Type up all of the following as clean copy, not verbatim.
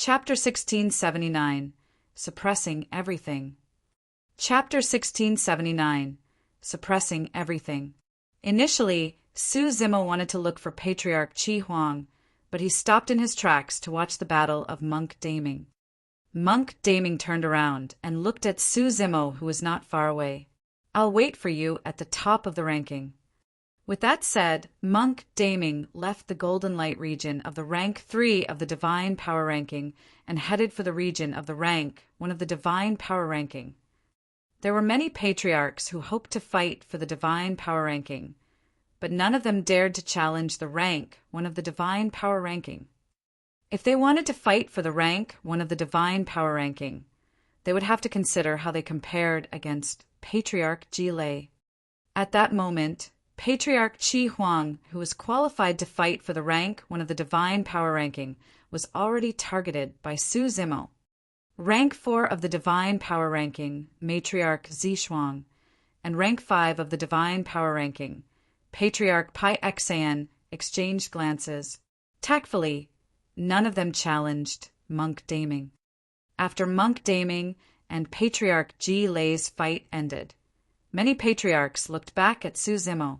Chapter 1679, Suppressing Everything. Chapter 1679, Suppressing Everything. Initially, Su Zimo wanted to look for Patriarch Chi Huang, but he stopped in his tracks to watch the battle of Monk Daming. Monk Daming turned around and looked at Su Zimo, who was not far away. "I'll wait for you at the top of the ranking." With that said, Monk Daming left the Golden Light region of the rank 3 of the Divine Power Ranking and headed for the region of the rank 1 of the Divine Power Ranking. There were many patriarchs who hoped to fight for the Divine Power Ranking, but none of them dared to challenge the rank 1 of the Divine Power Ranking. If they wanted to fight for the rank 1 of the Divine Power Ranking, they would have to consider how they compared against Patriarch Jilei. At that moment, Patriarch Chi Huang, who was qualified to fight for the rank 1 of the Divine Power Ranking, was already targeted by Su Zimo. Rank 4 of the Divine Power Ranking, Matriarch Zishuang, and rank 5 of the Divine Power Ranking, Patriarch Pai Xan, exchanged glances. Tactfully, none of them challenged Monk Daming. After Monk Daming and Patriarch Ji Lei's fight ended, many patriarchs looked back at Su Zimo.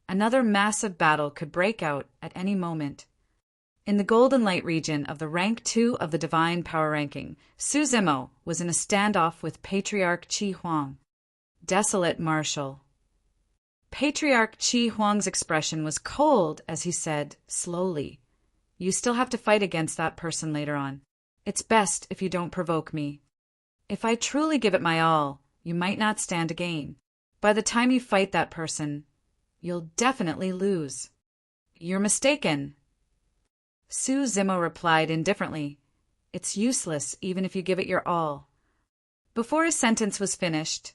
Another massive battle could break out at any moment. In the Golden Light region of the rank 2 of the Divine Power Ranking, Su Zimo was in a standoff with Patriarch Chi Huang. Desolate Marshal. Patriarch Chi Huang's expression was cold as he said, slowly, "You still have to fight against that person later on. It's best if you don't provoke me. If I truly give it my all, you might not stand a gain. By the time you fight that person, you'll definitely lose." "You're mistaken." Su Zimo replied indifferently, "It's useless even if you give it your all." Before his sentence was finished,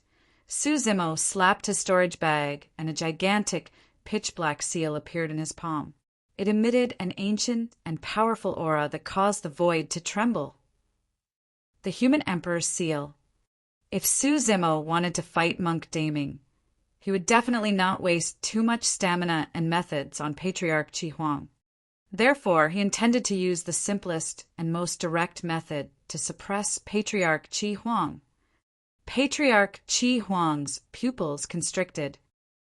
Su Zimo slapped his storage bag and a gigantic, pitch-black seal appeared in his palm. It emitted an ancient and powerful aura that caused the void to tremble. The Human Emperor's Seal. If Su Zimo wanted to fight Monk Daming, he would definitely not waste too much stamina and methods on Patriarch Chi Huang. Therefore, he intended to use the simplest and most direct method to suppress Patriarch Chi Huang. Patriarch Chi Huang's pupils constricted.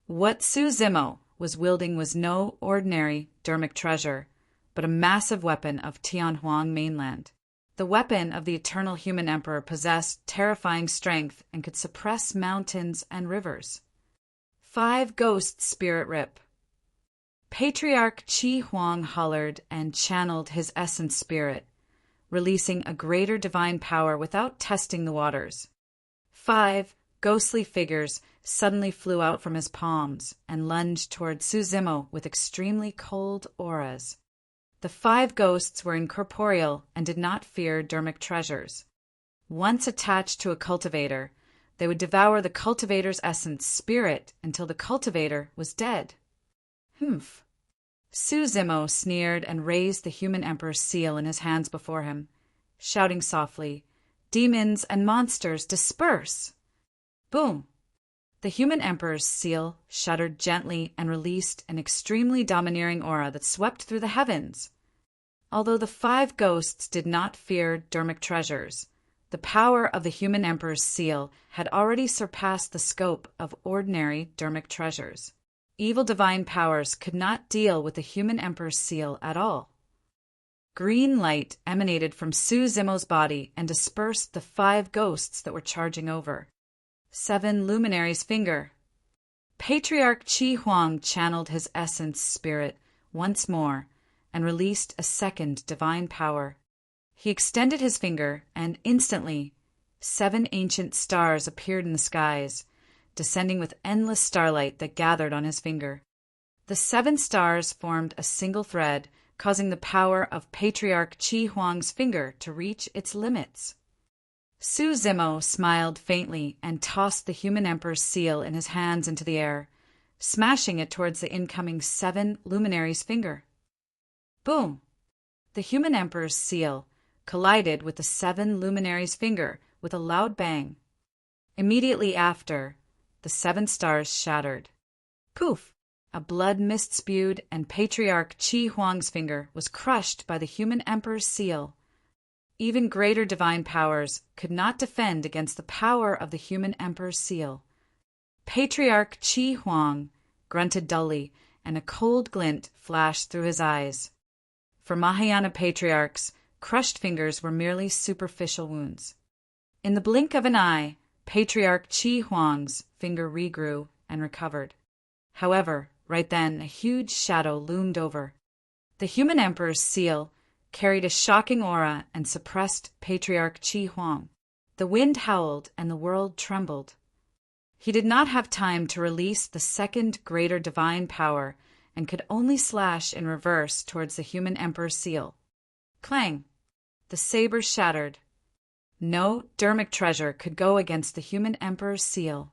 What Su Zimo was wielding was no ordinary dermic treasure, but a massive weapon of Tianhuang mainland. The weapon of the eternal human emperor possessed terrifying strength and could suppress mountains and rivers. 5 Ghost Spirit Rip. Patriarch Chi Huang hollered and channeled his essence spirit, releasing a greater divine power without testing the waters. 5 ghostly figures suddenly flew out from his palms and lunged toward Su Zimo with extremely cold auras. The 5 ghosts were incorporeal and did not fear dermic treasures. Once attached to a cultivator, they would devour the cultivator's essence spirit until the cultivator was dead. Humph. Su Zimo sneered and raised the Human Emperor's seal in his hands before him, shouting softly, "Demons and monsters, disperse!" Boom! The Human Emperor's seal shuddered gently and released an extremely domineering aura that swept through the heavens. Although the 5 ghosts did not fear dermic treasures, the power of the Human Emperor's seal had already surpassed the scope of ordinary dermic treasures. Evil divine powers could not deal with the Human Emperor's seal at all. Green light emanated from Su Zimo's body and dispersed the 5 ghosts that were charging over. 7 Luminary's Finger. Patriarch Chi Huang channeled his essence spirit once more and released a second divine power. He extended his finger, and instantly 7 ancient stars appeared in the skies, descending with endless starlight that gathered on his finger. The 7 stars formed a single thread, causing the power of Patriarch Chi Huang's finger to reach its limits. Su Zimo smiled faintly and tossed the Human Emperor's seal in his hands into the air, smashing it towards the incoming 7 Luminary's finger. Boom! The Human Emperor's seal collided with the 7 Luminary's finger with a loud bang. Immediately after, the 7 stars shattered. Poof! A blood mist spewed, and Patriarch Chi Huang's finger was crushed by the Human Emperor's seal. Even greater divine powers could not defend against the power of the human emperor's seal. Patriarch Qi Huang grunted dully, and a cold glint flashed through his eyes. For Mahayana patriarchs, crushed fingers were merely superficial wounds. In the blink of an eye, Patriarch Qi Huang's finger regrew and recovered. However, right then a huge shadow loomed over. The human emperor's seal carried a shocking aura and suppressed Patriarch Qi Huang. The wind howled and the world trembled. He did not have time to release the second greater divine power and could only slash in reverse towards the human emperor's seal. Clang! The saber shattered. No dermic treasure could go against the human emperor's seal.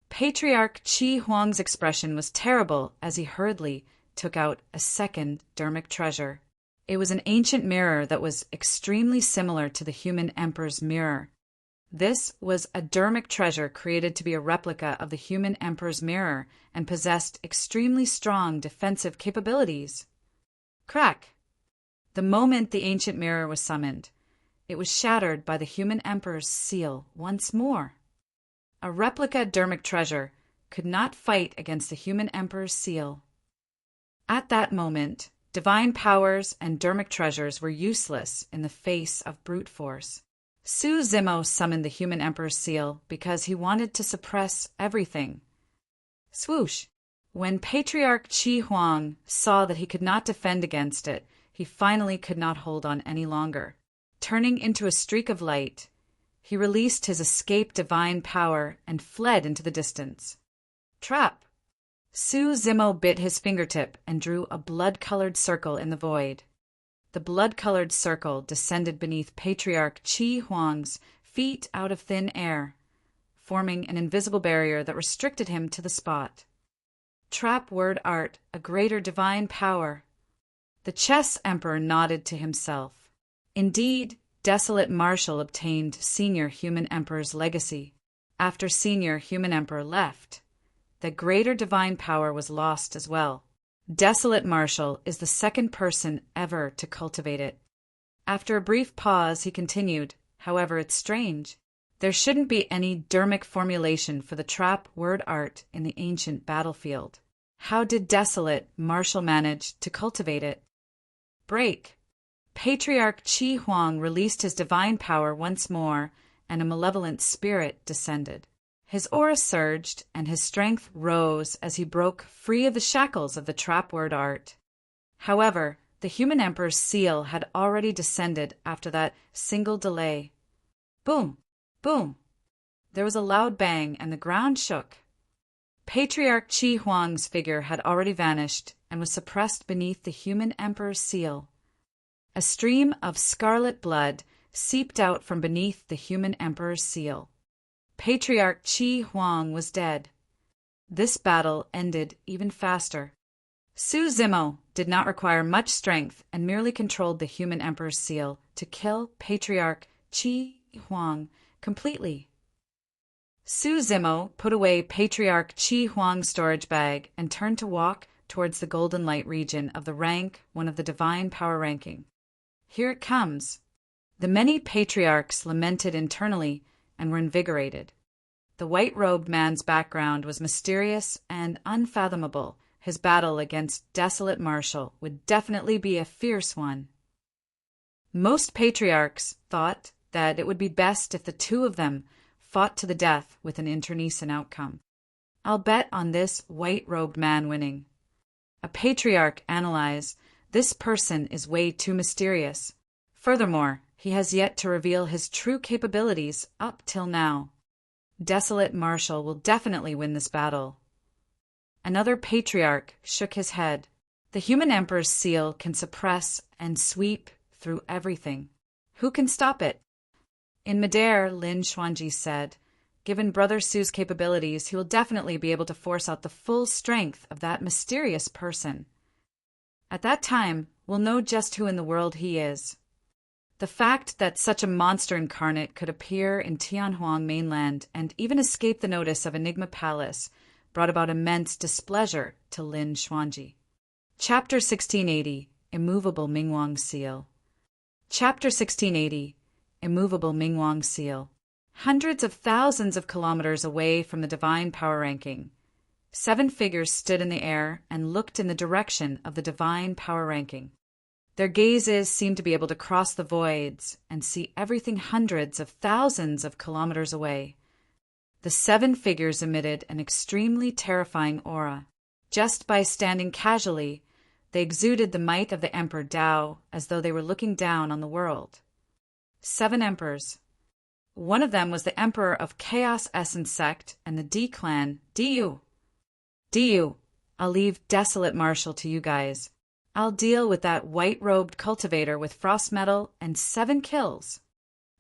Patriarch Qi Huang's expression was terrible as he hurriedly took out a second dermic treasure. It was an ancient mirror that was extremely similar to the human emperor's mirror. This was a dermic treasure created to be a replica of the human emperor's mirror and possessed extremely strong defensive capabilities. Crack! The moment the ancient mirror was summoned, it was shattered by the human emperor's seal once more. A replica dermic treasure could not fight against the human emperor's seal. At that moment, divine powers and dermic treasures were useless in the face of brute force. Su Zimo summoned the human emperor's seal because he wanted to suppress everything. Swoosh! When Patriarch Qi Huang saw that he could not defend against it, he finally could not hold on any longer. Turning into a streak of light, he released his escaped divine power and fled into the distance. Trap! Su Zimo bit his fingertip and drew a blood-colored circle in the void. The blood-colored circle descended beneath Patriarch Qi Huang's feet out of thin air, forming an invisible barrier that restricted him to the spot. Trap word art, a greater divine power. The chess emperor nodded to himself. Indeed, Desolate Marshal obtained Senior Human Emperor's legacy. After Senior Human Emperor left, the greater divine power was lost as well. Desolate Marshal is the second person ever to cultivate it. After a brief pause, he continued, however, it's strange. There shouldn't be any dermic formulation for the trap word art in the ancient battlefield. How did Desolate Marshal manage to cultivate it? Break! Patriarch Qi Huang released his divine power once more, and a malevolent spirit descended. His aura surged, and his strength rose as he broke free of the shackles of the trap word art. However, the human emperor's seal had already descended after that single delay. Boom! Boom! There was a loud bang, and the ground shook. Patriarch Qi Huang's figure had already vanished and was suppressed beneath the human emperor's seal. A stream of scarlet blood seeped out from beneath the human emperor's seal. Patriarch Qi Huang was dead. This battle ended even faster. Su Zimo did not require much strength and merely controlled the human emperor's seal to kill Patriarch Qi Huang completely. Su Zimo put away Patriarch Qi Huang's storage bag and turned to walk towards the golden light region of the rank, one of the divine power ranking. Here it comes. The many patriarchs lamented internally and were invigorated. The white-robed man's background was mysterious and unfathomable. His battle against Desolate Marshal would definitely be a fierce one. Most patriarchs thought that it would be best if the two of them fought to the death with an internecine outcome. I'll bet on this white-robed man winning. A patriarch analyzed, this person is way too mysterious. Furthermore, he has yet to reveal his true capabilities up till now. Desolate Marshal will definitely win this battle. Another patriarch shook his head. The human emperor's seal can suppress and sweep through everything. Who can stop it? In midair, Lin Xuanji said, given Brother Su's capabilities, he will definitely be able to force out the full strength of that mysterious person. At that time, we'll know just who in the world he is. The fact that such a monster incarnate could appear in Tianhuang mainland and even escape the notice of Enigma Palace brought about immense displeasure to Lin Xuanji. Chapter 1680, Immovable Mingwang Seal. Chapter 1680, Immovable Mingwang Seal. Hundreds of thousands of kilometers away from the divine power ranking, 7 figures stood in the air and looked in the direction of the divine power ranking. Their gazes seemed to be able to cross the voids and see everything hundreds of thousands of kilometers away. The 7 figures emitted an extremely terrifying aura. Just by standing casually, they exuded the might of the Emperor Tao, as though they were looking down on the world. 7 emperors. One of them was the Emperor of Chaos Essence Sect and the D clan, Du. I'll leave Desolate Marshal to you guys. I'll deal with that white-robed cultivator with frost metal and 7 kills.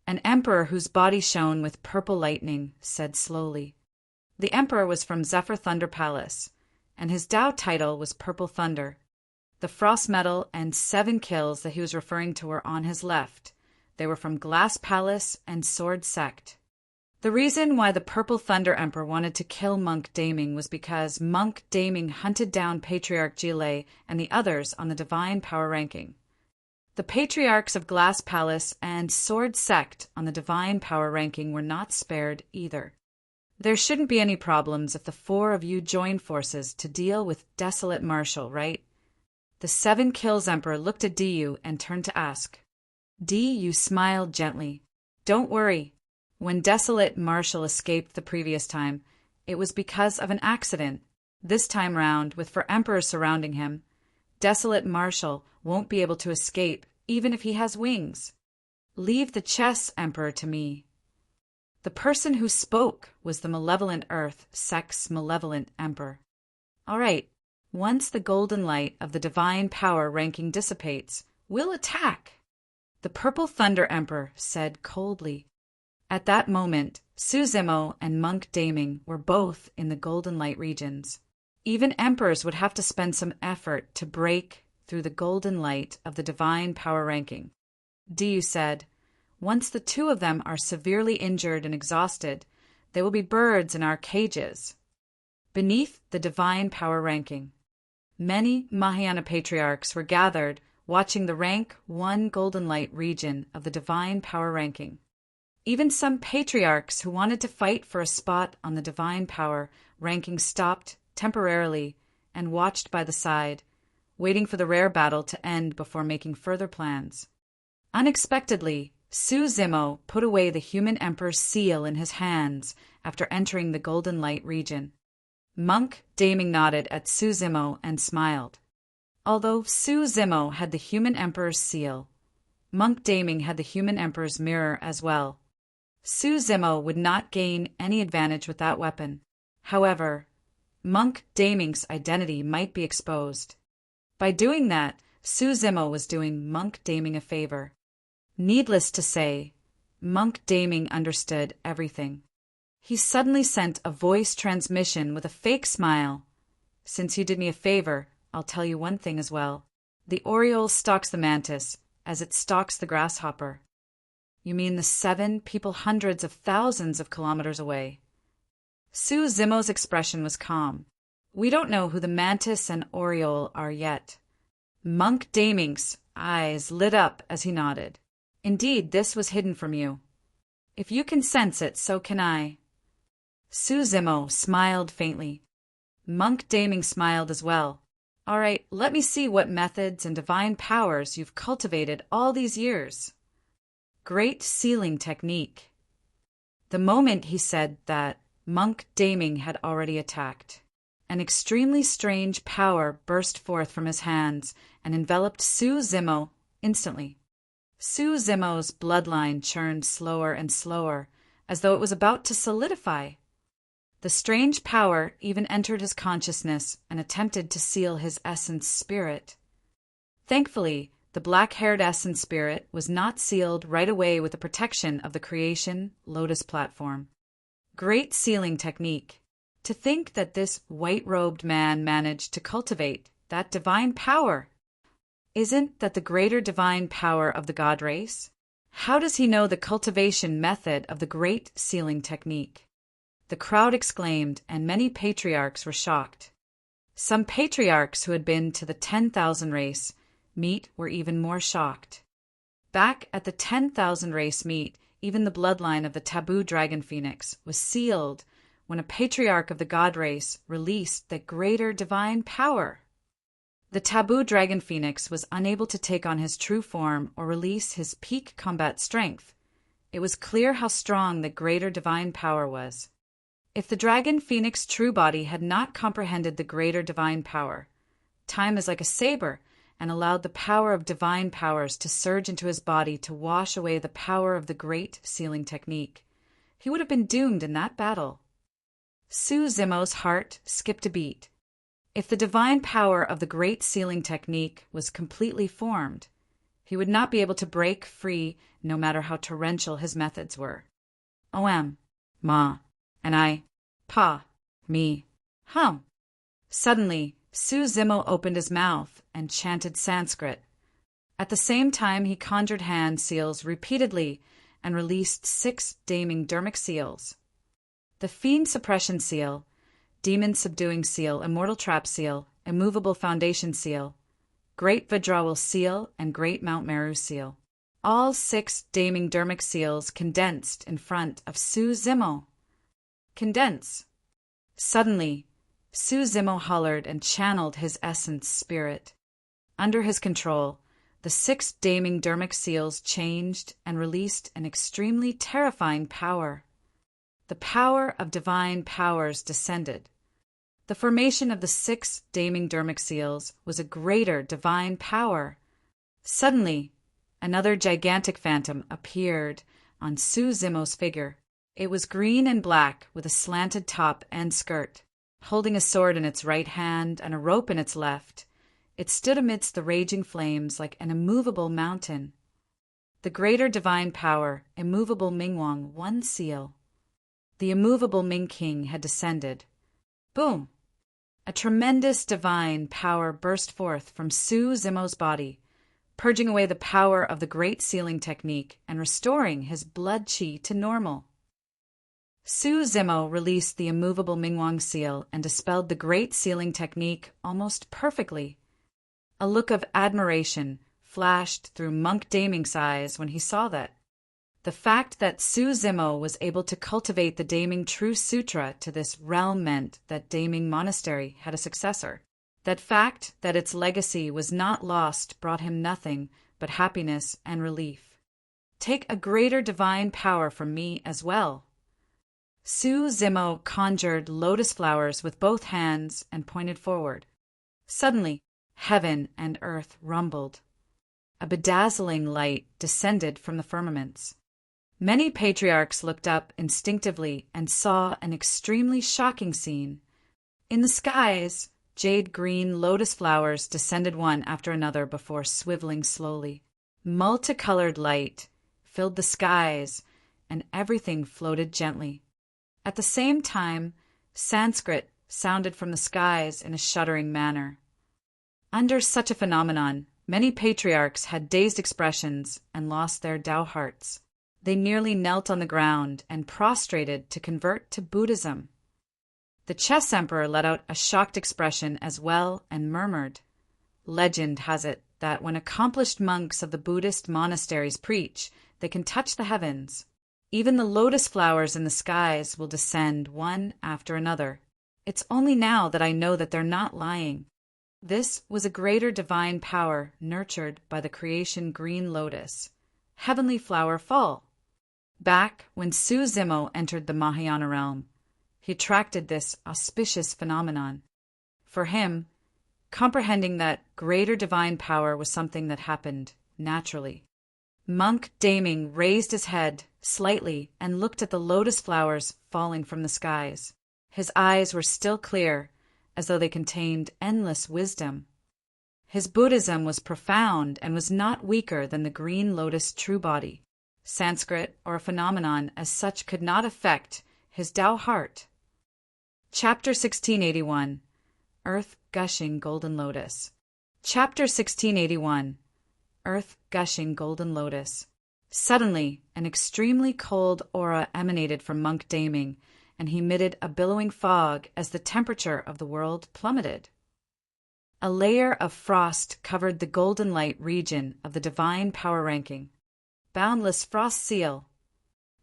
An emperor whose body shone with purple lightning said slowly. The emperor was from Zephyr Thunder Palace, and his Tao title was Purple Thunder. The frost metal and 7 kills that he was referring to were on his left. They were from Glass Palace and Sword Sect. The reason why the Purple Thunder Emperor wanted to kill Monk Daming was because Monk Daming hunted down Patriarch Jile and the others on the divine power ranking. The Patriarchs of Glass Palace and Sword Sect on the divine power ranking were not spared either. There shouldn't be any problems if the 4 of you join forces to deal with Desolate Marshal, right? The 7 kills Emperor looked at Du and turned to ask. Du smiled gently. Don't worry. When Desolate Marshal escaped the previous time, it was because of an accident. This time round, with 4 emperors surrounding him, Desolate Marshal won't be able to escape, even if he has wings. Leave the chess, Emperor, to me. The person who spoke was the Malevolent Earth Sect's Malevolent Emperor. All right, once the golden light of the divine power ranking dissipates, we'll attack, the Purple Thunder Emperor said coldly. At that moment, Su Zimo and Monk Daming were both in the golden light regions. Even emperors would have to spend some effort to break through the golden light of the divine power ranking. Du said, once the 2 of them are severely injured and exhausted, they will be birds in our cages. Beneath the divine power ranking, many Mahayana patriarchs were gathered watching the rank 1 golden light region of the divine power ranking. Even some patriarchs who wanted to fight for a spot on the divine power ranking stopped temporarily and watched by the side, waiting for the rare battle to end before making further plans. Unexpectedly, Su Zimo put away the human emperor's seal in his hands after entering the golden light region. Monk Daming nodded at Su Zimo and smiled. Although Su Zimo had the human emperor's seal, Monk Daming had the human emperor's mirror as well. Su Zimo would not gain any advantage with that weapon. However, Monk Daming's identity might be exposed. By doing that, Su Zimo was doing Monk Daming a favor. Needless to say, Monk Daming understood everything. He suddenly sent a voice transmission with a fake smile. Since you did me a favor, I'll tell you one thing as well. The oriole stalks the mantis, as it stalks the grasshopper. You mean the 7 people hundreds of thousands of kilometers away? Su Zimo's expression was calm. We don't know who the mantis and oriole are yet. Monk Daming's eyes lit up as he nodded. Indeed, this was hidden from you. If you can sense it, so can I. Su Zimo smiled faintly. Monk Daming smiled as well. All right, let me see what methods and divine powers you've cultivated all these years. Great sealing technique. The moment he said that, Monk Daming had already attacked. An extremely strange power burst forth from his hands and enveloped Su Zimo instantly. Su Zimo's bloodline churned slower and slower, as though it was about to solidify. The strange power even entered his consciousness and attempted to seal his essence spirit. Thankfully, the black-haired essence spirit was not sealed right away with the protection of the creation Lotus platform. Great sealing technique. To think that this white-robed man managed to cultivate that divine power. Isn't that the greater divine power of the god race? How does he know the cultivation method of the great sealing technique? The crowd exclaimed, and many patriarchs were shocked. Some patriarchs who had been to the 10,000 race meet were even more shocked. Back at the 10,000 race meet, even the bloodline of the taboo dragon phoenix was sealed when a patriarch of the god race released the greater divine power. The taboo dragon phoenix was unable to take on his true form or release his peak combat strength. It was clear how strong the greater divine power was. If the dragon phoenix true body had not comprehended the greater divine power, time is like a saber, and allowed the power of divine powers to surge into his body to wash away the power of the great sealing technique, he would have been doomed in that battle. Su Zimo's heart skipped a beat. If the divine power of the great sealing technique was completely formed, he would not be able to break free no matter how torrential his methods were. OM, Ma, and I, Pa, me, hum. Suddenly, Su Zimo opened his mouth and chanted Sanskrit. At the same time, he conjured hand seals repeatedly and released 6 damning dermic seals. The Fiend Suppression Seal, Demon Subduing Seal, Immortal Trap Seal, Immovable Foundation Seal, Great Vajrawal Seal, and Great Mount Meru Seal. All 6 damning dermic seals condensed in front of Su Zimo. Condense. Suddenly, Su Zimo hollered and channeled his essence spirit. Under his control, the 6 damning dermic seals changed and released an extremely terrifying power. The power of divine powers descended. The formation of the 6 damning dermic seals was a greater divine power. Suddenly, another gigantic phantom appeared on Su Zimo's figure. It was green and black with a slanted top and skirt. Holding a sword in its right hand and a rope in its left, it stood amidst the raging flames like an immovable mountain. The greater divine power, immovable Mingwang, 1 seal. The immovable Ming King had descended. Boom! A tremendous divine power burst forth from Su Zimo's body, purging away the power of the great sealing technique and restoring his blood chi to normal. Su Zimo released the immovable Mingwang seal and dispelled the great sealing technique almost perfectly. A look of admiration flashed through Monk Daming's eyes when he saw that. The fact that Su Zimo was able to cultivate the Daming True Sutra to this realm meant that Daming Monastery had a successor. That fact that its legacy was not lost brought him nothing but happiness and relief. Take a greater divine power from me as well. Su Zimo conjured lotus flowers with both hands and pointed forward. Suddenly, heaven and earth rumbled. A bedazzling light descended from the firmaments. Many patriarchs looked up instinctively and saw an extremely shocking scene. In the skies, jade-green lotus flowers descended one after another before swiveling slowly. Multicolored light filled the skies, and everything floated gently. At the same time, Sanskrit sounded from the skies in a shuddering manner. Under such a phenomenon, many patriarchs had dazed expressions and lost their Tao hearts. They nearly knelt on the ground and prostrated to convert to Buddhism. The chess emperor let out a shocked expression as well and murmured, "Legend has it that when accomplished monks of the Buddhist monasteries preach, they can touch the heavens. Even the lotus flowers in the skies will descend one after another. It's only now that I know that they're not lying." This was a greater divine power nurtured by the creation green lotus. Heavenly flower fall. Back when Su Zimo entered the Mahayana realm, he attracted this auspicious phenomenon. For him, comprehending that greater divine power was something that happened naturally. Monk Daming raised his head slightly and looked at the lotus flowers falling from the skies. His eyes were still clear, as though they contained endless wisdom. His Buddhism was profound and was not weaker than the green lotus true body. Sanskrit or a phenomenon as such could not affect his Tao heart. Chapter 1681. Earth Gushing Golden Lotus. Chapter 1681. Earth Gushing Golden Lotus. Suddenly, an extremely cold aura emanated from Monk Daming, and he emitted a billowing fog as the temperature of the world plummeted. A layer of frost covered the golden light region of the divine power ranking. boundless frost seal.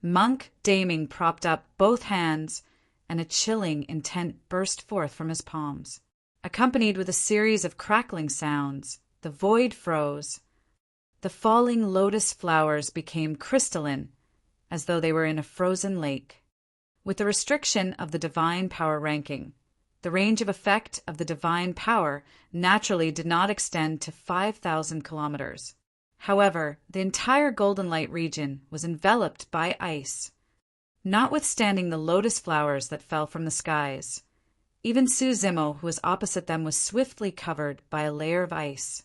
Monk Daming propped up both hands, and a chilling intent burst forth from his palms. Accompanied with a series of crackling sounds, the void froze. The falling lotus flowers became crystalline, as though they were in a frozen lake. With the restriction of the divine power ranking, the range of effect of the divine power naturally did not extend to 5,000 kilometers. However, the entire golden light region was enveloped by ice. Notwithstanding the lotus flowers that fell from the skies, even Su Zimo, who was opposite them, was swiftly covered by a layer of ice.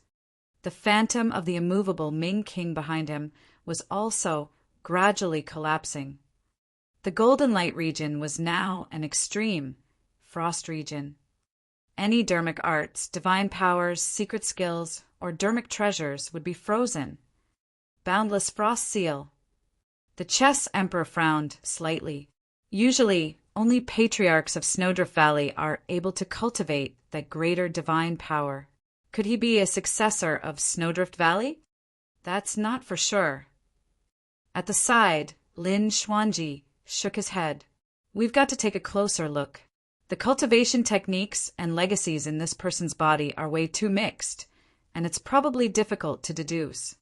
The phantom of the immovable Ming King behind him was also gradually collapsing. The golden light region was now an extreme frost region. Any dermic arts, divine powers, secret skills, or dermic treasures would be frozen. Boundless frost seal. The chess emperor frowned slightly. Usually, only patriarchs of Snowdrift Valley are able to cultivate that greater divine power. Could he be a successor of Snowdrift Valley? That's not for sure. At the side, Lin Xuanji shook his head. We've got to take a closer look. The cultivation techniques and legacies in this person's body are way too mixed, and it's probably difficult to deduce.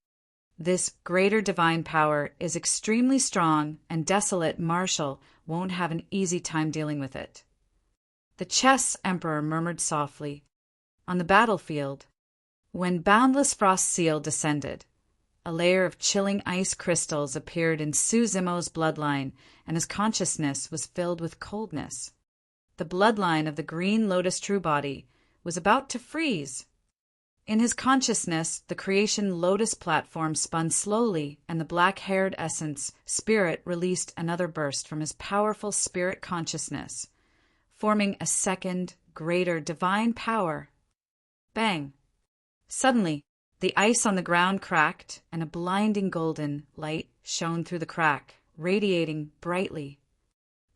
This greater divine power is extremely strong, and desolate Marshall won't have an easy time dealing with it. The chess emperor murmured softly. On the battlefield, when Boundless Frost Seal descended, a layer of chilling ice crystals appeared in Su Zimo's bloodline, and his consciousness was filled with coldness. The bloodline of the green lotus true body was about to freeze. In his consciousness, the creation lotus platform spun slowly, and the black-haired essence spirit released another burst from his powerful spirit consciousness, forming a second, greater divine power. Bang! Suddenly, the ice on the ground cracked, and a blinding golden light shone through the crack, radiating brightly.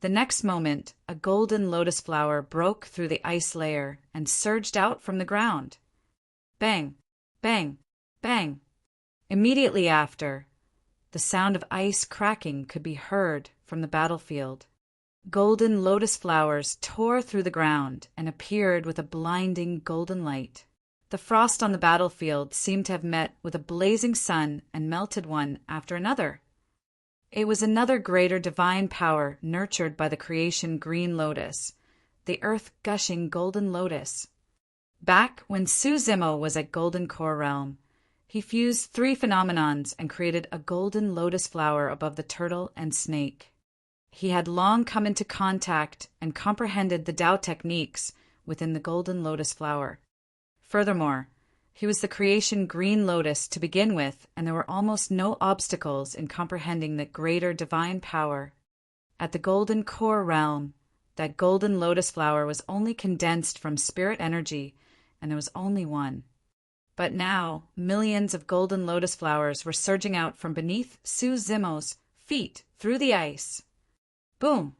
The next moment, a golden lotus flower broke through the ice layer and surged out from the ground. Bang! Bang! Bang! Immediately after, the sound of ice cracking could be heard from the battlefield. Golden lotus flowers tore through the ground and appeared with a blinding golden light. The frost on the battlefield seemed to have met with a blazing sun and melted one after another. It was another greater divine power nurtured by the creation green lotus, the earth-gushing golden lotus. Back when Su Zimo was at Golden Core Realm, he fused three phenomenons and created a golden lotus flower above the turtle and snake. He had long come into contact and comprehended the Tao techniques within the golden lotus flower. Furthermore, he was the creation green lotus to begin with, and there were almost no obstacles in comprehending that greater divine power. At the Golden Core Realm, that golden lotus flower was only condensed from spirit energy, and there was only one. But now, millions of golden lotus flowers were surging out from beneath Su Zimo's feet through the ice. Boom!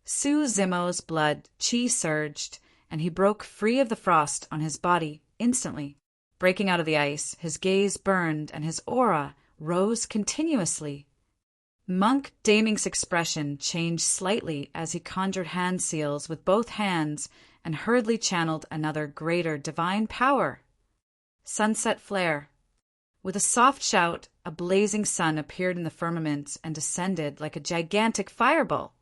Su Zimo's blood chi surged, and he broke free of the frost on his body instantly. Breaking out of the ice, his gaze burned, and his aura rose continuously. Monk Daming's expression changed slightly as he conjured hand seals with both hands and hurriedly channeled another greater divine power. Sunset flare. With a soft shout, a blazing sun appeared in the firmament and descended like a gigantic fireball.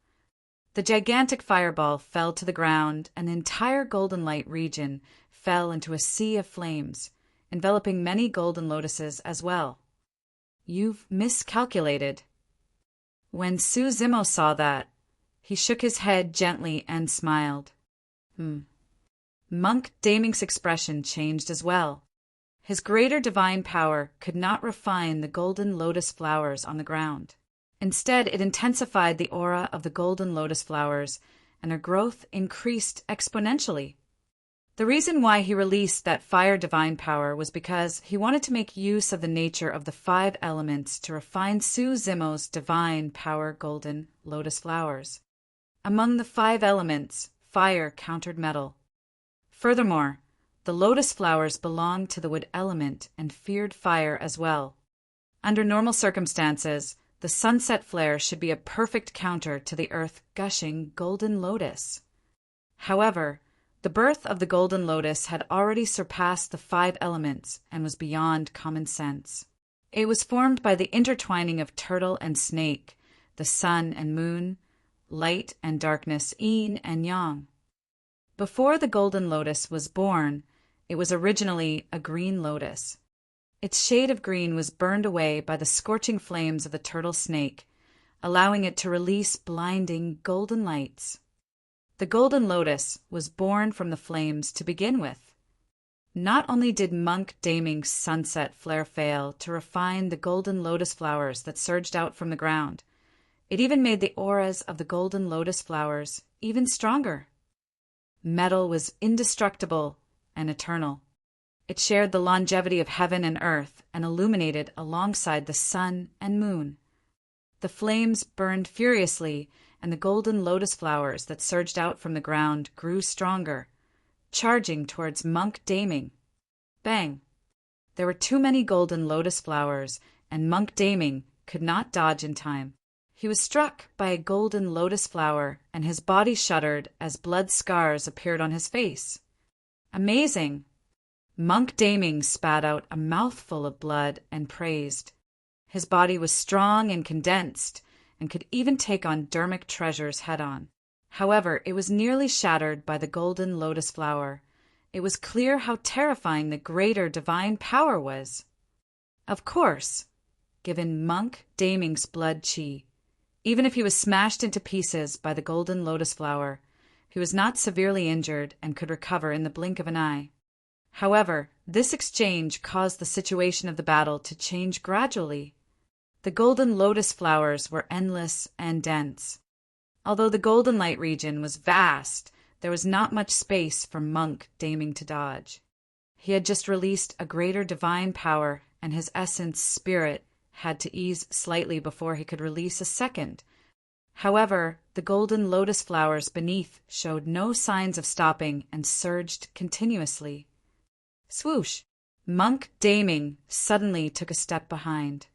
The gigantic fireball fell to the ground, and the entire golden light region fell into a sea of flames, enveloping many golden lotuses as well. You've miscalculated. When Su Zimo saw that, he shook his head gently and smiled. Monk Daming's expression changed as well. His greater divine power could not refine the golden lotus flowers on the ground. Instead, it intensified the aura of the golden lotus flowers, and their growth increased exponentially. The reason why he released that fire divine power was because he wanted to make use of the nature of the 5 elements to refine Su Zimo's divine power golden lotus flowers. Among the 5 elements, fire countered metal. Furthermore, the lotus flowers belonged to the wood element and feared fire as well. Under normal circumstances, the sunset flare should be a perfect counter to the earth-gushing golden lotus. However, the birth of the golden lotus had already surpassed the 5 elements and was beyond common sense. It was formed by the intertwining of turtle and snake, the sun and moon, light and darkness, yin and yang. Before the golden lotus was born, it was originally a green lotus. Its shade of green was burned away by the scorching flames of the turtle snake, allowing it to release blinding golden lights. The golden lotus was born from the flames to begin with. Not only did Monk Daming's sunset flare fail to refine the golden lotus flowers that surged out from the ground, it even made the auras of the golden lotus flowers even stronger. Metal was indestructible and eternal. It shared the longevity of heaven and earth and illuminated alongside the sun and moon. The flames burned furiously, and the golden lotus flowers that surged out from the ground grew stronger, charging towards Monk Daming. Bang! There were too many golden lotus flowers, and Monk Daming could not dodge in time. He was struck by a golden lotus flower, and his body shuddered as blood scars appeared on his face. Amazing! Monk Daming spat out a mouthful of blood and praised. His body was strong and condensed, and could even take on Dermic treasures head-on. However, it was nearly shattered by the golden lotus flower. It was clear how terrifying the greater divine power was. Of course, given Monk Daming's blood chi, even if he was smashed into pieces by the golden lotus flower, he was not severely injured and could recover in the blink of an eye. However, this exchange caused the situation of the battle to change gradually. The golden lotus flowers were endless and dense. Although the golden light region was vast, there was not much space for Monk Daming to dodge. He had just released a greater divine power, and his essence spirit had to ease slightly before he could release a second. However, the golden lotus flowers beneath showed no signs of stopping and surged continuously. Swoosh! Monk Daming suddenly took a step behind.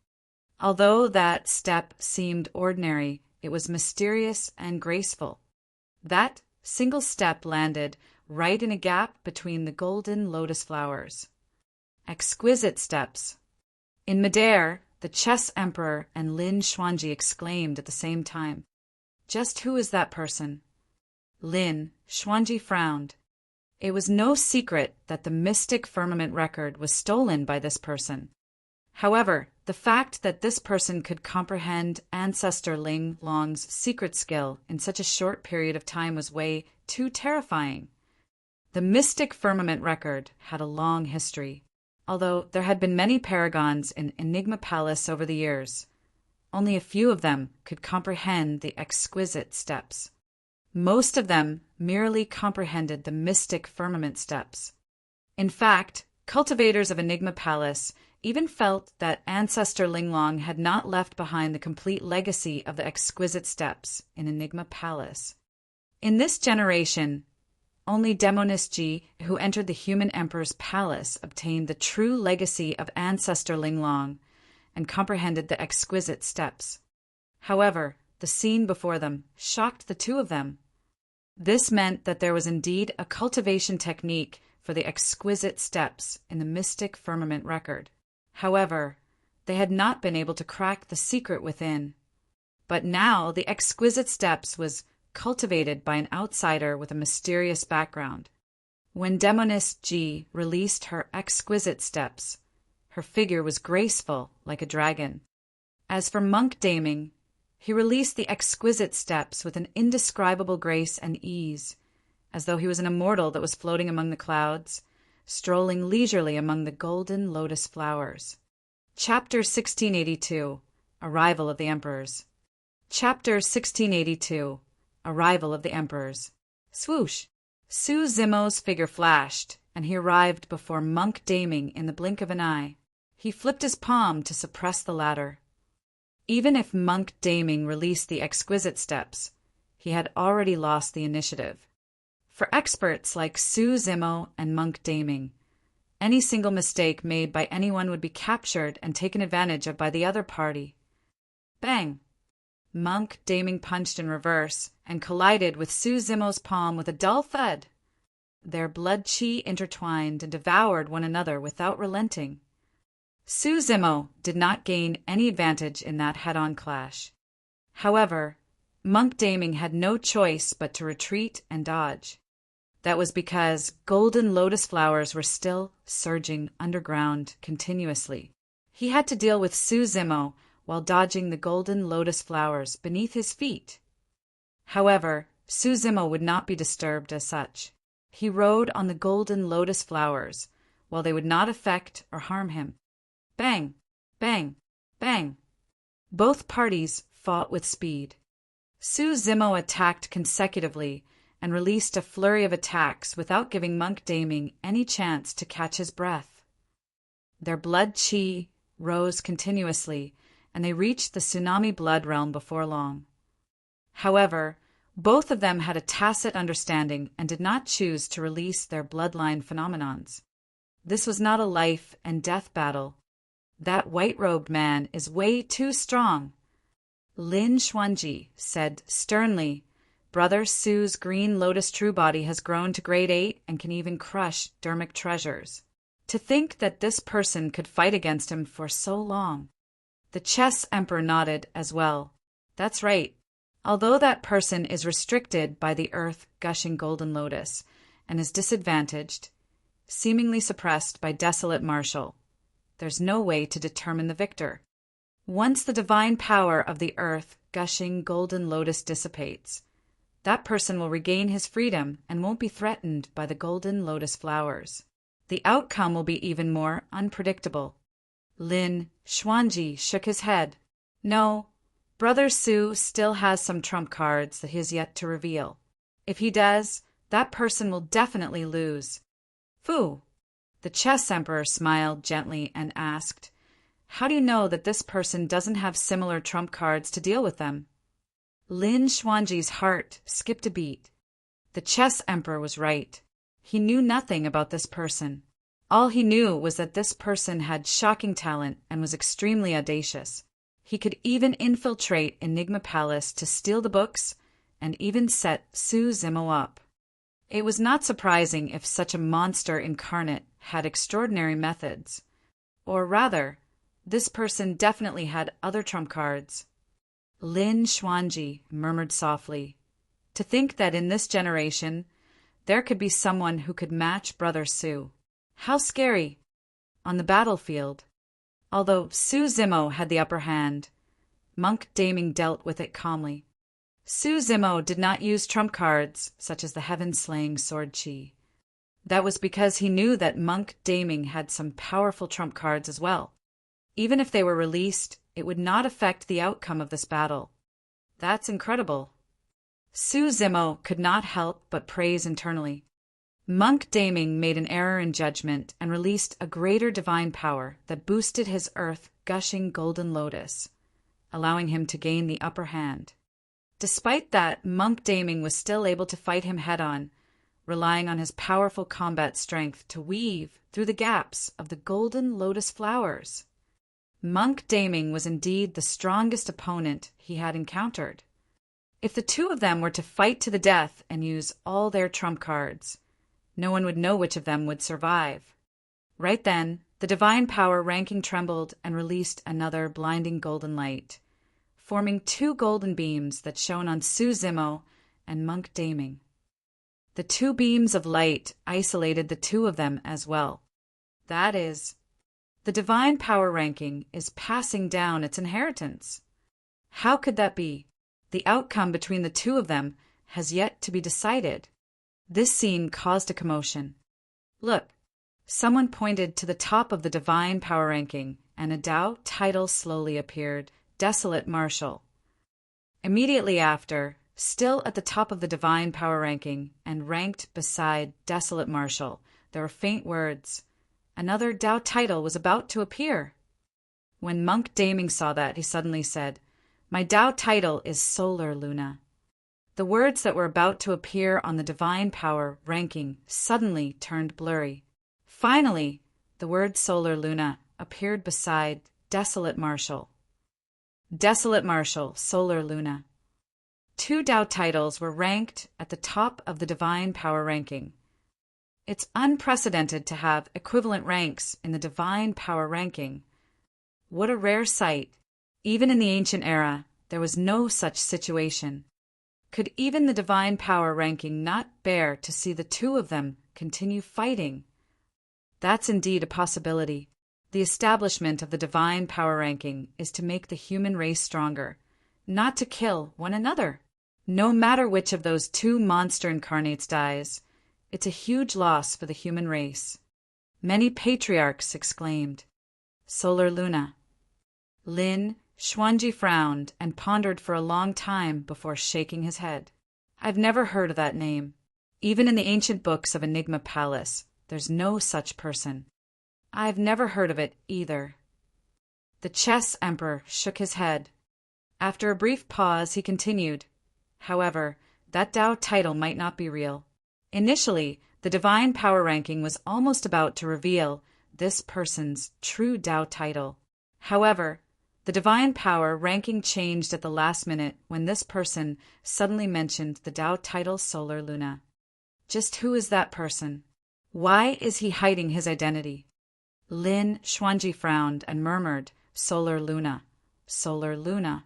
Although that step seemed ordinary, it was mysterious and graceful. That single step landed right in a gap between the golden lotus flowers. Exquisite steps. In midair, the Chess Emperor and Lin Xuanji exclaimed at the same time. Just who is that person? Lin Xuanji frowned. It was no secret that the mystic firmament record was stolen by this person. However, the fact that this person could comprehend Ancestor Ling Long's secret skill in such a short period of time was way too terrifying. The mystic firmament record had a long history. Although there had been many paragons in Enigma Palace over the years, only a few of them could comprehend the exquisite steps. Most of them merely comprehended the mystic firmament steps. In fact, cultivators of Enigma Palace even felt that Ancestor Linglong had not left behind the complete legacy of the exquisite steps in Enigma Palace. In this generation, only Demonist Ji, who entered the human emperor's palace, obtained the true legacy of Ancestor Linglong and comprehended the exquisite steps. However, the scene before them shocked the two of them. This meant that there was indeed a cultivation technique for the exquisite steps in the mystic firmament record. However, they had not been able to crack the secret within. But now the exquisite steps was cultivated by an outsider with a mysterious background. When Demonist Ji released her exquisite steps, her figure was graceful like a dragon. As for Monk Daming, he released the exquisite steps with an indescribable grace and ease, as though he was an immortal that was floating among the clouds, strolling leisurely among the golden lotus flowers. Chapter 1682 Arrival of the Emperors. Chapter 1682 Arrival of the Emperors. Swoosh! Su Zimo's figure flashed, and he arrived before Monk Daming in the blink of an eye. He flipped his palm to suppress the latter. Even if Monk Daming released the exquisite steps, he had already lost the initiative. For experts like Su Zimo and Monk Daming, Any single mistake made by anyone would be captured and taken advantage of by the other party. Bang! Monk Daming punched in reverse and collided with Su Zimo's palm with a dull thud. Their blood chi intertwined and devoured one another without relenting. Su Zimo did not gain any advantage in that head-on clash. However, Monk Daming had no choice but to retreat and dodge. That was because golden lotus flowers were still surging underground continuously. He had to deal with Su Zimo while dodging the golden lotus flowers beneath his feet. However, Su Zimo would not be disturbed as such. He rode on the golden lotus flowers, while they would not affect or harm him. Bang! Bang! Bang! Both parties fought with speed. Su Zimo attacked consecutively and released a flurry of attacks without giving Monk Daming any chance to catch his breath. Their blood chi rose continuously, and they reached the tsunami blood realm before long. However, both of them had a tacit understanding and did not choose to release their bloodline phenomenons. This was not a life and death battle. That white-robed man is way too strong. Lin Xuanji said sternly, Brother Su's green lotus true body has grown to grade 8 and can even crush dermic treasures. To think that this person could fight against him for so long. The chess emperor nodded as well. That's right. Although that person is restricted by the earth gushing golden lotus and is disadvantaged, seemingly suppressed by desolate martial, there's no way to determine the victor. Once the divine power of the earth gushing golden lotus dissipates, that person will regain his freedom and won't be threatened by the golden lotus flowers. The outcome will be even more unpredictable. Lin Xuanji shook his head. No, Brother Su still has some trump cards that he has yet to reveal. If he does, that person will definitely lose. Fu! The chess emperor smiled gently and asked, How do you know that this person doesn't have similar trump cards to deal with them? Lin Xuanji's heart skipped a beat. The chess emperor was right. He knew nothing about this person. All he knew was that this person had shocking talent and was extremely audacious. He could even infiltrate Enigma Palace to steal the books and even set Su Zimo up. It was not surprising if such a monster incarnate had extraordinary methods. Or rather, this person definitely had other trump cards. Lin Xuanji murmured softly. To think that in this generation, there could be someone who could match Brother Su. How scary! On the battlefield, although Su Zimo had the upper hand, Monk Daming dealt with it calmly. Su Zimo did not use trump cards such as the heaven-slaying sword chi. That was because he knew that Monk Daming had some powerful trump cards as well. Even if they were released, it would not affect the outcome of this battle. That's incredible. Su Zimo could not help but praise internally. Monk Daming made an error in judgment and released a greater divine power that boosted his earth-gushing golden lotus, allowing him to gain the upper hand. Despite that, Monk Daming was still able to fight him head-on, relying on his powerful combat strength to weave through the gaps of the golden lotus flowers. Monk Daming was indeed the strongest opponent he had encountered. If the two of them were to fight to the death and use all their trump cards, no one would know which of them would survive. Right then, the divine power ranking trembled and released another blinding golden light, forming two golden beams that shone on Su Zimo and Monk Daming. The two beams of light isolated the two of them as well. That is, the divine power ranking is passing down its inheritance. How could that be? The outcome between the two of them has yet to be decided. This scene caused a commotion. Look, someone pointed to the top of the divine power ranking, and a Dao title slowly appeared, Desolate Marshal. Immediately after, still at the top of the divine power ranking and ranked beside Desolate Marshal, there were faint words. Another Dao title was about to appear. When Monk Daming saw that, he suddenly said, My Dao title is Solar Luna. The words that were about to appear on the divine power ranking suddenly turned blurry. Finally, the word Solar Luna appeared beside Desolate Marshal. Desolate Marshal, Solar Luna. 2 Tao titles were ranked at the top of the divine power ranking. It's unprecedented to have equivalent ranks in the divine power ranking. What a rare sight. Even in the ancient era, there was no such situation. Could even the divine power ranking not bear to see the 2 of them continue fighting? That's indeed a possibility. The establishment of the divine power ranking is to make the human race stronger, not to kill one another. No matter which of those 2 monster incarnates dies, it's a huge loss for the human race. Many patriarchs exclaimed, Solar Luna. Lin Xuanji frowned and pondered for a long time before shaking his head. I've never heard of that name. Even in the ancient books of Enigma Palace, there's no such person. I've never heard of it either. The Chess Emperor shook his head. After a brief pause, he continued, However, that Tao title might not be real. Initially, the divine power ranking was almost about to reveal this person's true Tao title. However, the divine power ranking changed at the last minute when this person suddenly mentioned the Tao title Solar Luna. Just who is that person? Why is he hiding his identity? Lin Xuanji frowned and murmured, Solar Luna, Solar Luna.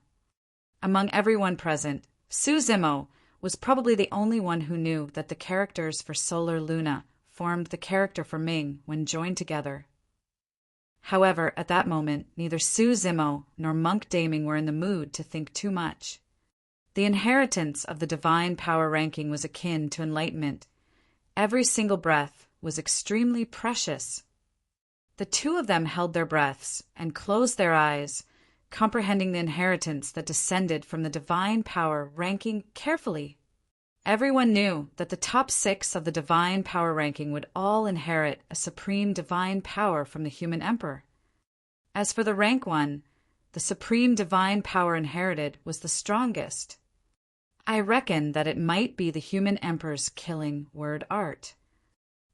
Among everyone present, Su Zimo was probably the only one who knew that the characters for Solar Luna formed the character for Ming when joined together. However, at that moment, neither Su Zimo nor Monk Daming were in the mood to think too much. The inheritance of the divine power ranking was akin to enlightenment. Every single breath was extremely precious. The 2 of them held their breaths and closed their eyes, comprehending the inheritance that descended from the divine power ranking carefully. Everyone knew that the top 6 of the divine power ranking would all inherit a supreme divine power from the human emperor. As for the rank 1, the supreme divine power inherited was the strongest. I reckon that it might be the human emperor's killing word art.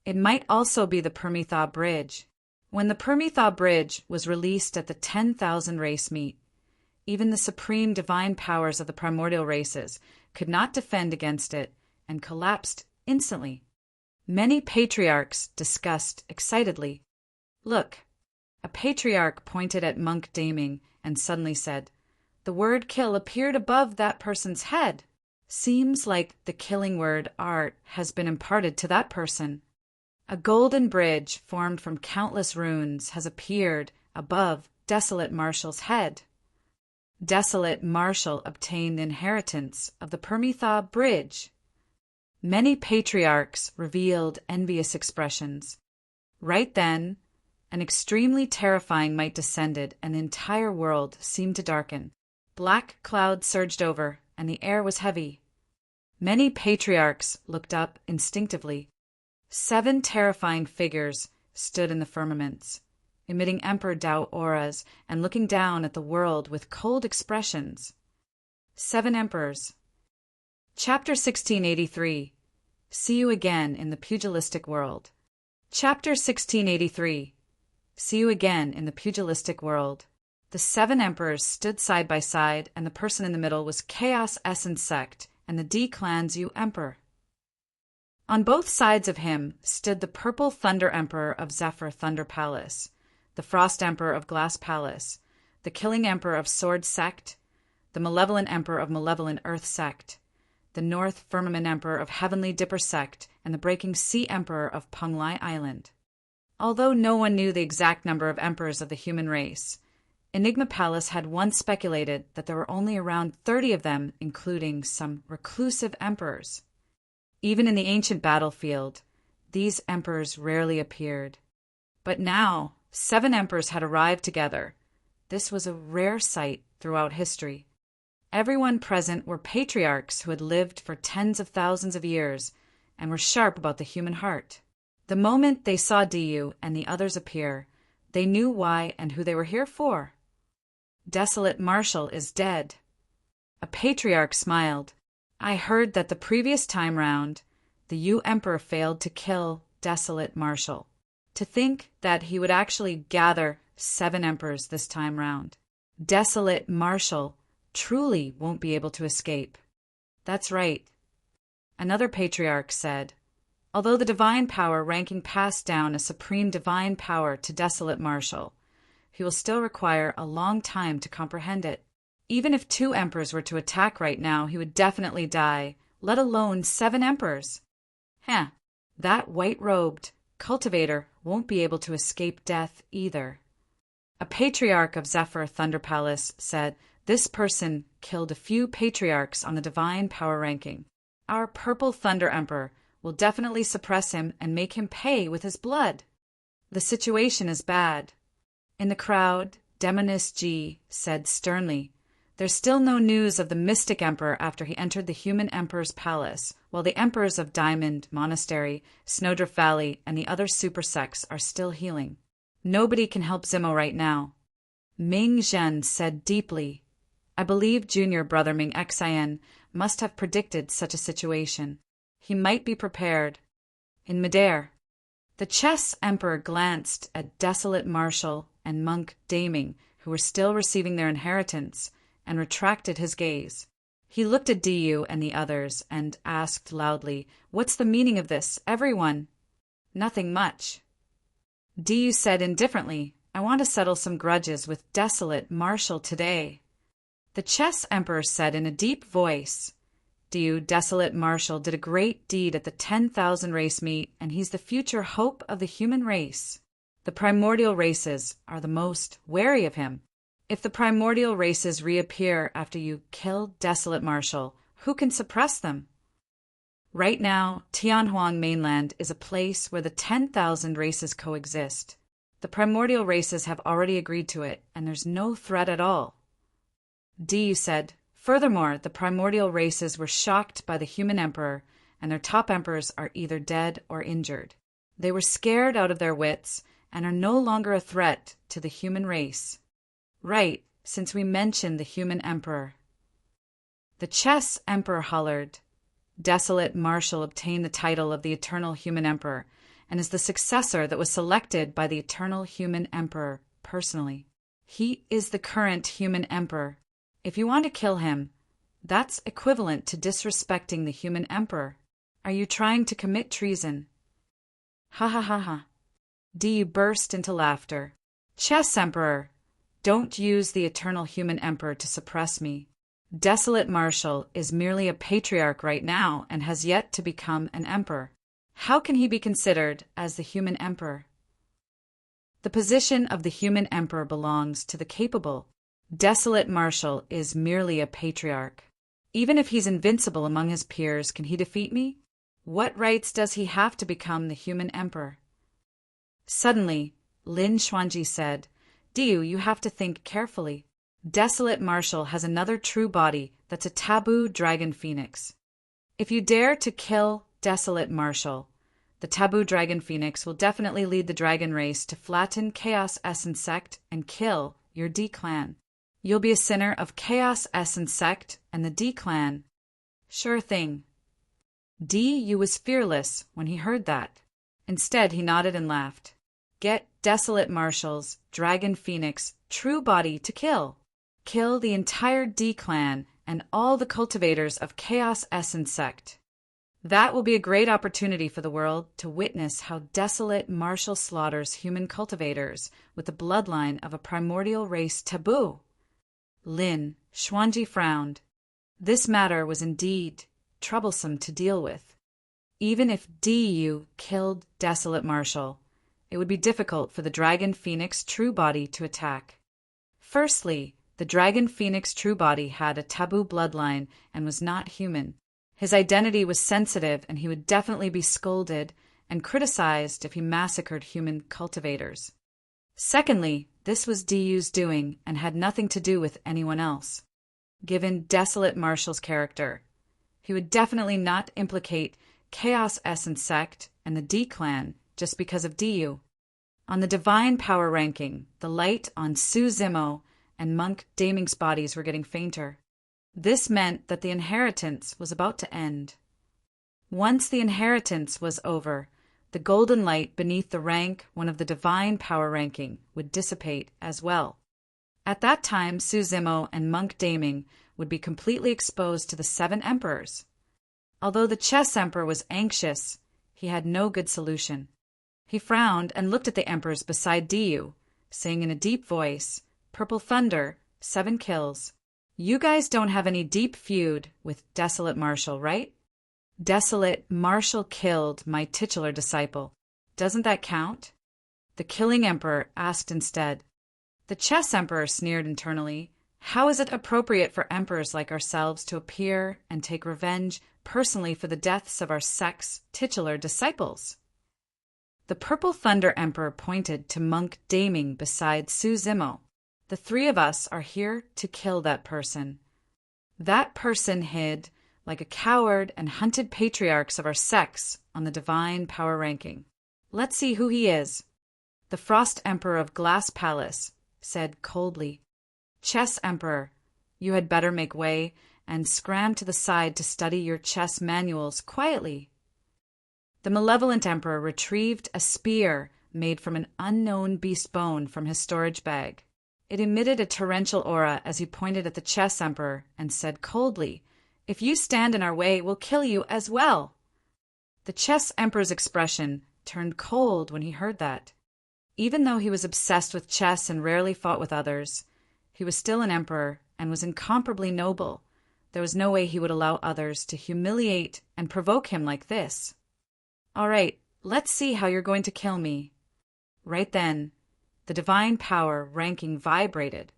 It might also be the Perpetual Bridge. When the Perpetual Bridge was released at the 10,000 race meet, even the supreme divine powers of the primordial races could not defend against it and collapsed instantly. Many patriarchs discussed excitedly. Look, a patriarch pointed at Monk Daming and suddenly said, The word kill appeared above that person's head. Seems like the killing word art has been imparted to that person. A golden bridge formed from countless runes has appeared above Desolate Marshal's head. Desolate Marshal obtained the inheritance of the Perpetual Bridge. Many patriarchs revealed envious expressions. Right then, an extremely terrifying might descended and the entire world seemed to darken. Black clouds surged over, and the air was heavy. Many patriarchs looked up instinctively. 7 terrifying figures stood in the firmaments, emitting Emperor Tao auras and looking down at the world with cold expressions. 7 Emperors. Chapter 1683. See you again in the pugilistic world. Chapter 1683. See you again in the pugilistic world. The 7 emperors stood side by side, and the person in the middle was Chaos Essence Sect and the D-Clan's U Emperor. On both sides of him stood the Purple Thunder Emperor of Zephyr Thunder Palace, the Frost Emperor of Glass Palace, the Killing Emperor of Sword Sect, the Malevolent Emperor of Malevolent Earth Sect, the North Firmament Emperor of Heavenly Dipper Sect, and the Breaking Sea Emperor of Penglai Island. Although no one knew the exact number of emperors of the human race, Enigma Palace had once speculated that there were only around 30 of them, including some reclusive emperors. Even in the ancient battlefield, these emperors rarely appeared. But now, 7 emperors had arrived together. This was a rare sight throughout history. Everyone present were patriarchs who had lived for tens of thousands of years and were sharp about the human heart. The moment they saw Diyu and the others appear, they knew why and who they were here for. Desolate Marshal is dead. A patriarch smiled. I heard that the previous time round, the Yu Emperor failed to kill Desolate Marshal. To think that he would actually gather 7 emperors this time round. Desolate Marshal truly won't be able to escape. That's right. Another patriarch said, although the divine power ranking passed down a supreme divine power to Desolate Marshal, he will still require a long time to comprehend it. Even if 2 emperors were to attack right now, he would definitely die, let alone 7 emperors. That white-robed cultivator won't be able to escape death either. A patriarch of Zephyr Thunder Palace said, this person killed a few patriarchs on the divine power ranking. Our Purple Thunder Emperor will definitely suppress him and make him pay with his blood. The situation is bad. In the crowd, Demonis G said sternly, there's still no news of the Mystic Emperor after he entered the Human Emperor's palace, while the Emperors of Diamond, Monastery, Snowdrift Valley, and the other super sects are still healing. Nobody can help Zimo right now. Ming Zhen said deeply, I believe Junior Brother Ming Xian must have predicted such a situation. He might be prepared. In midair, the Chess Emperor glanced at Desolate Marshal and Monk Daming, who were still receiving their inheritance, and retracted his gaze. He looked at Du and the others and asked loudly, what's the meaning of this, everyone? Nothing much. Du said indifferently, I want to settle some grudges with Desolate Marshal today. The Chess Emperor said in a deep voice, Desolate Marshal did a great deed at the 10,000 race meet, and he's the future hope of the human race. The primordial races are the most wary of him. If the primordial races reappear after you kill Desolate Marshal, who can suppress them? Right now, Tianhuang mainland is a place where the 10,000 races coexist. The primordial races have already agreed to it, and there's no threat at all. Du said, furthermore, the primordial races were shocked by the Human Emperor, and their top emperors are either dead or injured. They were scared out of their wits and are no longer a threat to the human race. Right, since we mentioned the Human Emperor. The Chess Emperor hollered. Desolate Marshal obtained the title of the Eternal Human Emperor and is the successor that was selected by the Eternal Human Emperor personally. He is the current Human Emperor. If you want to kill him, that's equivalent to disrespecting the Human Emperor. Are you trying to commit treason? Ha ha ha ha. Du burst into laughter. Chess Emperor, don't use the Eternal Human Emperor to suppress me. Desolate Marshal is merely a patriarch right now and has yet to become an emperor. How can he be considered as the Human Emperor? The position of the Human Emperor belongs to the capable. Desolate Marshal is merely a patriarch. Even if he's invincible among his peers, can he defeat me? What rights does he have to become the Human Emperor? Suddenly, Lin Xuanji said, Du, you have to think carefully. Desolate Marshal has another true body that's a taboo dragon phoenix. If you dare to kill Desolate Marshal, the taboo dragon phoenix will definitely lead the dragon race to flatten Chaos Essence Sect and kill your D-clan. You'll be a sinner of Chaos Essence Sect and the D-clan. Sure thing. Du was fearless when he heard that. Instead, he nodded and laughed. Get Desolate Marshal's dragon phoenix true body to kill. Kill the entire D-clan and all the cultivators of Chaos Essence Sect. That will be a great opportunity for the world to witness how Desolate Marshal slaughters human cultivators with the bloodline of a primordial race taboo. Lin Xuanji frowned. This matter was indeed troublesome to deal with. Even if Du killed Desolate Marshal, it would be difficult for the Dragon Phoenix True Body to attack. Firstly, the Dragon Phoenix True Body had a taboo bloodline and was not human. His identity was sensitive and he would definitely be scolded and criticized if he massacred human cultivators. Secondly, this was Du's doing and had nothing to do with anyone else. Given Desolate Marshal's character, he would definitely not implicate Chaos Essence Sect and the D-Clan just because of Du. On the Divine Power ranking, the light on Su Zimo and Monk Daming's bodies were getting fainter. This meant that the inheritance was about to end. Once the inheritance was over, the golden light beneath the rank one of the divine power ranking would dissipate as well. At that time, Su Zimo and Monk Daming would be completely exposed to the 7 emperors. Although the chess emperor was anxious, he had no good solution. He frowned and looked at the emperors beside Diyu, saying in a deep voice, "Purple Thunder, 7 kills. You guys don't have any deep feud with Desolate Marshal, right? Desolate Marshal killed my titular disciple. Doesn't that count?" The killing emperor asked instead. The chess emperor sneered internally. How is it appropriate for emperors like ourselves to appear and take revenge personally for the deaths of our sect's titular disciples? The Purple Thunder Emperor pointed to Monk Daming beside Su Zimo. The 3 of us are here to kill that person. That person hid like a coward and hunted patriarchs of our sects on the divine power ranking. Let's see who he is. The Frost Emperor of Glass Palace said coldly, "Chess Emperor, you had better make way and scram to the side to study your chess manuals quietly." The Malevolent Emperor retrieved a spear made from an unknown beast bone from his storage bag. It emitted a torrential aura as he pointed at the Chess Emperor and said coldly, "If you stand in our way, we'll kill you as well." The Chess Emperor's expression turned cold when he heard that. Even though he was obsessed with chess and rarely fought with others, he was still an emperor and was incomparably noble. There was no way he would allow others to humiliate and provoke him like this. "All right, let's see how you're going to kill me." Right then, the divine power ranking vibrated.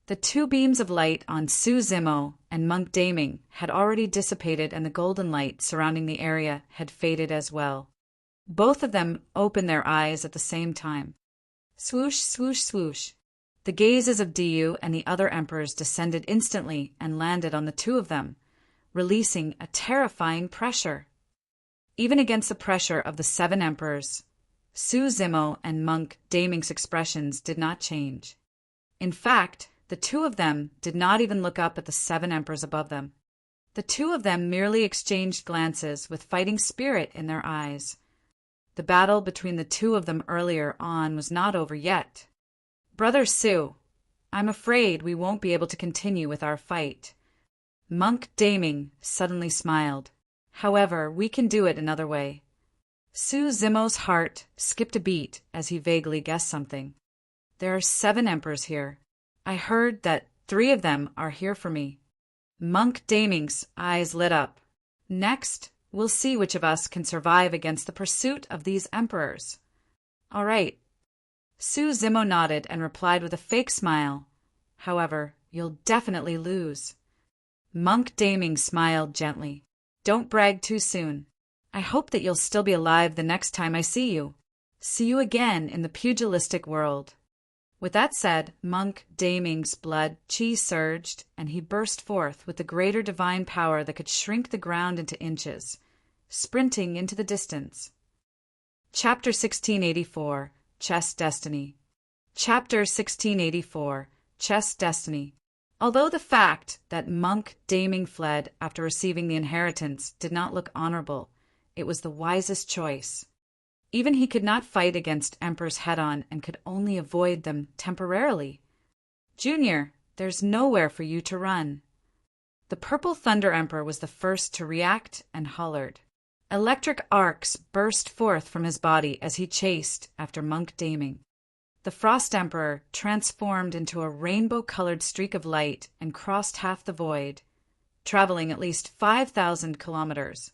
The 2 beams of light on Su Zimo and Monk Daming had already dissipated, and the golden light surrounding the area had faded as well. Both of them opened their eyes at the same time. Swoosh, swoosh, swoosh. The gazes of Diyu and the other emperors descended instantly and landed on the 2 of them, releasing a terrifying pressure. Even against the pressure of the 7 emperors, Su Zimo and Monk Daming's expressions did not change. In fact, the 2 of them did not even look up at the 7 emperors above them. The 2 of them merely exchanged glances with fighting spirit in their eyes. The battle between the 2 of them earlier on was not over yet. "Brother Su, I'm afraid we won't be able to continue with our fight." Monk Daming suddenly smiled. "However, we can do it another way." Su Zimo's heart skipped a beat as he vaguely guessed something. "There are 7 emperors here. I heard that 3 of them are here for me." Monk Daming's eyes lit up. "Next, we'll see which of us can survive against the pursuit of these emperors." "All right." Su Zimo nodded and replied with a fake smile. "However, you'll definitely lose." Monk Daming smiled gently. "Don't brag too soon. I hope that you'll still be alive the next time I see you. See you again in the pugilistic world." With that said, Monk Daming's blood chi surged, and he burst forth with the greater divine power that could shrink the ground into inches, sprinting into the distance. Chapter 1684, Chess Destiny. Chapter 1684, Chess Destiny. Although the fact that Monk Daming fled after receiving the inheritance did not look honorable, it was the wisest choice. Even he could not fight against emperors head-on and could only avoid them temporarily. "Junior, there's nowhere for you to run." The Purple Thunder Emperor was the first to react and hollered. Electric arcs burst forth from his body as he chased after Monk Daming. The Frost Emperor transformed into a rainbow-colored streak of light and crossed half the void, traveling at least 5,000 kilometers.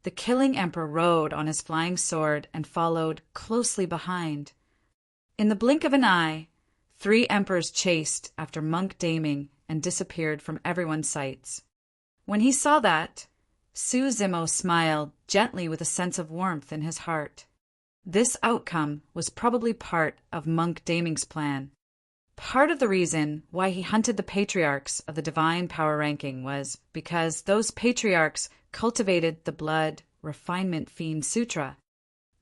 The Killing Emperor rode on his flying sword and followed closely behind. In the blink of an eye, 3 emperors chased after Monk Daming and disappeared from everyone's sights. When he saw that, Su Zimo smiled gently with a sense of warmth in his heart. This outcome was probably part of Monk Daming's plan. Part of the reason why he hunted the patriarchs of the divine power ranking was because those patriarchs cultivated the blood refinement fiend sutra.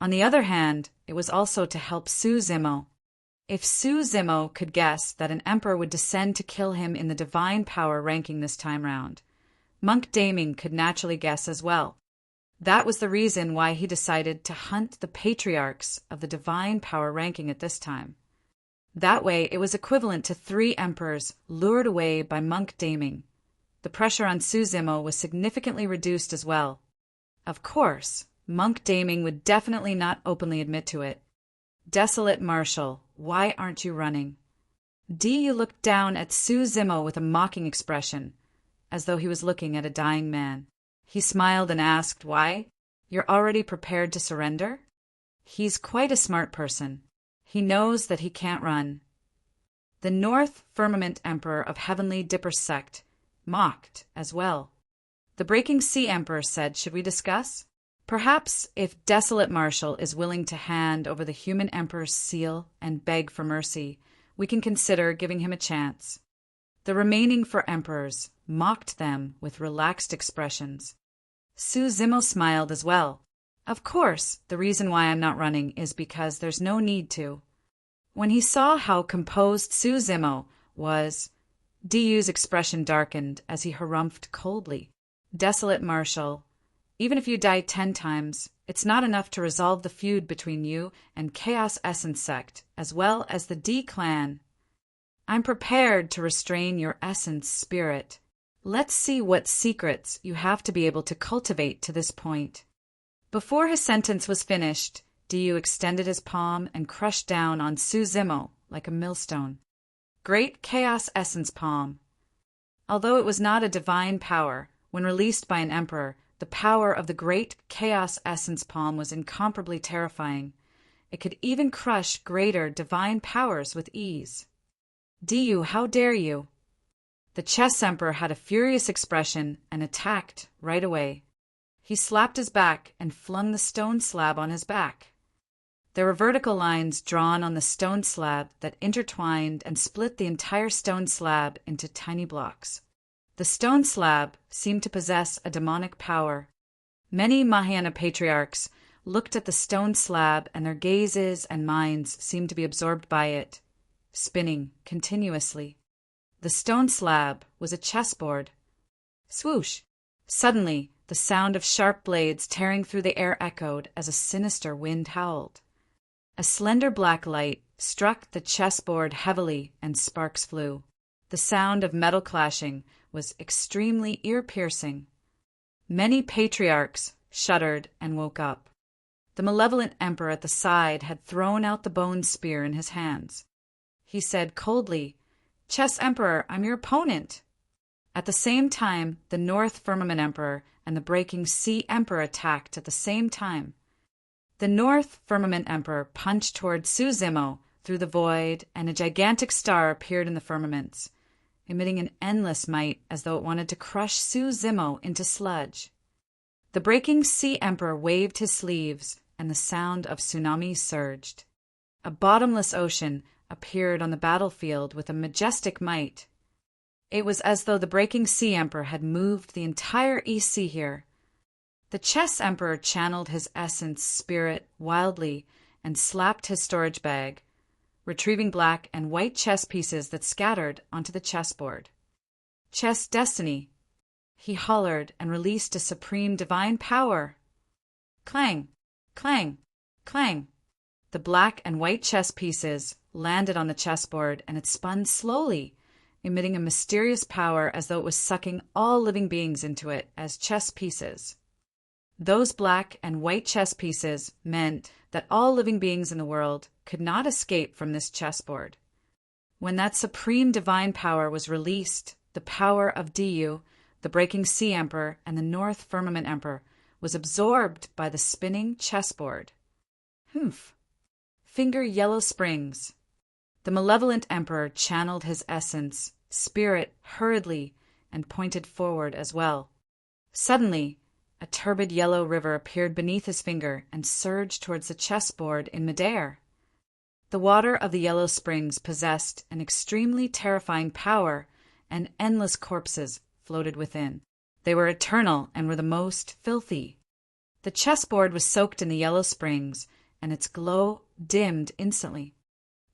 On the other hand, it was also to help Su Zimo. If Su Zimo could guess that an emperor would descend to kill him in the divine power ranking this time round, Monk Daming could naturally guess as well. That was the reason why he decided to hunt the patriarchs of the divine power ranking at this time. That way, it was equivalent to 3 emperors lured away by monk daming. The pressure on Suzimo was significantly reduced as well. Of course, monk daming would definitely not openly admit to it. Desolate Marshal, why aren't you running? Diyu looked down at Suzimo with a mocking expression, as though he was looking at a dying man. He smiled and asked, why? You're already prepared to surrender? He's quite a smart person. He knows that he can't run. The North Firmament Emperor of Heavenly Dipper sect mocked as well. The Breaking Sea Emperor said, should we discuss? Perhaps if Desolate Marshal is willing to hand over the human emperor's seal and beg for mercy, we can consider giving him a chance. The remaining 4 emperors mocked them with relaxed expressions. Suzimo smiled as well. Of course, the reason why I'm not running is because there's no need to. When he saw how composed Suzimo was, Diyu's expression darkened as he harumphed coldly. Desolate Marshal, even if you die 10 times, it's not enough to resolve the feud between you and Chaos Essence Sect, as well as the D clan. I'm prepared to restrain your essence spirit. Let's see what secrets you have to be able to cultivate to this point. Before his sentence was finished, Diyu extended his palm and crushed down on Suzimo like a millstone. Great Chaos Essence Palm. Although it was not a divine power, when released by an emperor, the power of the Great Chaos Essence Palm was incomparably terrifying. It could even crush greater divine powers with ease. Diyu, how dare you? The Chess Emperor had a furious expression and attacked right away. He slapped his back and flung the stone slab on his back. There were vertical lines drawn on the stone slab that intertwined and split the entire stone slab into tiny blocks. The stone slab seemed to possess a demonic power. Many Mahayana patriarchs looked at the stone slab and their gazes and minds seemed to be absorbed by it, spinning continuously. The stone slab was a chessboard. Swoosh! Suddenly, the sound of sharp blades tearing through the air echoed as a sinister wind howled. A slender black light struck the chessboard heavily and sparks flew. The sound of metal clashing was extremely ear-piercing. Many patriarchs shuddered and woke up. The malevolent emperor at the side had thrown out the bone spear in his hands. He said coldly, "Chess Emperor, I'm your opponent." At the same time, the North Firmament Emperor and the Breaking Sea Emperor attacked at the same time. The North Firmament Emperor punched toward Suzimo through the void, and a gigantic star appeared in the firmaments, emitting an endless might as though it wanted to crush Suzimo into sludge. The Breaking Sea Emperor waved his sleeves, and the sound of tsunami surged. A bottomless ocean appeared on the battlefield with a majestic might. It was as though the Breaking Sea Emperor had moved the entire East Sea here. The Chess Emperor channeled his essence spirit wildly and slapped his storage bag, retrieving black and white chess pieces that scattered onto the chessboard. "Chess destiny," he hollered and released a supreme divine power. Clang, clang, clang. The black and white chess pieces landed on the chessboard and it spun slowly, emitting a mysterious power as though it was sucking all living beings into it as chess pieces. Those black and white chess pieces meant that all living beings in the world could not escape from this chessboard. When that supreme divine power was released, the power of Diyu, the Breaking Sea Emperor, and the North Firmament Emperor was absorbed by the spinning chessboard. Humph. Finger yellow springs. The malevolent emperor channeled his essence, spirit, hurriedly, and pointed forward as well. Suddenly, a turbid yellow river appeared beneath his finger and surged towards the chessboard in midair. The water of the yellow springs possessed an extremely terrifying power, and endless corpses floated within. They were eternal and were the most filthy. The chessboard was soaked in the yellow springs, and its glow dimmed instantly.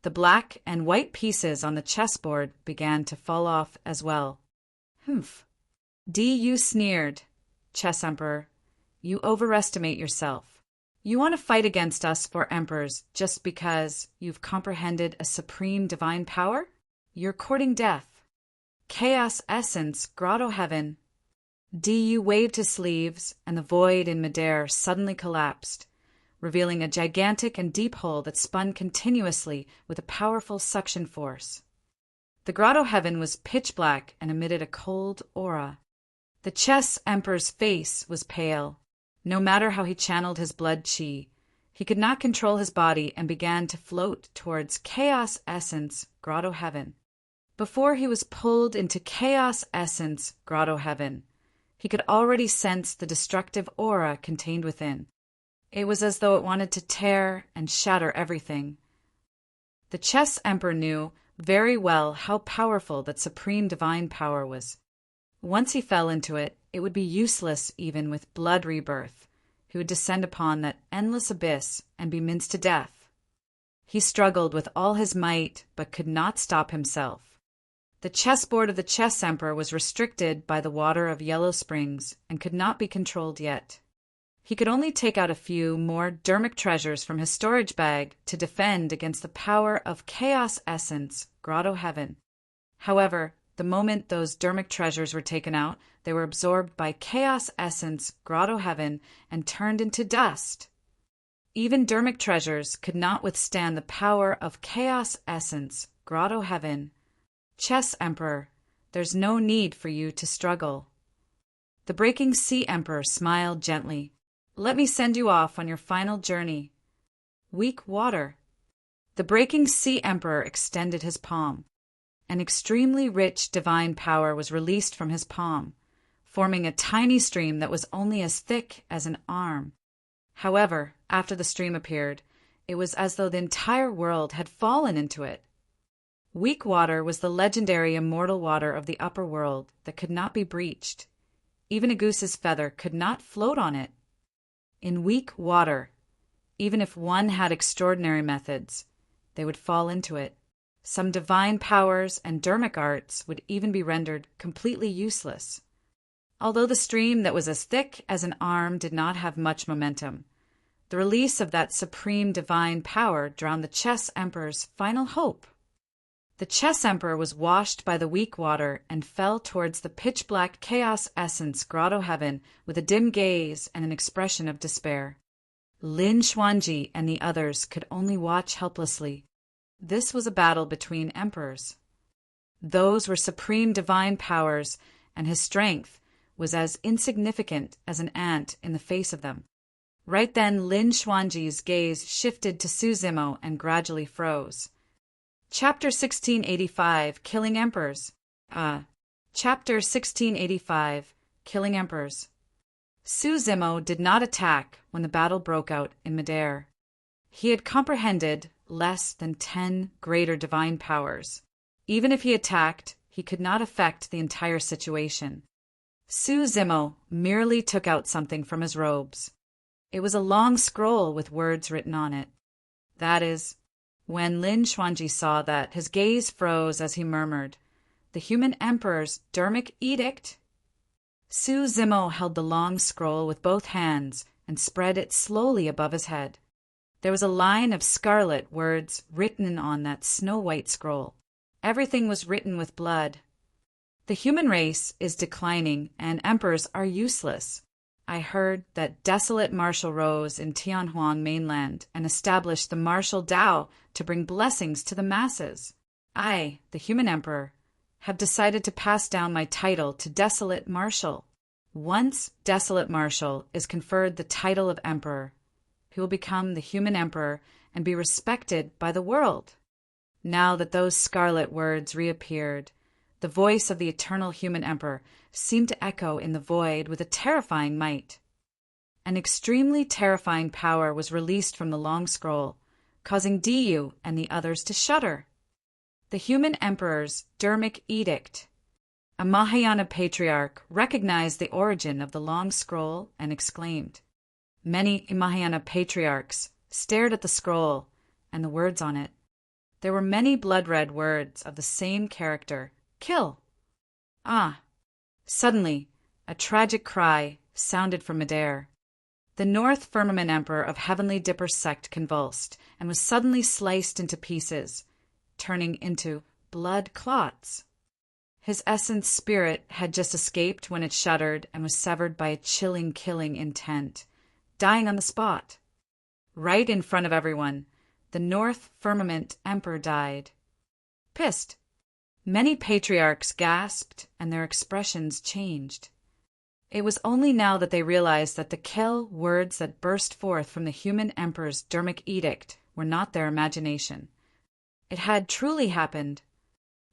The black and white pieces on the chessboard began to fall off as well. Humph. Diyu sneered. "Chess Emperor, you overestimate yourself. You want to fight against us four emperors just because you've comprehended a supreme divine power? You're courting death. Chaos Essence, Grotto Heaven. Du waved his sleeves, and the void in midair suddenly collapsed, revealing a gigantic and deep hole that spun continuously with a powerful suction force. The Grotto Heaven was pitch black and emitted a cold aura. The Chess Emperor's face was pale. No matter how he channeled his blood chi, he could not control his body and began to float towards Chaos Essence, Grotto Heaven. Before he was pulled into Chaos Essence, Grotto Heaven, he could already sense the destructive aura contained within. It was as though it wanted to tear and shatter everything. The Chess Emperor knew very well how powerful that supreme divine power was. Once he fell into it, it would be useless even with blood rebirth. He would descend upon that endless abyss and be minced to death. He struggled with all his might, but could not stop himself. The chessboard of the Chess Emperor was restricted by the water of Yellow Springs and could not be controlled yet. He could only take out a few more dermic treasures from his storage bag to defend against the power of Chaos Essence, Grotto Heaven. However, the moment those dermic treasures were taken out, they were absorbed by Chaos Essence, Grotto Heaven, and turned into dust. Even dermic treasures could not withstand the power of Chaos Essence, Grotto Heaven. Chess Emperor, there's no need for you to struggle. The Breaking Sea Emperor smiled gently. Let me send you off on your final journey. Weak water. The Breaking Sea Emperor extended his palm. An extremely rich divine power was released from his palm, forming a tiny stream that was only as thick as an arm. However, after the stream appeared, it was as though the entire world had fallen into it. Weak water was the legendary immortal water of the upper world that could not be breached. Even a goose's feather could not float on it. In weak water, even if one had extraordinary methods, they would fall into it. Some divine powers and dermic arts would even be rendered completely useless. Although the stream that was as thick as an arm did not have much momentum, the release of that supreme divine power drowned the Chess Emperor's final hope. The Chess Emperor was washed by the weak water and fell towards the pitch-black Chaos Essence Grotto Heaven with a dim gaze and an expression of despair. Lin Xuanji and the others could only watch helplessly. This was a battle between emperors. Those were supreme divine powers, and his strength was as insignificant as an ant in the face of them. Right then, Lin Xuanji's gaze shifted to Su Zimo and gradually froze. Chapter 1685, Killing Emperors. Chapter 1685, Killing Emperors. Su Zimo did not attack when the battle broke out in midair. He had comprehended less than 10 greater divine powers. Even if he attacked, he could not affect the entire situation. Su Zimo merely took out something from his robes. It was a long scroll with words written on it. That is, when Lin Xuanji saw that, his gaze froze as he murmured, "The human emperor's dermic edict?" Su Zimo held the long scroll with both hands and spread it slowly above his head. There was a line of scarlet words written on that snow-white scroll. Everything was written with blood. The human race is declining and emperors are useless. I heard that desolate marshal rose in Tianhuang mainland and established the martial Dao to bring blessings to the masses. I, the human emperor, have decided to pass down my title to desolate marshal. Once desolate marshal is conferred the title of emperor, he will become the human emperor and be respected by the world. Now that those scarlet words reappeared, the voice of the eternal human emperor seemed to echo in the void with a terrifying might. An extremely terrifying power was released from the long scroll, causing Diyu and the others to shudder. The human emperor's dermic edict. A Mahayana patriarch recognized the origin of the long scroll and exclaimed. Many Mahayana patriarchs stared at the scroll and the words on it. There were many blood-red words of the same character. Kill. Ah! Suddenly, a tragic cry sounded from midair. The North Firmament Emperor of Heavenly Dipper sect convulsed and was suddenly sliced into pieces, turning into blood clots. His essence spirit had just escaped when it shuddered and was severed by a chilling killing intent, dying on the spot. Right in front of everyone, the North Firmament Emperor died. Pissed. Many patriarchs gasped and their expressions changed. It was only now that they realized that the kill words that burst forth from the human emperor's dermic edict were not their imagination. It had truly happened.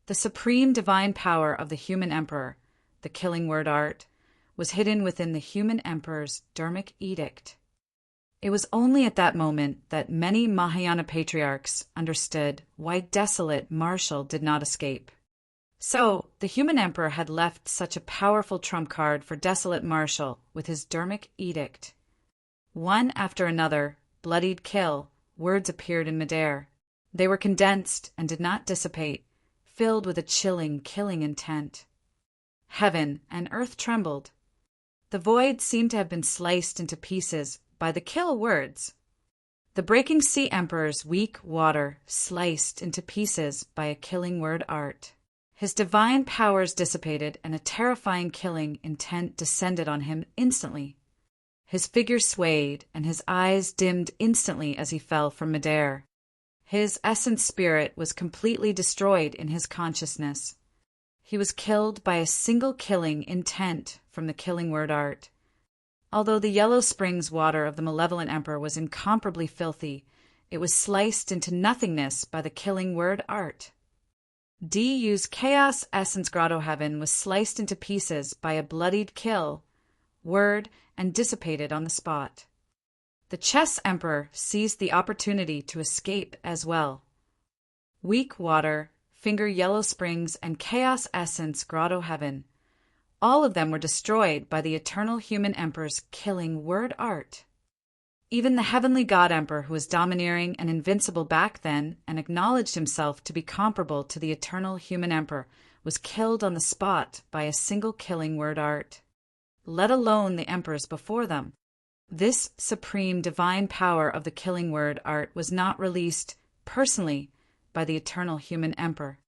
The supreme divine power of the human emperor, the killing word art, was hidden within the human emperor's dermic edict. It was only at that moment that many Mahayana patriarchs understood why desolate Marshall did not escape. So, the human emperor had left such a powerful trump card for desolate Marshall with his dermic edict. One after another, bloodied kill, words appeared in midair. They were condensed and did not dissipate, filled with a chilling, killing intent. Heaven and earth trembled. The void seemed to have been sliced into pieces by the kill words. The breaking sea emperor's weak water sliced into pieces by a killing word art. His divine powers dissipated and a terrifying killing intent descended on him instantly. His figure swayed and his eyes dimmed instantly as he fell from midair. His essence spirit was completely destroyed in his consciousness. He was killed by a single killing intent from the killing word art. Although the yellow springs water of the malevolent emperor was incomparably filthy, it was sliced into nothingness by the killing word art. DU's Chaos Essence Grotto Heaven was sliced into pieces by a bloodied kill, word, and dissipated on the spot. The Chess Emperor seized the opportunity to escape as well. Weak Water, Finger Yellow Springs, and Chaos Essence Grotto Heaven, all of them were destroyed by the eternal human emperor's killing word art. Even the heavenly god emperor, who was domineering and invincible back then and acknowledged himself to be comparable to the eternal human emperor, was killed on the spot by a single killing word art, let alone the emperors before them. This supreme divine power of the killing word art was not released personally by the eternal human emperor.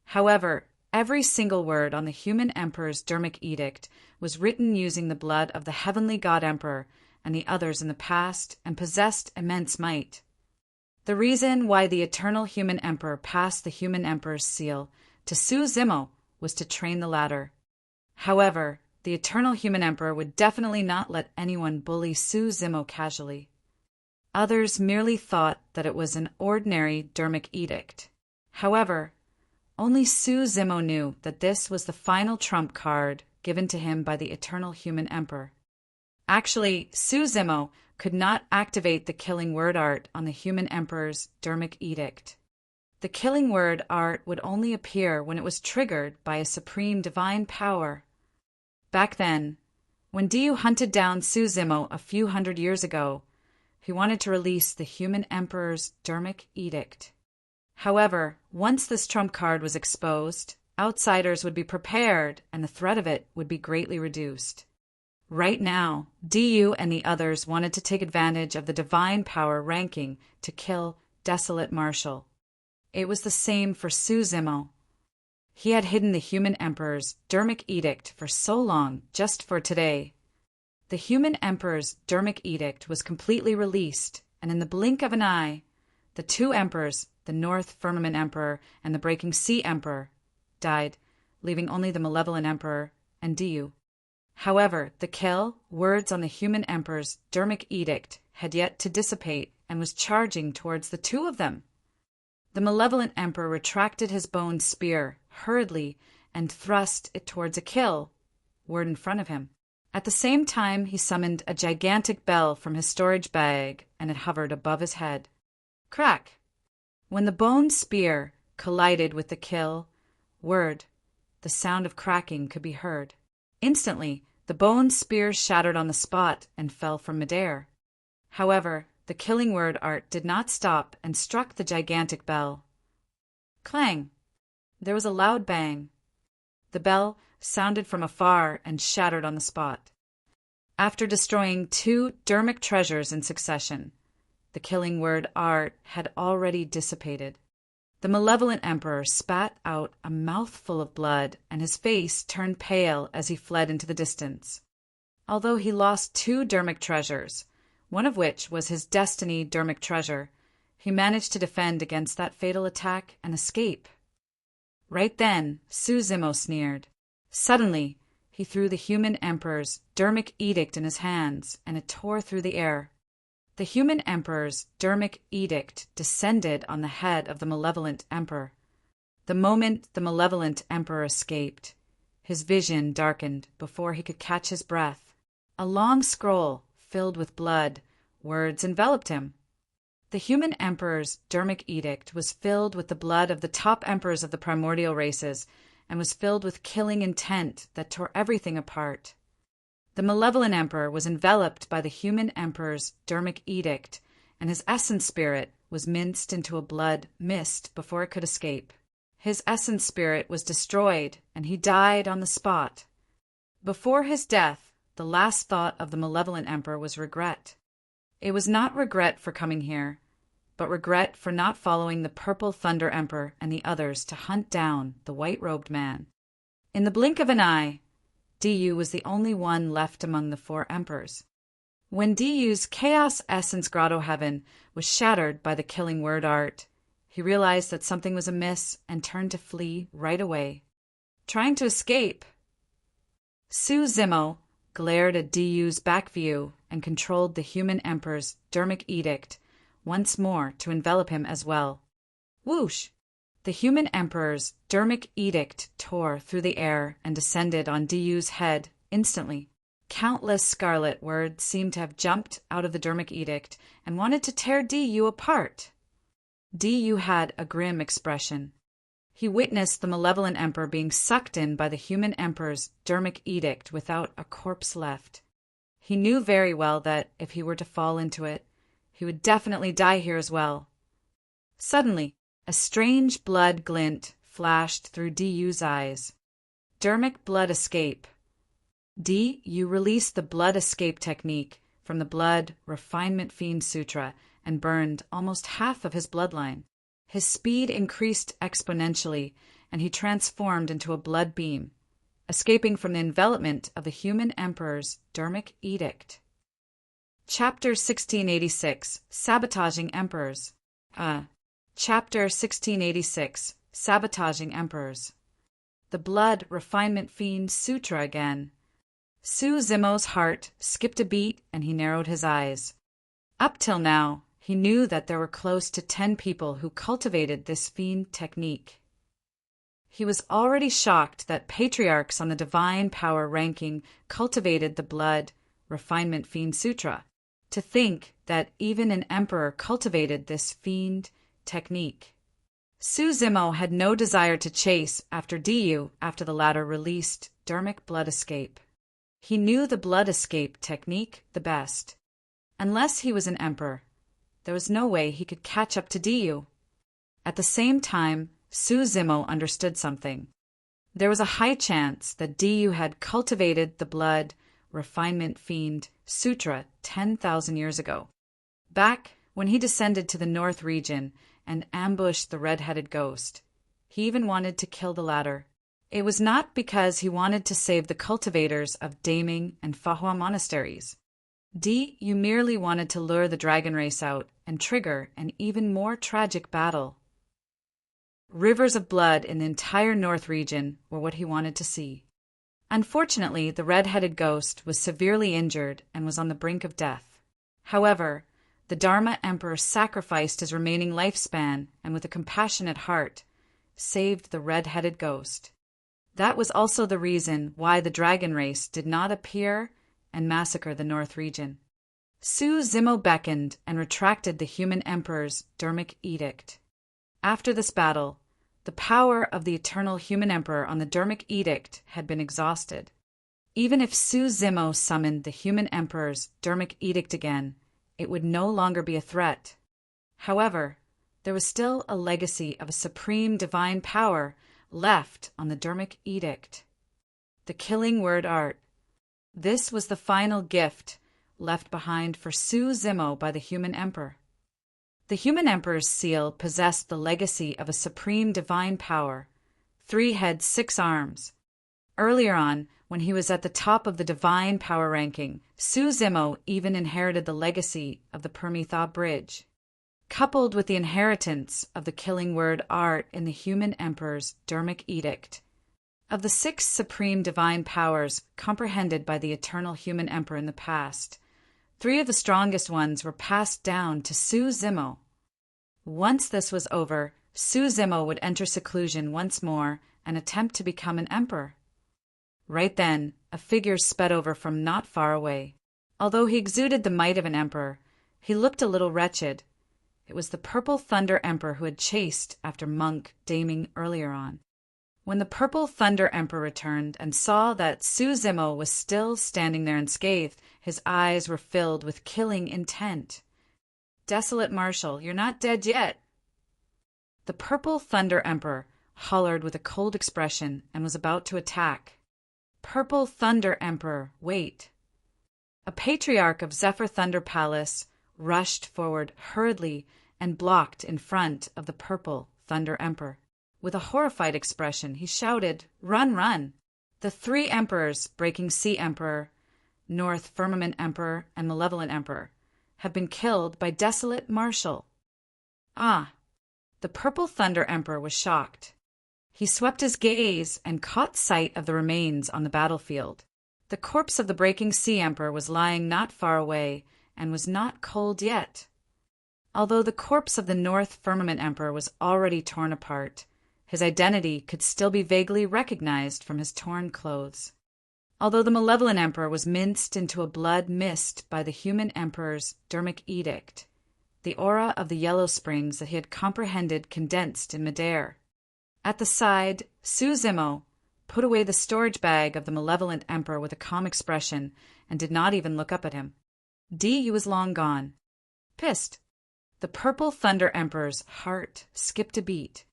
However, every single word on the human emperor's dermic edict was written using the blood of the heavenly god emperor and the others in the past, and possessed immense might. The reason why the eternal human emperor passed the human emperor's seal to Su Zimo was to train the latter. However, the eternal human emperor would definitely not let anyone bully Su Zimo casually. Others merely thought that it was an ordinary dermic edict. However, only Su Zimo knew that this was the final trump card given to him by the eternal human emperor. Actually, Su Zimo could not activate the killing word art on the human emperor's dermic edict. The killing word art would only appear when it was triggered by a supreme divine power. Back then, when Diyu hunted down Su Zimo a few hundred years ago, he wanted to release the human emperor's dermic edict. However, once this trump card was exposed, outsiders would be prepared and the threat of it would be greatly reduced. Right now, DU and the others wanted to take advantage of the divine power ranking to kill Desolate Marshall. It was the same for Su Zimo. He had hidden the human emperor's dermic edict for so long just for today. The human emperor's dermic edict was completely released, and in the blink of an eye, the two emperors, the North Firmament Emperor and the Breaking Sea Emperor, died, leaving only the Malevolent Emperor and DU. However, the kill words on the human emperor's dermic edict had yet to dissipate and was charging towards the two of them. The malevolent emperor retracted his bone spear hurriedly and thrust it towards a kill word in front of him. At the same time, he summoned a gigantic bell from his storage bag, and it hovered above his head. Crack! When the bone spear collided with the kill word, the sound of cracking could be heard. Instantly, the bone spear shattered on the spot and fell from midair. However, the killing word art did not stop and struck the gigantic bell. Clang! There was a loud bang. The bell sounded from afar and shattered on the spot. After destroying 2 dermic treasures in succession, the killing word art had already dissipated. The malevolent emperor spat out a mouthful of blood, and his face turned pale as he fled into the distance. Although he lost 2 dermic treasures, one of which was his destiny dermic treasure, he managed to defend against that fatal attack and escape. Right then, Su Zimo sneered. Suddenly, he threw the human emperor's dermic edict in his hands, and it tore through the air. The human emperor's dermic edict descended on the head of the malevolent emperor. The moment the malevolent emperor escaped, his vision darkened before he could catch his breath. A long scroll, filled with blood, words enveloped him. The human emperor's dermic edict was filled with the blood of the top emperors of the primordial races, and was filled with killing intent that tore everything apart. The malevolent emperor was enveloped by the human emperor's dermic edict, and his essence spirit was minced into a blood mist before it could escape. His essence spirit was destroyed, and he died on the spot. Before his death, the last thought of the malevolent emperor was regret. It was not regret for coming here, but regret for not following the Purple Thunder Emperor and the others to hunt down the white-robed man. In the blink of an eye, Diyu was the only one left among the 4 emperors. When Diyu's Chaos Essence Grotto Heaven was shattered by the killing word art, he realized that something was amiss and turned to flee right away. Trying to escape, Su Zimo glared at Diyu's back view and controlled the human emperor's dermic edict once more to envelop him as well. Whoosh! The human emperor's dermic edict tore through the air and descended on Diyu's head instantly. Countless scarlet words seemed to have jumped out of the dermic edict and wanted to tear Diyu apart. Diyu had a grim expression. He witnessed the malevolent emperor being sucked in by the human emperor's dermic edict without a corpse left. He knew very well that, if he were to fall into it, he would definitely die here as well. Suddenly, a strange blood glint flashed through Diyu's eyes. Dermic blood escape. Diyu released the blood escape technique from the Blood Refinement Fiend Sutra and burned almost half of his bloodline. His speed increased exponentially, and he transformed into a blood beam, escaping from the envelopment of the human emperor's dermic edict. Chapter 1686, Sabotaging Emperors. Chapter 1686, Sabotaging Emperors. The Blood Refinement Fiend Sutra again. Su Zimo's heart skipped a beat and he narrowed his eyes. Up till now, he knew that there were close to 10 people who cultivated this fiend technique. He was already shocked that patriarchs on the divine power ranking cultivated the Blood Refinement Fiend Sutra. To think that even an emperor cultivated this fiend technique. Su Zimo had no desire to chase after Diyu after the latter released dermic blood escape. He knew the blood escape technique the best. Unless he was an emperor, there was no way he could catch up to Diyu. At the same time, Su Zimo understood something. There was a high chance that Diyu had cultivated the Blood Refinement Fiend Sutra 10,000 years ago, back when he descended to the North region and ambushed the red-headed ghost. He even wanted to kill the latter. It was not because he wanted to save the cultivators of Daming and Fahua monasteries. Diyu merely wanted to lure the dragon race out and trigger an even more tragic battle. Rivers of blood in the entire North region were what he wanted to see. Unfortunately, the red-headed ghost was severely injured and was on the brink of death. However, the Dharma Emperor sacrificed his remaining lifespan and with a compassionate heart, saved the red-headed ghost. That was also the reason why the dragon race did not appear and massacre the North region. Su Zimo beckoned and retracted the human emperor's dermic edict. After this battle, the power of the eternal human emperor on the dermic edict had been exhausted. Even if Su Zimo summoned the human emperor's dermic edict again, it would no longer be a threat. However, there was still a legacy of a supreme divine power left on the dermic edict. The killing word art. This was the final gift left behind for Su Zimo by the human emperor. The human emperor's seal possessed the legacy of a supreme divine power, 3 heads, 6 arms. Earlier on, when he was at the top of the divine power ranking, Su Zimo even inherited the legacy of the Permetha Bridge. Coupled with the inheritance of the killing word art in the human emperor's Dharmic edict. Of the 6 supreme divine powers comprehended by the eternal human emperor in the past, 3 of the strongest ones were passed down to Su Zimo. Once this was over, Su Zimo would enter seclusion once more and attempt to become an emperor. Right then, a figure sped over from not far away. Although he exuded the might of an emperor, he looked a little wretched. It was the Purple Thunder Emperor who had chased after Monk Daming earlier on. When the Purple Thunder Emperor returned and saw that Su Zimo was still standing there unscathed, his eyes were filled with killing intent. "Desolate Marshal, you're not dead yet." The Purple Thunder Emperor hollered with a cold expression and was about to attack. "Purple Thunder Emperor, wait." A patriarch of Zephyr Thunder Palace rushed forward hurriedly and blocked in front of the Purple Thunder Emperor. With a horrified expression, he shouted, "Run, run!" The 3 emperors, Breaking Sea Emperor, North Firmament Emperor, and Malevolent Emperor, have been killed by Desolate Marshal. Ah! The Purple Thunder Emperor was shocked. He swept his gaze and caught sight of the remains on the battlefield. The corpse of the Breaking Sea Emperor was lying not far away and was not cold yet. Although the corpse of the North Firmament Emperor was already torn apart, his identity could still be vaguely recognized from his torn clothes. Although the Malevolent Emperor was minced into a blood mist by the human emperor's Dharmic edict, the aura of the yellow springs that he had comprehended condensed in midair. At the side, Su Zimo put away the storage bag of the Malevolent Emperor with a calm expression and did not even look up at him. Du was long gone. Pissed. The Purple Thunder Emperor's heart skipped a beat.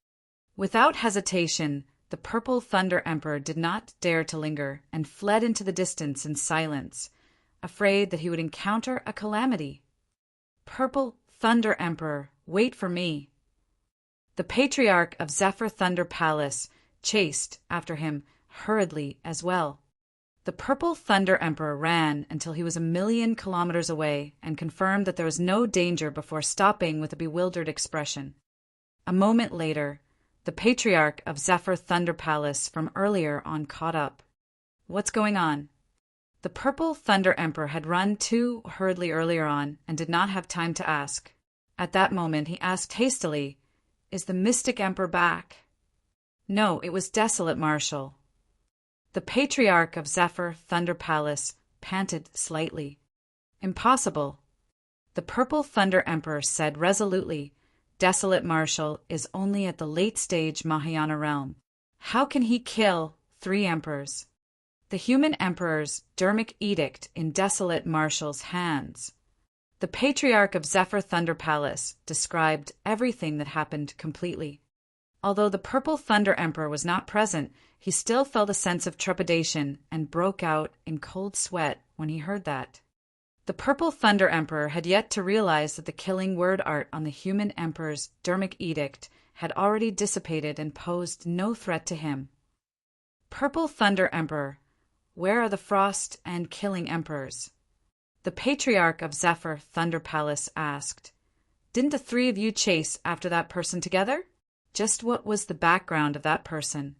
Without hesitation, the Purple Thunder Emperor did not dare to linger and fled into the distance in silence, afraid that he would encounter a calamity. "Purple Thunder Emperor, wait for me." The Patriarch of Zephyr Thunder Palace chased after him hurriedly as well. The Purple Thunder Emperor ran until he was 1,000,000 kilometers away and confirmed that there was no danger before stopping with a bewildered expression. A moment later, the Patriarch of Zephyr Thunder Palace from earlier on caught up. "What's going on?" The Purple Thunder Emperor had run too hurriedly earlier on and did not have time to ask. At that moment he asked hastily, "Is the Mystic Emperor back?" No, it was Desolate Marshal. The Patriarch of Zephyr Thunder Palace panted slightly. "Impossible." The Purple Thunder Emperor said resolutely, "Desolate Marshal is only at the late-stage Mahayana realm. How can he kill 3 emperors?" The human emperor's Dharmic edict in Desolate Marshal's hands. The Patriarch of Zephyr Thunder Palace described everything that happened completely. Although the Purple Thunder Emperor was not present, he still felt a sense of trepidation and broke out in cold sweat when he heard that. The Purple Thunder Emperor had yet to realize that the killing word art on the human emperor's Dharmic edict had already dissipated and posed no threat to him. "Purple Thunder Emperor, where are the Frost and Killing Emperors?" The Patriarch of Zephyr Thunder Palace asked. "Didn't the 3 of you chase after that person together?" Just what was the background of that person?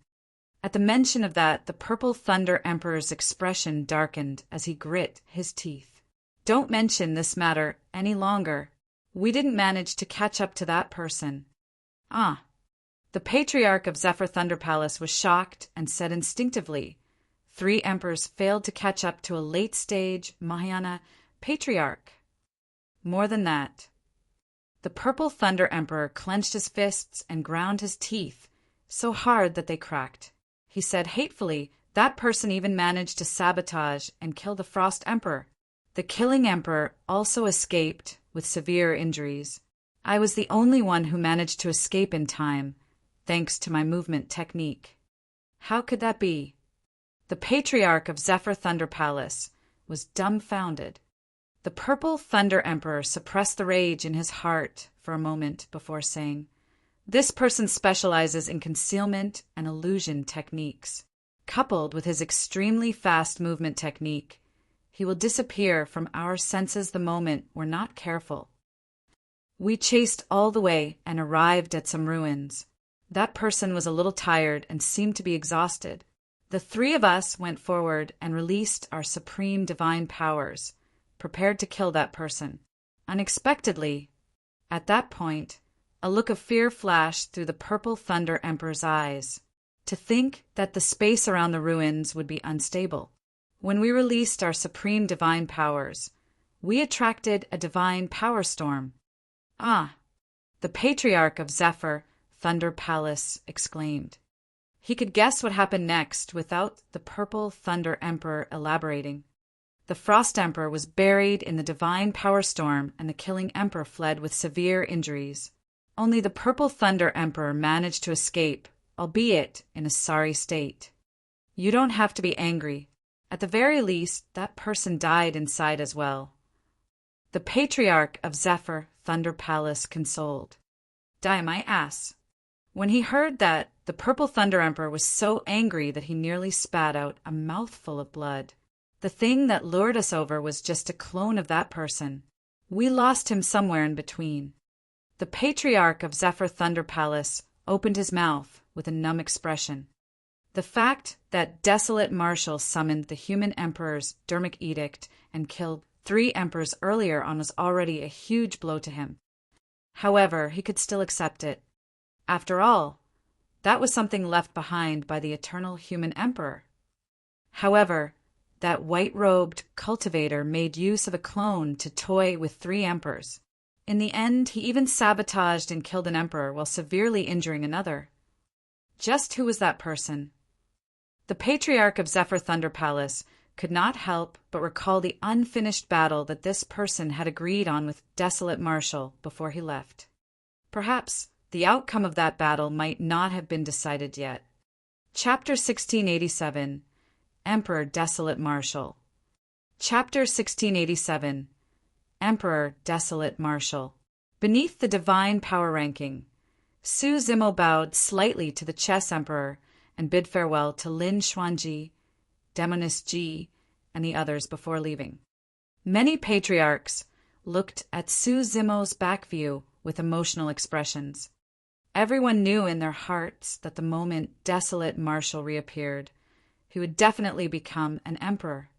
At the mention of that, the Purple Thunder Emperor's expression darkened as he grit his teeth. "Don't mention this matter any longer. We didn't manage to catch up to that person." "Ah." The Patriarch of Zephyr Thunder Palace was shocked and said instinctively, 3 emperors failed to catch up to a late-stage Mahayana patriarch. More than that. The Purple Thunder Emperor clenched his fists and ground his teeth so hard that they cracked. He said hatefully, "That person even managed to sabotage and kill the Frost Emperor. The Killing Emperor also escaped with severe injuries. I was the only one who managed to escape in time, thanks to my movement technique." How could that be? The Patriarch of Zephyr Thunder Palace was dumbfounded. The Purple Thunder Emperor suppressed the rage in his heart for a moment before saying, "This person specializes in concealment and illusion techniques. Coupled with his extremely fast movement technique, he will disappear from our senses the moment we're not careful." We chased all the way and arrived at some ruins. That person was a little tired and seemed to be exhausted. The three of us went forward and released our supreme divine powers, prepared to kill that person. Unexpectedly, at that point, a look of fear flashed through the Purple Thunder Emperor's eyes. To think that the space around the ruins would be unstable. When we released our supreme divine powers, we attracted a divine power storm. "Ah!" the Patriarch of Zephyr, Thunder Palace, exclaimed. He could guess what happened next without the Purple Thunder Emperor elaborating. The Frost Emperor was buried in the divine power storm, and the killing Emperor fled with severe injuries. Only the Purple Thunder Emperor managed to escape, albeit in a sorry state. You don't have to be angry. At the very least, that person died inside as well. The Patriarch of Zephyr, Thunder Palace, consoled. "Die my ass." When he heard that, the Purple Thunder Emperor was so angry that he nearly spat out a mouthful of blood. The thing that lured us over was just a clone of that person. We lost him somewhere in between. The Patriarch of Zephyr Thunder Palace opened his mouth with a numb expression. The fact that Desolate Marshal summoned the human emperor's Dermic Edict and killed 3 emperors earlier on was already a huge blow to him. However, he could still accept it. After all, that was something left behind by the eternal human emperor. However, that white-robed cultivator made use of a clone to toy with 3 emperors. In the end, he even sabotaged and killed an emperor while severely injuring another. Just who was that person? The Patriarch of Zephyr Thunder Palace could not help but recall the unfinished battle that this person had agreed on with Desolate Marshal before he left. Perhaps the outcome of that battle might not have been decided yet. Chapter 1687, Emperor Desolate Marshal. Chapter 1687, Emperor Desolate Marshal. Beneath the divine power ranking, Su Zimo bowed slightly to the Chess Emperor and bid farewell to Lin Xuanji, Demonis Ji, and the others before leaving. Many patriarchs looked at Su Zimo's back view with emotional expressions. Everyone knew in their hearts that the moment Desolate Marshal reappeared, he would definitely become an emperor.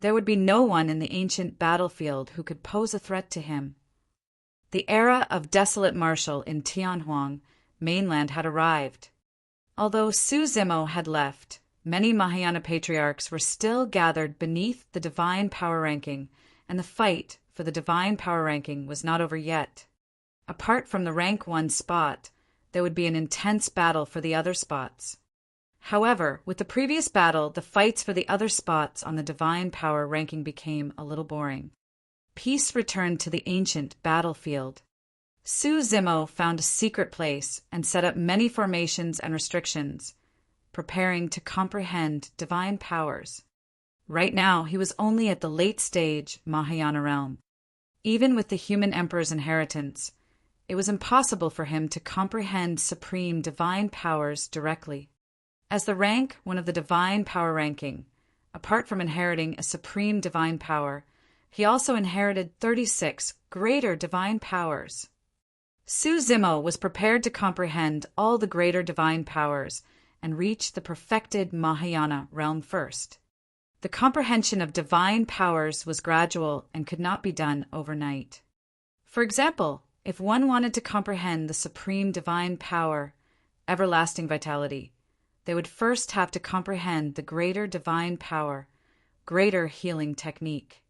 There would be no one in the ancient battlefield who could pose a threat to him. The era of Desolate Marshal in Tianhuang mainland had arrived. Although Su Zimo had left, many Mahayana patriarchs were still gathered beneath the divine power ranking, and the fight for the divine power ranking was not over yet. Apart from the rank 1 spot, there would be an intense battle for the other spots. However, with the previous battle, the fights for the other spots on the divine power ranking became a little boring. Peace returned to the ancient battlefield. Su Zimo found a secret place and set up many formations and restrictions, preparing to comprehend divine powers. Right now, he was only at the late stage Mahayana realm. Even with the human emperor's inheritance, it was impossible for him to comprehend supreme divine powers directly. As the rank 1 of the divine power ranking, apart from inheriting a supreme divine power, he also inherited 36 greater divine powers. Su Zimo was prepared to comprehend all the greater divine powers and reach the perfected Mahayana realm first. The comprehension of divine powers was gradual and could not be done overnight. For example, if one wanted to comprehend the supreme divine power, everlasting vitality, they would first have to comprehend the greater divine power, greater healing technique.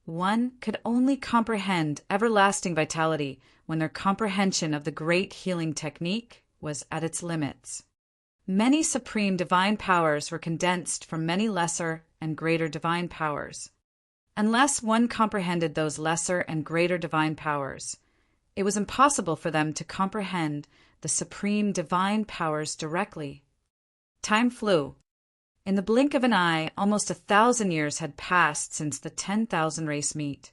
One could only comprehend everlasting vitality when their comprehension of the great healing technique was at its limits. Many supreme divine powers were condensed from many lesser and greater divine powers. Unless one comprehended those lesser and greater divine powers, it was impossible for them to comprehend the supreme divine powers directly. Time flew. In the blink of an eye, almost 1,000 years had passed since the 10,000 race meet.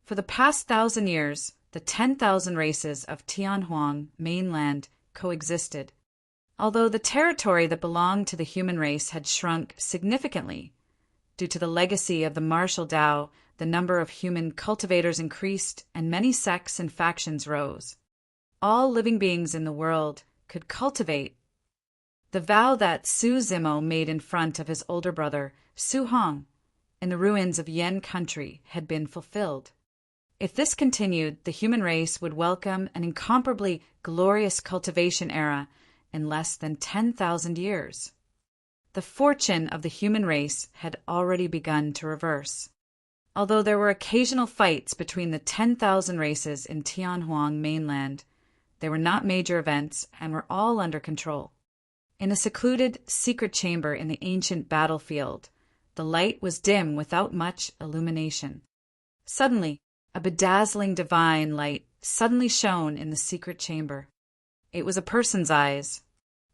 For the past 1,000 years, the 10,000 races of Tianhuang mainland coexisted. Although the territory that belonged to the human race had shrunk significantly, due to the legacy of the martial Tao, the number of human cultivators increased and many sects and factions rose. All living beings in the world could cultivate. The vow that Su Zimo made in front of his older brother, Su Hong, in the ruins of Yan country had been fulfilled. If this continued, the human race would welcome an incomparably glorious cultivation era in less than 10,000 years. The fortune of the human race had already begun to reverse. Although there were occasional fights between the 10,000 races in Tianhuang mainland, they were not major events and were all under control. In a secluded, secret chamber in the ancient battlefield, the light was dim without much illumination. Suddenly, a bedazzling divine light suddenly shone in the secret chamber. It was a person's eyes.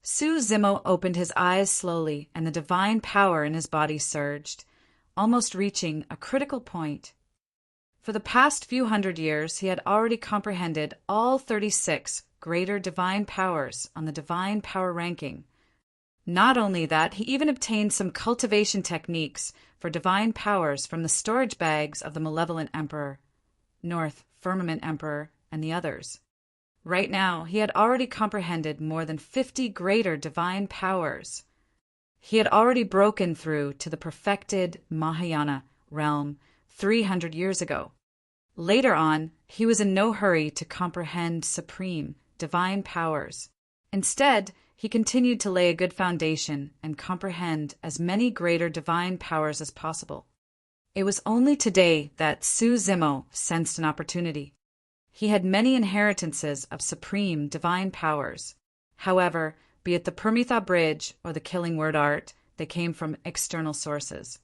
Su Zimo opened his eyes slowly, and the divine power in his body surged, almost reaching a critical point. For the past few hundred years, he had already comprehended all 36 greater divine powers on the divine power ranking. Not only that, he even obtained some cultivation techniques for divine powers from the storage bags of the malevolent emperor, North Firmament Emperor, and the others. Right now, he had already comprehended more than 50 greater divine powers. He had already broken through to the perfected Mahayana realm 300 years ago. Later on, he was in no hurry to comprehend supreme divine powers. Instead, he continued to lay a good foundation and comprehend as many greater divine powers as possible. It was only today that Su Zimo sensed an opportunity. He had many inheritances of supreme divine powers. However, be it the Permitha Bridge or the Killing Word Art, they came from external sources.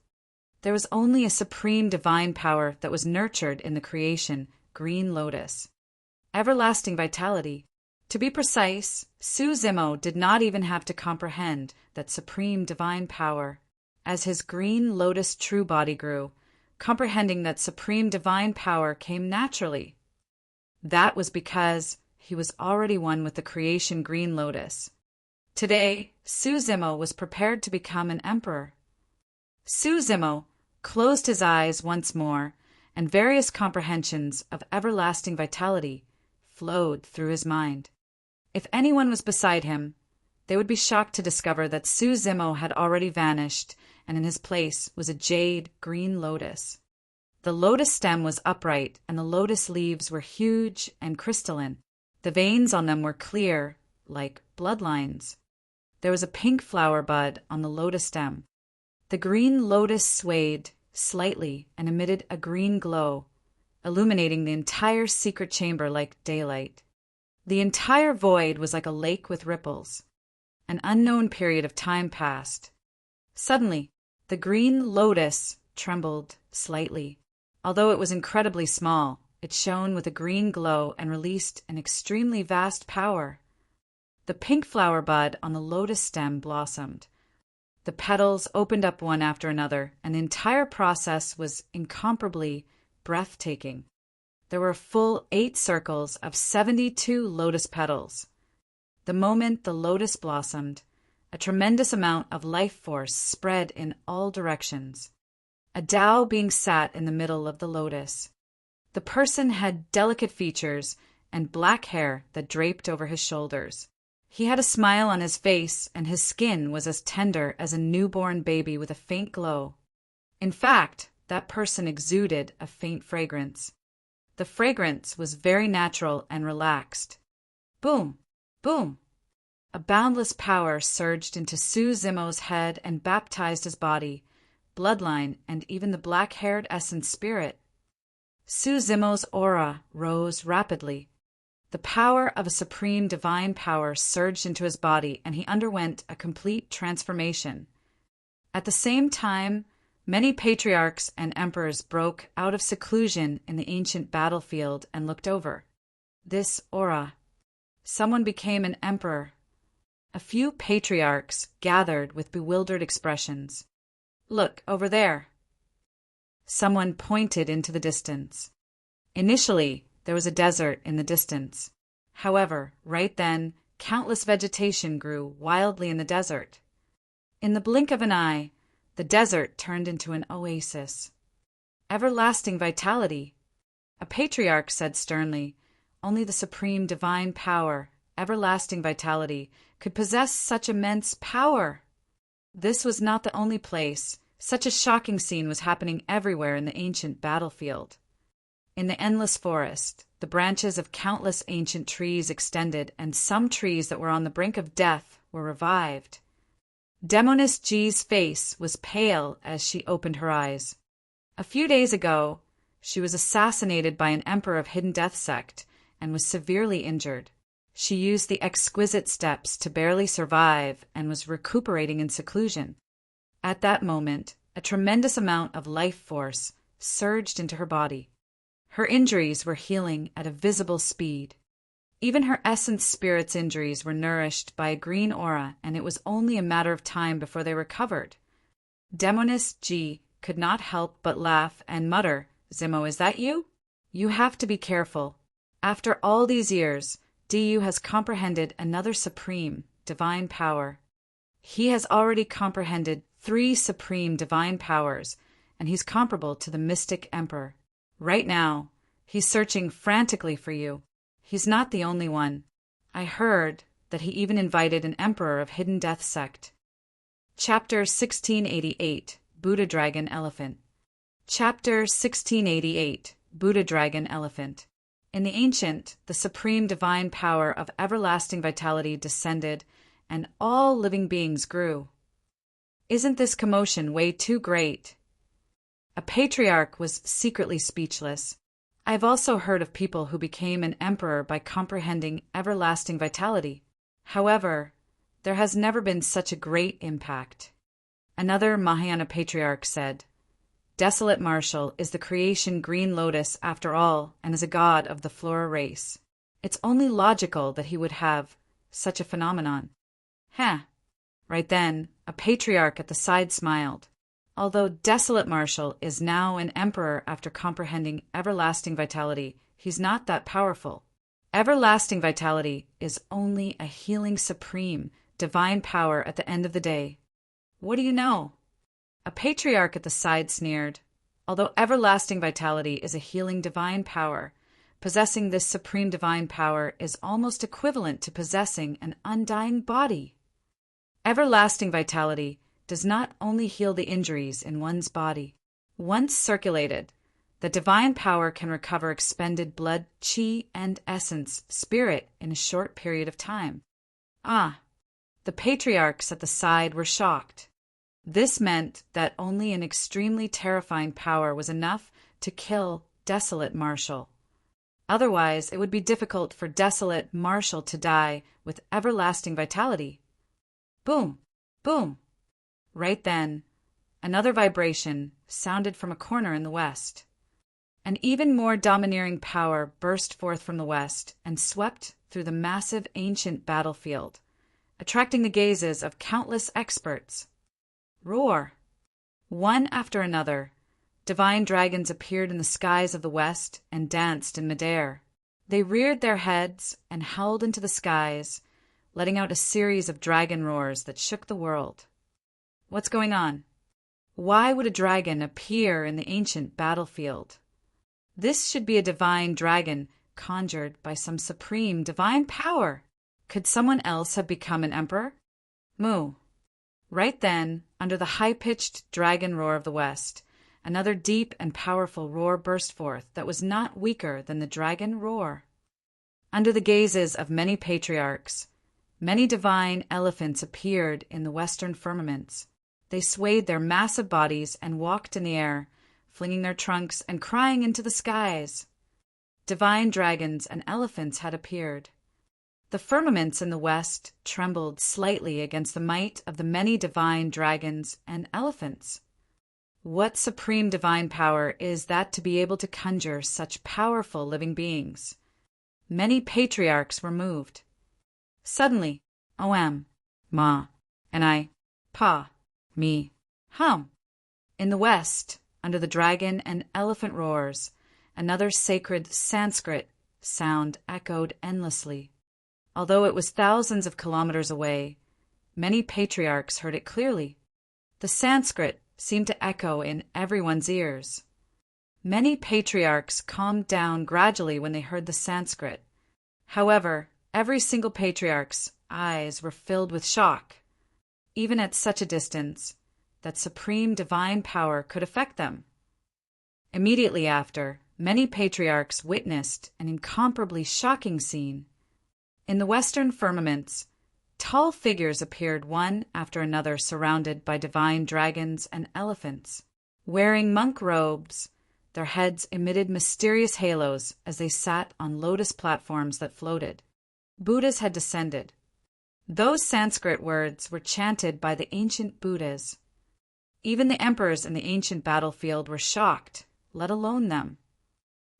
There was only a supreme divine power that was nurtured in the creation, Green Lotus. Everlasting vitality. To be precise, Su Zimo did not even have to comprehend that supreme divine power. As his Green Lotus true body grew, comprehending that supreme divine power came naturally. That was because he was already one with the creation Green Lotus. Today, Su Zimo was prepared to become an emperor. Su Zimo closed his eyes once more, and various comprehensions of everlasting vitality flowed through his mind. If anyone was beside him, they would be shocked to discover that Su Zimo had already vanished, and in his place was a jade green lotus. The lotus stem was upright, and the lotus leaves were huge and crystalline. The veins on them were clear, like bloodlines. There was a pink flower bud on the lotus stem. The green lotus swayed slightly and emitted a green glow, illuminating the entire secret chamber like daylight. The entire void was like a lake with ripples. An unknown period of time passed. Suddenly, the green lotus trembled slightly. Although it was incredibly small, it shone with a green glow and released an extremely vast power. The pink flower bud on the lotus stem blossomed. The petals opened up one after another, and the entire process was incomparably breathtaking. There were a full 8 circles of 72 lotus petals. The moment the lotus blossomed, a tremendous amount of life force spread in all directions. A Tao being sat in the middle of the lotus. The person had delicate features and black hair that draped over his shoulders. He had a smile on his face, and his skin was as tender as a newborn baby with a faint glow. In fact, that person exuded a faint fragrance. The fragrance was very natural and relaxed. Boom! Boom! A boundless power surged into Su Zimo's head and baptized his body, bloodline, and even the black-haired essence spirit. Su Zimo's aura rose rapidly. The power of a supreme divine power surged into his body, and he underwent a complete transformation. At the same time, many patriarchs and emperors broke out of seclusion in the ancient battlefield and looked over. This aura. Someone became an emperor. A few patriarchs gathered with bewildered expressions. "Look, over there." Someone pointed into the distance. Initially, there was a desert in the distance. However, right then, countless vegetation grew wildly in the desert. In the blink of an eye, the desert turned into an oasis. Everlasting vitality. A patriarch said sternly, only the supreme divine power, everlasting vitality, could possess such immense power. This was not the only place. Such a shocking scene was happening everywhere in the ancient battlefield. In the endless forest, the branches of countless ancient trees extended, and some trees that were on the brink of death were revived. Demoness G's face was pale as she opened her eyes. A few days ago, she was assassinated by an emperor of Hidden Death sect and was severely injured. She used the exquisite steps to barely survive and was recuperating in seclusion. At that moment, a tremendous amount of life force surged into her body. Her injuries were healing at a visible speed. Even her essence spirit's injuries were nourished by a green aura, and it was only a matter of time before they recovered. Demoness G could not help but laugh and mutter, "Zimo, is that you? You have to be careful. After all these years, DU has comprehended another supreme, divine power. He has already comprehended 3 supreme divine powers, and he's comparable to the mystic emperor. Right now, he's searching frantically for you. He's not the only one. I heard that he even invited an emperor of Hidden Death sect." Chapter 1688, Buddha Dragon Elephant. Chapter 1688, Buddha Dragon Elephant. In the ancient, the supreme divine power of everlasting vitality descended, and all living beings grew. Isn't this commotion way too great? A patriarch was secretly speechless. I've also heard of people who became an emperor by comprehending everlasting vitality. However, there has never been such a great impact. Another Mahayana patriarch said, "Desolate Marshal is the creation Green Lotus after all and is a god of the Flora race. It's only logical that he would have such a phenomenon." Right then, a patriarch at the side smiled. Although Desolate Marshal is now an emperor after comprehending everlasting vitality, he's not that powerful. Everlasting vitality is only a healing supreme, divine power at the end of the day. What do you know? A patriarch at the side sneered. Although everlasting vitality is a healing divine power, possessing this supreme divine power is almost equivalent to possessing an undying body. Everlasting vitality does not only heal the injuries in one's body. Once circulated, the divine power can recover expended blood, chi, and essence, spirit in a short period of time. The patriarchs at the side were shocked. This meant that only an extremely terrifying power was enough to kill Desolate Marshal. Otherwise, it would be difficult for Desolate Marshal to die with everlasting vitality. Boom! Boom! Right then, another vibration sounded from a corner in the west. An even more domineering power burst forth from the west and swept through the massive ancient battlefield, attracting the gazes of countless experts. Roar! One after another, divine dragons appeared in the skies of the west and danced in midair. They reared their heads and howled into the skies, letting out a series of dragon roars that shook the world. What's going on? Why would a dragon appear in the ancient battlefield? This should be a divine dragon conjured by some supreme divine power. Could someone else have become an emperor? Moo! Right then, under the high-pitched dragon roar of the west, another deep and powerful roar burst forth that was not weaker than the dragon roar. Under the gazes of many patriarchs, many divine elephants appeared in the western firmaments. They swayed their massive bodies and walked in the air, flinging their trunks and crying into the skies. Divine dragons and elephants had appeared. The firmaments in the west trembled slightly against the might of the many divine dragons and elephants. What supreme divine power is that to be able to conjure such powerful living beings? Many patriarchs were moved. Suddenly, OM, Ma, and I, Pa, me, hum. In the west, under the dragon and elephant roars, another sacred Sanskrit sound echoed endlessly. Although it was thousands of kilometers away, many patriarchs heard it clearly. The Sanskrit seemed to echo in everyone's ears. Many patriarchs calmed down gradually when they heard the Sanskrit. However, every single patriarch's eyes were filled with shock, even at such a distance, that supreme divine power could affect them. Immediately after, many patriarchs witnessed an incomparably shocking scene. In the western firmaments, tall figures appeared one after another surrounded by divine dragons and elephants. Wearing monk robes, their heads emitted mysterious halos as they sat on lotus platforms that floated. Buddhas had descended. Those Sanskrit words were chanted by the ancient Buddhas. Even the emperors in the ancient battlefield were shocked, let alone them.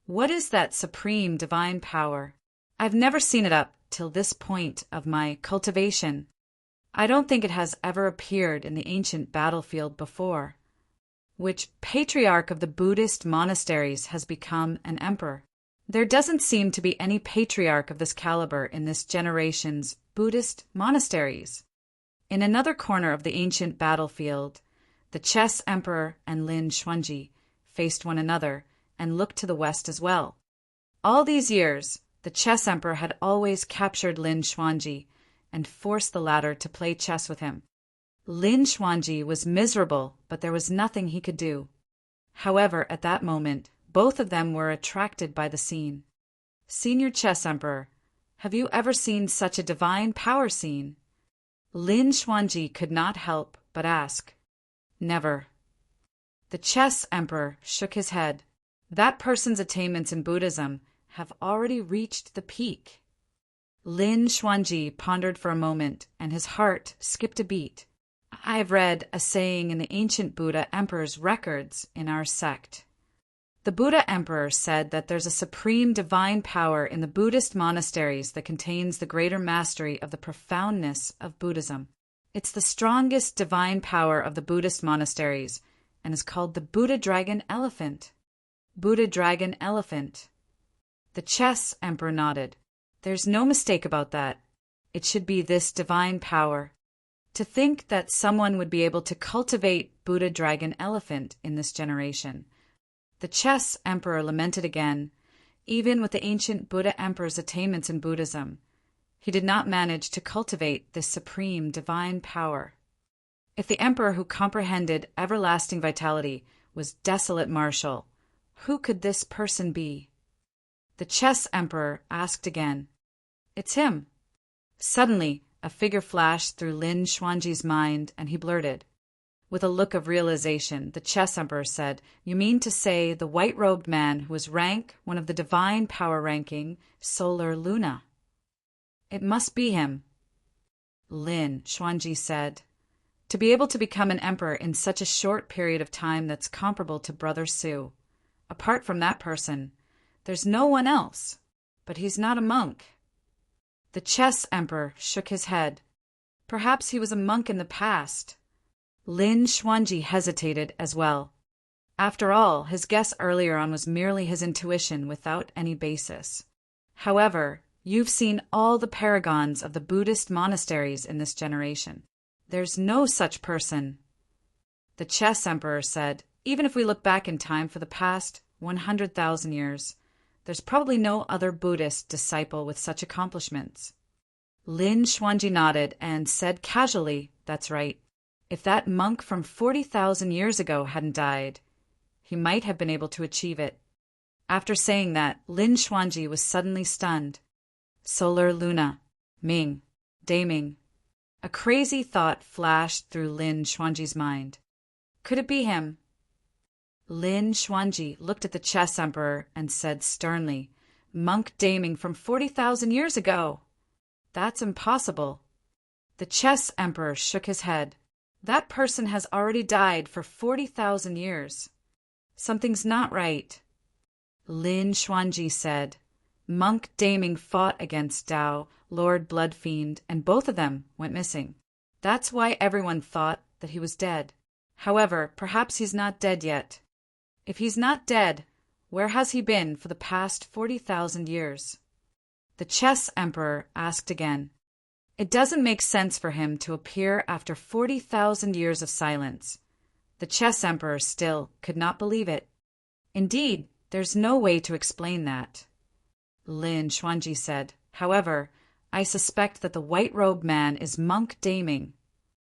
What is that supreme divine power? I've never seen it up till this point of my cultivation. I don't think it has ever appeared in the ancient battlefield before. Which patriarch of the Buddhist monasteries has become an emperor? There doesn't seem to be any patriarch of this caliber in this generation's Buddhist monasteries. In another corner of the ancient battlefield, the Chess Emperor and Lin Xuanji faced one another and looked to the west as well. All these years, the Chess Emperor had always captured Lin Xuanji and forced the latter to play chess with him. Lin Xuanji was miserable, but there was nothing he could do. However, at that moment, both of them were attracted by the scene. Senior Chess Emperor, have you ever seen such a divine power scene? Lin Xuanji could not help but ask. Never. The Chess Emperor shook his head. That person's attainments in Buddhism have already reached the peak. Lin Xuanji pondered for a moment, and his heart skipped a beat. I have read a saying in the ancient Buddha emperor's records in our sect. The Buddha emperor said that there's a supreme divine power in the Buddhist monasteries that contains the greater mastery of the profoundness of Buddhism. It's the strongest divine power of the Buddhist monasteries and is called the Buddha Dragon Elephant. Buddha Dragon Elephant. The Chess Emperor nodded. There's no mistake about that. It should be this divine power. To think that someone would be able to cultivate Buddha Dragon Elephant in this generation. The Chess Emperor lamented again. Even with the ancient Buddha Emperor's attainments in Buddhism, he did not manage to cultivate this supreme divine power. If the emperor who comprehended everlasting vitality was desolate martial, who could this person be? The Chess Emperor asked again. It's him. Suddenly, a figure flashed through Lin Xuanji's mind, and he blurted. With a look of realization, the Chess Emperor said, You mean to say the white-robed man who was one of the divine power ranking, Solar Luna? It must be him. Lin Xuanji said, To be able to become an emperor in such a short period of time that's comparable to Brother Su. Apart from that person, there's no one else. But he's not a monk. The Chess Emperor shook his head. Perhaps he was a monk in the past. Lin Xuanji hesitated as well. After all, his guess earlier on was merely his intuition without any basis. However, you've seen all the paragons of the Buddhist monasteries in this generation. There's no such person. The Chess Emperor said, Even if we look back in time for the past 100,000 years, there's probably no other Buddhist disciple with such accomplishments. Lin Xuanji nodded and said casually, That's right. If that monk from 40,000 years ago hadn't died, he might have been able to achieve it. After saying that, Lin Xuanji was suddenly stunned. Solar Luna, Ming, Daming. A crazy thought flashed through Lin Xuanji's mind. Could it be him? Lin Xuanji looked at the Chess Emperor and said sternly, Monk Daming from 40,000 years ago. That's impossible. The Chess Emperor shook his head. That person has already died for 40,000 years. Something's not right. Lin Xuanji said, Monk Daming fought against Tao, Lord Bloodfiend, and both of them went missing. That's why everyone thought that he was dead. However, perhaps he's not dead yet. If he's not dead, where has he been for the past 40,000 years? The chess emperor asked again. It doesn't make sense for him to appear after 40,000 years of silence. The chess emperor still could not believe it. Indeed, there's no way to explain that. Lin Xuanji said, however, I suspect that the white-robed man is Monk Daming.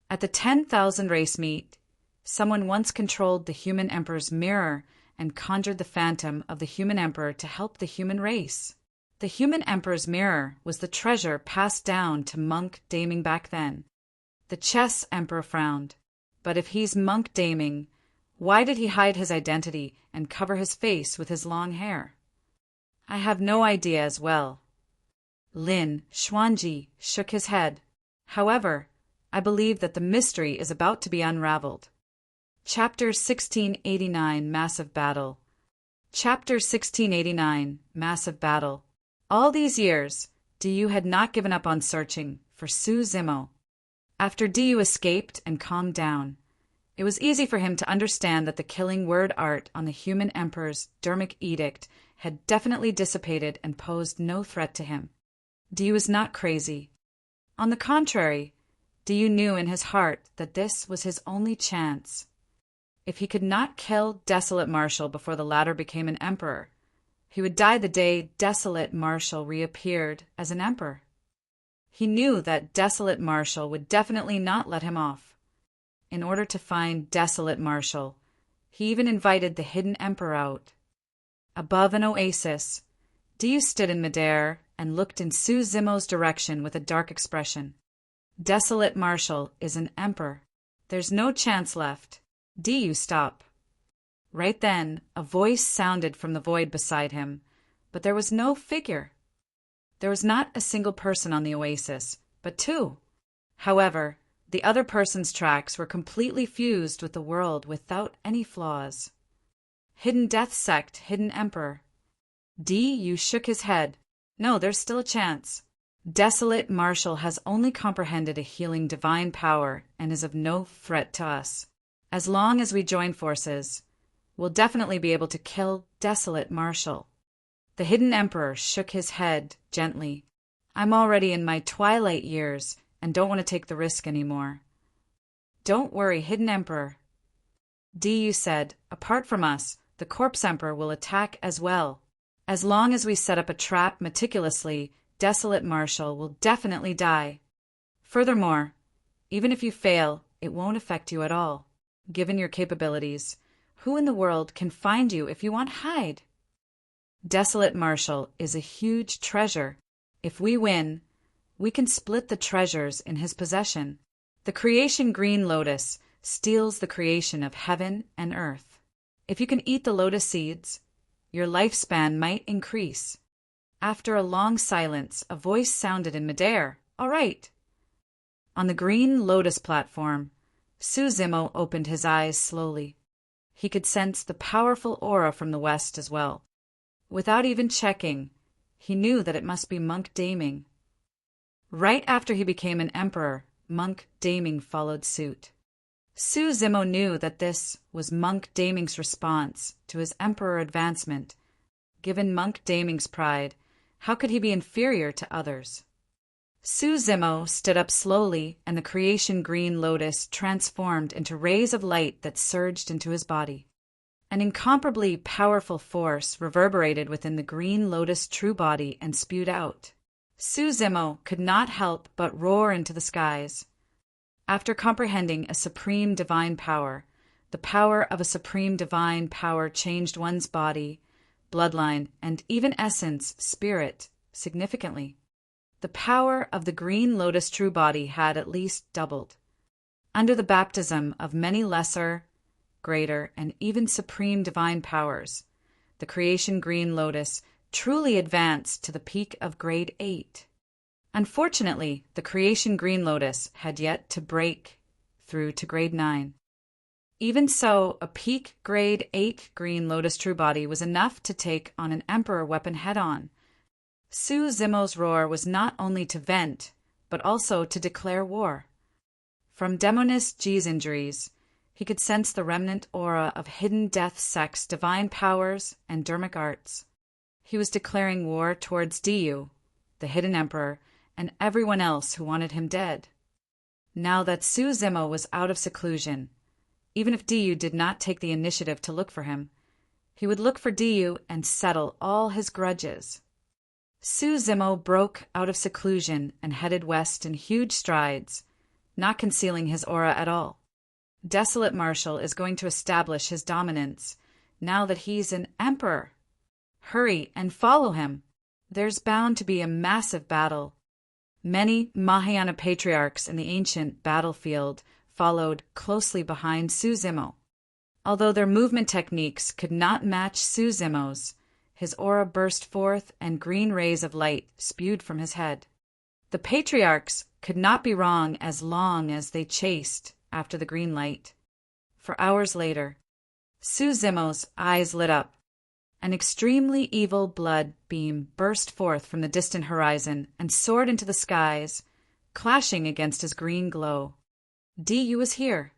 At the 10,000 race meet, someone once controlled the human emperor's mirror and conjured the phantom of the human emperor to help the human race. The human emperor's mirror was the treasure passed down to Monk Daming back then. The chess emperor frowned. But if he's Monk Daming, why did he hide his identity and cover his face with his long hair? I have no idea as well. Lin Xuanji shook his head. However, I believe that the mystery is about to be unraveled. Chapter 1689 Massive Battle. Chapter 1689 Massive Battle. All these years, Diyu had not given up on searching for Su Zimo. After Diyu escaped and calmed down, it was easy for him to understand that the killing word art on the human emperor's Dermic edict had definitely dissipated and posed no threat to him. Diyu was not crazy. On the contrary, Diyu knew in his heart that this was his only chance. If he could not kill Desolate Marshal before the latter became an emperor, he would die the day Desolate Marshal reappeared as an emperor. He knew that Desolate Marshal would definitely not let him off. In order to find Desolate Marshal, he even invited the hidden emperor out. Above an oasis, Diyu stood in midair and looked in Su Zimo's direction with a dark expression. Desolate Marshal is an emperor. There's no chance left. Diyu, stop. Right then, a voice sounded from the void beside him, but there was no figure. There was not a single person on the oasis, but two. However, the other person's tracks were completely fused with the world without any flaws. Hidden Death Sect, Hidden Emperor. Diyu shook his head. No, there's still a chance. Desolate Marshal has only comprehended a healing divine power and is of no threat to us. As long as we join forces, we'll definitely be able to kill Desolate Marshal. The Hidden Emperor shook his head gently. I'm already in my twilight years and don't want to take the risk anymore. Don't worry, Hidden Emperor. Diyu said, apart from us, the Corpse Emperor will attack as well. As long as we set up a trap meticulously, Desolate Marshal will definitely die. Furthermore, even if you fail, it won't affect you at all. Given your capabilities, who in the world can find you if you want hide? Desolate Marshal is a huge treasure. If we win, we can split the treasures in his possession. The creation Green Lotus steals the creation of heaven and earth. If you can eat the lotus seeds, your lifespan might increase. After a long silence, a voice sounded in midair. All right. On the Green Lotus platform, Su Zimo opened his eyes slowly. He could sense the powerful aura from the west as well. Without even checking, he knew that it must be Monk Daming. Right after he became an emperor, Monk Daming followed suit. Su Zimo knew that this was Monk Daming's response to his emperor advancement. Given Monk Daming's pride, how could he be inferior to others? Su Zimo stood up slowly, and the creation Green Lotus transformed into rays of light that surged into his body. An incomparably powerful force reverberated within the Green Lotus true body and spewed out. Su Zimo could not help but roar into the skies. After comprehending a supreme divine power, the power of a supreme divine power changed one's body, bloodline, and even essence, spirit, significantly. The power of the Green Lotus true body had at least doubled. Under the baptism of many lesser, greater, and even supreme divine powers, the creation Green Lotus truly advanced to the peak of grade 8. Unfortunately, the creation Green Lotus had yet to break through to grade 9. Even so, a peak grade 8 Green Lotus true body was enough to take on an emperor weapon head-on. Su Zimo's roar was not only to vent, but also to declare war. From Demonist G's injuries, he could sense the remnant aura of hidden death sects, divine powers, and dermic arts. He was declaring war towards Diyu, the hidden emperor, and everyone else who wanted him dead. Now that Su Zimo was out of seclusion, even if Diyu did not take the initiative to look for him, he would look for Diyu and settle all his grudges. Su Zimo broke out of seclusion and headed west in huge strides, not concealing his aura at all. Desolate Marshal is going to establish his dominance now that he's an emperor. Hurry and follow him. There's bound to be a massive battle. Many Mahayana patriarchs in the ancient battlefield followed closely behind Su Zimo. Although their movement techniques could not match Su Zimo's, his aura burst forth and green rays of light spewed from his head. The patriarchs could not be wrong as long as they chased after the green light. For hours later, Su Zimo's eyes lit up. An extremely evil blood beam burst forth from the distant horizon and soared into the skies, clashing against his green glow. Diyu was here.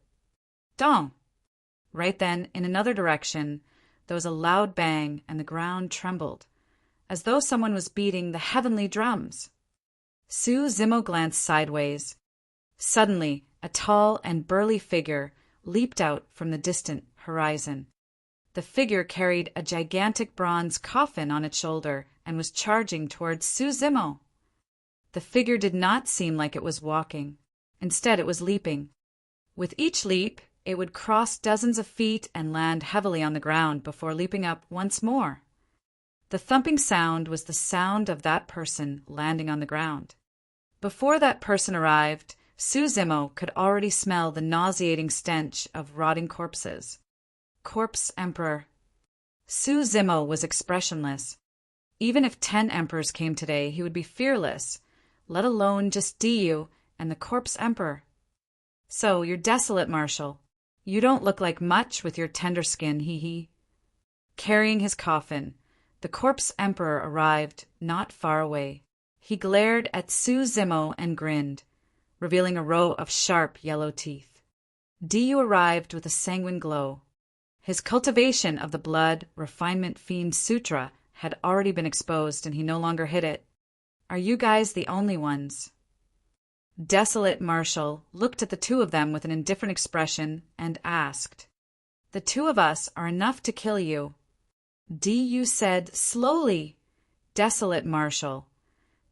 Dong! Right then, in another direction, there was a loud bang and the ground trembled, as though someone was beating the heavenly drums. Su Zimo glanced sideways. Suddenly, a tall and burly figure leaped out from the distant horizon. The figure carried a gigantic bronze coffin on its shoulder and was charging towards Su Zimo. The figure did not seem like it was walking. Instead, it was leaping. With each leap, it would cross dozens of feet and land heavily on the ground before leaping up once more. The thumping sound was the sound of that person landing on the ground. Before that person arrived, Su Zimo could already smell the nauseating stench of rotting corpses. Corpse Emperor. Su Zimo was expressionless. Even if 10 emperors came today, he would be fearless, let alone just Diyu and the Corpse Emperor. So, you're desolate, Marshal. You don't look like much with your tender skin, hee. Carrying his coffin, the Corpse Emperor arrived not far away. He glared at Su Zimo and grinned, revealing a row of sharp yellow teeth. Diyu arrived with a sanguine glow. His cultivation of the blood refinement fiend sutra had already been exposed and he no longer hid it. Are you guys the only ones? Desolate Marshal looked at the two of them with an indifferent expression and asked, The two of us are enough to kill you. Diyu said slowly, Desolate Marshal,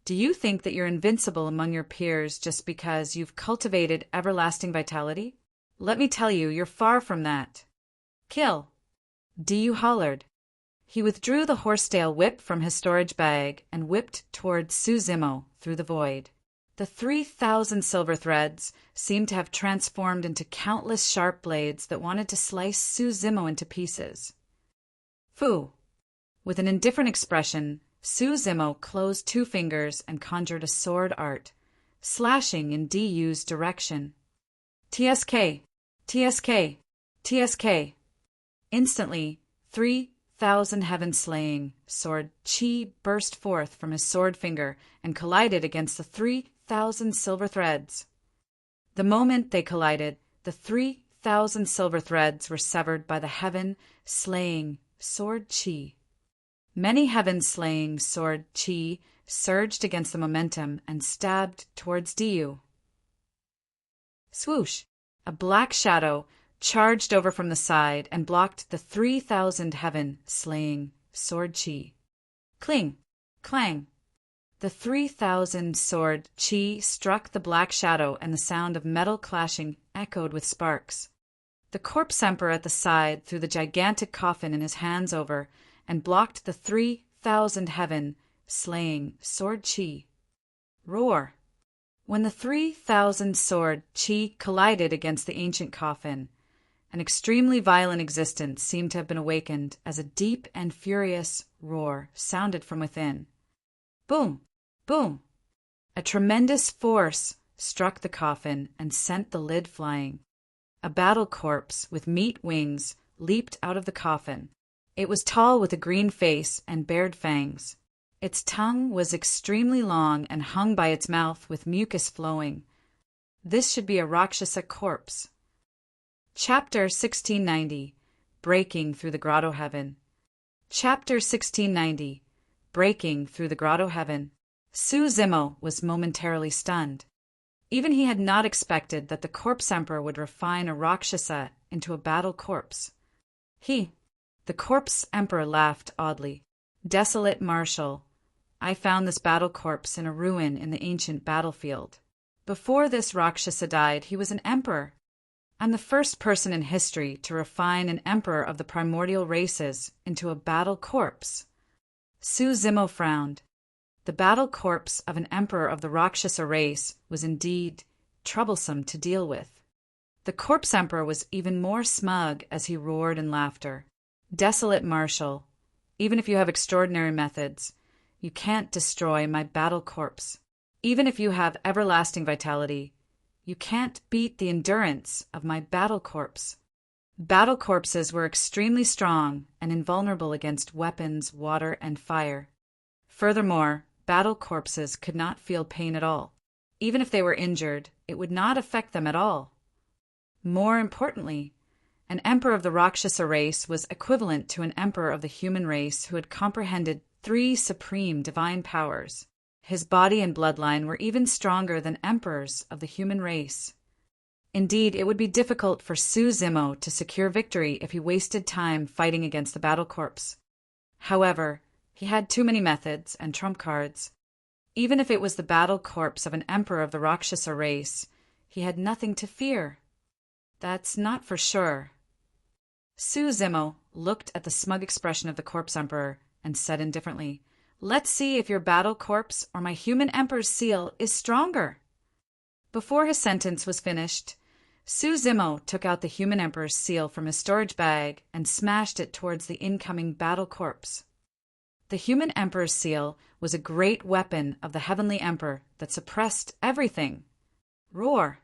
do you think that you're invincible among your peers just because you've cultivated everlasting vitality? Let me tell you, you're far from that. Kill! Diyu hollered. He withdrew the horsetail whip from his storage bag and whipped toward Su Zimo through the void. The 3,000 silver threads seemed to have transformed into countless sharp blades that wanted to slice Su Zimo into pieces. Fu! With an indifferent expression, Su Zimo closed 2 fingers and conjured a sword art, slashing in Diyu's direction. TSK! TSK! TSK! Instantly, 3,000 heaven-slaying sword chi burst forth from his sword finger and collided against the 3,000 silver threads. The moment they collided, the 3,000 silver threads were severed by the heaven-slaying sword chi. Many heaven-slaying sword chi surged against the momentum and stabbed towards Diyu. Swoosh! A black shadow charged over from the side and blocked the 3,000 heaven-slaying sword chi. Cling! Clang! The 3,000 sword chi struck the black shadow and the sound of metal clashing echoed with sparks. The Corpse Emperor at the side threw the gigantic coffin in his hands over and blocked the 3,000 heaven-slaying sword chi. Roar! When the 3,000 sword chi collided against the ancient coffin, an extremely violent existence seemed to have been awakened as a deep and furious roar sounded from within. Boom! Boom! A tremendous force struck the coffin and sent the lid flying. A battle corpse with meat wings leaped out of the coffin. It was tall with a green face and bared fangs. Its tongue was extremely long and hung by its mouth with mucus flowing. This should be a Rakshasa corpse. Chapter 1690. Breaking Through the Grotto Heaven. Chapter 1690. Breaking Through the Grotto Heaven. Suzumo was momentarily stunned. Even he had not expected that the corpse emperor would refine a Rakshasa into a battle corpse. The corpse emperor laughed oddly. Desolate marshal, I found this battle corpse in a ruin in the ancient battlefield. Before this Rakshasa died, he was an emperor. I'm the first person in history to refine an emperor of the primordial races into a battle corpse. Suzumo frowned. The battle corpse of an emperor of the Rakshasa race was indeed troublesome to deal with. The corpse emperor was even more smug as he roared in laughter. Desolate marshal, even if you have extraordinary methods, you can't destroy my battle corpse. Even if you have everlasting vitality, you can't beat the endurance of my battle corpse. Battle corpses were extremely strong and invulnerable against weapons, water, and fire. Furthermore, battle corpses could not feel pain at all. Even if they were injured, it would not affect them at all. More importantly, an emperor of the Rakshasa race was equivalent to an emperor of the human race who had comprehended 3 supreme divine powers. His body and bloodline were even stronger than emperors of the human race. Indeed, it would be difficult for Suzumo to secure victory if he wasted time fighting against the battle corpse. However, he had too many methods and trump cards. Even if it was the battle corpse of an emperor of the Rakshasa race, he had nothing to fear. That's not for sure. Suzumo looked at the smug expression of the corpse emperor and said indifferently, Let's see if your battle corpse or my human emperor's seal is stronger. Before his sentence was finished, Suzumo took out the human emperor's seal from his storage bag and smashed it towards the incoming battle corpse. The human emperor's seal was a great weapon of the heavenly emperor that suppressed everything. Roar!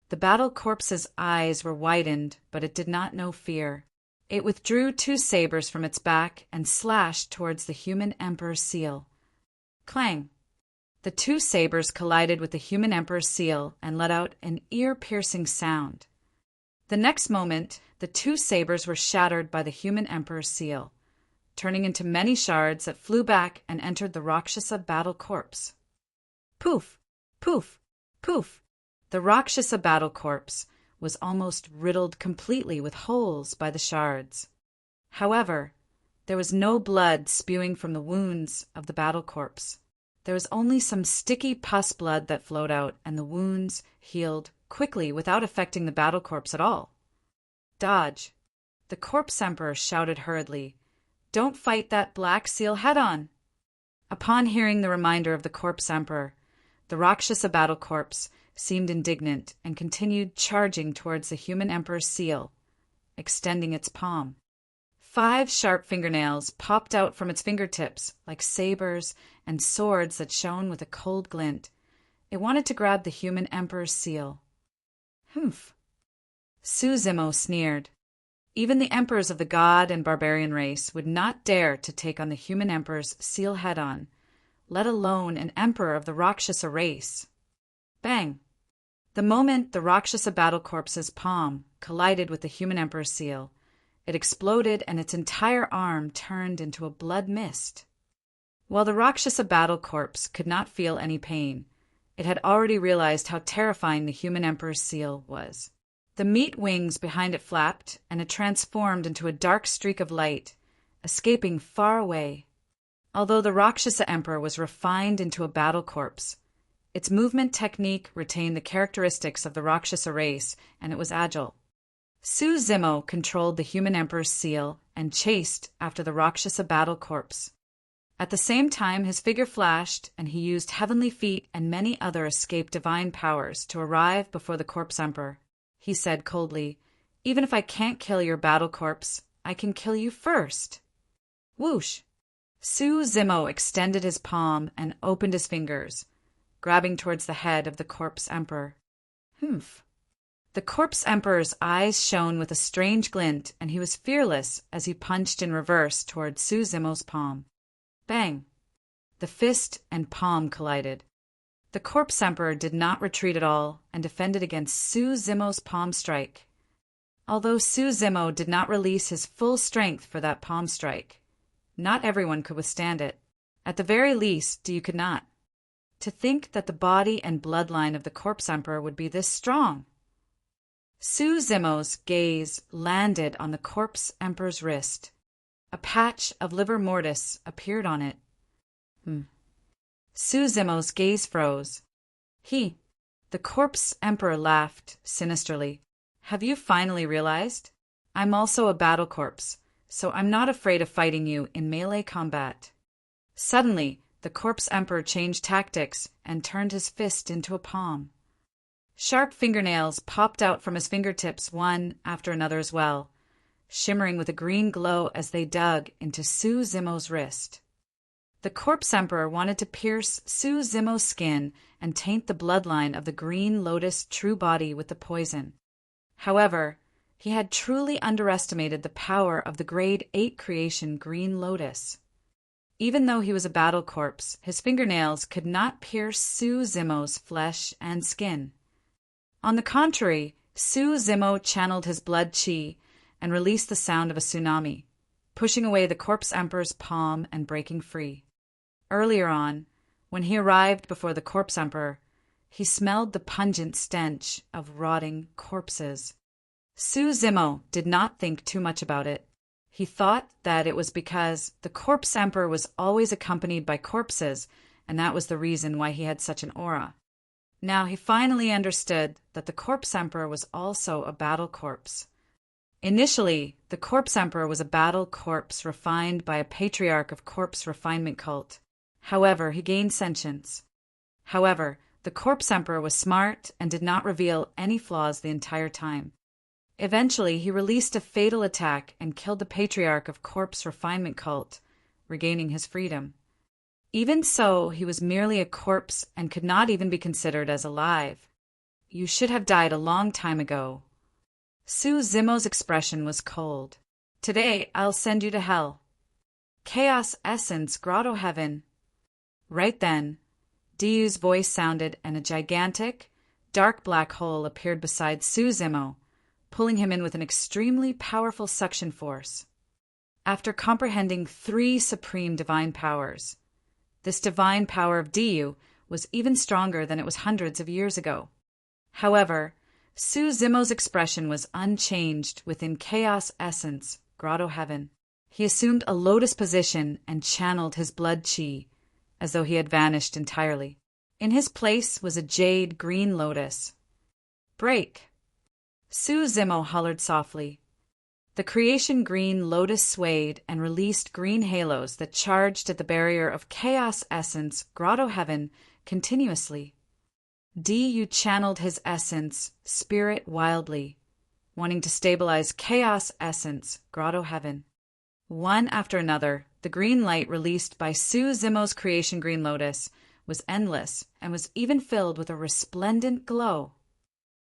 The battle corpse's eyes were widened, but it did not know fear. It withdrew 2 sabers from its back and slashed towards the human emperor's seal. Clang! The 2 sabers collided with the human emperor's seal and let out an ear-piercing sound. The next moment, the 2 sabers were shattered by the human emperor's seal, turning into many shards that flew back and entered the Rakshasa battle corpse. Poof! Poof! Poof! The Rakshasa battle corpse was almost riddled completely with holes by the shards. However, there was no blood spewing from the wounds of the battle corpse. There was only some sticky pus blood that flowed out, and the wounds healed quickly without affecting the battle corpse at all. Dodge! The corpse emperor shouted hurriedly, Don't fight that black seal head-on! Upon hearing the reminder of the corpse emperor, the Rakshasa battle corpse seemed indignant and continued charging towards the human emperor's seal, extending its palm. 5 sharp fingernails popped out from its fingertips like sabers and swords that shone with a cold glint. It wanted to grab the human emperor's seal. Humph! Suzumo sneered. Even the emperors of the god and barbarian race would not dare to take on the human emperor's seal head-on, let alone an emperor of the Rakshasa race. Bang! The moment the Rakshasa battle corpse's palm collided with the human emperor's seal, it exploded and its entire arm turned into a blood mist. While the Rakshasa battle corpse could not feel any pain, it had already realized how terrifying the human emperor's seal was. The meat wings behind it flapped, and it transformed into a dark streak of light, escaping far away. Although the Rakshasa emperor was refined into a battle corpse, its movement technique retained the characteristics of the Rakshasa race, and it was agile. Suzumo controlled the human emperor's seal and chased after the Rakshasa battle corpse. At the same time, his figure flashed, and he used heavenly feet and many other escaped divine powers to arrive before the corpse emperor. He said coldly, Even if I can't kill your battle corpse, I can kill you first. Whoosh! Suzumo extended his palm and opened his fingers, grabbing towards the head of the corpse emperor. Humph! The corpse emperor's eyes shone with a strange glint, and he was fearless as he punched in reverse towards Suzumo's palm. Bang! The fist and palm collided. The Corpse Emperor did not retreat at all and defended against Su Zimo's palm strike. Although Su Zimo did not release his full strength for that palm strike, not everyone could withstand it. At the very least, you could not. To think that the body and bloodline of the Corpse Emperor would be this strong! Su Zimo's gaze landed on the Corpse Emperor's wrist. A patch of livor mortis appeared on it. Su Zimo's gaze froze. The Corpse Emperor laughed sinisterly. Have you finally realized? I'm also a battle corpse, so I'm not afraid of fighting you in melee combat. Suddenly, the Corpse Emperor changed tactics and turned his fist into a palm. Sharp fingernails popped out from his fingertips one after another as well, shimmering with a green glow as they dug into Su Zimo's wrist. The Corpse Emperor wanted to pierce Su Zimo's skin and taint the bloodline of the Green Lotus true body with the poison. However, he had truly underestimated the power of the Grade 8 creation Green Lotus. Even though he was a battle corpse, his fingernails could not pierce Su Zimo's flesh and skin. On the contrary, Su Zimo channeled his blood chi and released the sound of a tsunami, pushing away the Corpse Emperor's palm and breaking free. Earlier on, when he arrived before the Corpse Emperor, he smelled the pungent stench of rotting corpses. Su Zimo did not think too much about it. He thought that it was because the Corpse Emperor was always accompanied by corpses, and that was the reason why he had such an aura. Now he finally understood that the Corpse Emperor was also a battle corpse. Initially, the Corpse Emperor was a battle corpse refined by a patriarch of corpse refinement cult. However, he gained sentience. However, the Corpse Emperor was smart and did not reveal any flaws the entire time. Eventually, he released a fatal attack and killed the patriarch of corpse refinement cult, regaining his freedom. Even so, he was merely a corpse and could not even be considered as alive. You should have died a long time ago. Su Zimo's expression was cold. Today, I'll send you to hell. Chaos Essence, Grotto Heaven. Right then, Diyu's voice sounded and a gigantic, dark black hole appeared beside Su Zimo, pulling him in with an extremely powerful suction force. After comprehending 3 supreme divine powers, this divine power of Diyu was even stronger than it was hundreds of years ago. However, Su Zimo's expression was unchanged within Chaos Essence, Grotto Heaven. He assumed a lotus position and channeled his blood chi, as though he had vanished entirely. In his place was a jade green lotus. Break! Su Zimo hollered softly. The creation green lotus swayed and released green halos that charged at the barrier of Chaos Essence, Grotto Heaven, continuously. Diyu channeled his essence, spirit wildly, wanting to stabilize Chaos Essence, Grotto Heaven. One after another, the green light released by Su Zimo's creation green lotus was endless and was even filled with a resplendent glow.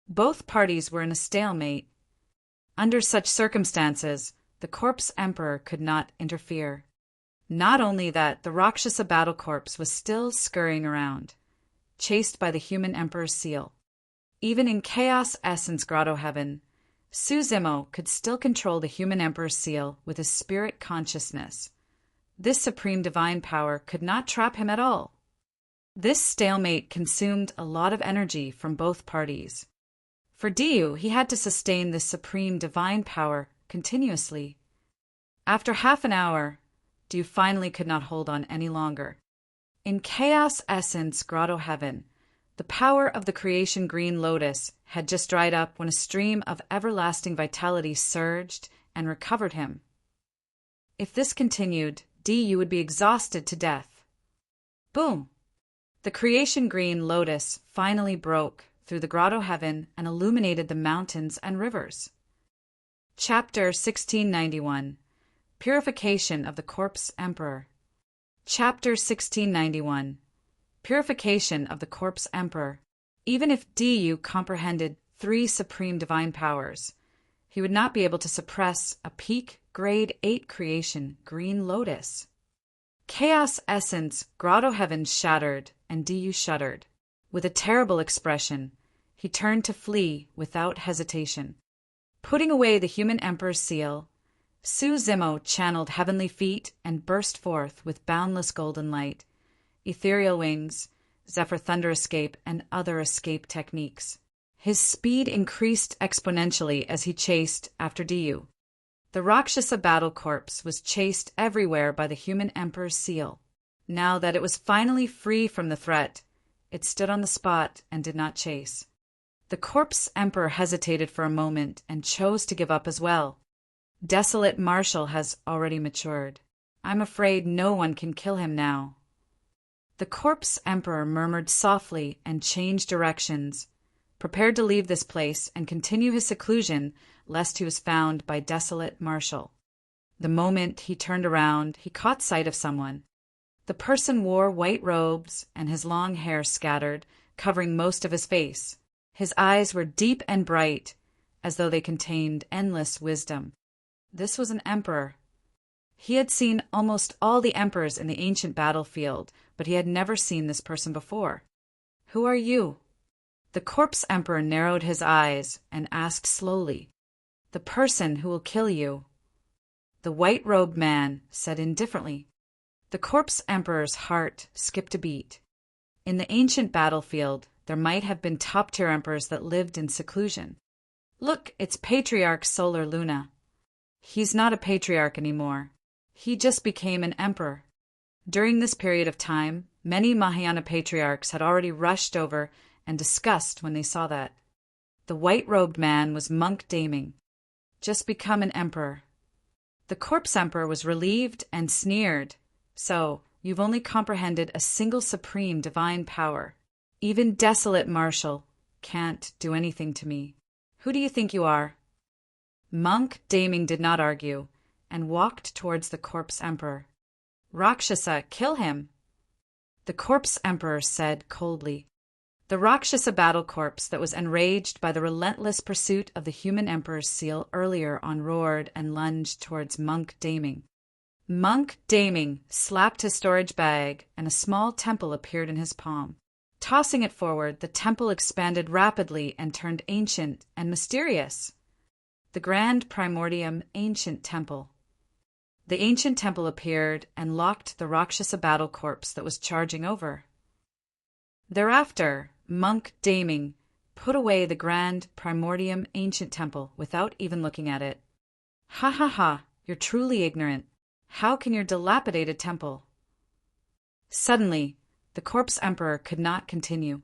Both parties were in a stalemate. Under such circumstances, the Corpse Emperor could not interfere. Not only that, the Rakshasa battle corpse was still scurrying around, chased by the human Emperor's seal. Even in Chaos Essence Grotto Heaven, Su Zimo could still control the human Emperor's seal with his spirit consciousness. This supreme divine power could not trap him at all. This stalemate consumed a lot of energy from both parties. For Diyu, he had to sustain this supreme divine power continuously. After half an hour, Diyu finally could not hold on any longer. In Chaos Essence Grotto Heaven, the power of the creation green lotus had just dried up when a stream of everlasting vitality surged and recovered him. If this continued, Diyu would be exhausted to death. Boom! The creation green lotus finally broke through the Grotto Heaven and illuminated the mountains and rivers. Chapter 1691. Purification of the Corpse Emperor. Chapter 1691. Purification of the Corpse Emperor. Even if Diyu comprehended 3 supreme divine powers, he would not be able to suppress a peak grade 8 creation green lotus. Chaos Essence Grotto Heaven shattered and Diyu shuddered. With a terrible expression, he turned to flee without hesitation. Putting away the human emperor's seal, Su-Zimo channeled heavenly feet and burst forth with boundless golden light, ethereal wings, zephyr thunder escape, and other escape techniques. His speed increased exponentially as he chased after Diyu. The Rakshasa battle corpse was chased everywhere by the human emperor's seal. Now that it was finally free from the threat, it stood on the spot and did not chase. The corpse emperor hesitated for a moment and chose to give up as well. Desolate Marshal has already matured. I'm afraid no one can kill him now. The corpse emperor murmured softly and changed directions, prepared to leave this place and continue his seclusion lest he was found by Desolate Marshal. The moment he turned around, he caught sight of someone. The person wore white robes and his long hair scattered, covering most of his face. His eyes were deep and bright, as though they contained endless wisdom. This was an emperor. He had seen almost all the emperors in the ancient battlefield, but he had never seen this person before. "Who are you?" The corpse emperor narrowed his eyes and asked slowly. "The person who will kill you." The white-robed man said indifferently. The corpse emperor's heart skipped a beat. In the ancient battlefield, there might have been top-tier emperors that lived in seclusion. Look, it's Patriarch Solar Luna. He's not a patriarch anymore. He just became an emperor. During this period of time, many Mahayana patriarchs had already rushed over and discussed when they saw that. The white-robed man was Monk Daming. Just become an emperor. The corpse emperor was relieved and sneered. So, you've only comprehended a single supreme divine power. Even Desolate Marshal can't do anything to me. Who do you think you are? Monk Daming did not argue, and walked towards the corpse emperor. "Rakshasa, kill him!" The corpse emperor said coldly. The Rakshasa battle corpse that was enraged by the relentless pursuit of the human emperor's seal earlier on roared and lunged towards Monk Daming. Monk Daming slapped his storage bag, and a small temple appeared in his palm. Tossing it forward, the temple expanded rapidly and turned ancient and mysterious. The Grand Primordium Ancient Temple. The ancient temple appeared and locked the Rakshasa battle corpse that was charging over. Thereafter, Monk Daming put away the Grand Primordium Ancient Temple without even looking at it. "Ha ha ha, you're truly ignorant. How can your dilapidated temple?" Suddenly, the corpse emperor could not continue.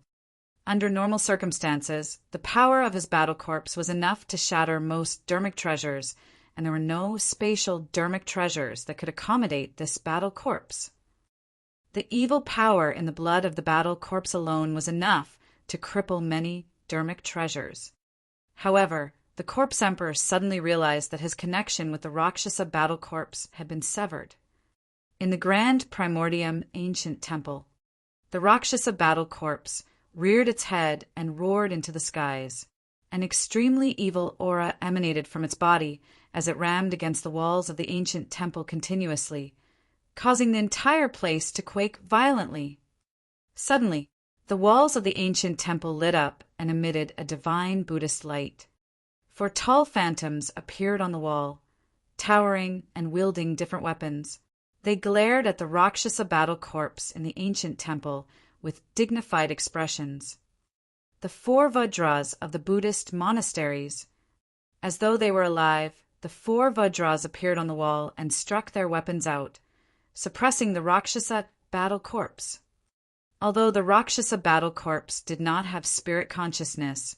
Under normal circumstances, the power of his battle corpse was enough to shatter most dermic treasures, and there were no spatial dermic treasures that could accommodate this battle corpse. The evil power in the blood of the battle corpse alone was enough to cripple many dermic treasures. However, the corpse emperor suddenly realized that his connection with the Rakshasa battle corpse had been severed. In the Grand Primordium Ancient Temple, the Rakshasa battle corpse reared its head and roared into the skies. An extremely evil aura emanated from its body as it rammed against the walls of the ancient temple continuously, causing the entire place to quake violently. Suddenly, the walls of the ancient temple lit up and emitted a divine Buddhist light. 4 tall phantoms appeared on the wall, towering and wielding different weapons. They glared at the Rakshasa battle corpse in the ancient temple with dignified expressions. The 4 Vajras of the Buddhist monasteries. As though they were alive, the 4 Vajras appeared on the wall and struck their weapons out, suppressing the Rakshasa battle corpse. Although the Rakshasa battle corpse did not have spirit consciousness,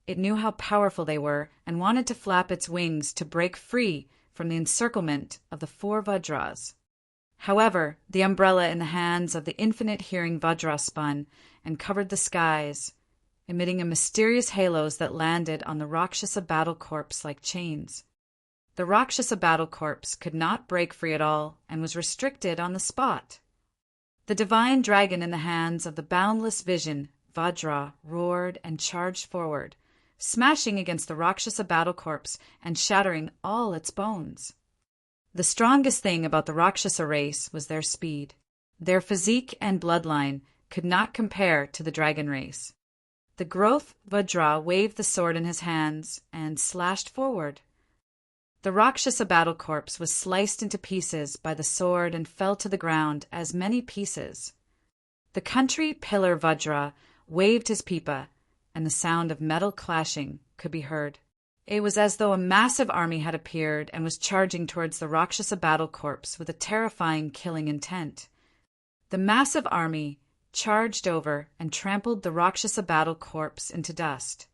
it knew how powerful they were and wanted to flap its wings to break free from the encirclement of the 4 Vajras. However, the umbrella in the hands of the infinite hearing Vajra spun and covered the skies, emitting a mysterious halos that landed on the Rakshasa battle corpse like chains. The Rakshasa battle corpse could not break free at all and was restricted on the spot. The divine dragon in the hands of the boundless vision, Vajra, roared and charged forward, smashing against the Rakshasa battle corpse and shattering all its bones. The strongest thing about the Rakshasa race was their speed. Their physique and bloodline could not compare to the dragon race. The growth Vajra waved the sword in his hands and slashed forward. The Rakshasa battle corpse was sliced into pieces by the sword and fell to the ground as many pieces. The country pillar Vajra waved his pipa, and the sound of metal clashing could be heard. It was as though a massive army had appeared and was charging towards the Rakshasa battle corpse with a terrifying killing intent. The massive army charged over and trampled the Rakshasa battle corpse into dust.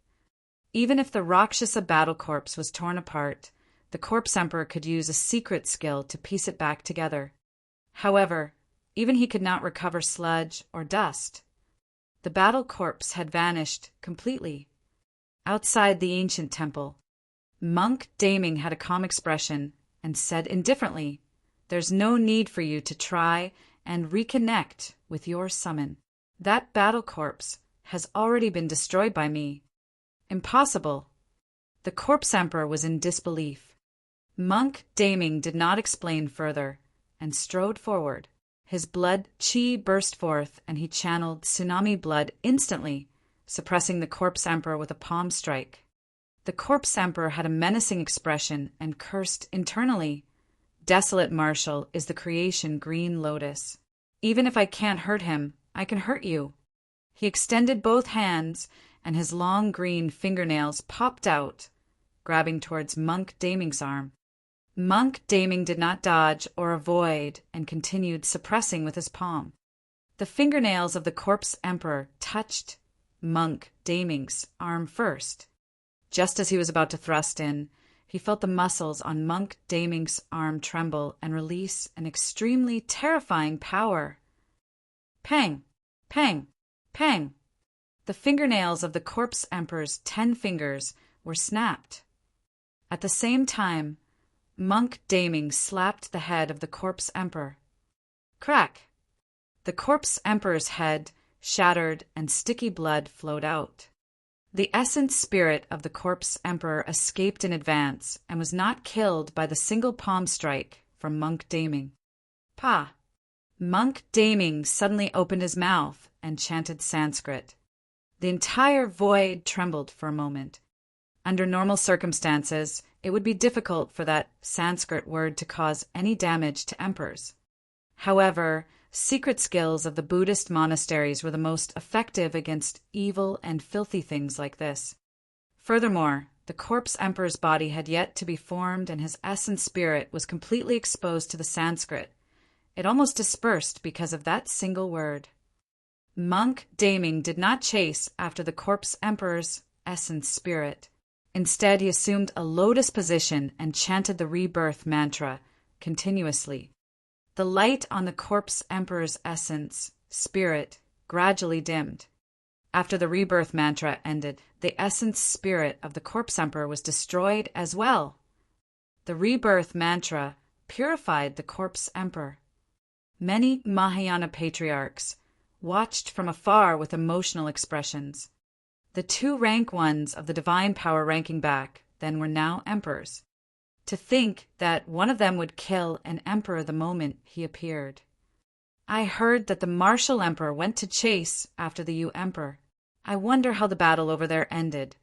Even if the Rakshasa battle corpse was torn apart, the corpse emperor could use a secret skill to piece it back together. However, even he could not recover sludge or dust. The battle corpse had vanished completely. Outside the ancient temple, Monk Daming had a calm expression and said indifferently, "There's no need for you to try and reconnect with your summon. That battle corpse has already been destroyed by me." "Impossible." The corpse emperor was in disbelief. Monk Daming did not explain further and strode forward. His blood chi burst forth and he channeled tsunami blood instantly, suppressing the corpse emperor with a palm strike. The corpse emperor had a menacing expression and cursed internally. "Desolate Marshal is the creation Green Lotus. Even if I can't hurt him, I can hurt you." He extended both hands and his long green fingernails popped out, grabbing towards Monk Daming's arm. Monk Daming did not dodge or avoid and continued suppressing with his palm. The fingernails of the corpse emperor touched Monk Daming's arm first. Just as he was about to thrust in, he felt the muscles on Monk Daming's arm tremble and release an extremely terrifying power. Pang! Pang! Pang! The fingernails of the corpse emperor's 10 fingers were snapped. At the same time, Monk Daming slapped the head of the corpse emperor. Crack! The corpse emperor's head shattered and sticky blood flowed out. The essence spirit of the corpse emperor escaped in advance and was not killed by the single palm strike from Monk Daming. Pa! Monk Daming suddenly opened his mouth and chanted Sanskrit. The entire void trembled for a moment. Under normal circumstances, it would be difficult for that Sanskrit word to cause any damage to emperors. However, secret skills of the Buddhist monasteries were the most effective against evil and filthy things like this. Furthermore, the corpse emperor's body had yet to be formed and his essence spirit was completely exposed to the Sanskrit. It almost dispersed because of that single word. Monk Daming did not chase after the corpse emperor's essence spirit. Instead, he assumed a lotus position and chanted the rebirth mantra continuously. The light on the corpse emperor's essence spirit gradually dimmed. After the rebirth mantra ended, the essence spirit of the corpse emperor was destroyed as well. The rebirth mantra purified the corpse emperor. Many Mahayana patriarchs watched from afar with emotional expressions. The 2 rank ones of the divine power ranking back then were now emperors. To think that one of them would kill an emperor the moment he appeared. I heard that the martial emperor went to chase after the Yu emperor. I wonder how the battle over there ended.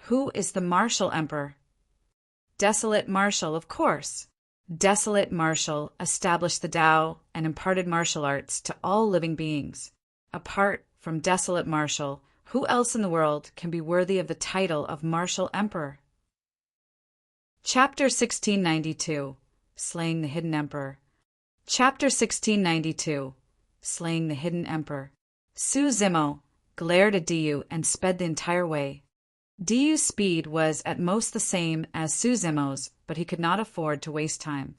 Who is the martial emperor? Desolate Marshal, of course. Desolate Marshal established the Tao and imparted martial arts to all living beings. Apart from Desolate Marshal, who else in the world can be worthy of the title of Martial Emperor? Chapter 1692, Slaying the Hidden Emperor. Chapter 1692, Slaying the Hidden Emperor. Su Zimo glared at Diyu and sped the entire way. Diyu's speed was at most the same as Su Zimo's, but he could not afford to waste time.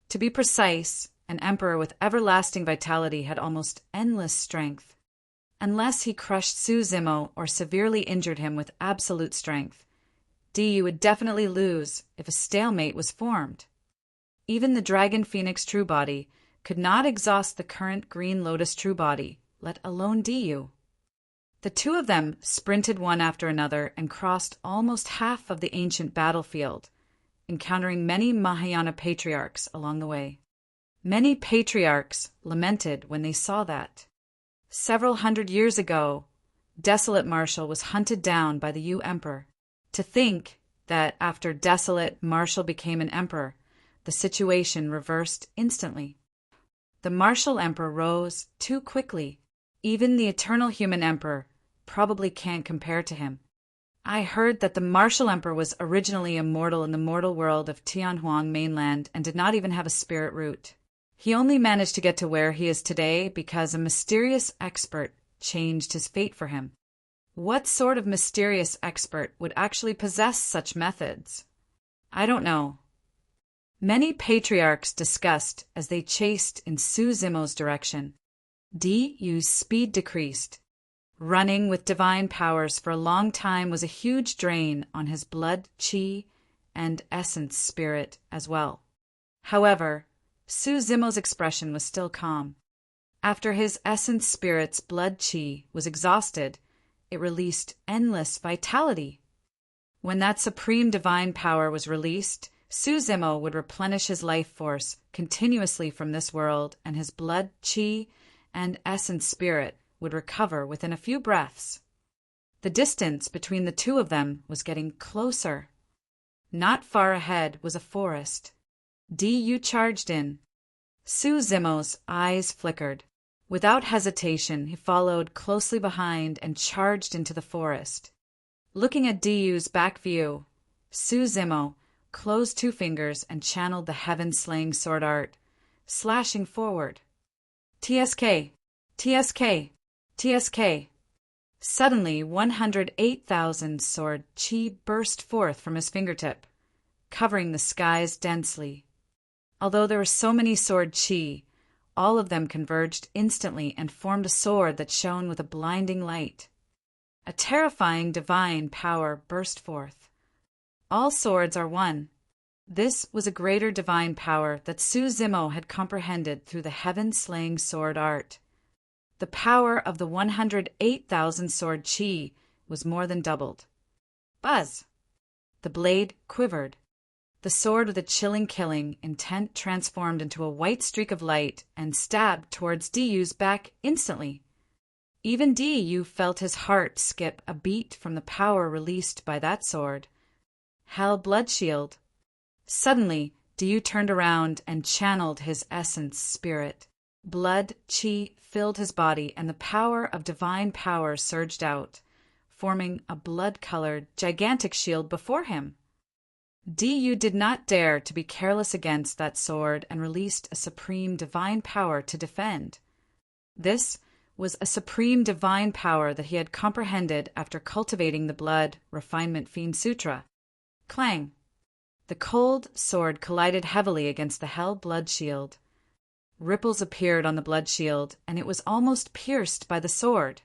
To be precise, an emperor with everlasting vitality had almost endless strength. Unless he crushed Su Zimo or severely injured him with absolute strength, Diyu would definitely lose if a stalemate was formed. Even the Dragon Phoenix True Body could not exhaust the current Green Lotus True Body, let alone Diyu. The 2 of them sprinted one after another and crossed almost half of the ancient battlefield, encountering many Mahayana patriarchs along the way. Many patriarchs lamented when they saw that. Several hundred years ago, Desolate Marshal was hunted down by the Yu Emperor. To think that after Desolate Marshal became an emperor, the situation reversed instantly. The Marshal Emperor rose too quickly. Even the eternal human emperor probably can't compare to him. I heard that the Marshal Emperor was originally immortal in the mortal world of Tianhuang mainland and did not even have a spirit root. He only managed to get to where he is today because a mysterious expert changed his fate for him. What sort of mysterious expert would actually possess such methods? I don't know. Many patriarchs discussed as they chased in Su Zimo's direction. Yu's speed decreased. Running with divine powers for a long time was a huge drain on his blood, qi, and essence spirit as well. However, Su Zimo's expression was still calm. After his essence spirit's blood qi was exhausted, it released endless vitality. When that supreme divine power was released, Su Zimo would replenish his life force continuously from this world, and his blood qi and essence spirit would recover within a few breaths. The distance between the two of them was getting closer. Not far ahead was a forest. Yu charged in. Su Zimo's eyes flickered. Without hesitation, he followed closely behind and charged into the forest. Looking at Yu's back view, Su Zimo closed two fingers and channeled the heaven-slaying sword art, slashing forward. TSK! TSK! TSK! Suddenly, 108,000 sword qi burst forth from his fingertip, covering the skies densely. Although there were so many sword qi, all of them converged instantly and formed a sword that shone with a blinding light. A terrifying divine power burst forth. All swords are one. This was a greater divine power that Su Zimo had comprehended through the heaven-slaying sword art. The power of the 108,000 sword qi was more than doubled. Buzz! The blade quivered. The sword with a chilling killing intent transformed into a white streak of light and stabbed towards Yu's back instantly. Even Yu felt his heart skip a beat from the power released by that sword. Hell Blood Shield. Suddenly, Yu turned around and channeled his essence spirit. Blood qi filled his body, and the power of divine power surged out, forming a blood-colored, gigantic shield before him. Yu did not dare to be careless against that sword and released a supreme divine power to defend. This was a supreme divine power that he had comprehended after cultivating the Blood Refinement Fiend Sutra. Clang! The cold sword collided heavily against the Hell Blood Shield. Ripples appeared on the blood shield, and it was almost pierced by the sword.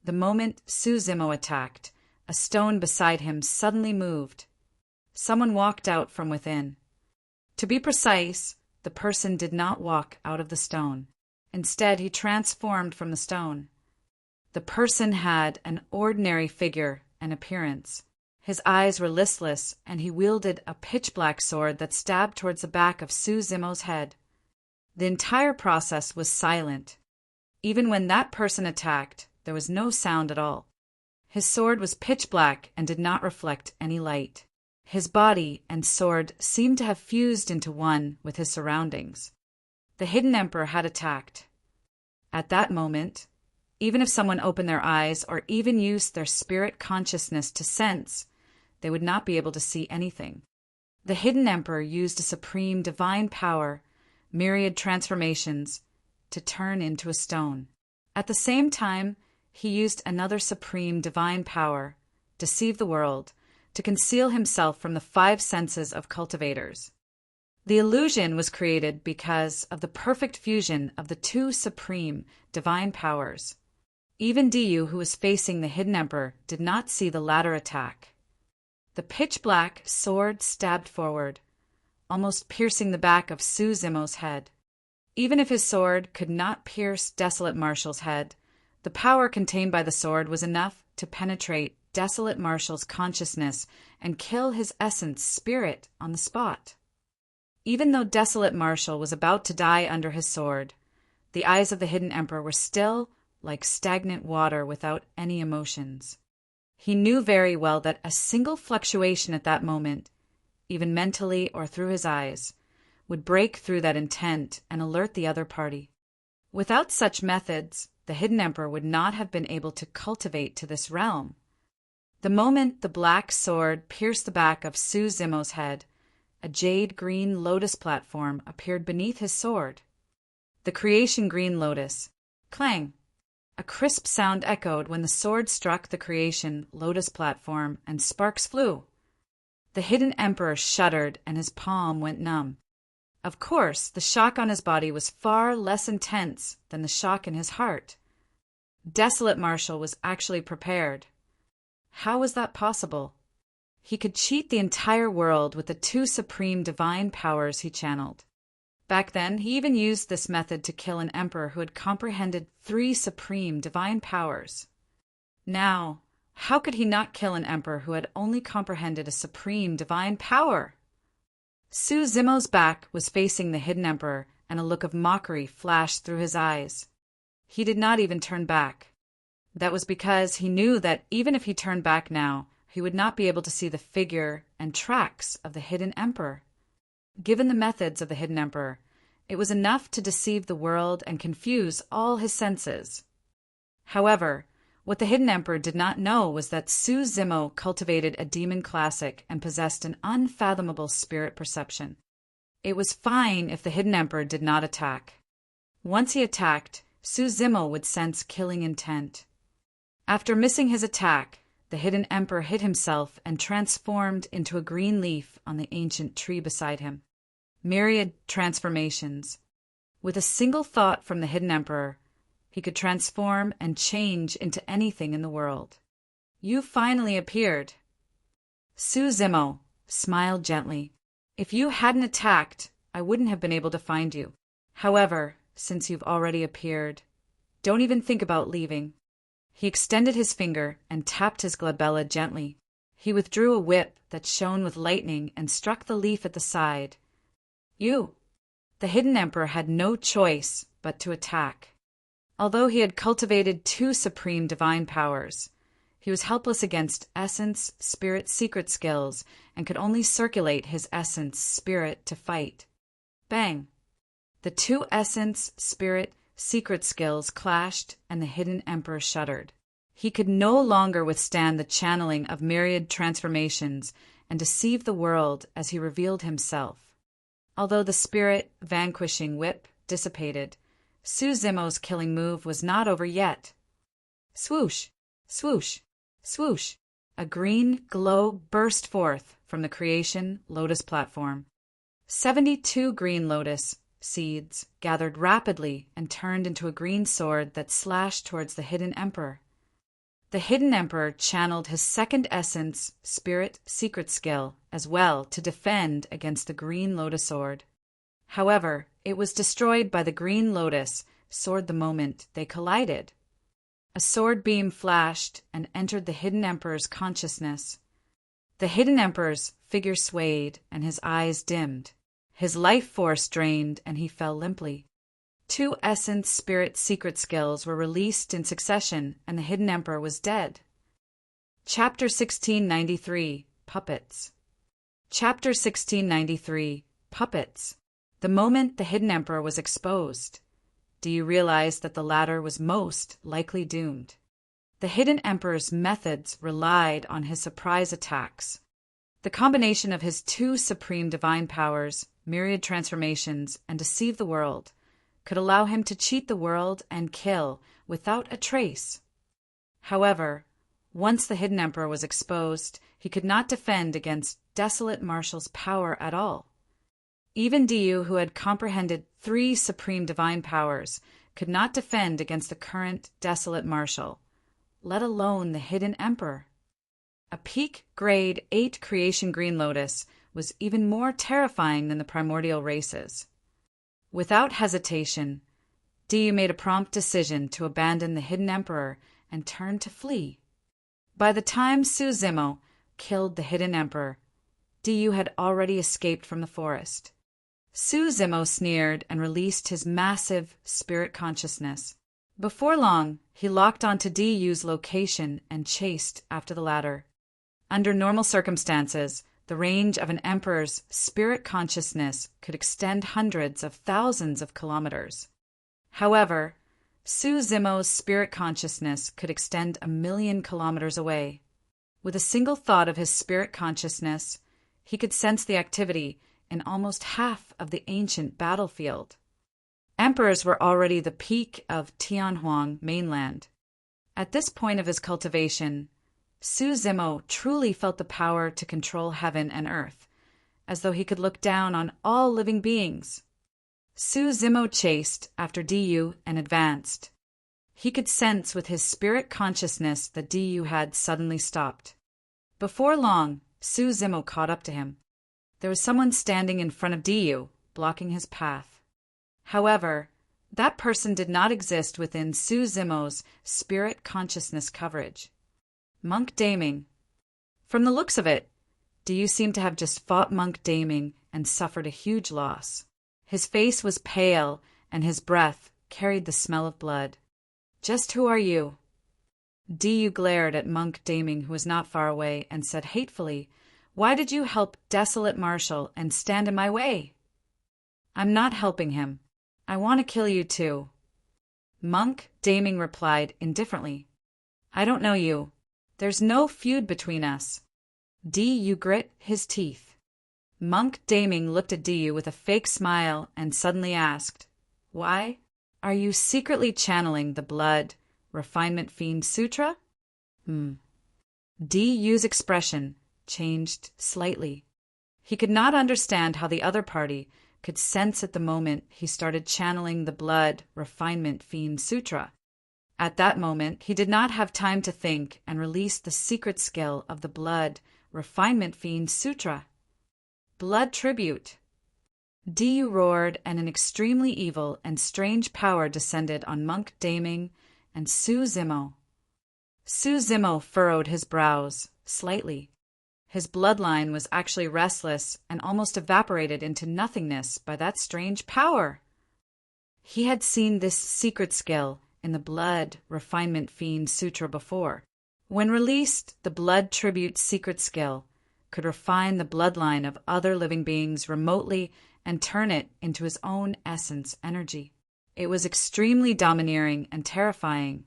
The moment Su Zimo attacked, a stone beside him suddenly moved. Someone walked out from within. To be precise, the person did not walk out of the stone. Instead, he transformed from the stone. The person had an ordinary figure and appearance. His eyes were listless, and he wielded a pitch-black sword that stabbed towards the back of Su Zimo's head. The entire process was silent. Even when that person attacked, there was no sound at all. His sword was pitch-black and did not reflect any light. His body and sword seemed to have fused into one with his surroundings. The Hidden Emperor had attacked. At that moment, even if someone opened their eyes or even used their spirit consciousness to sense, they would not be able to see anything. The Hidden Emperor used a supreme divine power, myriad transformations, to turn into a stone. At the same time, he used another supreme divine power, deceive the world, to conceal himself from the five senses of cultivators. The illusion was created because of the perfect fusion of the two supreme divine powers. Even Yu, who was facing the Hidden Emperor, did not see the latter attack. The pitch-black sword stabbed forward, almost piercing the back of Su Zimo's head. Even if his sword could not pierce Desolate Marshal's head, the power contained by the sword was enough to penetrate Desolate Marshal's consciousness and kill his essence spirit on the spot. Even though Desolate Marshal was about to die under his sword, the eyes of the Hidden Emperor were still like stagnant water without any emotions. He knew very well that a single fluctuation at that moment, even mentally or through his eyes, would break through that intent and alert the other party. Without such methods, the Hidden Emperor would not have been able to cultivate to this realm. The moment the black sword pierced the back of Su Zimo's head, a jade-green lotus platform appeared beneath his sword. The creation green lotus. Clang! A crisp sound echoed when the sword struck the creation lotus platform and sparks flew. The Hidden Emperor shuddered and his palm went numb. Of course, the shock on his body was far less intense than the shock in his heart. Desolate Marshal was actually prepared. How was that possible? He could cheat the entire world with the two supreme divine powers he channeled. Back then, he even used this method to kill an emperor who had comprehended 3 supreme divine powers. Now, how could he not kill an emperor who had only comprehended a supreme divine power? Su Zimo's back was facing the Hidden Emperor, and a look of mockery flashed through his eyes. He did not even turn back. That was because he knew that even if he turned back now, he would not be able to see the figure and tracks of the Hidden Emperor. Given the methods of the Hidden Emperor, it was enough to deceive the world and confuse all his senses. However, what the Hidden Emperor did not know was that Su Zimo cultivated a demon classic and possessed an unfathomable spirit perception. It was fine if the Hidden Emperor did not attack. Once he attacked, Su Zimo would sense killing intent. After missing his attack, the Hidden Emperor hid himself and transformed into a green leaf on the ancient tree beside him. Myriad transformations. With a single thought from the Hidden Emperor, he could transform and change into anything in the world. You finally appeared. Su Zimo smiled gently. If you hadn't attacked, I wouldn't have been able to find you. However, since you've already appeared, don't even think about leaving. He extended his finger and tapped his glabella gently. He withdrew a whip that shone with lightning and struck the leaf at the side. You. The Hidden Emperor had no choice but to attack. Although he had cultivated 2 supreme divine powers, he was helpless against essence, spirit, secret skills, and could only circulate his essence, spirit, to fight. Bang! The 2 essence, spirit, secret skills clashed, and the Hidden Emperor shuddered. He could no longer withstand the channeling of myriad transformations and deceive the world as he revealed himself. Although the spirit vanquishing whip dissipated, Su Zimo's killing move was not over yet. Swoosh, swoosh, swoosh. A green glow burst forth from the creation lotus platform. 72 green lotus seeds gathered rapidly and turned into a green sword that slashed towards the Hidden Emperor. The Hidden Emperor channeled his second essence, spirit, secret skill as well to defend against the green lotus sword. However, it was destroyed by the green lotus sword the moment they collided. A sword beam flashed and entered the Hidden Emperor's consciousness. The Hidden Emperor's figure swayed and his eyes dimmed. His life force drained and he fell limply. 2 essence, spirit, secret skills were released in succession and the Hidden Emperor was dead. Chapter 1693, Puppets. Chapter 1693, Puppets. The moment the Hidden Emperor was exposed, do you realize that the latter was most likely doomed? The Hidden Emperor's methods relied on his surprise attacks. The combination of his 2 supreme divine powers, myriad transformations, and deceive the world could allow him to cheat the world and kill without a trace. However, once the Hidden Emperor was exposed, he could not defend against Desolate Marshal's power at all. Even Diyu, who had comprehended 3 supreme divine powers, could not defend against the current Desolate Marshal, let alone the Hidden Emperor. A peak grade 8 creation green lotus was even more terrifying than the primordial races. Without hesitation, Diyu made a prompt decision to abandon the Hidden Emperor and turn to flee. By the time Su Zimo killed the Hidden Emperor, Diyu had already escaped from the forest. Su Zimo sneered and released his massive spirit consciousness. Before long, he locked onto Diyu's location and chased after the latter. Under normal circumstances, the range of an emperor's spirit consciousness could extend hundreds of thousands of kilometers. However, Su Zimo's spirit consciousness could extend 1,000,000 kilometers away. With a single thought of his spirit consciousness, he could sense the activity in almost half of the ancient battlefield. Emperors were already the peak of Tianhuang mainland. At this point of his cultivation, Su Zimo truly felt the power to control heaven and earth, as though he could look down on all living beings. Su Zimo chased after Diyu and advanced. He could sense with his spirit consciousness that Diyu had suddenly stopped. Before long, Su Zimo caught up to him. There was someone standing in front of Diyu, blocking his path. However, that person did not exist within Su Zimo's spirit consciousness coverage. Monk Daming. From the looks of it, Diyu seemed to have just fought Monk Daming and suffered a huge loss. His face was pale, and his breath carried the smell of blood. "Just who are you?" Diyu glared at Monk Daming, who was not far away, and said hatefully, "Why did you help Desolate Marshal and stand in my way?" "I'm not helping him. I want to kill you too." Monk Daming replied indifferently, "I don't know you. There's no feud between us." Diyu grit his teeth. Monk Daming looked at Diyu with a fake smile and suddenly asked, "Why? Are you secretly channeling the Blood Refinement Fiend Sutra?" Diyu's expression changed slightly. He could not understand how the other party could sense at the moment he started channeling the Blood Refinement Fiend Sutra. At that moment, he did not have time to think and released the secret skill of the Blood Refinement Fiend Sutra. Blood Tribute. Diyu roared, and an extremely evil and strange power descended on Monk Daming and Su Zimo. Su Zimo furrowed his brows slightly. His bloodline was actually restless and almost evaporated into nothingness by that strange power. He had seen this secret skill in the Blood Refinement Fiend Sutra before. When released, the Blood Tribute secret skill could refine the bloodline of other living beings remotely and turn it into his own essence energy. It was extremely domineering and terrifying.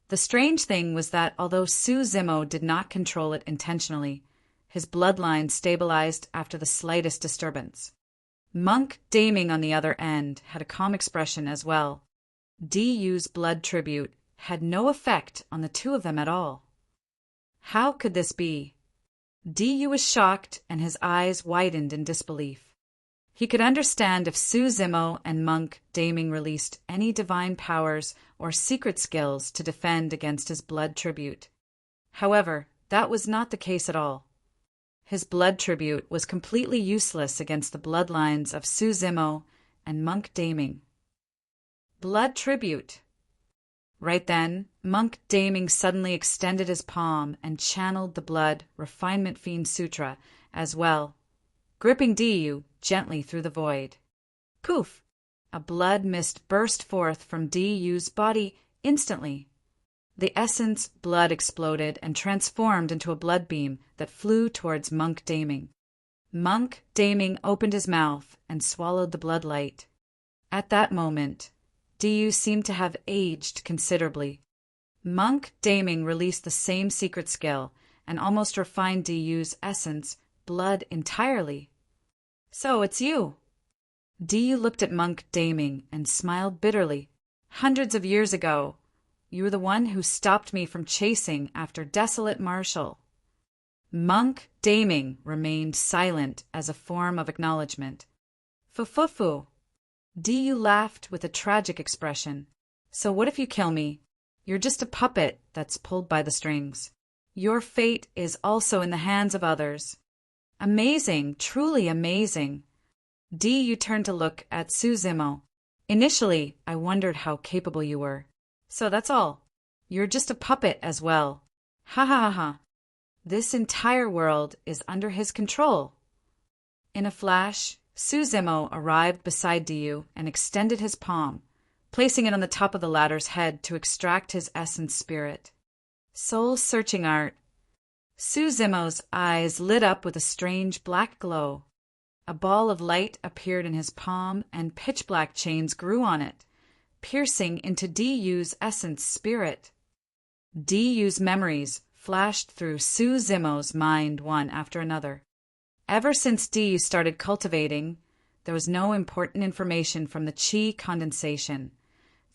The strange thing was that although Su Zimo did not control it intentionally, his bloodline stabilized after the slightest disturbance. Monk Daming, on the other end, had a calm expression as well. Diyu's blood tribute had no effect on the two of them at all. How could this be? Diyu was shocked, and his eyes widened in disbelief. He could understand if Su Zimo and Monk Daming released any divine powers or secret skills to defend against his blood tribute. However, that was not the case at all. His blood tribute was completely useless against the bloodlines of Su Zimo and Monk Daming. Blood tribute. Right then, Monk Daming suddenly extended his palm and channeled the Blood Refinement Fiend Sutra as well, gripping Diyu gently through the void. Poof! A blood mist burst forth from Diyu's body instantly. The essence blood exploded and transformed into a blood beam that flew towards Monk Daming. Monk Daming opened his mouth and swallowed the blood light. At that moment, Diyu seemed to have aged considerably. Monk Daming released the same secret skill and almost refined Diyu's essence, blood, entirely. "So it's you." Diyu looked at Monk Daming and smiled bitterly. "Hundreds of years ago, you were the one who stopped me from chasing after Desolate Marshal." Monk Daming remained silent as a form of acknowledgement. "Fufufu." Diyu laughed with a tragic expression. "So what if you kill me? You're just a puppet that's pulled by the strings. Your fate is also in the hands of others." Amazing, truly amazing. Diyu turned to look at Su Zimo. "Initially, I wondered how capable you were. So that's all. You're just a puppet as well. Ha ha ha ha. This entire world is under his control." In a flash, Su Zimo arrived beside Diyu and extended his palm, placing it on the top of the latter's head to extract his essence spirit. Soul-searching art. Su Zimo's eyes lit up with a strange black glow. A ball of light appeared in his palm, and pitch-black chains grew on it, piercing into Du's essence spirit. Du's memories flashed through Su Zimo's mind one after another. Ever since Du started cultivating, there was no important information from the Qi condensation,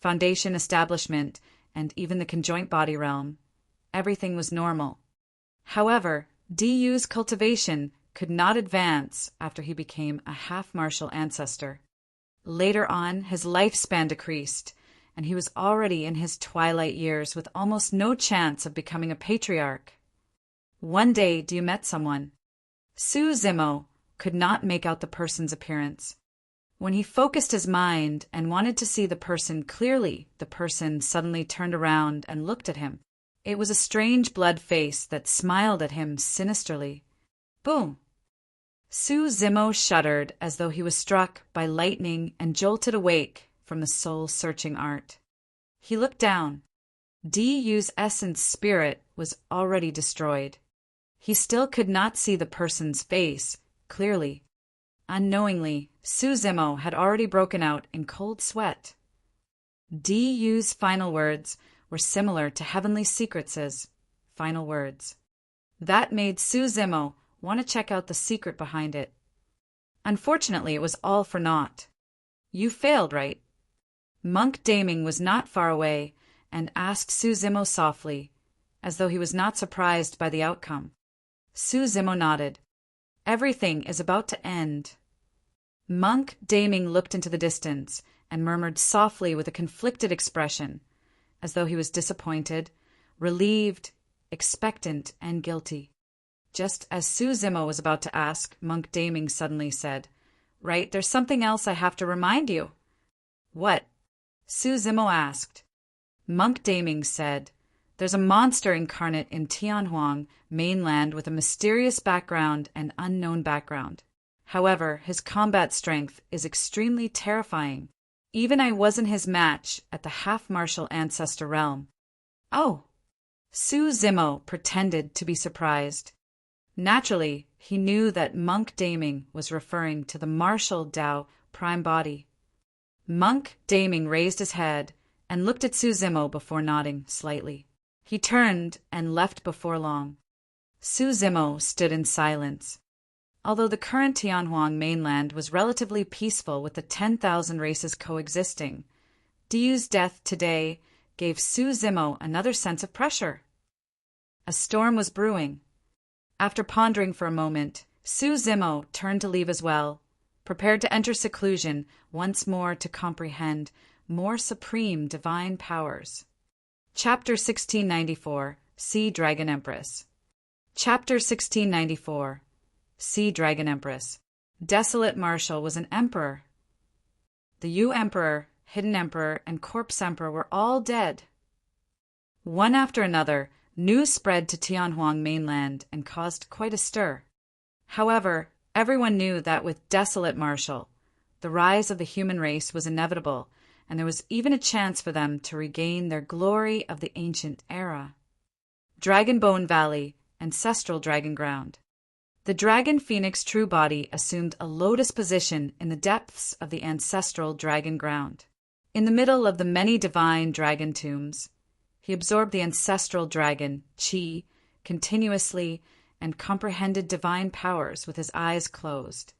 foundation establishment, and even the conjoint body realm. Everything was normal. However, Du's cultivation could not advance after he became a half-martial ancestor. Later on, his lifespan decreased, and he was already in his twilight years with almost no chance of becoming a patriarch. One day, Du met someone. Su Zimo could not make out the person's appearance. When he focused his mind and wanted to see the person clearly, the person suddenly turned around and looked at him. It was a strange blood face that smiled at him sinisterly. Boom! Su Zimo shuddered as though he was struck by lightning and jolted awake from the soul-searching art. He looked down. Du's essence spirit was already destroyed. He still could not see the person's face clearly. Unknowingly, Su Zimo had already broken out in cold sweat. Du's final words were similar to Heavenly Secrets' final words. That made Su Zimo want to check out the secret behind it. Unfortunately, it was all for naught. You failed, right? Monk Daming was not far away and asked Su Zimo softly, as though he was not surprised by the outcome. Su Zimo nodded. Everything is about to end. Monk Daming looked into the distance and murmured softly with a conflicted expression, as though he was disappointed, relieved, expectant, and guilty. Just as Su Zimo was about to ask, Monk Daming suddenly said, "Right, there's something else I have to remind you." "What?" Su Zimo asked. Monk Daming said, "There's a monster incarnate in Tianhuang mainland with a mysterious background and unknown background. However, his combat strength is extremely terrifying. Even I wasn't his match at the half-martial ancestor realm." "Oh!" Su Zimo pretended to be surprised. Naturally, he knew that Monk Daming was referring to the martial Tao prime body. Monk Daming raised his head and looked at Su Zimo before nodding slightly. He turned and left before long. Su Zimo stood in silence. Although the current Tianhuang mainland was relatively peaceful with the 10,000 races coexisting, Du's death today gave Su Zimo another sense of pressure. A storm was brewing. After pondering for a moment, Su Zimo turned to leave as well, prepared to enter seclusion once more to comprehend more supreme divine powers. Chapter 1694, Sea Dragon Empress. Chapter 1694, Sea Dragon Empress. Desolate Marshal was an emperor. The Yu Emperor, Hidden Emperor, and Corpse Emperor were all dead. One after another, news spread to Tianhuang mainland and caused quite a stir. However, everyone knew that with Desolate Marshal, the rise of the human race was inevitable, and there was even a chance for them to regain their glory of the ancient era. Dragonbone Valley, Ancestral Dragon Ground. The Dragon Phoenix true body assumed a lotus position in the depths of the ancestral dragon ground. In the middle of the many divine dragon tombs, he absorbed the ancestral dragon, Qi, continuously and comprehended divine powers with his eyes closed.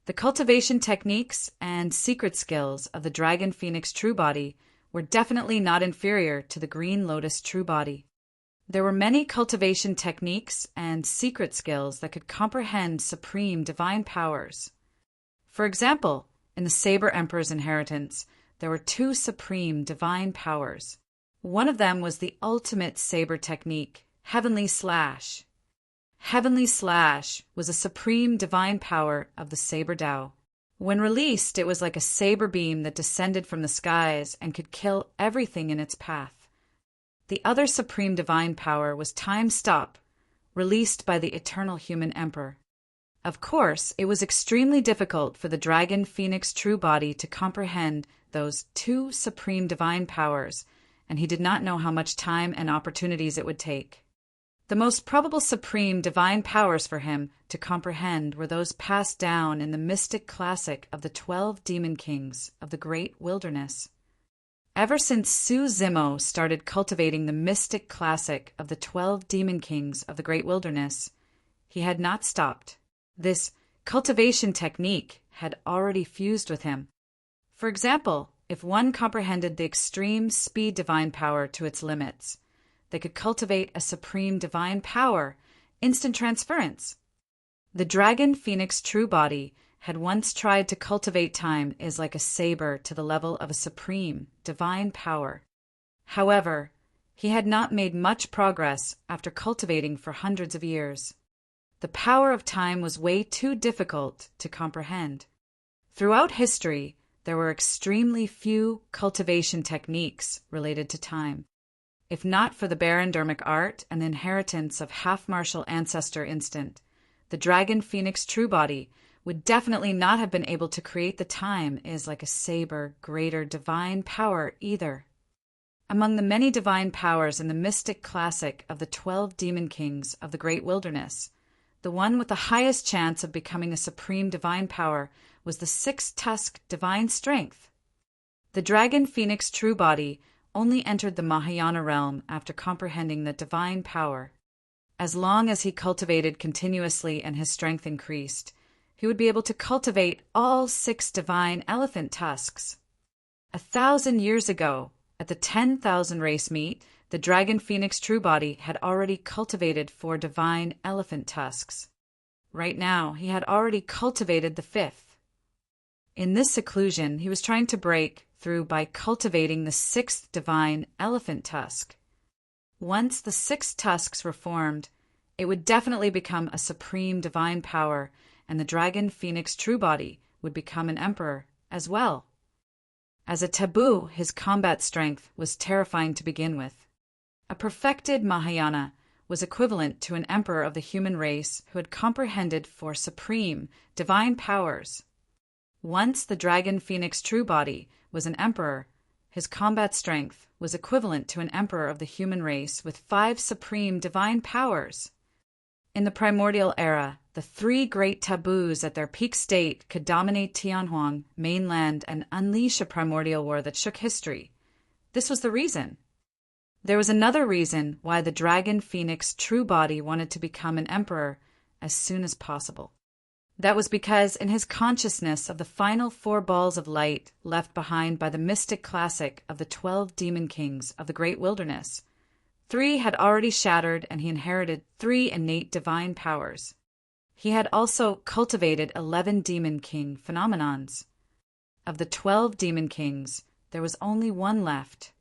The cultivation techniques and secret skills of the Dragon Phoenix true body were definitely not inferior to the Green Lotus true body. There were many cultivation techniques and secret skills that could comprehend supreme divine powers. For example, in the Saber Emperor's inheritance, there were 2 supreme divine powers. One of them was the ultimate saber technique, Heavenly Slash. Heavenly Slash was a supreme divine power of the Saber Tao. When released, it was like a saber beam that descended from the skies and could kill everything in its path. The other supreme divine power was Time Stop, released by the Eternal Human Emperor. Of course, it was extremely difficult for the dragon phoenix true body to comprehend those two supreme divine powers, and he did not know how much time and opportunities it would take. The most probable supreme divine powers for him to comprehend were those passed down in the mystic classic of the 12 demon kings of the great wilderness. Ever since Su Zimo started cultivating the mystic classic of the 12 demon kings of the great wilderness, he had not stopped. This cultivation technique had already fused with him. For example, if one comprehended the extreme speed divine power to its limits, they could cultivate a supreme divine power, instant transference. The dragon phoenix true body had once tried to cultivate time is like a saber to the level of a supreme divine power. However, he had not made much progress after cultivating for hundreds of years. The power of time was way too difficult to comprehend. Throughout history, there were extremely few cultivation techniques related to time. If not for the barandermic art and the inheritance of half-martial ancestor instinct, the dragon phoenix true body would definitely not have been able to create the time is like a saber greater divine power either. Among the many divine powers in the mystic classic of the 12 demon kings of the great wilderness, the one with the highest chance of becoming a supreme divine power was the six-tusked divine strength. The dragon phoenix true body only entered the Mahayana realm after comprehending the divine power. As long as he cultivated continuously and his strength increased, he would be able to cultivate all 6 divine elephant tusks. 1,000 years ago, at the 10,000 race meet, the dragon phoenix true body had already cultivated 4 divine elephant tusks. Right now, he had already cultivated the 5th. In this seclusion, he was trying to break through by cultivating the 6th divine elephant tusk. Once the 6 tusks were formed, it would definitely become a supreme divine power, and the dragon phoenix true body would become an emperor as well. As a taboo, his combat strength was terrifying to begin with. A perfected Mahayana was equivalent to an emperor of the human race who had comprehended 4 supreme divine powers. Once the dragon phoenix true body was an emperor, his combat strength was equivalent to an emperor of the human race with 5 supreme divine powers. In the primordial era, the 3 great taboos at their peak state could dominate Tianhuang mainland and unleash a primordial war that shook history. This was the reason. There was another reason why the dragon phoenix true body wanted to become an emperor as soon as possible. That was because in his consciousness of the final 4 balls of light left behind by the mystic classic of the 12 demon kings of the great wilderness, 3 had already shattered and he inherited 3 innate divine powers. He had also cultivated 11 demon king phenomenons. Of the 12 demon kings, there was only 1 left.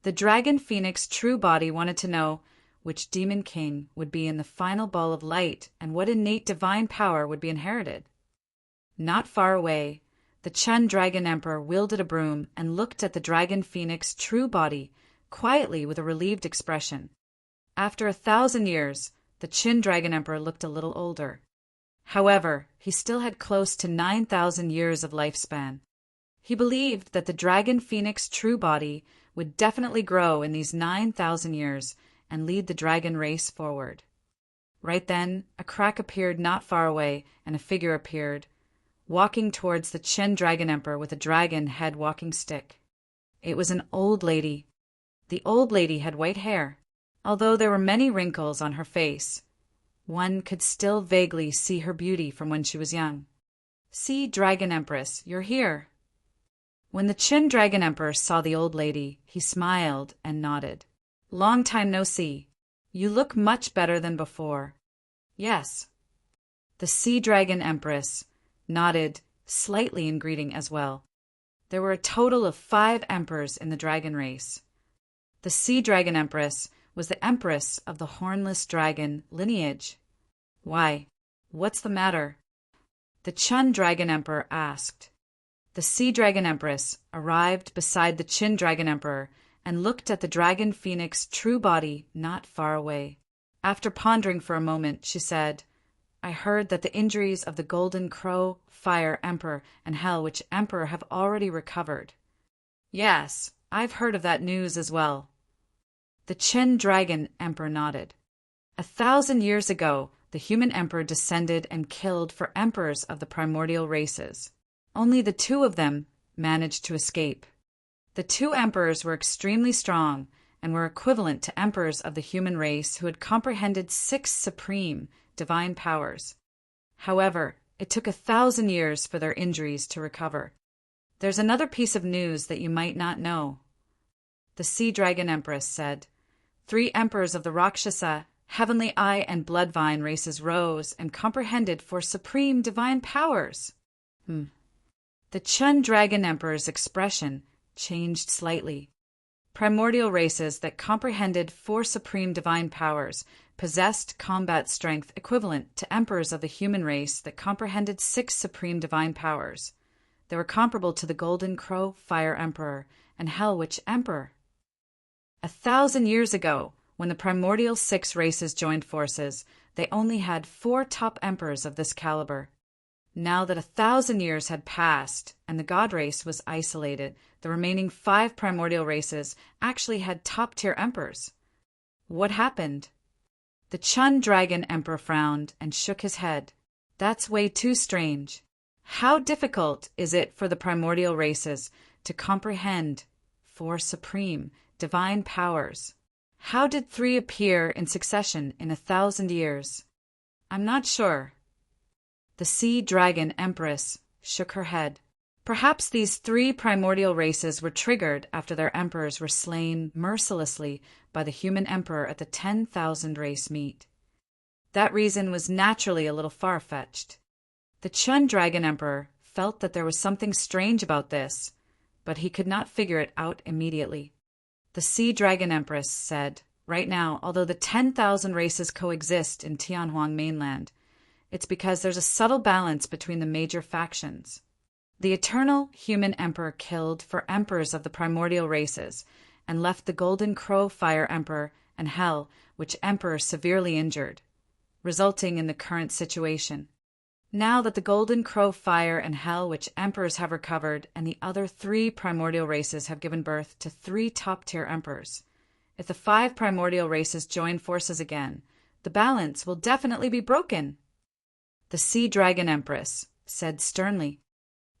The dragon phoenix true body wanted to know which demon king would be in the final ball of light and what innate divine power would be inherited. Not far away, the Chun dragon emperor wielded a broom and looked at the dragon phoenix true body quietly with a relieved expression. After 1,000 years, the Qin dragon emperor looked a little older. However, he still had close to 9,000 years of lifespan. He believed that the dragon phoenix true body would definitely grow in these 9,000 years and lead the dragon race forward. Right then, a crack appeared not far away, and a figure appeared, walking towards the Qin dragon emperor with a dragon head walking stick. It was an old lady. The old lady had white hair. Although there were many wrinkles on her face, one could still vaguely see her beauty from when she was young. "See, Dragon Empress, you're here." When the Qin dragon emperor saw the old lady, he smiled and nodded. "Long time no see. You look much better than before." "Yes." The sea dragon empress nodded slightly in greeting as well. There were a total of 5 emperors in the dragon race. The sea dragon empress was the empress of the hornless dragon lineage. "Why? What's the matter?" the Chun dragon emperor asked. The sea dragon empress arrived beside the Qin dragon emperor and looked at the dragon phoenix true body not far away. After pondering for a moment, she said, I heard that the injuries of the Golden Crow, Fire Emperor, and Hell Witch Emperor have already recovered. Yes, I've heard of that news as well. The Qin Dragon Emperor nodded. 1,000 years ago, the human emperor descended and killed 4 emperors of the primordial races. Only the 2 of them managed to escape. The 2 emperors were extremely strong and were equivalent to emperors of the human race who had comprehended 6 supreme divine powers. However, it took 1,000 years for their injuries to recover. There's another piece of news that you might not know. The Sea Dragon Empress said, 3 emperors of the Rakshasa, Heavenly Eye, and Bloodvine races rose and comprehended 4 supreme divine powers. The Chun Dragon Emperor's expression changed slightly. Primordial races that comprehended 4 supreme divine powers possessed combat strength equivalent to emperors of the human race that comprehended 6 supreme divine powers. They were comparable to the Golden Crow Fire Emperor and Hell Witch Emperor. 1,000 years ago, when the primordial 6 races joined forces, they only had 4 top emperors of this caliber. Now that 1,000 years had passed and the god race was isolated, the remaining 5 primordial races actually had top-tier emperors. What happened? The Chun Dragon Emperor frowned and shook his head. That's way too strange. How difficult is it for the primordial races to comprehend 4 supreme divine powers? How did 3 appear in succession in 1,000 years? I'm not sure. The Sea Dragon Empress shook her head. Perhaps these 3 primordial races were triggered after their emperors were slain mercilessly by the human emperor at the 10,000 race meet. That reason was naturally a little far-fetched. The Chun Dragon Emperor felt that there was something strange about this, but he could not figure it out immediately. The Sea Dragon Empress said, right now, although the 10,000 races coexist in Tianhuang mainland, it's because there's a subtle balance between the major factions. The eternal human emperor killed 4 emperors of the primordial races and left the Golden Crow Fire Emperor and Hell Witch Emperor severely injured, resulting in the current situation. Now that the Golden Crow Fire and Hell Witch Emperors have recovered and the other 3 primordial races have given birth to 3 top-tier emperors, if the 5 primordial races join forces again, the balance will definitely be broken. The Sea Dragon Empress said sternly,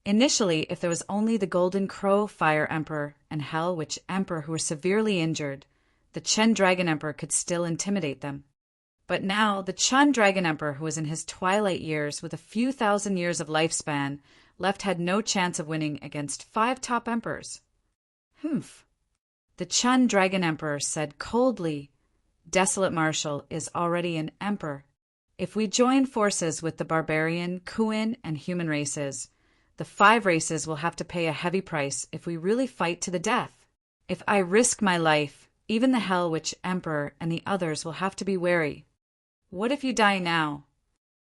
initially, if there was only the Golden Crow Fire Emperor and Hell Witch Emperor who were severely injured, the Chen Dragon Emperor could still intimidate them. But now the Chun Dragon Emperor, who was in his twilight years with a few thousand years of lifespan, had no chance of winning against 5 top emperors. Humph. The Chun Dragon Emperor said coldly, Desolate Marshal is already an emperor. If we join forces with the barbarian, Kuin, and human races, the 5 races will have to pay a heavy price if we really fight to the death. If I risk my life, even the Hell Witch Emperor and the others will have to be wary. What if you die now?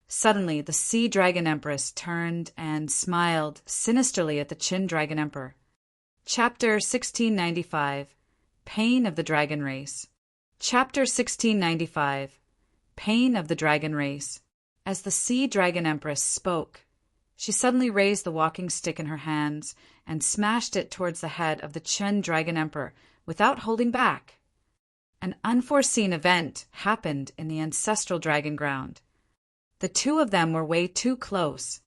Suddenly, the Sea Dragon Empress turned and smiled sinisterly at the Qin Dragon Emperor. Chapter 1695 Pain of the Dragon Race. Chapter 1695 Pain of the Dragon Race. As the Sea Dragon Empress spoke, she suddenly raised the walking stick in her hands and smashed it towards the head of the Qin Dragon Emperor without holding back. An unforeseen event happened in the ancestral dragon ground. The 2 of them were way too close.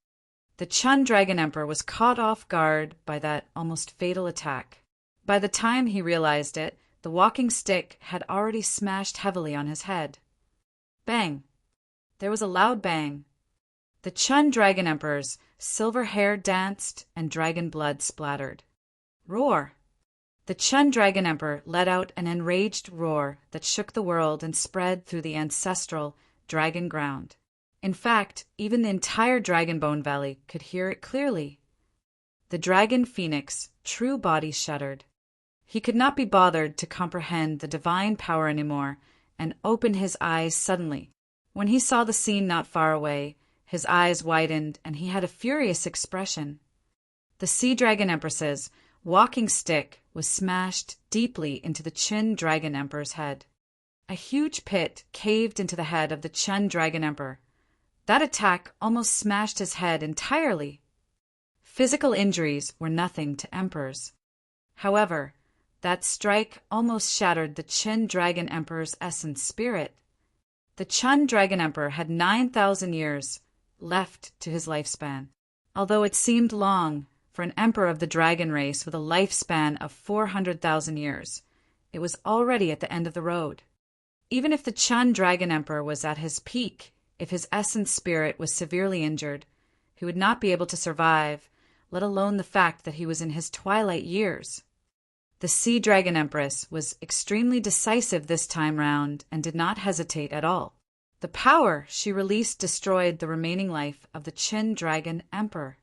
The Chun Dragon Emperor was caught off guard by that almost fatal attack. By the time he realized it, the walking stick had already smashed heavily on his head. Bang! There was a loud bang. The Chun Dragon Emperor's silver hair danced and dragon blood splattered. Roar! The Chun Dragon Emperor let out an enraged roar that shook the world and spread through the ancestral dragon ground. In fact, even the entire Dragonbone Valley could hear it clearly. The dragon phoenix true body shuddered. He could not be bothered to comprehend the divine power anymore and opened his eyes suddenly. When he saw the scene not far away, his eyes widened and he had a furious expression. The Sea Dragon Empress's walking stick was smashed deeply into the Qin Dragon Emperor's head. A huge pit caved into the head of the Chun Dragon Emperor. That attack almost smashed his head entirely. Physical injuries were nothing to emperors. However, that strike almost shattered the Qin Dragon Emperor's essence spirit. The Qin Dragon Emperor had 9,000 years left to his lifespan. Although it seemed long for an emperor of the dragon race with a lifespan of 400,000 years, it was already at the end of the road. Even if the Qin Dragon Emperor was at his peak, if his essence spirit was severely injured, he would not be able to survive, let alone the fact that he was in his twilight years. The Sea Dragon Empress was extremely decisive this time round and did not hesitate at all. The power she released destroyed the remaining life of the Qin Dragon Emperor.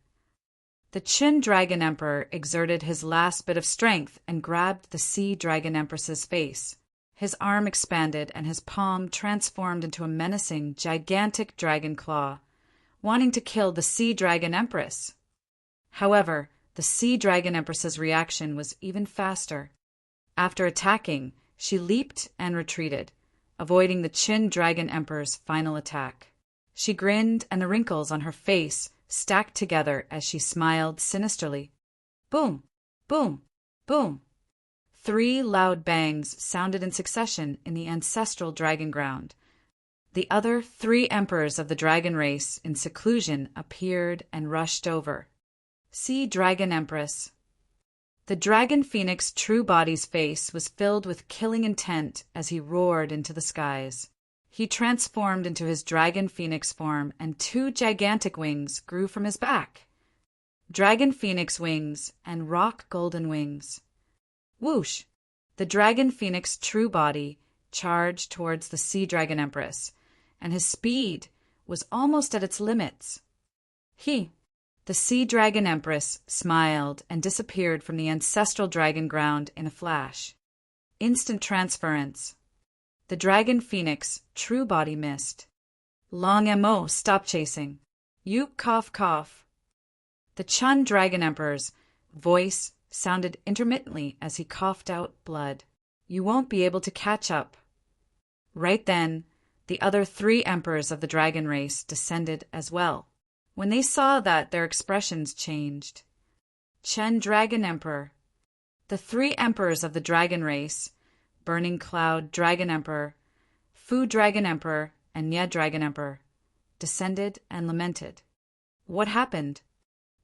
The Qin Dragon Emperor exerted his last bit of strength and grabbed the Sea Dragon Empress's face. His arm expanded and his palm transformed into a menacing, gigantic dragon claw, wanting to kill the Sea Dragon Empress. However, the Sea Dragon Empress's reaction was even faster. After attacking, she leaped and retreated, avoiding the Qin Dragon Emperor's final attack. She grinned, and the wrinkles on her face stacked together as she smiled sinisterly. Boom! Boom! Boom! 3 loud bangs sounded in succession in the ancestral dragon ground. The other 3 emperors of the dragon race in seclusion appeared and rushed over. Sea Dragon Empress. The dragon phoenix true body's face was filled with killing intent as he roared into the skies. He transformed into his dragon phoenix form, and 2 gigantic wings grew from his back. Dragon phoenix wings and rock golden wings. Whoosh! The dragon phoenix true body charged towards the Sea Dragon Empress, and his speed was almost at its limits. The Sea Dragon Empress smiled and disappeared from the ancestral dragon ground in a flash. Instant transference. The dragon phoenix true body missed. Long mo, stop chasing. You cough cough. The Qin Dragon Emperor's voice sounded intermittently as he coughed out blood. You won't be able to catch up. Right then, the other 3 emperors of the dragon race descended as well. When they saw that, their expressions changed. Qin Dragon Emperor. The 3 emperors of the dragon race, Burning Cloud Dragon Emperor, Fu Dragon Emperor, and Nye Dragon Emperor, descended and lamented. What happened?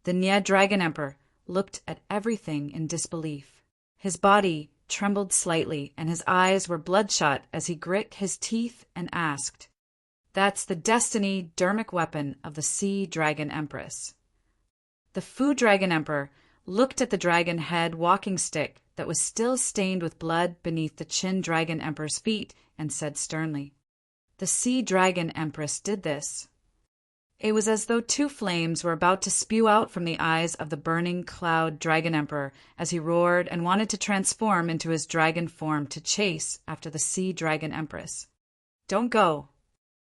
The Nye Dragon Emperor looked at everything in disbelief. His body trembled slightly, and his eyes were bloodshot as he grit his teeth and asked, "That's the destiny dermic weapon of the Sea Dragon Empress." The Fu Dragon Emperor looked at the dragon head walking stick that was still stained with blood beneath the Qin Dragon Emperor's feet and said sternly, "The Sea Dragon Empress did this." It was as though 2 flames were about to spew out from the eyes of the Burning Cloud Dragon Emperor as he roared and wanted to transform into his dragon form to chase after the Sea Dragon Empress. "Don't go."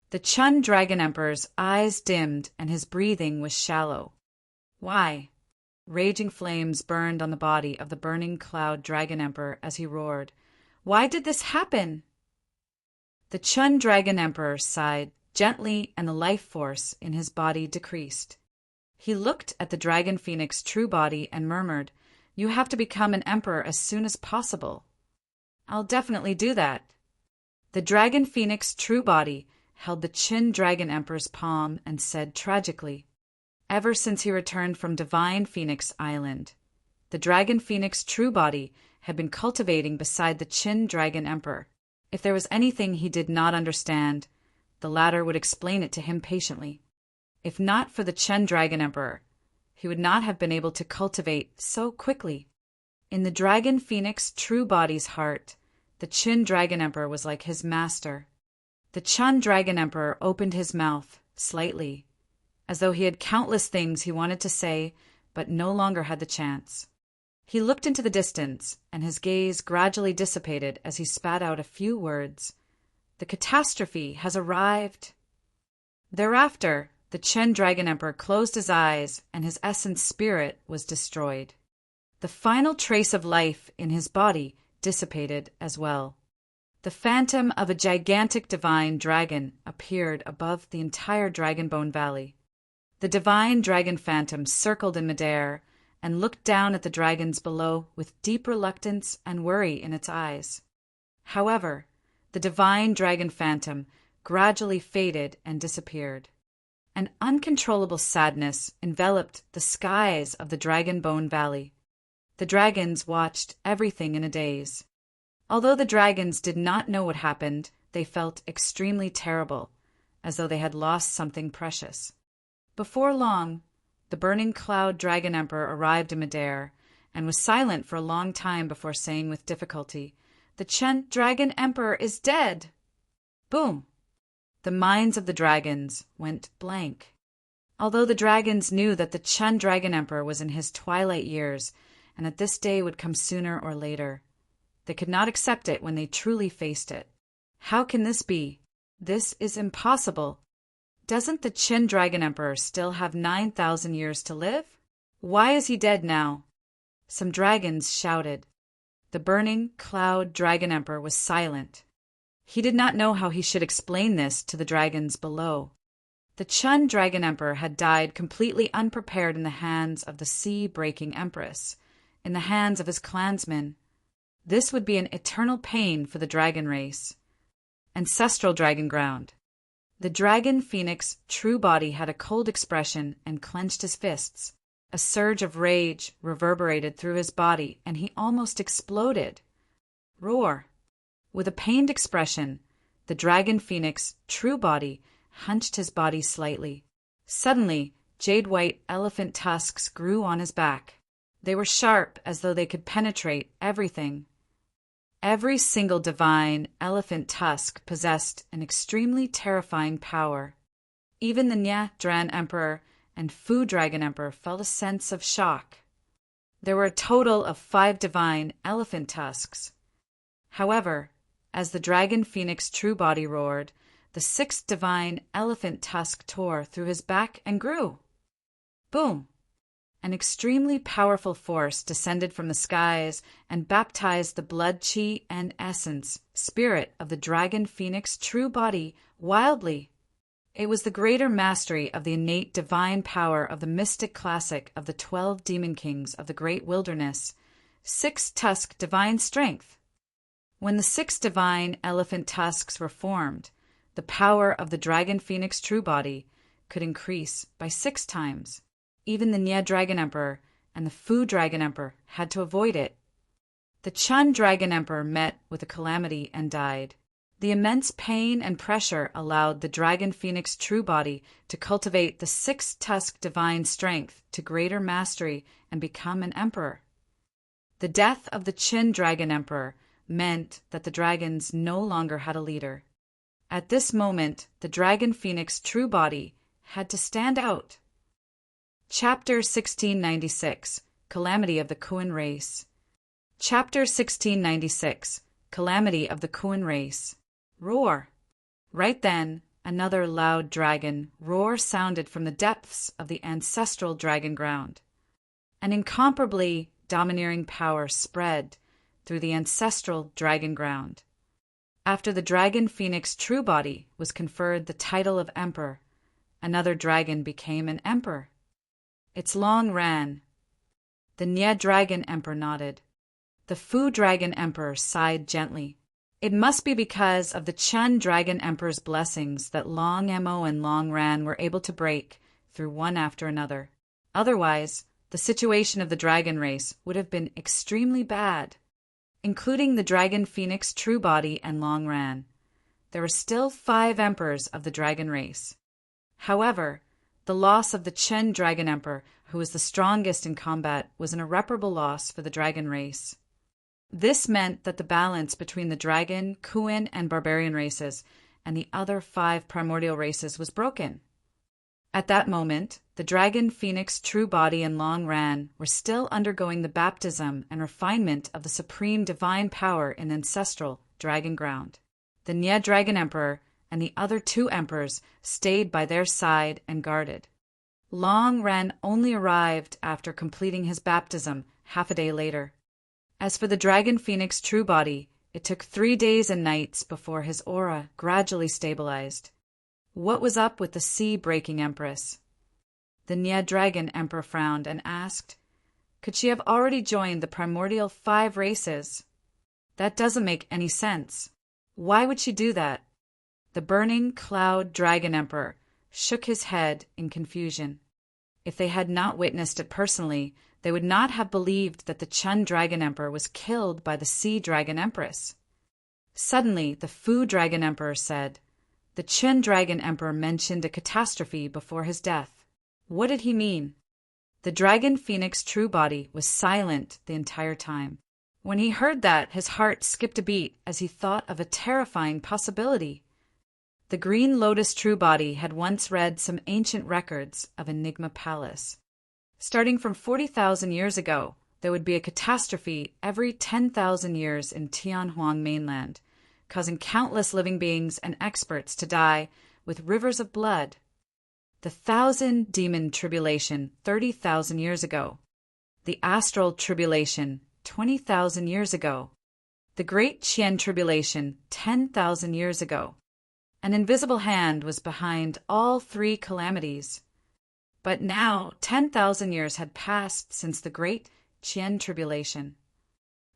The Qin Dragon Emperor's eyes dimmed and his breathing was shallow. Why? Raging flames burned on the body of the Burning Cloud Dragon Emperor as he roared. Why did this happen? The Qin Dragon Emperor sighed gently, and the life force in his body decreased. He looked at the Dragon Phoenix true body and murmured, "You have to become an emperor as soon as possible." "I'll definitely do that." The Dragon Phoenix true body held the Qin Dragon Emperor's palm and said tragically, "Ever since he returned from Divine Phoenix Island, the Dragon Phoenix true body had been cultivating beside the Qin Dragon Emperor. If there was anything he did not understand, the latter would explain it to him patiently. If not for the Qin Dragon Emperor, he would not have been able to cultivate so quickly. In the Dragon Phoenix true body's heart, the Qin Dragon Emperor was like his master. The Qin Dragon Emperor opened his mouth slightly, as though he had countless things he wanted to say, but no longer had the chance. He looked into the distance, and his gaze gradually dissipated as he spat out a few words. "The catastrophe has arrived." Thereafter, the Qin Dragon Emperor closed his eyes, and his essence spirit was destroyed. The final trace of life in his body dissipated as well. The The phantom of a gigantic divine dragon appeared above the entire Dragonbone Valley. The divine dragon phantom circled in midair and looked down at the dragons below with deep reluctance and worry in its eyes. However, the divine dragon phantom gradually faded and disappeared. An uncontrollable sadness enveloped the skies of the Dragonbone Valley. The dragons watched everything in a daze. Although the dragons did not know what happened, they felt extremely terrible, as though they had lost something precious. Before long, the burning cloud dragon emperor arrived in midair and was silent for a long time before saying with difficulty, "The Chen dragon emperor is dead!" Boom! The minds of the dragons went blank. Although the dragons knew that the Chen dragon emperor was in his twilight years and that this day would come sooner or later, they could not accept it when they truly faced it. How can this be? This is impossible. Doesn't the Qin Dragon Emperor still have 9,000 years to live? Why is he dead now? Some dragons shouted. The burning cloud dragon emperor was silent. He did not know how he should explain this to the dragons below. The Chun dragon emperor had died completely unprepared in the hands of the sea-breaking empress, in the hands of his clansmen. This would be an eternal pain for the dragon race. Ancestral dragon ground. The dragon phoenix true body had a cold expression and clenched his fists. A surge of rage reverberated through his body, and he almost exploded. Roar! With a pained expression, the dragon phoenix true body hunched his body slightly. Suddenly, jade-white elephant tusks grew on his back. They were sharp, as though they could penetrate everything. Every single divine elephant tusk possessed an extremely terrifying power. Even the Nya Dran Emperor and Fu Dragon Emperor felt a sense of shock. There were a total of 5 divine elephant tusks. However, as the dragon phoenix true body roared, the 6th divine elephant tusk tore through his back and grew. Boom! An extremely powerful force descended from the skies and baptized the blood chi and essence, spirit of the dragon phoenix true body wildly. It was the greater mastery of the innate divine power of the mystic classic of the 12 demon kings of the great wilderness, 6-tusk divine strength. When the 6 divine elephant tusks were formed, the power of the dragon phoenix true body could increase by 6 times. Even the Nya Dragon Emperor and the Fu Dragon Emperor had to avoid it. The Chun Dragon Emperor met with a calamity and died. The immense pain and pressure allowed the dragon phoenix true body to cultivate the 6-tusk divine strength to greater mastery and become an emperor. The death of the Qin Dragon Emperor meant that the dragons no longer had a leader. At this moment, the dragon phoenix true body had to stand out. Chapter 1696, Calamity of the Kuan Race. Chapter 1696, Calamity of the Kuan Race. Roar! Right then, another loud dragon roar sounded from the depths of the ancestral dragon ground. An incomparably domineering power spread through the ancestral dragon ground. After the dragon phoenix true body was conferred the title of emperor, another dragon became an emperor. Its long ran. The Nya Dragon Emperor nodded. The Fu Dragon Emperor sighed gently. It must be because of the Chun Dragon Emperor's blessings that Long Mo and Long Ran were able to break through one after another. Otherwise, the situation of the dragon race would have been extremely bad. Including the dragon phoenix true body and Long Ran, there were still 5 emperors of the dragon race. However, the loss of the Chen Dragon Emperor, who was the strongest in combat, was an irreparable loss for the dragon race. This meant that the balance between the dragon, Kuan, and barbarian races and the other 5 primordial races was broken. At that moment, the dragon phoenix true body and Long Ran were still undergoing the baptism and refinement of the supreme divine power in ancestral dragon ground. The Nya Dragon Emperor and the other 2 emperors stayed by their side and guarded. Long Ran only arrived after completing his baptism half a day later. As for the dragon phoenix true body, It took 3 days and nights before his aura gradually stabilized. What was up with the sea-breaking empress? The Nye Dragon Emperor frowned and asked, could she have already joined the primordial 5 races? That doesn't make any sense. Why would she do that? The burning cloud dragon emperor shook his head in confusion. If they had not witnessed it personally, they would not have believed that the Chun Dragon Emperor was killed by the Sea Dragon Empress. Suddenly, the Fu Dragon Emperor said, the Chun Dragon Emperor mentioned a catastrophe before his death. What did he mean? The Dragon Phoenix True Body was silent the entire time. When he heard that, his heart skipped a beat as he thought of a terrifying possibility. The Green Lotus True Body had once read some ancient records of Enigma Palace. Starting from 40,000 years ago, there would be a catastrophe every 10,000 years in Tianhuang mainland, causing countless living beings and experts to die with rivers of blood. The 1,000 Demon Tribulation 30,000 years ago. The Astral Tribulation 20,000 years ago. The Great Qian Tribulation 10,000 years ago. An invisible hand was behind all 3 calamities. But now 10,000 years had passed since the Great Qian Tribulation.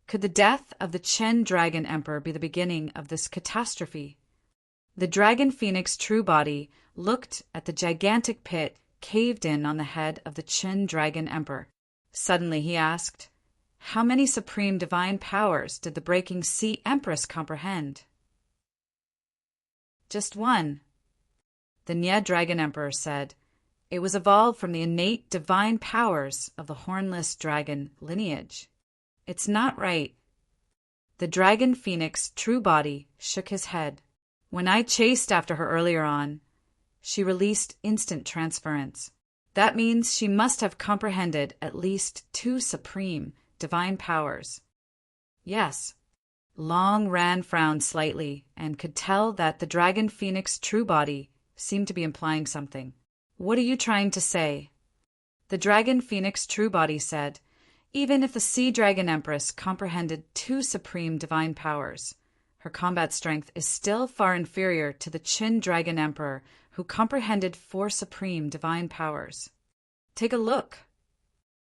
Could the death of the Chen Dragon Emperor be the beginning of this catastrophe? The Dragon Phoenix True Body looked at the gigantic pit caved in on the head of the Chen Dragon Emperor. Suddenly he asked, how many supreme divine powers did the Breaking Sea Empress comprehend? Just 1. The Nye Dragon Emperor said, it was evolved from the innate divine powers of the hornless dragon lineage. It's not right. The Dragon Phoenix True Body shook his head. When I chased after her earlier on, she released instant transference. That means she must have comprehended at least 2 supreme divine powers. Yes. Long Ran frowned slightly and could tell that the Dragon Phoenix True Body seemed to be implying something. What are you trying to say? The Dragon Phoenix True Body said, even if the Sea Dragon Empress comprehended 2 supreme divine powers, her combat strength is still far inferior to the Qin Dragon Emperor who comprehended 4 supreme divine powers. Take a look.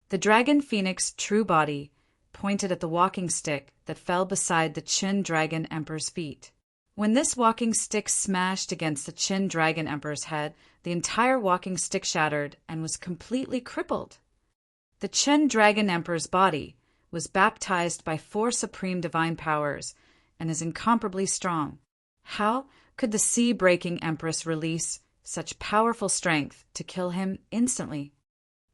The Dragon Phoenix True Body pointed at the walking stick that fell beside the Qin Dragon Emperor's feet. When this walking stick smashed against the Qin Dragon Emperor's head, the entire walking stick shattered and was completely crippled. The Qin Dragon Emperor's body was baptized by 4 supreme divine powers and is incomparably strong. How could the sea-breaking Empress release such powerful strength to kill him instantly?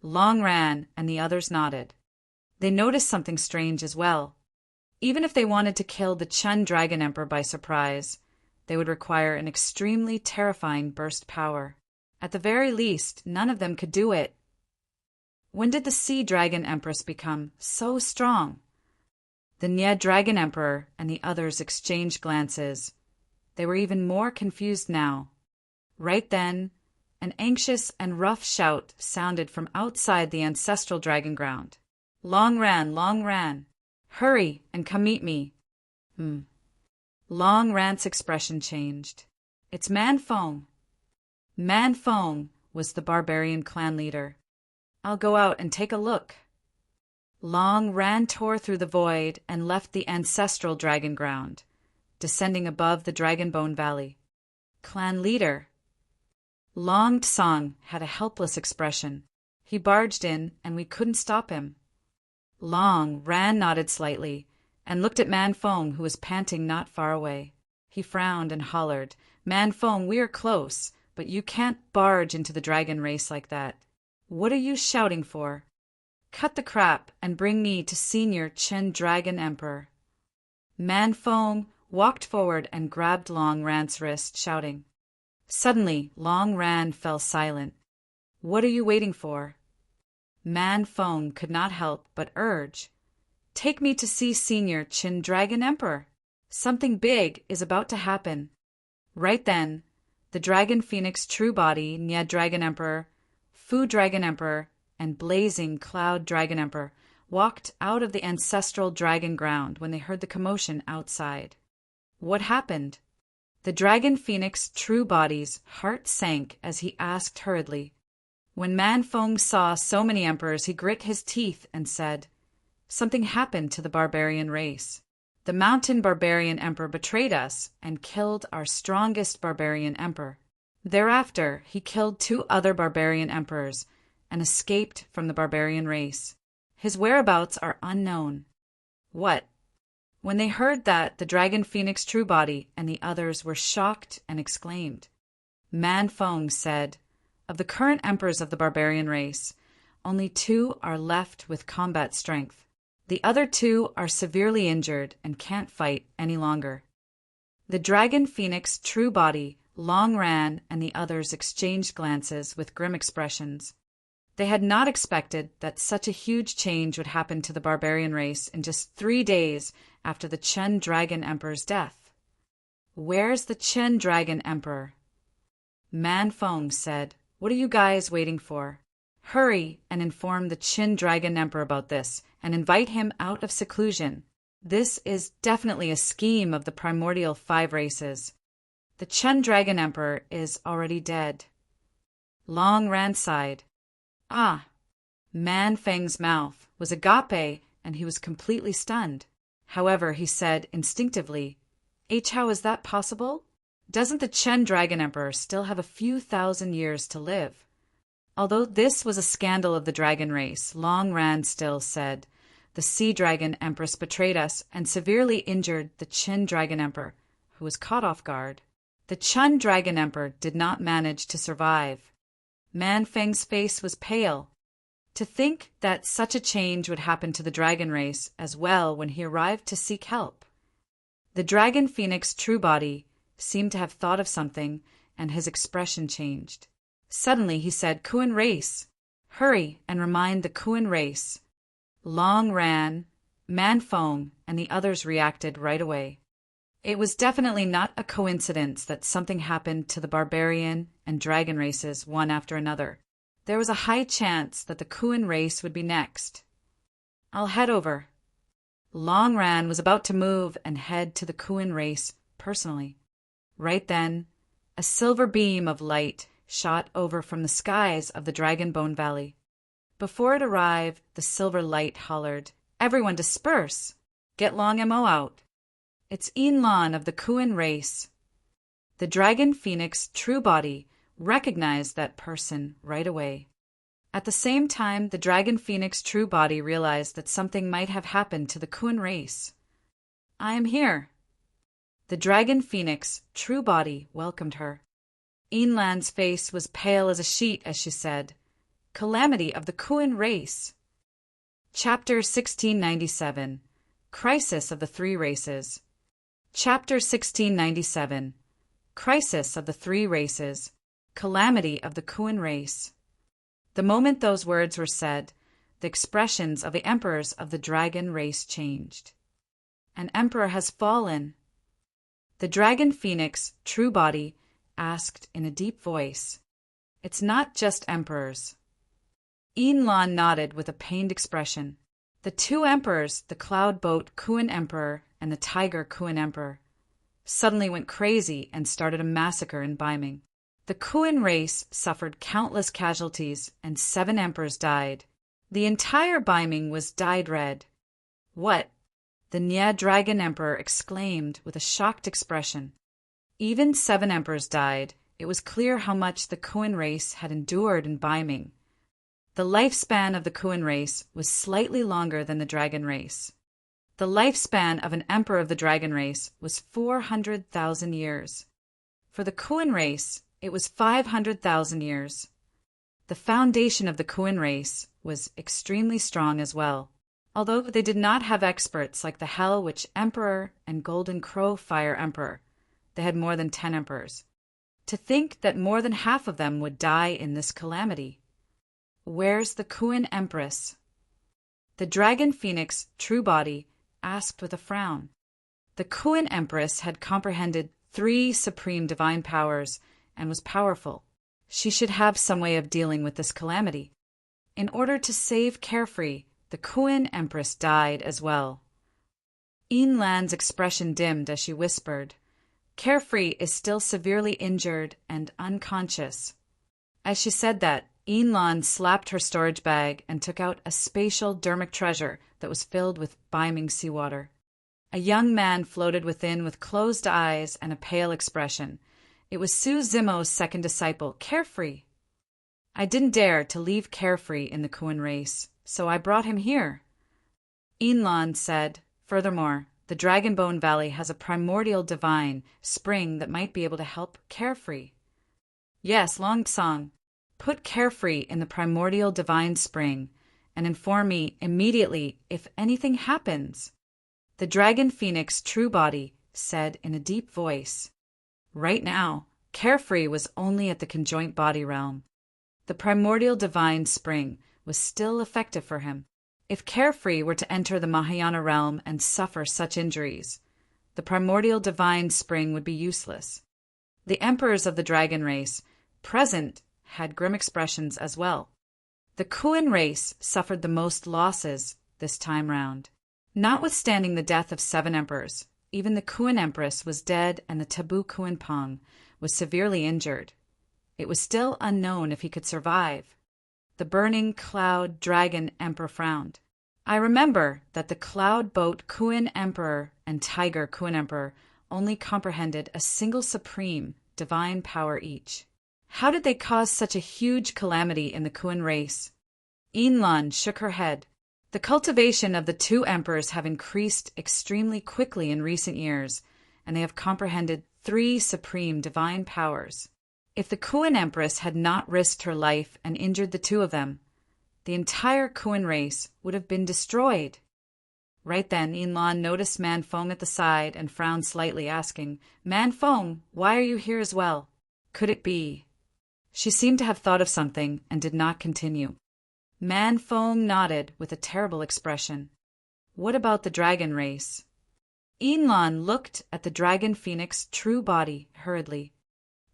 Long Ran and the others nodded. They noticed something strange as well. Even if they wanted to kill the Chun Dragon Emperor by surprise, they would require an extremely terrifying burst power. At the very least, none of them could do it. When did the Sea Dragon Empress become so strong? The Nye Dragon Emperor and the others exchanged glances. They were even more confused now. Right then, an anxious and rough shout sounded from outside the ancestral dragon ground. Long Ran, hurry and come meet me. Long Ran's expression changed. It's Man Fong. Man Fong was the barbarian clan leader. I'll go out and take a look. Long Ran tore through the void and left the ancestral dragon ground, descending above the Dragonbone Valley. Clan leader. Long Tsang had a helpless expression. He barged in and we couldn't stop him. Long Ran nodded slightly and looked at Man Fong, who was panting not far away. He frowned and hollered, Man Fong, we are close, but you can't barge into the dragon race like that. What are you shouting for? Cut the crap and bring me to Senior Chen Dragon Emperor. Man Fong walked forward and grabbed Long Ran's wrist, shouting. Suddenly, Long Ran fell silent. What are you waiting for? Man Fong could not help but urge. Take me to see Senior Chen Dragon Emperor. Something big is about to happen. Right then, the Dragon Phoenix True Body, Nye Dragon Emperor, Fu Dragon Emperor, and Blazing Cloud Dragon Emperor walked out of the ancestral dragon ground when they heard the commotion outside. What happened? The dragon phoenix True Body's heart sank as he asked hurriedly. When Man Feng saw so many emperors, he grit his teeth and said, "Something happened to the barbarian race. The mountain barbarian emperor betrayed us and killed our strongest barbarian emperor. Thereafter, he killed 2 other barbarian emperors and escaped from the barbarian race. His whereabouts are unknown." What? When they heard that, the dragon phoenix True Body and the others were shocked and exclaimed. Man Feng said, "Of the current emperors of the barbarian race, only 2 are left with combat strength. The other 2 are severely injured and can't fight any longer." The dragon phoenix True Body, Long Ran, and the others exchanged glances with grim expressions. They had not expected that such a huge change would happen to the barbarian race in just 3 days after the Chen Dragon Emperor's death. "Where's the Chen Dragon Emperor?" Man Feng said, "What are you guys waiting for? Hurry and inform the Chen Dragon Emperor about this and invite him out of seclusion. This is definitely a scheme of the primordial 5 races. The Chen Dragon Emperor is already dead." Long Ran sighed. Ah! Man Feng's mouth was agape and he was completely stunned. However, he said instinctively, "How is that possible? Doesn't the Chen Dragon Emperor still have a few thousand years to live?" Although this was a scandal of the dragon race, Long Ran still said, "The Sea Dragon Empress betrayed us and severely injured the Chen Dragon Emperor, who was caught off guard. The Chen Dragon Emperor did not manage to survive." Man Feng's face was pale. To think that such a change would happen to the dragon race as well when he arrived to seek help. The dragon phoenix True Body seemed to have thought of something, and his expression changed. Suddenly he said, "Kuan race! Hurry and remind the Kuan race." Long Ran, Man Feng, and the others reacted right away. It was definitely not a coincidence that something happened to the barbarian and dragon races one after another. There was a high chance that the Kuan race would be next. "I'll head over." Long Ran was about to move and head to the Kuan race personally. Right then, a silver beam of light shot over from the skies of the Dragonbone Valley. Before it arrived, the silver light hollered, "Everyone disperse! Get Long Mo out! It's Yinlan of the Kuan race." The dragon phoenix True Body recognized that person right away. At the same time, the dragon phoenix True Body realized that something might have happened to the Kuan race. "I am here." The dragon phoenix True Body welcomed her. Yinlan's face was pale as a sheet as she said, "Calamity of the Kuan race." Chapter 1697, Crisis of the 3 Races. Chapter 1697, Crisis of the 3 Races, Calamity of the Kuan race. The moment those words were said, the expressions of the emperors of the dragon race changed. "An emperor has fallen." The dragon phoenix True Body asked in a deep voice, "It's not just emperors." Yinlan nodded with a pained expression. The 2 emperors, the cloud boat Kuan Emperor and the tiger Kuan Emperor, suddenly went crazy and started a massacre in Beiming. The Kuan race suffered countless casualties and 7 emperors died. The entire Beiming was dyed red. "What?" the Nya Dragon Emperor exclaimed with a shocked expression. Even 7 emperors died. It was clear how much the Kuan race had endured in Beiming. The lifespan of the Kuan race was slightly longer than the dragon race. The lifespan of an emperor of the dragon race was 400,000 years. For the Kuan race, it was 500,000 years. The foundation of the Kuan race was extremely strong as well. Although they did not have experts like the Hell Witch Emperor and Golden Crow Fire Emperor, they had more than 10 emperors. To think that more than half of them would die in this calamity. "Where's the Kuan Empress?" The dragon phoenix True Body asked with a frown. The Kuan Empress had comprehended 3 supreme divine powers and was powerful. She should have some way of dealing with this calamity. In order to save Carefree, The Kuan Empress died as well. Yinlan's expression dimmed as she whispered, "Carefree is still severely injured and unconscious." As she said that, Yinlan slapped her storage bag and took out a spatial dermic treasure that was filled with beaming seawater. A young man floated within with closed eyes and a pale expression. It was Su Zimo's second disciple, Carefree. "I didn't dare to leave Carefree in the Kuan race, so I brought him here." Yinlan said, "Furthermore, the Dragonbone Valley has a primordial divine spring that might be able to help Carefree." "Yes, Long Song. Put Carefree in the primordial divine spring and inform me immediately if anything happens," the Dragon Phoenix True Body said in a deep voice. Right now, Carefree was only at the conjoint body realm. The primordial divine spring was still effective for him. If Carefree were to enter the Mahayana realm and suffer such injuries, the primordial divine spring would be useless. The emperors of the dragon race, present, had grim expressions as well. The Kuan race suffered the most losses this time round. Notwithstanding the death of 7 emperors, even the Kuan Empress was dead and the Tabu Kuan Pong was severely injured. It was still unknown if he could survive. The burning cloud dragon emperor frowned. "I remember that the cloud boat Kuan Emperor and tiger Kuan Emperor only comprehended a single supreme divine power each. How did they cause such a huge calamity in the Kuan race?" Yinlan shook her head. "The cultivation of the 2 emperors have increased extremely quickly in recent years, and they have comprehended 3 supreme divine powers. If the Kuan Empress had not risked her life and injured the 2 of them, the entire Kuan race would have been destroyed." Right then, Yinlan noticed Man Fong at the side and frowned slightly, asking, "Man Fong, why are you here as well? Could it be?" She seemed to have thought of something and did not continue. Man Fong nodded with a terrible expression. "What about the dragon race?" Yinlan looked at the Dragon Phoenix True Body hurriedly.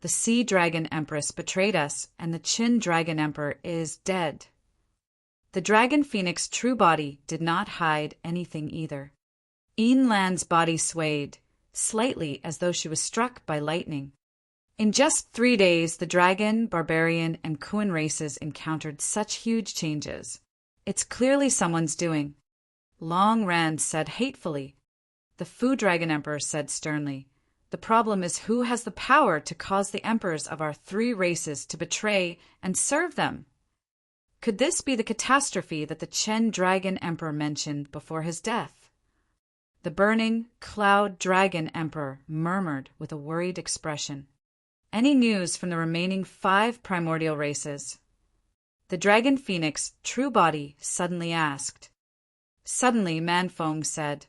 "The Sea Dragon Empress betrayed us, and the Qin Dragon Emperor is dead." The Dragon Phoenix True Body did not hide anything either. Yinlan's body swayed, slightly as though she was struck by lightning. In just 3 days, the Dragon, Barbarian, and Kuan races encountered such huge changes. "It's clearly someone's doing," Long Ran said hatefully. The Fu Dragon Emperor said sternly, "The problem is who has the power to cause the emperors of our 3 races to betray and serve them? Could this be the catastrophe that the Chen Dragon Emperor mentioned before his death?" The burning Cloud Dragon Emperor murmured with a worried expression. "Any news from the remaining 5 primordial races?" The Dragon Phoenix True Body suddenly asked. Suddenly, Man Fong said,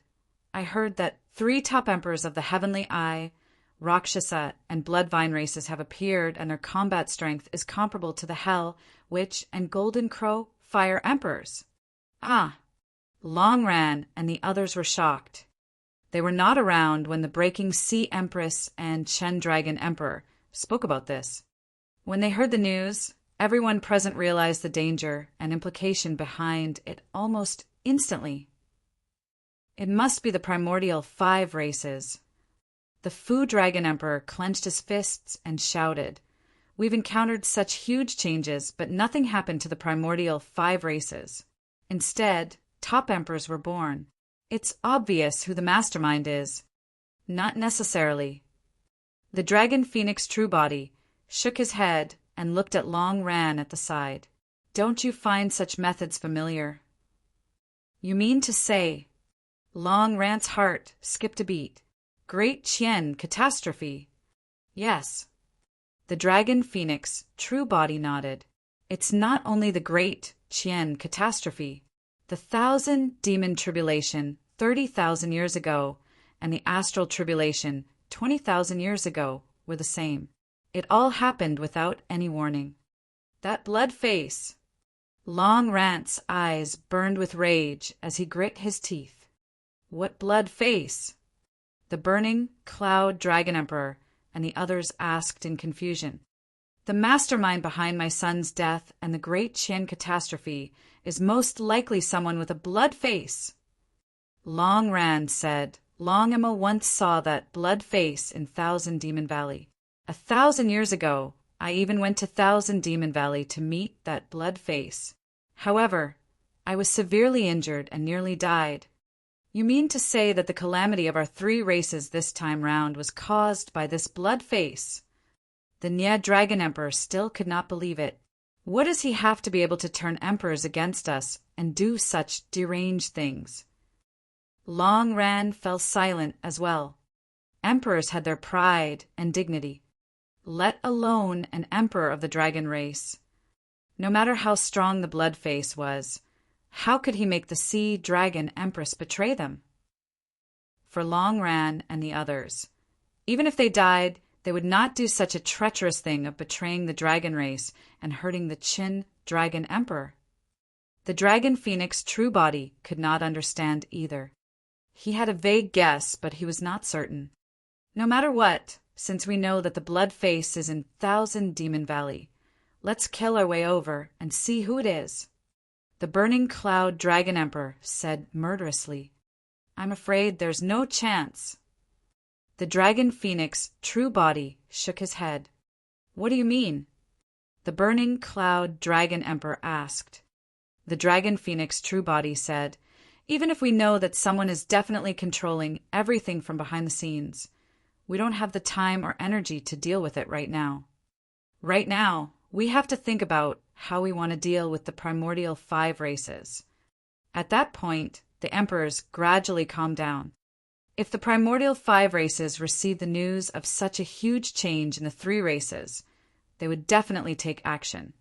"I heard that 3 top emperors of the Heavenly Eye, Rakshasa, and Bloodvine races have appeared, and their combat strength is comparable to the Hell, Witch, and Golden Crow Fire Emperors." Ah! Long Ran and the others were shocked. They were not around when the Breaking Sea Empress and Chen Dragon Emperor spoke about this. When they heard the news, everyone present realized the danger and implication behind it almost instantly. It must be the primordial 5 races. The Fu Dragon Emperor clenched his fists and shouted, "We've encountered such huge changes, but nothing happened to the primordial 5 races. Instead, top emperors were born. It's obvious who the mastermind is." "Not necessarily." The Dragon Phoenix True Body shook his head and looked at Long Ran at the side. "Don't you find such methods familiar?" "You mean to say—" Long Ran's heart skipped a beat. "Great Qian catastrophe?" "Yes." The Dragon Phoenix True Body nodded. "It's not only the Great Qian catastrophe. The 1,000 demon tribulation 30,000 years ago and the astral tribulation 20,000 years ago were the same. It all happened without any warning. That blood face." Long Rant's eyes burned with rage as he grit his teeth. "What blood face?" The burning Cloud Dragon Emperor and the others asked in confusion. The mastermind behind my son's death and the Great Qian catastrophe is most likely someone with a blood face. Long Ran said, Long Emma once saw that blood face in Thousand Demon Valley. 1,000 years ago, I even went to Thousand Demon Valley to meet that blood face. However, I was severely injured and nearly died. You mean to say that the calamity of our 3 races this time round was caused by this blood face? The Nye Dragon Emperor still could not believe it. What does he have to be able to turn emperors against us and do such deranged things? Long Ran fell silent as well. Emperors had their pride and dignity, let alone an emperor of the dragon race. No matter how strong the blood face was, how could he make the sea dragon empress betray them? For Long Ran and the others, even if they died, they would not do such a treacherous thing of betraying the dragon race and hurting the Qin dragon emperor. The dragon phoenix True Body could not understand either. He had a vague guess, but he was not certain. No matter what, since we know that the blood face is in Thousand Demon Valley, let's kill our way over and see who it is. The Burning Cloud Dragon Emperor said murderously, I'm afraid there's no chance. The dragon phoenix True Body shook his head. What do you mean? The Burning Cloud Dragon Emperor asked. The dragon phoenix True Body said, even if we know that someone is definitely controlling everything from behind the scenes, we don't have the time or energy to deal with it right now. Right now, we have to think about how we want to deal with the primordial 5 races. At that point, the emperors gradually calmed down. If the primordial 5 races received the news of such a huge change in the 3 races, they would definitely take action.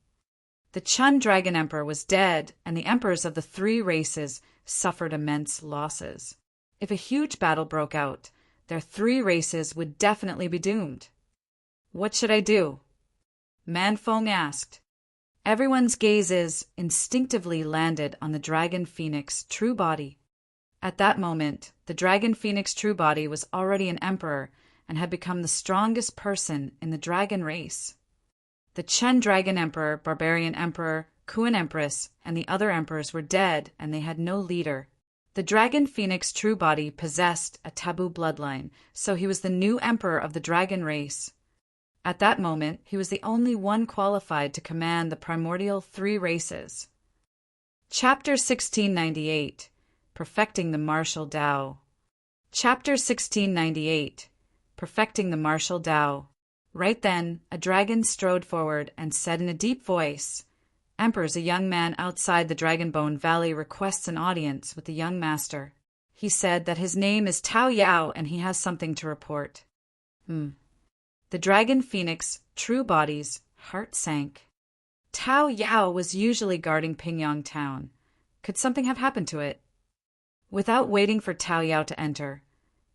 The Chun Dragon Emperor was dead, and the emperors of the 3 races suffered immense losses. If a huge battle broke out, their 3 races would definitely be doomed. What should I do? Manfeng asked. Everyone's gazes instinctively landed on the dragon phoenix True Body. At that moment, the dragon phoenix True Body was already an emperor and had become the strongest person in the dragon race. The Chen Dragon Emperor, Barbarian Emperor, Kuan Empress, and the other emperors were dead, and they had no leader. The dragon phoenix True Body possessed a taboo bloodline, so he was the new emperor of the dragon race. At that moment, he was the only one qualified to command the primordial 3 races. Chapter 1698, Perfecting the Martial Tao. Chapter 1698, Perfecting the Martial Tao. Right then, a dragon strode forward and said in a deep voice, Emperors, a young man outside the Dragonbone Valley requests an audience with the young master. He said that his name is Tao Yao and he has something to report. The dragon phoenix True Body's heart sank. Tao Yao was usually guarding Pingyang town. Could something have happened to it? Without waiting for Tao Yao to enter,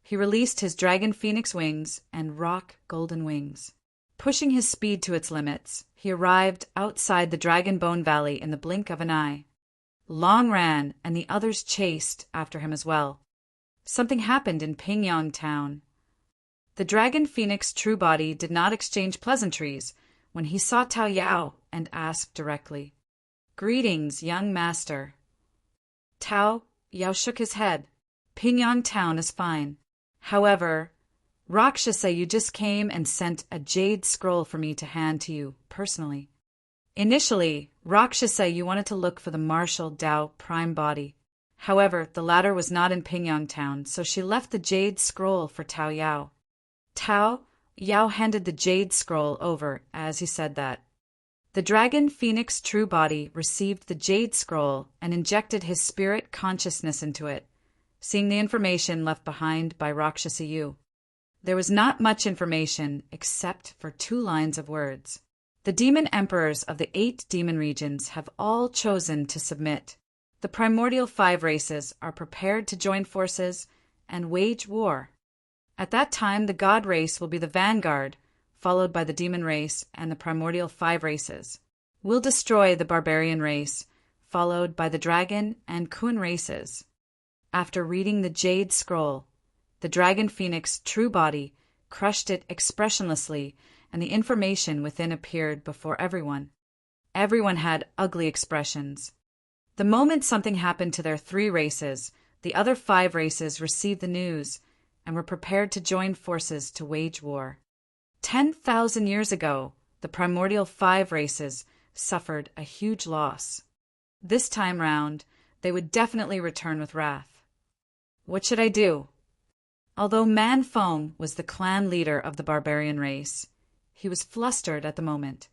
he released his dragon phoenix wings and rock golden wings. Pushing his speed to its limits, he arrived outside the Dragonbone Valley in the blink of an eye. Long Ran and the others chased after him as well. Something happened in Pingyang town. The dragon phoenix True Body did not exchange pleasantries when he saw Tao Yao and asked directly, Greetings, young master. Tao Yao shook his head. Pingyang town is fine. However, Rakshasa, you just came and sent a jade scroll for me to hand to you, personally. Initially, Rakshasa, you wanted to look for the martial Tao prime body. However, the latter was not in Pingyang town, so she left the jade scroll for Tao Yao. Tao Yao handed the jade scroll over as he said that. The dragon phoenix True Body received the jade scroll and injected his spirit consciousness into it, seeing the information left behind by Rakshasa Yu. There was not much information except for 2 lines of words. The demon emperors of the 8 demon regions have all chosen to submit. The primordial 5 races are prepared to join forces and wage war. At that time, the god race will be the vanguard, followed by the demon race and the primordial 5 races. We'll destroy the barbarian race, followed by the dragon and Kuan races. After reading the jade scroll, the dragon phoenix True Body crushed it expressionlessly and the information within appeared before everyone. Everyone had ugly expressions. The moment something happened to their 3 races, the other 5 races received the news and were prepared to join forces to wage war. 10,000 years ago, the primordial 5 races suffered a huge loss. This time round, they would definitely return with wrath. What should I do? Although Man Fong was the clan leader of the barbarian race, he was flustered at the moment.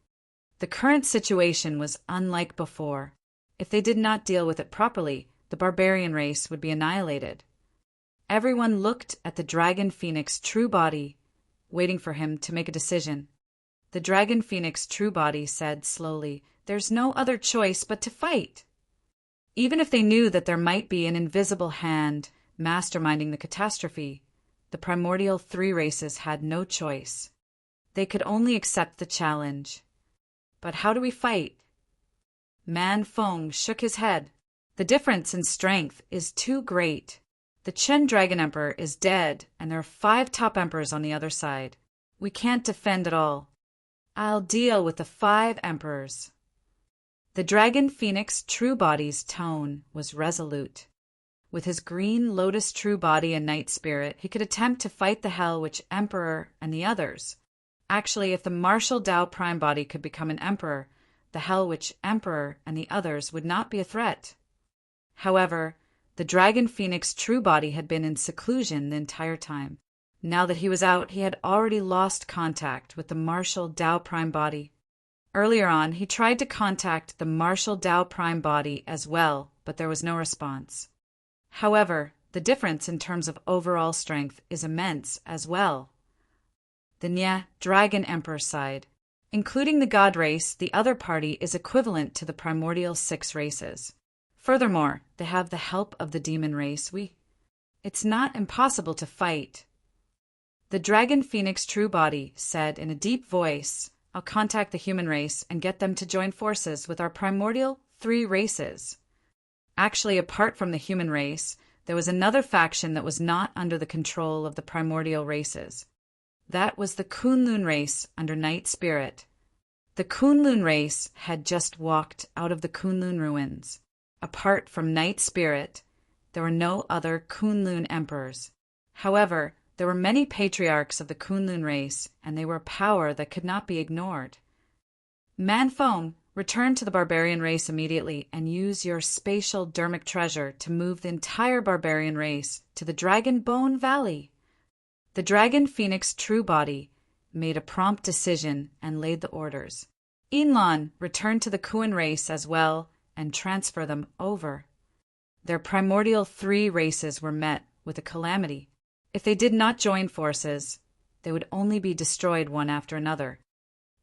The current situation was unlike before. If they did not deal with it properly, the barbarian race would be annihilated. Everyone looked at the Dragon Phoenix true body, waiting for him to make a decision. The Dragon Phoenix true body said slowly, "There's no other choice but to fight." Even if they knew that there might be an invisible hand masterminding the catastrophe, the primordial 3 races had no choice. They could only accept the challenge. But how do we fight? Man Fong shook his head. The difference in strength is too great. The Chen Dragon Emperor is dead, and there are 5 top emperors on the other side. We can't defend at all. I'll deal with the 5 emperors. The Dragon Phoenix true body's tone was resolute. With his green lotus true body and night spirit, he could attempt to fight the Hell Witch Emperor and the others. Actually, if the martial Tao prime body could become an emperor, the Hell Witch Emperor and the others would not be a threat. However, the Dragon Phoenix true body had been in seclusion the entire time. Now that he was out, he had already lost contact with the martial Tao prime body. Earlier on, he tried to contact the martial Tao prime body as well, but there was no response. However, the difference in terms of overall strength is immense as well. The Nya Dragon Emperor side. Including the God race, the other party is equivalent to the primordial 6 races. Furthermore, they have the help of the demon race. It's not impossible to fight. The Dragon Phoenix true body said in a deep voice, "I'll contact the human race and get them to join forces with our primordial 3 races." Actually, apart from the human race, there was another faction that was not under the control of the primordial races. That was the Kunlun race under Night Spirit. The Kunlun race had just walked out of the Kunlun ruins. Apart from Night Spirit, there were no other Kunlun emperors. However, there were many patriarchs of the Kunlun race, and they were a power that could not be ignored. Man Fong, return to the barbarian race immediately and use your spatial dermic treasure to move the entire barbarian race to the Dragon Bone Valley. The Dragon Phoenix true body made a prompt decision and laid the orders. Inlan returned to the Kuan race as well and transfer them over. Their primordial 3 races were met with a calamity. If they did not join forces, they would only be destroyed one after another.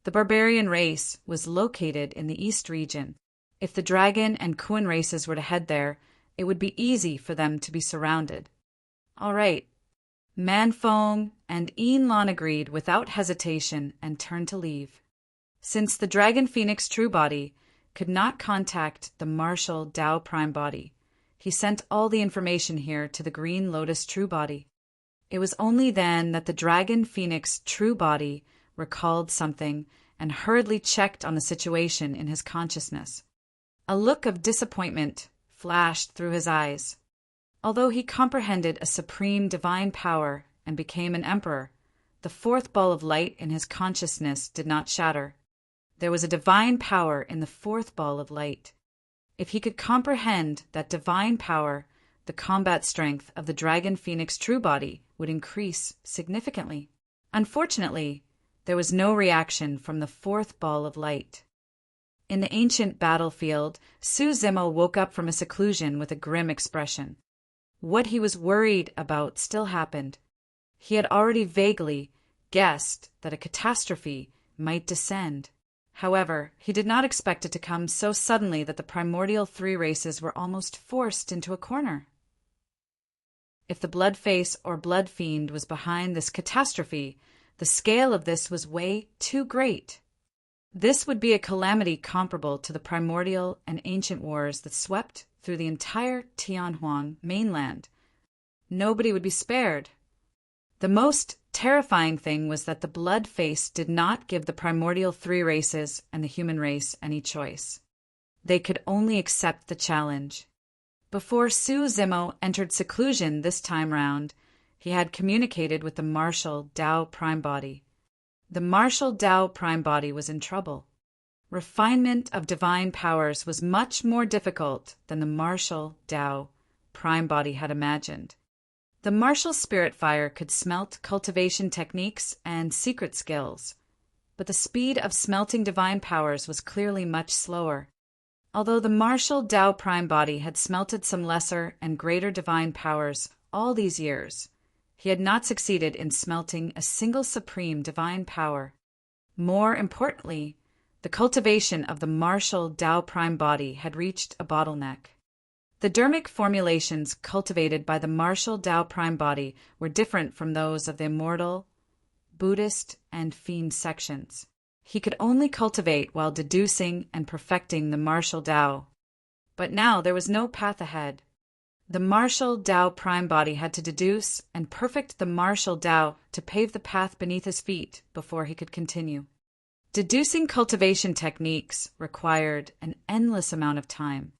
The barbarian race was located in the East region. If the Dragon and Kuan races were to head there, it would be easy for them to be surrounded. All right. Man Fong and Inlan agreed without hesitation and turned to leave. Since the Dragon Phoenix true body could not contact the martial Tao prime body, he sent all the information here to the Green Lotus true body. It was only then that the Dragon Phoenix true body recalled something and hurriedly checked on the situation in his consciousness. A look of disappointment flashed through his eyes. Although he comprehended a supreme divine power and became an emperor, the 4th ball of light in his consciousness did not shatter. There was a divine power in the 4th ball of light. If he could comprehend that divine power, the combat strength of the Dragon Phoenix true body would increase significantly. Unfortunately, there was no reaction from the 4th ball of light. In the ancient battlefield, Su Zimo woke up from a seclusion with a grim expression. What he was worried about still happened. He had already vaguely guessed that a catastrophe might descend. However, he did not expect it to come so suddenly that the primordial 3 races were almost forced into a corner. If the Bloodface or Blood Fiend was behind this catastrophe, the scale of this was way too great. This would be a calamity comparable to the primordial and ancient wars that swept through the entire Tianhuang mainland. Nobody would be spared. The most terrifying thing was that the blood face did not give the primordial three races and the human race any choice. They could only accept the challenge. Before Su Zimo entered seclusion this time round, he had communicated with the martial Tao prime body. The martial Tao prime body was in trouble. Refinement of divine powers was much more difficult than the martial Tao prime body had imagined. The martial spirit fire could smelt cultivation techniques and secret skills, but the speed of smelting divine powers was clearly much slower. Although the martial Tao prime body had smelted some lesser and greater divine powers all these years, he had not succeeded in smelting a single supreme divine power. More importantly, the cultivation of the martial Tao prime body had reached a bottleneck. The dermic formulations cultivated by the martial Tao prime body were different from those of the immortal, Buddhist, and fiend sections. He could only cultivate while deducing and perfecting the martial Tao. But now there was no path ahead. The martial Tao prime body had to deduce and perfect the martial Tao to pave the path beneath his feet before he could continue. Deducing cultivation techniques required an endless amount of time.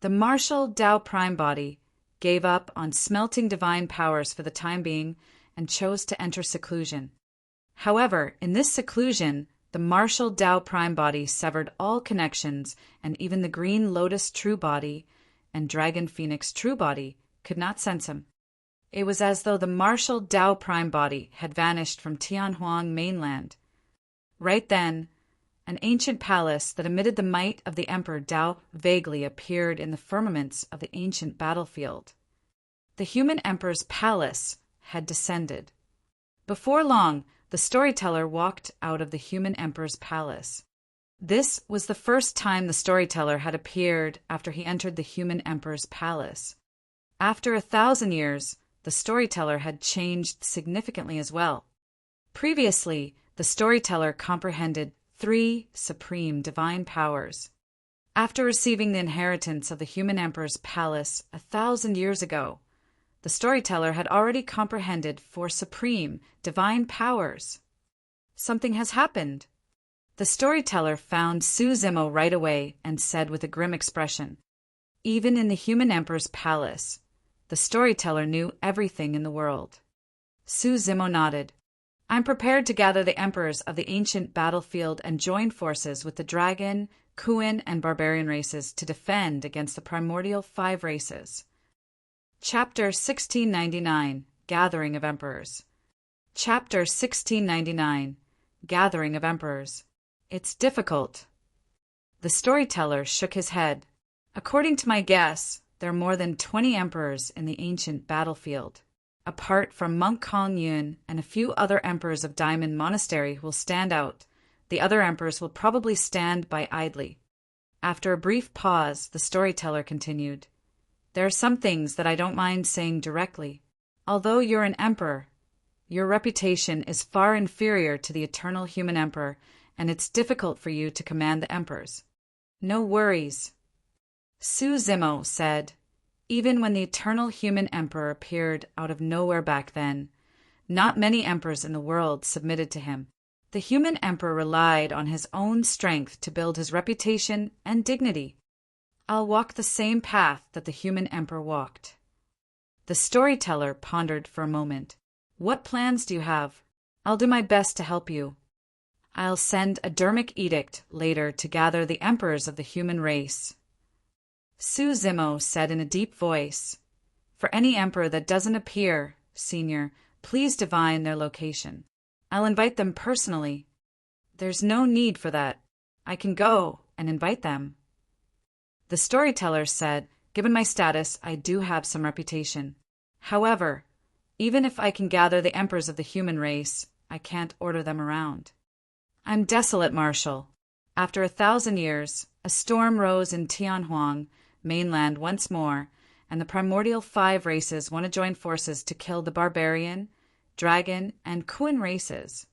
The martial Tao prime body gave up on smelting divine powers for the time being and chose to enter seclusion. However, in this seclusion, the martial Tao prime body severed all connections, and even the green lotus true body and dragon phoenix true body could not sense him. It was as though the martial Tao prime body had vanished from Tianhuang mainland. Right then, an ancient palace that emitted the might of the Emperor Tao vaguely appeared in the firmaments of the ancient battlefield. The human emperor's palace had descended. Before long, the storyteller walked out of the human emperor's palace. This was the first time the storyteller had appeared after he entered the human emperor's palace. After 1,000 years, the storyteller had changed significantly as well. Previously, the storyteller comprehended 3 supreme divine powers. After receiving the inheritance of the human emperor's palace 1,000 years ago, the storyteller had already comprehended 4 supreme divine powers. Something has happened. The storyteller found Su Zimo right away and said with a grim expression, "Even in the human emperor's palace, the storyteller knew everything in the world." Su Zimo nodded. "I'm prepared to gather the emperors of the ancient battlefield and join forces with the dragon, Kuan, and barbarian races to defend against the primordial 5 races." Chapter 1699, Gathering of Emperors. Chapter 1699, Gathering of Emperors. It's difficult. The storyteller shook his head. "According to my guess, there are more than 20 emperors in the ancient battlefield. Apart from Monk Kong Yun and a few other emperors of Diamond Monastery who will stand out, the other emperors will probably stand by idly." After a brief pause, the storyteller continued, "There are some things that I don't mind saying directly. Although you're an emperor, your reputation is far inferior to the eternal human emperor, and it's difficult for you to command the emperors." "No worries," Su Zimo said. "Even when the eternal human emperor appeared out of nowhere back then, not many emperors in the world submitted to him. The human emperor relied on his own strength to build his reputation and dignity. I'll walk the same path that the human emperor walked." The storyteller pondered for a moment. "What plans do you have?" "I'll do my best to help you. I'll send a dermic edict later to gather the emperors of the human race." Su Zimo said in a deep voice, "For any emperor that doesn't appear, Senior, please divine their location. I'll invite them personally." "There's no need for that. I can go and invite them." The storyteller said, "Given my status, I do have some reputation. However, even if I can gather the emperors of the human race, I can't order them around. I'm desolate, Marshal. After 1,000 years, a storm rose in Tianhuang mainland once more, and the primordial 5 races want to join forces to kill the barbarian, dragon, and Kuan races.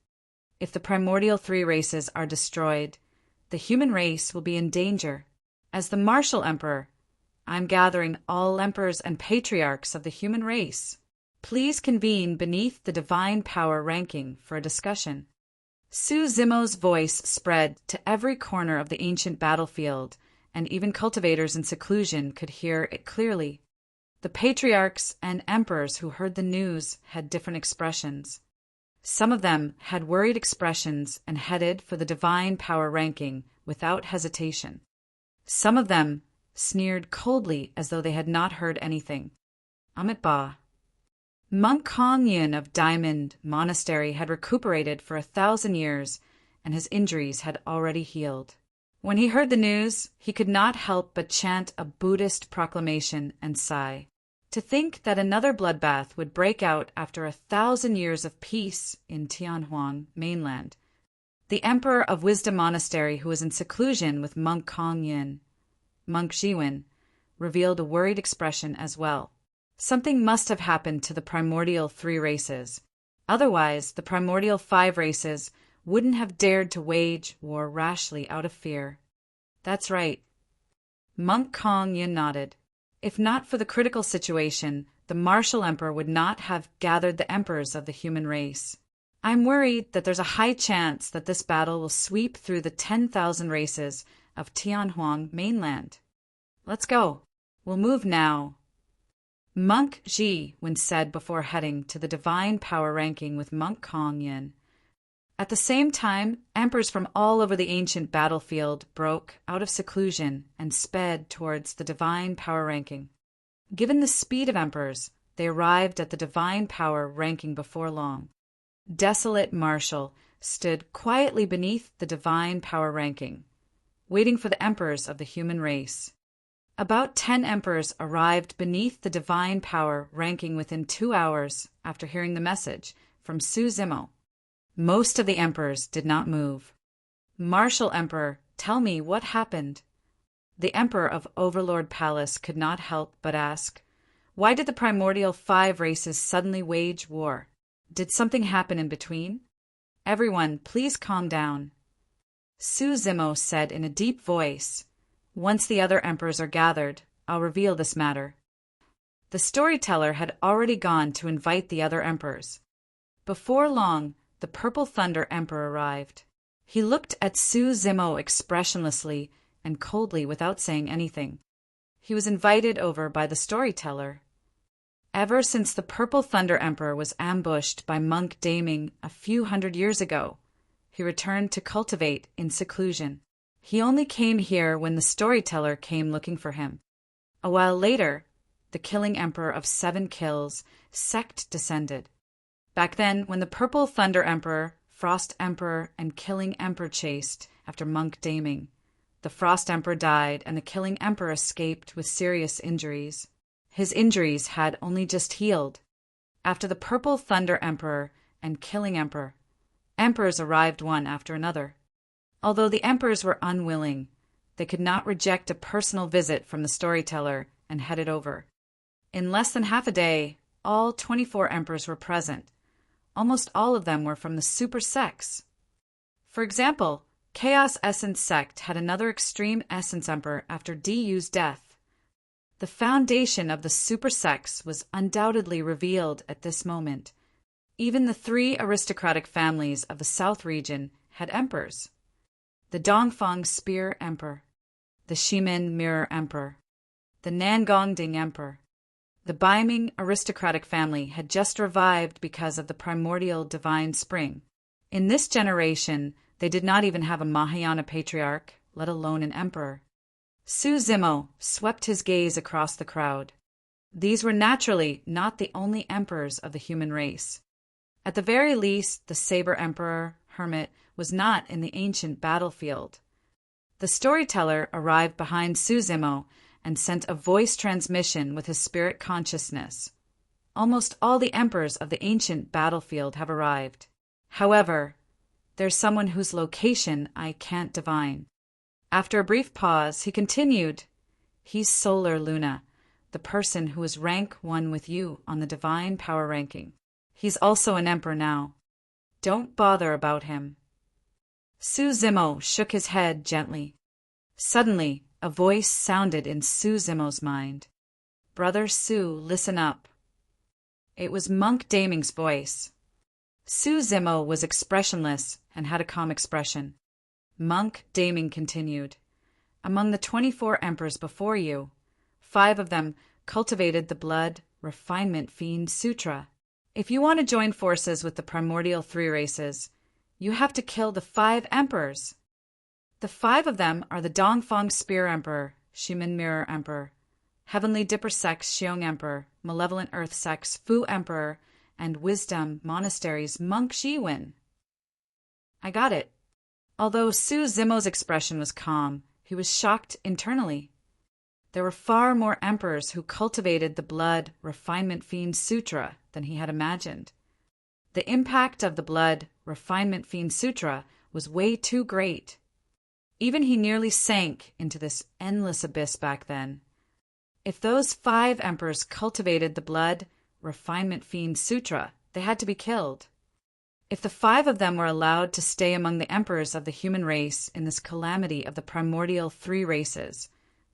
If the primordial 3 races are destroyed, the human race will be in danger. As the martial emperor, I'm gathering all emperors and patriarchs of the human race. Please convene beneath the divine power ranking for a discussion. Su Zimo's voice spread to every corner of the ancient battlefield, and even cultivators in seclusion could hear it clearly. The patriarchs and emperors who heard the news had different expressions. Some of them had worried expressions and headed for the divine power ranking without hesitation. Some of them sneered coldly as though they had not heard anything. Amit Ba. Monk Kong Yin of Diamond Monastery had recuperated for 1,000 years, and his injuries had already healed. When he heard the news, he could not help but chant a Buddhist proclamation and sigh. To think that another bloodbath would break out after 1,000 years of peace in Tianhuang mainland. The Emperor of Wisdom Monastery, who was in seclusion with Monk Kong Yin, Monk Jiwen, revealed a worried expression as well. Something must have happened to the primordial 3 races. Otherwise, the primordial 5 races wouldn't have dared to wage war rashly out of fear. That's right. Monk Kong Yin nodded. If not for the critical situation, the martial emperor would not have gathered the emperors of the human race. I'm worried that there's a high chance that this battle will sweep through the 10,000 races of Tianhuang mainland. Let's go. We'll move now. Monk Ji said before heading to the divine power ranking with Monk Kong Yin. At the same time, emperors from all over the ancient battlefield broke out of seclusion and sped towards the divine power ranking. Given the speed of emperors, they arrived at the divine power ranking before long. Desolate Marshall stood quietly beneath the divine power ranking, waiting for the emperors of the human race. About 10 emperors arrived beneath the divine power ranking within 2 hours after hearing the message from Su Zimo. Most of the emperors did not move. Martial Emperor, tell me what happened. The Emperor of Overlord Palace could not help but ask, why did the primordial 5 races suddenly wage war? Did something happen in between? Everyone, please calm down. Su Zimo said in a deep voice, once the other emperors are gathered, I'll reveal this matter. The storyteller had already gone to invite the other emperors. Before long, the Purple Thunder Emperor arrived. He looked at Su Zimo expressionlessly and coldly without saying anything. He was invited over by the storyteller. Ever since the Purple Thunder Emperor was ambushed by Monk Daming a few hundred years ago, he returned to cultivate in seclusion. He only came here when the storyteller came looking for him. A while later, the Killing Emperor of 7 Kills sect descended. Back then, when the Purple Thunder Emperor, Frost Emperor, and Killing Emperor chased after Monk Daming, the Frost Emperor died and the Killing Emperor escaped with serious injuries. His injuries had only just healed. After the Purple Thunder Emperor and Killing Emperor, emperors arrived one after another. Although the emperors were unwilling, they could not reject a personal visit from the storyteller and headed over. In less than half a day, all 24 emperors were present. Almost all of them were from the super sects. For example, Chaos Essence Sect had another Extreme Essence Emperor after DU's death. The foundation of the super sects was undoubtedly revealed at this moment. Even the 3 aristocratic families of the South region had emperors. The Dongfang Spear Emperor, the Shimin Mirror Emperor, the Nangongding Emperor. The Baiming aristocratic family had just revived because of the primordial divine spring. In this generation, they did not even have a Mahayana patriarch, let alone an emperor. Su Zimo swept his gaze across the crowd. These were naturally not the only emperors of the human race. At the very least, the Saber Emperor, Hermit, was not in the ancient battlefield. The storyteller arrived behind Su Zimo and sent a voice transmission with his spirit consciousness. Almost all the emperors of the ancient battlefield have arrived. However, there's someone whose location I can't divine. After a brief pause, he continued, he's Solar Luna, the person who is rank 1 with you on the divine power ranking. He's also an emperor now. Don't bother about him. Su Zimo shook his head gently. Suddenly, a voice sounded in Su Zimo's mind. Brother Su, listen up. It was Monk Daming's voice. Su Zimo was expressionless and had a calm expression. Monk Daming continued, "Among the 24 emperors before you, 5 of them cultivated the blood refinement fiend sutra. If you want to join forces with the primordial 3 races, you have to kill the 5 emperors. The 5 of them are the Dongfang Spear Emperor, Shimin Mirror Emperor, Heavenly Dipper Sex Xiong Emperor, Malevolent Earth Sex Fu Emperor, and Wisdom Monastery's Monk Shiwen." I got it. Although Su Zimo's expression was calm, he was shocked internally. There were far more emperors who cultivated the blood refinement fiend sutra than he had imagined. The impact of the blood refinement fiend sutra was way too great. Even he nearly sank into this endless abyss back then. If those 5 emperors cultivated the blood refinement fiend sutra, they had to be killed. If the 5 of them were allowed to stay among the emperors of the human race in this calamity of the primordial 3 races,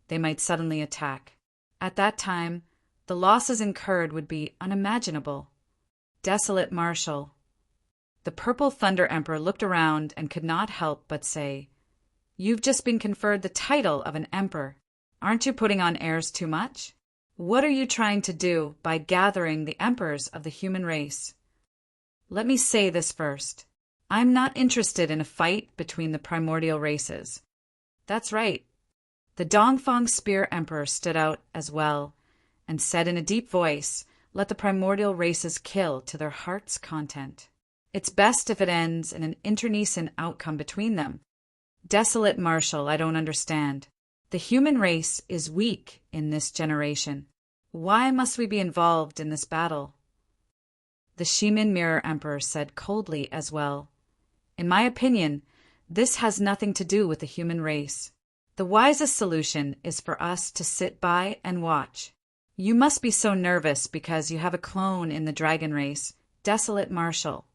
they might suddenly attack. At that time, the losses incurred would be unimaginable. Desolate Marshal. The Purple Thunder Emperor looked around and could not help but say, "You've just been conferred the title of an emperor. Aren't you putting on airs too much? What are you trying to do by gathering the emperors of the human race?" Let me say this first. I'm not interested in a fight between the primordial races. That's right. The Dongfang Spear Emperor stood out as well and said in a deep voice, "Let the primordial races kill to their heart's content. It's best if it ends in an internecine outcome between them." Desolate Marshal, I don't understand. The human race is weak in this generation. Why must we be involved in this battle? The Shimin Mirror Emperor said coldly as well, "In my opinion, this has nothing to do with the human race. The wisest solution is for us to sit by and watch. You must be so nervous because you have a clone in the dragon race, Desolate Marshal."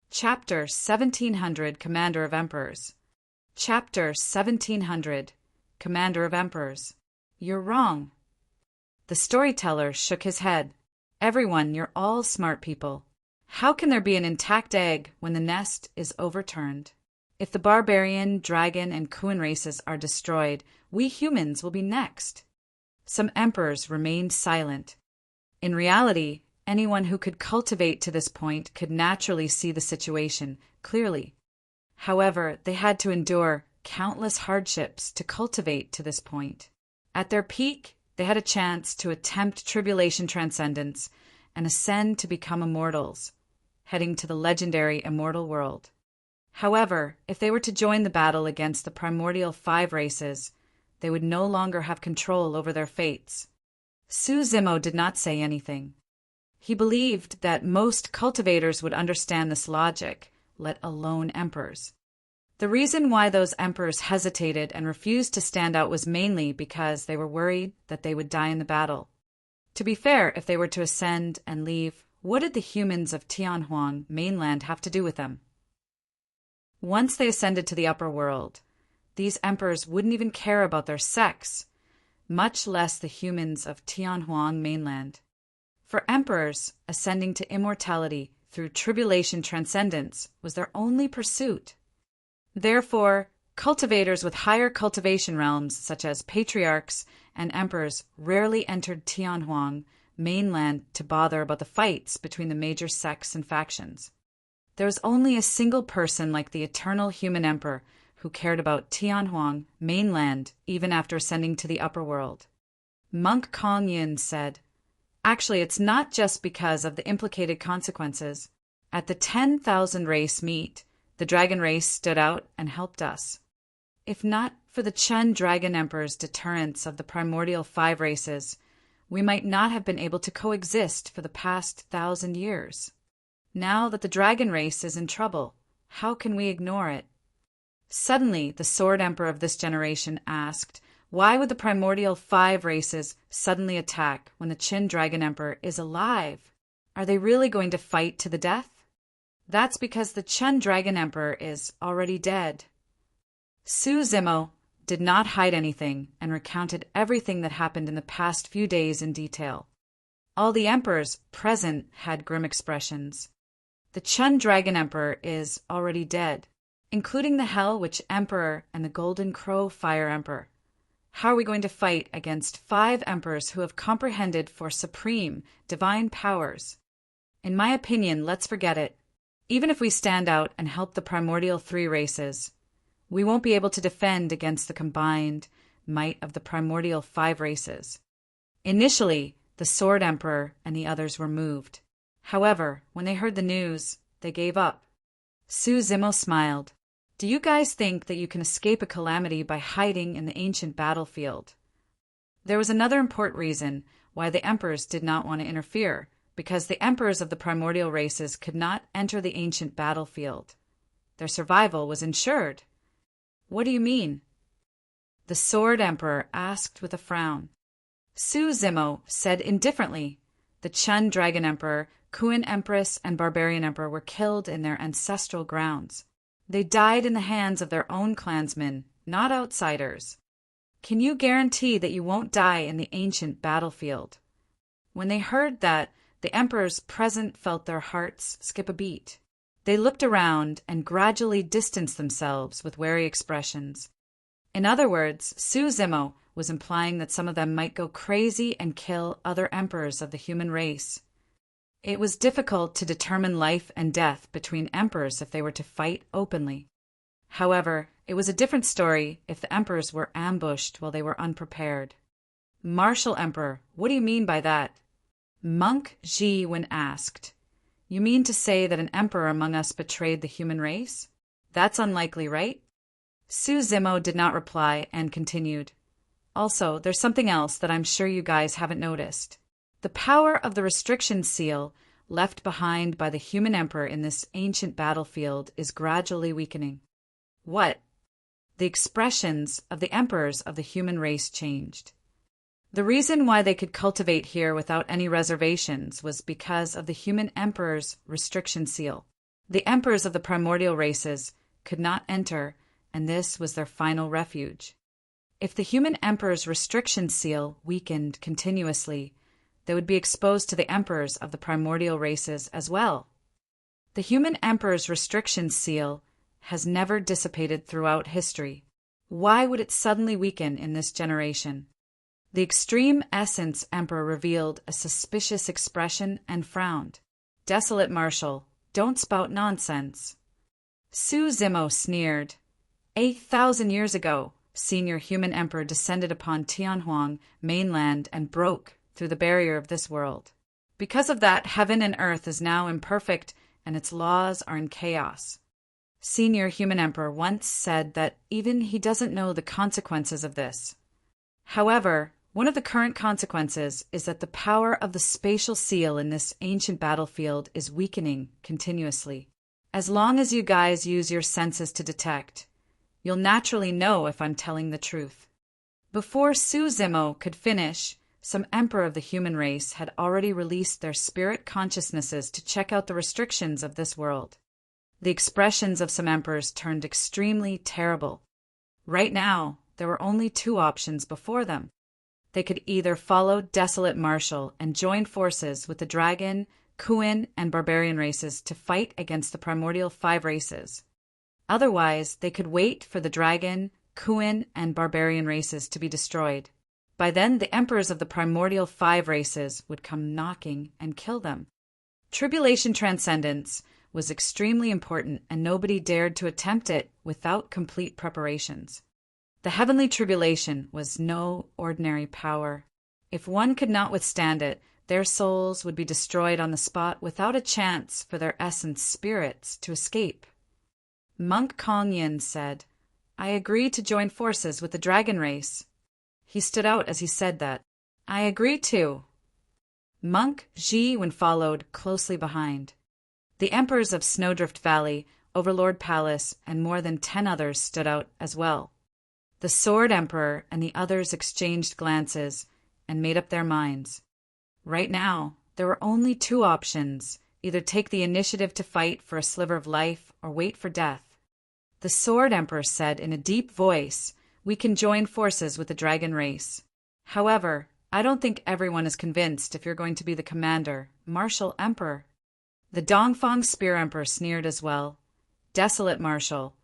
Chapter 1700 Commander of Emperors. Chapter 1700 Commander of Emperors. You're wrong. The storyteller shook his head. Everyone, you're all smart people. How can there be an intact egg when the nest is overturned? If the barbarian, dragon, and Kuan races are destroyed, we humans will be next. Some emperors remained silent. In reality, anyone who could cultivate to this point could naturally see the situation clearly. However, they had to endure countless hardships to cultivate to this point. At their peak, they had a chance to attempt tribulation transcendence and ascend to become immortals, heading to the legendary immortal world. However, if they were to join the battle against the primordial 5 races, they would no longer have control over their fates. Su Zimo did not say anything. He believed that most cultivators would understand this logic, let alone emperors. The reason why those emperors hesitated and refused to stand out was mainly because they were worried that they would die in the battle. To be fair, if they were to ascend and leave, what did the humans of Tianhuang mainland have to do with them? Once they ascended to the upper world, these emperors wouldn't even care about their sex, much less the humans of Tianhuang mainland. For emperors, ascending to immortality through tribulation transcendence was their only pursuit. Therefore, cultivators with higher cultivation realms, such as patriarchs and emperors, rarely entered Tianhuang mainland to bother about the fights between the major sects and factions. There was only a single person like the eternal human emperor who cared about Tianhuang mainland even after ascending to the upper world. Monk Kong Yin said, "Actually, it's not just because of the implicated consequences. At the 10,000 race meet, the dragon race stood out and helped us. If not for the Chun Dragon Emperor's deterrence of the primordial 5 races, we might not have been able to coexist for the past 1,000 years. Now that the dragon race is in trouble, how can we ignore it?" Suddenly, the Sword Emperor of this generation asked, why would the primordial 5 races suddenly attack when the Qin Dragon Emperor is alive? Are they really going to fight to the death? That's because the Chun Dragon Emperor is already dead. Su Zimo did not hide anything and recounted everything that happened in the past few days in detail. All the emperors present had grim expressions. The Chun Dragon Emperor is already dead, including the Hell Witch Emperor and the Golden Crow Fire Emperor. How are we going to fight against 5 emperors who have comprehended for supreme, divine powers? In my opinion, let's forget it. Even if we stand out and help the primordial 3 races, we won't be able to defend against the combined might of the primordial 5 races. Initially, the Sword Emperor and the others were moved. However, when they heard the news, they gave up. Su Zimo smiled. Do you guys think that you can escape a calamity by hiding in the ancient battlefield? There was another important reason why the emperors did not want to interfere, because the emperors of the primordial races could not enter the ancient battlefield. Their survival was ensured. What do you mean? The Sword Emperor asked with a frown. Su Zimo said indifferently. The Chun Dragon Emperor, Kuan Empress, and Barbarian Emperor were killed in their ancestral grounds. They died in the hands of their own clansmen, not outsiders. Can you guarantee that you won't die in the ancient battlefield? When they heard that, the emperors present felt their hearts skip a beat. They looked around and gradually distanced themselves with wary expressions. In other words, Su Zimo was implying that some of them might go crazy and kill other emperors of the human race. It was difficult to determine life and death between emperors if they were to fight openly. However, it was a different story if the emperors were ambushed while they were unprepared. Martial Emperor, what do you mean by that? Monk Ji, when asked, you mean to say that an emperor among us betrayed the human race? That's unlikely, right? Su Zimo did not reply and continued. Also, there's something else that I'm sure you guys haven't noticed. The power of the restriction seal left behind by the human emperor in this ancient battlefield is gradually weakening. What? The expressions of the emperors of the human race changed. The reason why they could cultivate here without any reservations was because of the human emperor's restriction seal. The emperors of the primordial races could not enter, and this was their final refuge. If the human emperor's restriction seal weakened continuously, they would be exposed to the emperors of the primordial races as well. The human emperor's restriction seal has never dissipated throughout history. Why would it suddenly weaken in this generation? The Extreme Essence Emperor revealed a suspicious expression and frowned. Desolate Marshal, don't spout nonsense. Su Zimo sneered. 8,000 years ago, Senior Human Emperor descended upon Tianhuang mainland and broke through the barrier of this world. Because of that, heaven and earth is now imperfect and its laws are in chaos. Senior Human Emperor once said that even he doesn't know the consequences of this. However, one of the current consequences is that the power of the spatial seal in this ancient battlefield is weakening continuously. As long as you guys use your senses to detect, you'll naturally know if I'm telling the truth. Before Su Zimo could finish, some emperor of the human race had already released their spirit consciousnesses to check out the restrictions of this world. The expressions of some emperors turned extremely terrible. Right now, there were only 2 options before them. They could either follow Desolate Marshal and join forces with the Dragon, Kuan, and Barbarian races to fight against the primordial 5 races. Otherwise, they could wait for the Dragon, Kuan, and Barbarian races to be destroyed. By then, the emperors of the primordial 5 races would come knocking and kill them. Tribulation Transcendence was extremely important, and nobody dared to attempt it without complete preparations. The heavenly tribulation was no ordinary power. If one could not withstand it, their souls would be destroyed on the spot without a chance for their essence spirits to escape. Monk Kong Yin said, I agree to join forces with the dragon race. He stood out as he said that. I agree too. Monk Ji Wen followed closely behind. The emperors of Snowdrift Valley, Overlord Palace, and more than 10 others stood out as well. The Sword Emperor and the others exchanged glances and made up their minds. Right now, there were only 2 options, either take the initiative to fight for a sliver of life or wait for death. The Sword Emperor said in a deep voice, we can join forces with the dragon race. However, I don't think everyone is convinced if you're going to be the commander, martial emperor. The Dongfang Spear Emperor sneered as well. Desolate marshal,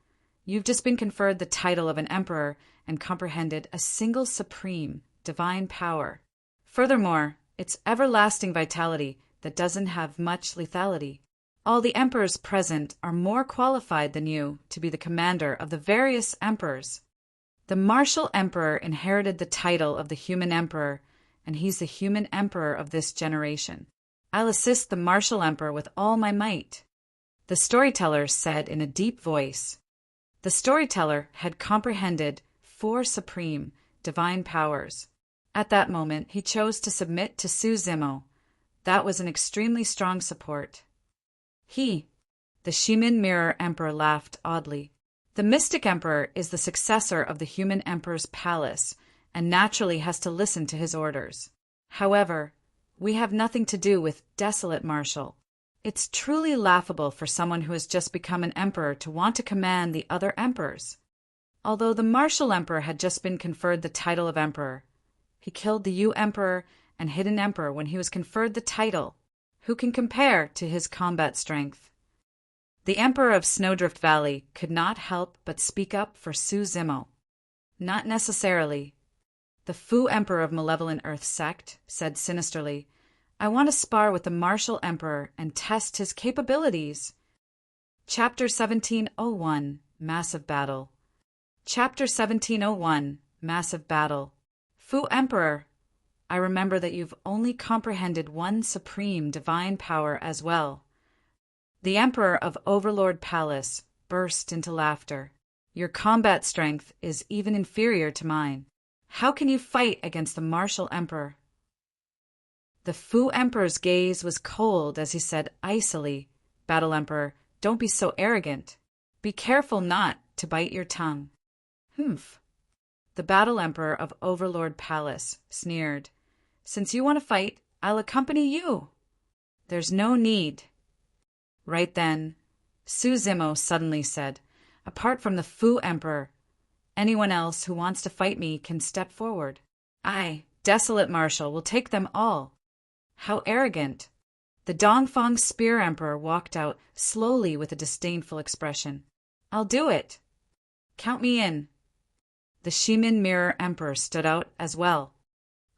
you've just been conferred the title of an emperor and comprehended a single supreme, divine power. Furthermore, it's everlasting vitality that doesn't have much lethality. All the emperors present are more qualified than you to be the commander of the various emperors. The martial emperor inherited the title of the human emperor, and he's the human emperor of this generation. I'll assist the martial emperor with all my might, the storyteller said in a deep voice. The storyteller had comprehended 4 supreme, divine powers. At that moment, he chose to submit to Su Zimo. That was an extremely strong support. The Shimin Mirror Emperor laughed oddly. The Mystic Emperor is the successor of the human emperor's palace, and naturally has to listen to his orders. However, we have nothing to do with desolate marshal. It's truly laughable for someone who has just become an emperor to want to command the other emperors. Although the martial emperor had just been conferred the title of emperor, he killed the Yu Emperor and Hidden Emperor when he was conferred the title. Who can compare to his combat strength? The Emperor of Snowdrift Valley could not help but speak up for Su Zimo. Not necessarily. The Fu Emperor of Malevolent Earth Sect said sinisterly, I want to spar with the martial emperor and test his capabilities. Chapter 1701, Massive Battle. Chapter 1701, Massive Battle. Fu Emperor, I remember that you've only comprehended one supreme divine power as well. The Emperor of Overlord Palace burst into laughter. Your combat strength is even inferior to mine. How can you fight against the martial emperor? The Fu Emperor's gaze was cold as he said icily, Battle Emperor, don't be so arrogant. Be careful not to bite your tongue. Humph. The Battle Emperor of Overlord Palace sneered. Since you want to fight, I'll accompany you. There's no need. Right then, Su Zimo suddenly said, apart from the Fu Emperor, anyone else who wants to fight me can step forward. I, Desolate Marshal, will take them all. How arrogant. The Dongfang Spear Emperor walked out slowly with a disdainful expression. I'll do it. Count me in. The Shimin Mirror Emperor stood out as well.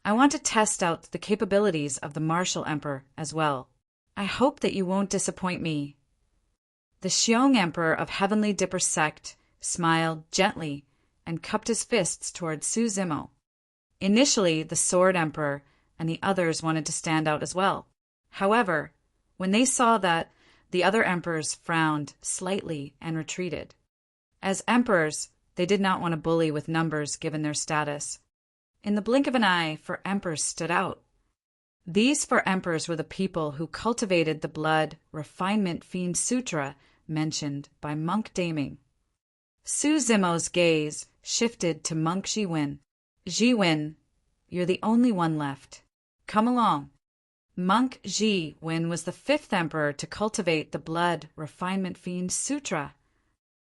I want to test out the capabilities of the Martial Emperor as well. I hope that you won't disappoint me. The Xiong Emperor of Heavenly Dipper Sect smiled gently and cupped his fists toward Su Zimo. Initially, the Sword Emperor and the others wanted to stand out as well. However, when they saw that, the other emperors frowned slightly and retreated. As emperors, they did not want to bully with numbers given their status. In the blink of an eye, 4 emperors stood out. These 4 emperors were the people who cultivated the blood refinement fiend sutra mentioned by Monk Daming. Su Zimo's gaze shifted to Monk Jiwen. Jiwen, you're the only one left. Come along. Monk Jiwen was the 5th emperor to cultivate the blood refinement fiend sutra.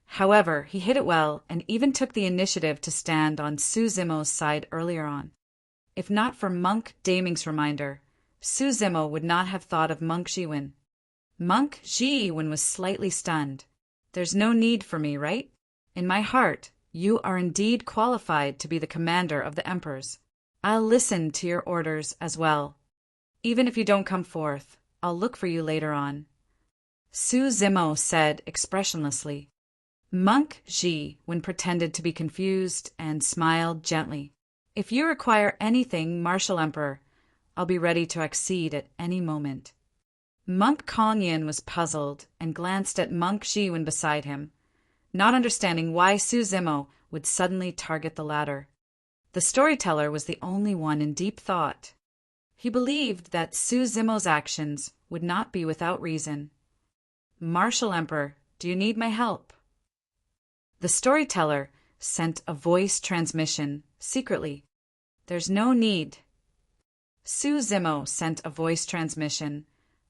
However, he hid it well and even took the initiative to stand on Su Zimo's side earlier on. If not for Monk Daming's reminder, Su Zimo would not have thought of Monk Jiwen. Monk Jiwen was slightly stunned. There's no need for me, right? In my heart, you are indeed qualified to be the commander of the emperors. I'll listen to your orders as well. Even if you don't come forth, I'll look for you later on. Su Zimo said expressionlessly. Monk Jiwen pretended to be confused and smiled gently. If you require anything, Martial Emperor, I'll be ready to accede at any moment. Monk Kongyin was puzzled and glanced at Monk Jiwen beside him, not understanding why Su Zimo would suddenly target the latter. The storyteller was the only one in deep thought. He believed that Su Zimo's actions would not be without reason. Martial Emperor, do you need my help? The storyteller sent a voice transmission secretly. There's no need. Su Zimo sent a voice transmission.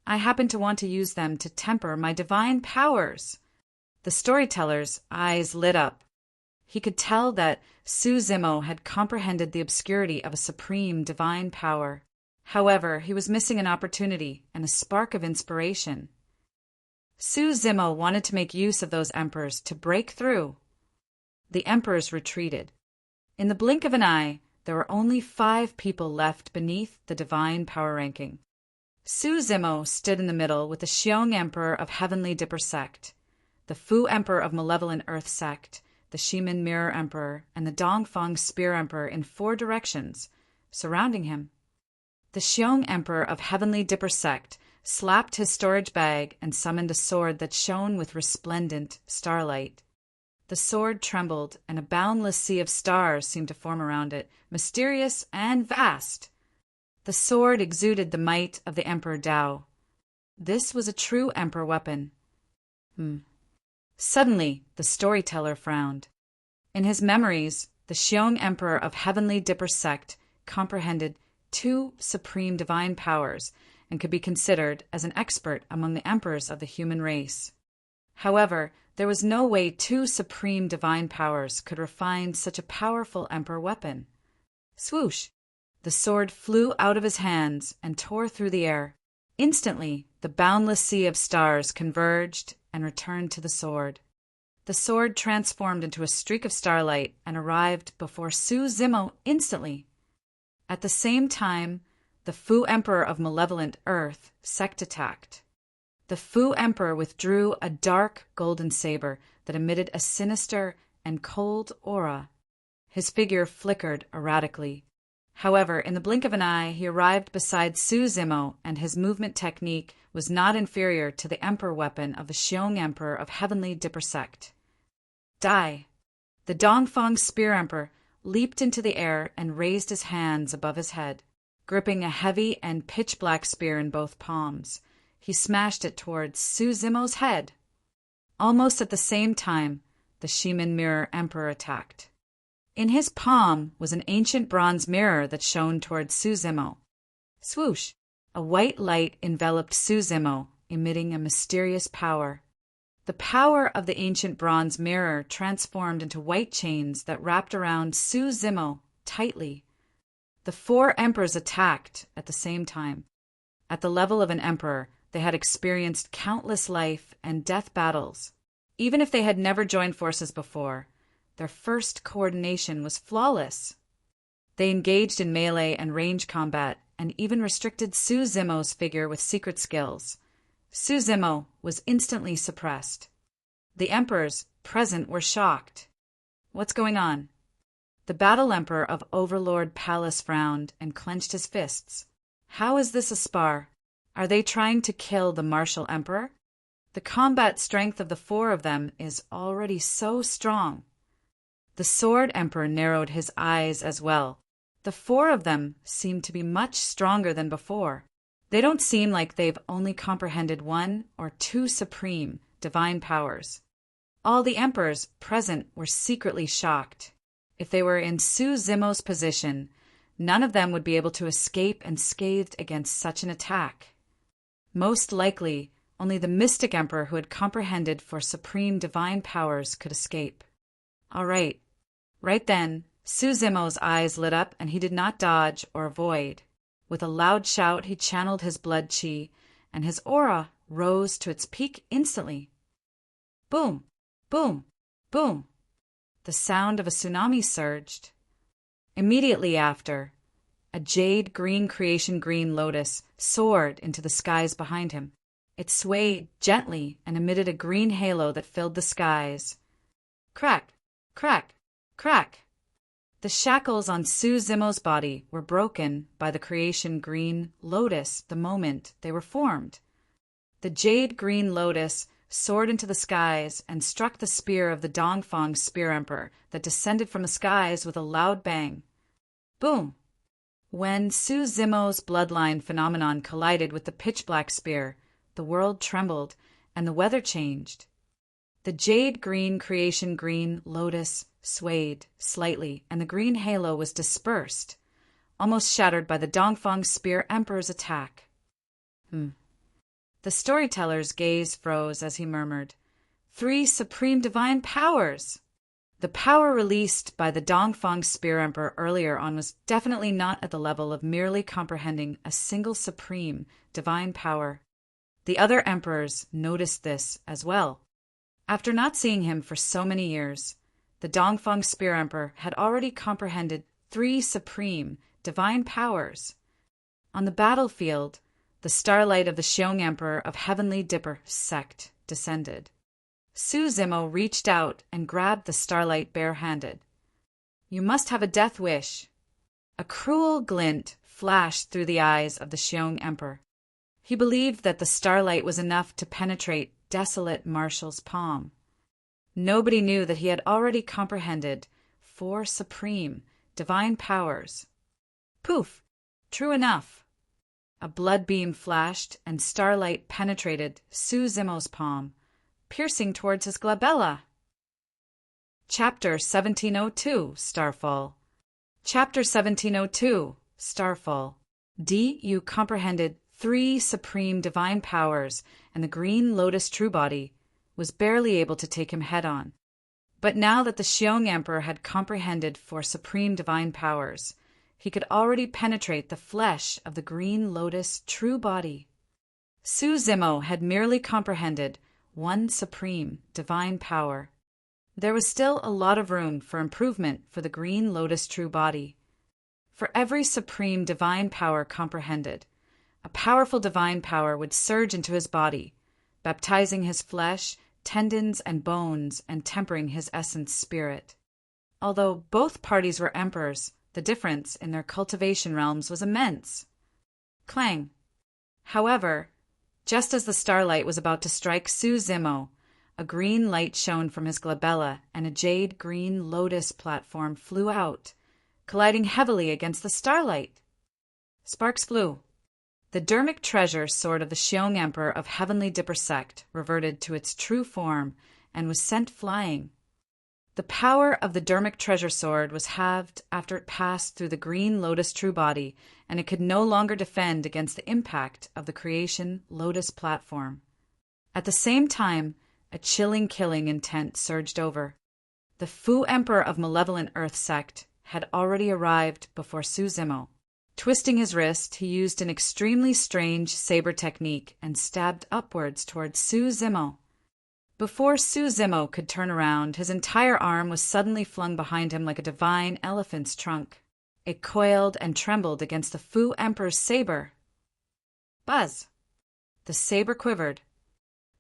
I happen to want to use them to temper my divine powers. The storyteller's eyes lit up. He could tell that Su Zimo had comprehended the obscurity of a supreme divine power. However, he was missing an opportunity and a spark of inspiration. Su Zimo wanted to make use of those emperors to break through. The emperors retreated. In the blink of an eye, there were only 5 people left beneath the divine power ranking. Su Zimo stood in the middle with the Xiong Emperor of Heavenly Dipper Sect, the Fu Emperor of Malevolent Earth Sect, the Shimin Mirror Emperor, and the Dongfang Spear Emperor in 4 directions, surrounding him. The Xiong Emperor of Heavenly Dipper Sect slapped his storage bag and summoned a sword that shone with resplendent starlight. The sword trembled, and a boundless sea of stars seemed to form around it, mysterious and vast. The sword exuded the might of the Emperor Dao. This was a true Emperor weapon. Suddenly, the storyteller frowned. In his memories, the Xiong Emperor of Heavenly Dipper Sect comprehended 2 supreme divine powers and could be considered as an expert among the emperors of the human race. However, there was no way 2 supreme divine powers could refine such a powerful emperor weapon. Swoosh! The sword flew out of his hands and tore through the air. Instantly, the boundless sea of stars converged and returned to the sword. The sword transformed into a streak of starlight and arrived before Su Zimo instantly. At the same time, the Fu Emperor of Malevolent Earth Sect attacked. The Fu Emperor withdrew a dark golden saber that emitted a sinister and cold aura. His figure flickered erratically. However, in the blink of an eye, he arrived beside Su Zimo, and his movement technique was not inferior to the Emperor weapon of the Xiong Emperor of Heavenly Dipper Sect. Die! The Dongfang Spear Emperor leaped into the air and raised his hands above his head, gripping a heavy and pitch-black spear in both palms. He smashed it towards Su Zimo's head. Almost at the same time, the Shimin Mirror Emperor attacked. In his palm was an ancient bronze mirror that shone towards Su Zimo. Swoosh! A white light enveloped Su Zimo, emitting a mysterious power. The power of the ancient bronze mirror transformed into white chains that wrapped around Su Zimo tightly. The 4 emperors attacked at the same time. At the level of an emperor, they had experienced countless life and death battles. Even if they had never joined forces before, their first coordination was flawless. They engaged in melee and range combat, and even restricted Su Zimo's figure with secret skills. Su Zimo was instantly suppressed. The emperors present were shocked. What's going on? The Battle Emperor of Overlord Palace frowned and clenched his fists. How is this a spar? Are they trying to kill the Martial Emperor? The combat strength of the 4 of them is already so strong. The Sword Emperor narrowed his eyes as well. The 4 of them seem to be much stronger than before. They don't seem like they've only comprehended 1 or 2 supreme divine powers. All the emperors present were secretly shocked. If they were in Su Zimo's position, none of them would be able to escape unscathed against such an attack. Most likely, only the Mystic Emperor who had comprehended for supreme divine powers could escape. All right. Right then, Su Zimo's eyes lit up and he did not dodge or avoid. With a loud shout, he channeled his blood chi, and his aura rose to its peak instantly. Boom! Boom! Boom! The sound of a tsunami surged. Immediately after, a jade green creation green lotus soared into the skies behind him. It swayed gently and emitted a green halo that filled the skies. Crack! Crack! Crack! The shackles on Su Zimo's body were broken by the creation green lotus the moment they were formed. The jade green lotus soared into the skies and struck the spear of the Dongfang Spear Emperor that descended from the skies with a loud bang. Boom! When Su Zimo's bloodline phenomenon collided with the pitch-black spear, the world trembled and the weather changed. The jade green creation green lotus swayed slightly, and the green halo was dispersed, almost shattered by the Dongfang Spear Emperor's attack. The storyteller's gaze froze as he murmured, 3 supreme divine powers! The power released by the Dongfang Spear Emperor earlier on was definitely not at the level of merely comprehending a single supreme, divine power. The other emperors noticed this as well. After not seeing him for so many years, the Dongfang Spear Emperor had already comprehended 3 supreme, divine powers. On the battlefield, the starlight of the Xiong Emperor of Heavenly Dipper sect descended. Su Zimo reached out and grabbed the starlight barehanded. "You must have a death wish." A cruel glint flashed through the eyes of the Xiong Emperor. He believed that the starlight was enough to penetrate desolate Marshall's palm. Nobody knew that he had already comprehended 4 supreme, divine powers. Poof! True enough. A blood beam flashed and starlight penetrated Su Zimo's palm, piercing towards his glabella. Chapter 1702, Starfall. Chapter 1702, Starfall. You comprehended 3 supreme divine powers, and the Green Lotus True Body was barely able to take him head-on. But now that the Xiong Emperor had comprehended 4 supreme divine powers, he could already penetrate the flesh of the Green Lotus True Body. Su Zimo had merely comprehended 1 supreme divine power. There was still a lot of room for improvement for the Green Lotus True Body. For every supreme divine power comprehended, a powerful divine power would surge into his body, baptizing his flesh, tendons, and bones, and tempering his essence spirit. Although both parties were emperors, the difference in their cultivation realms was immense. Clang! However, just as the starlight was about to strike Su Zimo, a green light shone from his glabella and a jade green lotus platform flew out, colliding heavily against the starlight. Sparks flew. The Dermic treasure sword of the Xiong Emperor of Heavenly Dipper sect reverted to its true form and was sent flying. The power of the Dermic treasure sword was halved after it passed through the Green Lotus True Body, and it could no longer defend against the impact of the Creation Lotus platform. At the same time, a chilling killing intent surged over. The Fu Emperor of Malevolent Earth sect had already arrived before Su Zimo. Twisting his wrist, he used an extremely strange saber technique and stabbed upwards towards Su Zimo. Before Su Zimo could turn around, his entire arm was suddenly flung behind him like a divine elephant's trunk. It coiled and trembled against the Fu Emperor's saber. Buzz! The saber quivered.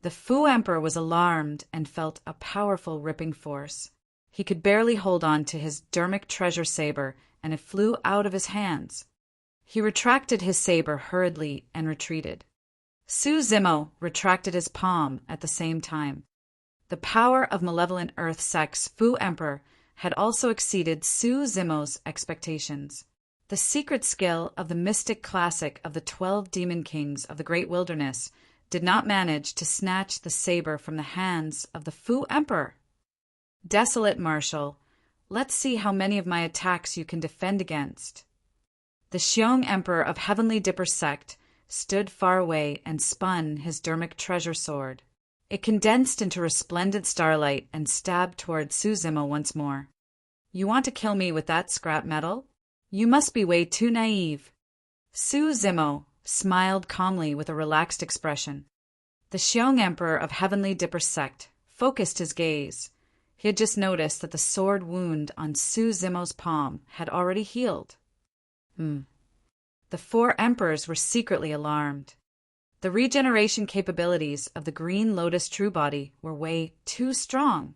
The Fu Emperor was alarmed and felt a powerful ripping force. He could barely hold on to his Dermic treasure saber, and it flew out of his hands. He retracted his saber hurriedly and retreated. Su Zimo retracted his palm at the same time. The power of Malevolent Earth sect's Fu Emperor had also exceeded Su Zimo's expectations. The secret skill of the mystic classic of the 12 demon kings of the Great Wilderness did not manage to snatch the saber from the hands of the Fu Emperor. Desolate Marshal, let's see how many of my attacks you can defend against. The Xiong Emperor of Heavenly Dipper sect stood far away and spun his Dermic treasure sword. It condensed into resplendent starlight and stabbed toward Su Zimo once more. You want to kill me with that scrap metal? You must be way too naive. Su Zimo smiled calmly with a relaxed expression. The Xiong Emperor of Heavenly Dipper sect focused his gaze. He had just noticed that the sword wound on Su Zimo's palm had already healed. The 4 emperors were secretly alarmed. The regeneration capabilities of the Green Lotus True Body were way too strong.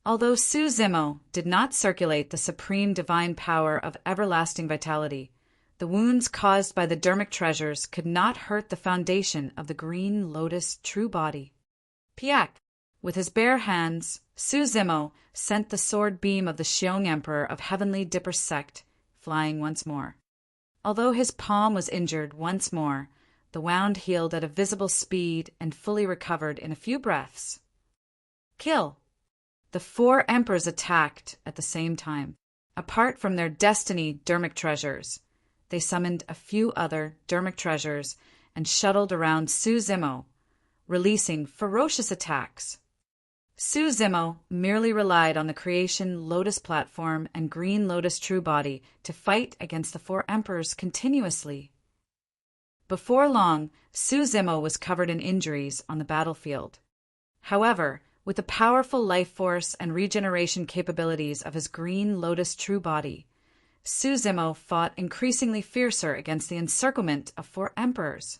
Although Su Zimo did not circulate the supreme divine power of everlasting vitality, the wounds caused by the Dermic treasures could not hurt the foundation of the Green Lotus True Body. Piak! With his bare hands, Su Zimo sent the sword beam of the Xiong Emperor of Heavenly Dipper sect flying once more. Although his palm was injured once more, the wound healed at a visible speed and fully recovered in a few breaths. Kill! The 4 emperors attacked at the same time. Apart from their destiny Dermic treasures, they summoned a few other Dermic treasures and shuttled around Su Zimo, releasing ferocious attacks. Su Zimo merely relied on the creation Lotus platform and green Lotus true body to fight against the four emperors continuously. Before long, Su Zimo was covered in injuries on the battlefield. However, with the powerful life force and regeneration capabilities of his green Lotus true body, Su Zimo fought increasingly fiercer against the encirclement of four emperors.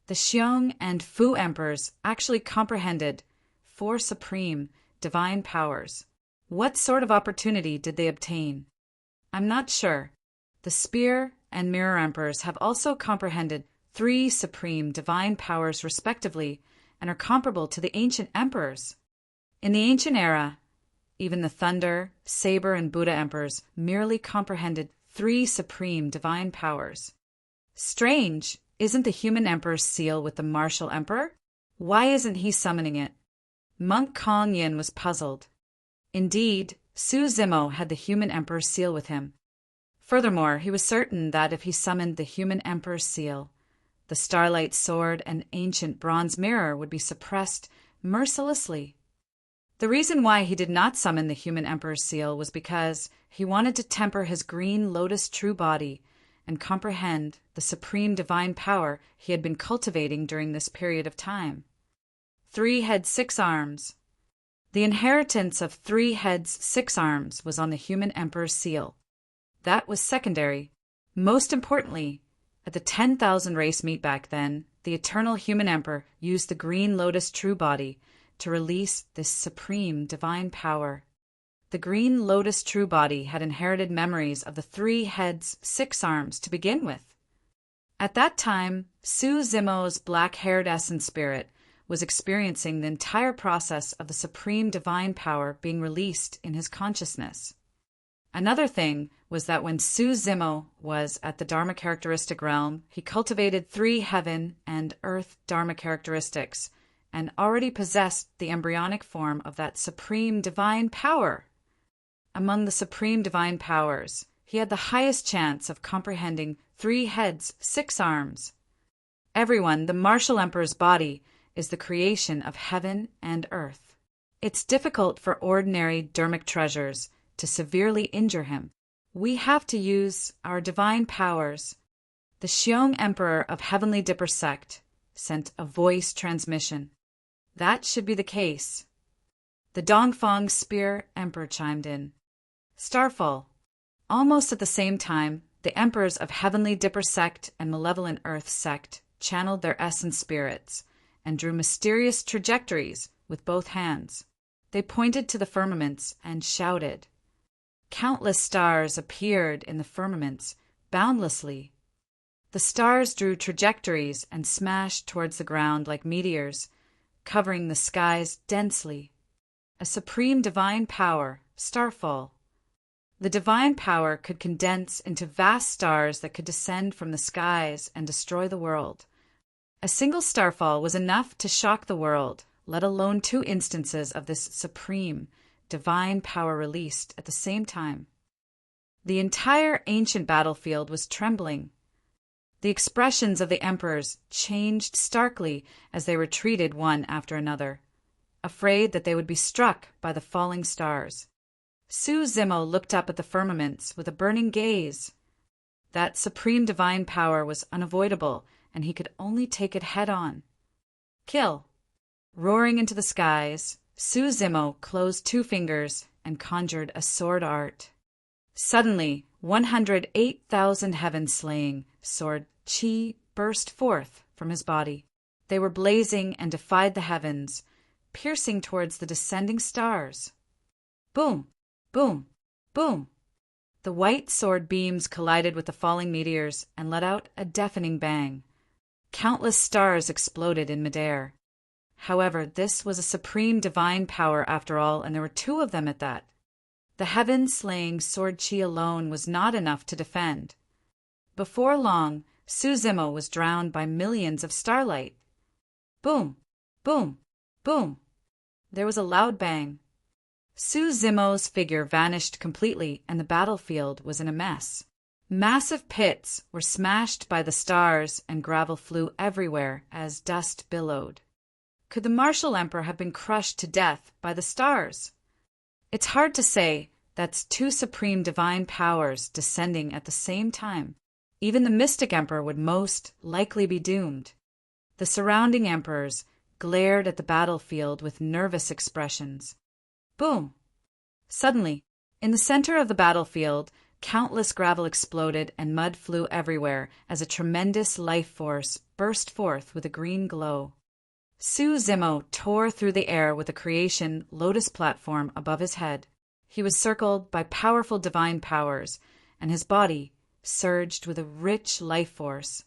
The Xiong and Fu emperors actually comprehended four supreme, divine powers. What sort of opportunity did they obtain? I'm not sure. The Spear and Mirror emperors have also comprehended three supreme divine powers respectively and are comparable to the ancient emperors. In the ancient era, even the Thunder, Saber, and Buddha emperors merely comprehended three supreme divine powers. Strange, isn't the human emperor's seal with the martial emperor? Why isn't he summoning it? Monk Kong Yin was puzzled. Indeed, Su Zimo had the human emperor's seal with him. Furthermore, he was certain that if he summoned the human emperor's seal, the Starlight Sword and ancient bronze mirror would be suppressed mercilessly. The reason why he did not summon the human emperor's seal was because he wanted to temper his green Lotus true body and comprehend the supreme divine power he had been cultivating during this period of time. 3 heads, 6 arms. The inheritance of 3 heads, 6 arms was on the human emperor's seal. That was secondary. Most importantly, at the 10,000 race meet back then, the eternal human emperor used the green Lotus true body to release this supreme divine power. The green Lotus true body had inherited memories of the 3 heads, 6 arms to begin with. At that time, Su Zimo's black-haired essence spirit was experiencing the entire process of the supreme divine power being released in his consciousness. Another thing was that when Su Zimo was at the Dharma characteristic realm, he cultivated 3 heaven and earth Dharma characteristics and already possessed the embryonic form of that supreme divine power. Among the supreme divine powers, he had the highest chance of comprehending 3 heads, 6 arms. Everyone, the martial emperor's body, is the creation of heaven and earth. It's difficult for ordinary dharmic treasures to severely injure him. We have to use our divine powers. The Xiong Emperor of Heavenly Dipper sect sent a voice transmission. That should be the case. The Dongfang Spear Emperor chimed in. Starfall. Almost at the same time, the emperors of Heavenly Dipper sect and Malevolent Earth sect channeled their essence spirits and drew mysterious trajectories with both hands. They pointed to the firmaments and shouted. Countless stars appeared in the firmaments, boundlessly. The stars drew trajectories and smashed towards the ground like meteors, covering the skies densely. A supreme divine power, starfall. The divine power could condense into vast stars that could descend from the skies and destroy the world. A single starfall was enough to shock the world, let alone 2 instances of this supreme, divine power released at the same time. The entire ancient battlefield was trembling. The expressions of the emperors changed starkly as they retreated one after another, afraid that they would be struck by the falling stars. Su Zimo looked up at the firmaments with a burning gaze. That supreme divine power was unavoidable, and he could only take it head-on. Kill! Roaring into the skies, Su Zimo closed 2 fingers and conjured a sword art. Suddenly, 108,000 heaven-slaying sword chi burst forth from his body. They were blazing and defied the heavens, piercing towards the descending stars. Boom! Boom! Boom! The white sword beams collided with the falling meteors and let out a deafening bang. Countless stars exploded in midair. However, this was a supreme divine power after all, and there were 2 of them at that. The heaven-slaying sword chi alone was not enough to defend. Before long, Su Zimo was drowned by millions of starlight. Boom! Boom! Boom! There was a loud bang. Su Zimo's figure vanished completely, and the battlefield was in a mess. Massive pits were smashed by the stars, and gravel flew everywhere as dust billowed. Could the martial emperor have been crushed to death by the stars? It's hard to say. That's two supreme divine powers descending at the same time. Even the mystic emperor would most likely be doomed. The surrounding emperors glared at the battlefield with nervous expressions. Boom! Suddenly, in the center of the battlefield, countless gravel exploded and mud flew everywhere as a tremendous life force burst forth with a green glow. Su Zimo tore through the air with a creation lotus platform above his head. He was circled by powerful divine powers, and his body surged with a rich life force.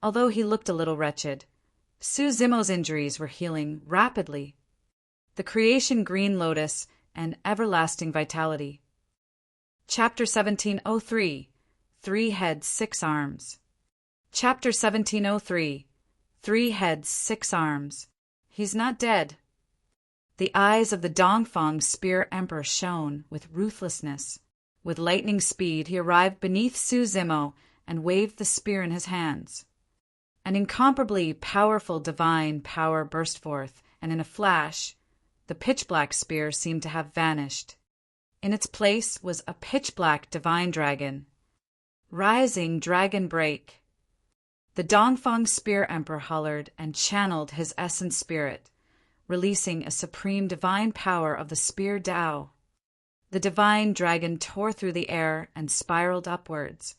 Although he looked a little wretched, Su Zimo's injuries were healing rapidly. The creation green lotus and everlasting vitality. Chapter 1703. 3 heads, 6 arms. Chapter 1703. 3 heads, 6 arms. He's not dead. The eyes of the Dongfang Spear Emperor shone with ruthlessness. With lightning speed, he arrived beneath Su Zimo and waved the spear in his hands. An incomparably powerful divine power burst forth, and in a flash, the pitch-black spear seemed to have vanished. In its place was a pitch-black divine dragon. Rising dragon break. The Dongfang Spear Emperor hollered and channeled his essence spirit, releasing a supreme divine power of the Spear Tao. The divine dragon tore through the air and spiraled upwards,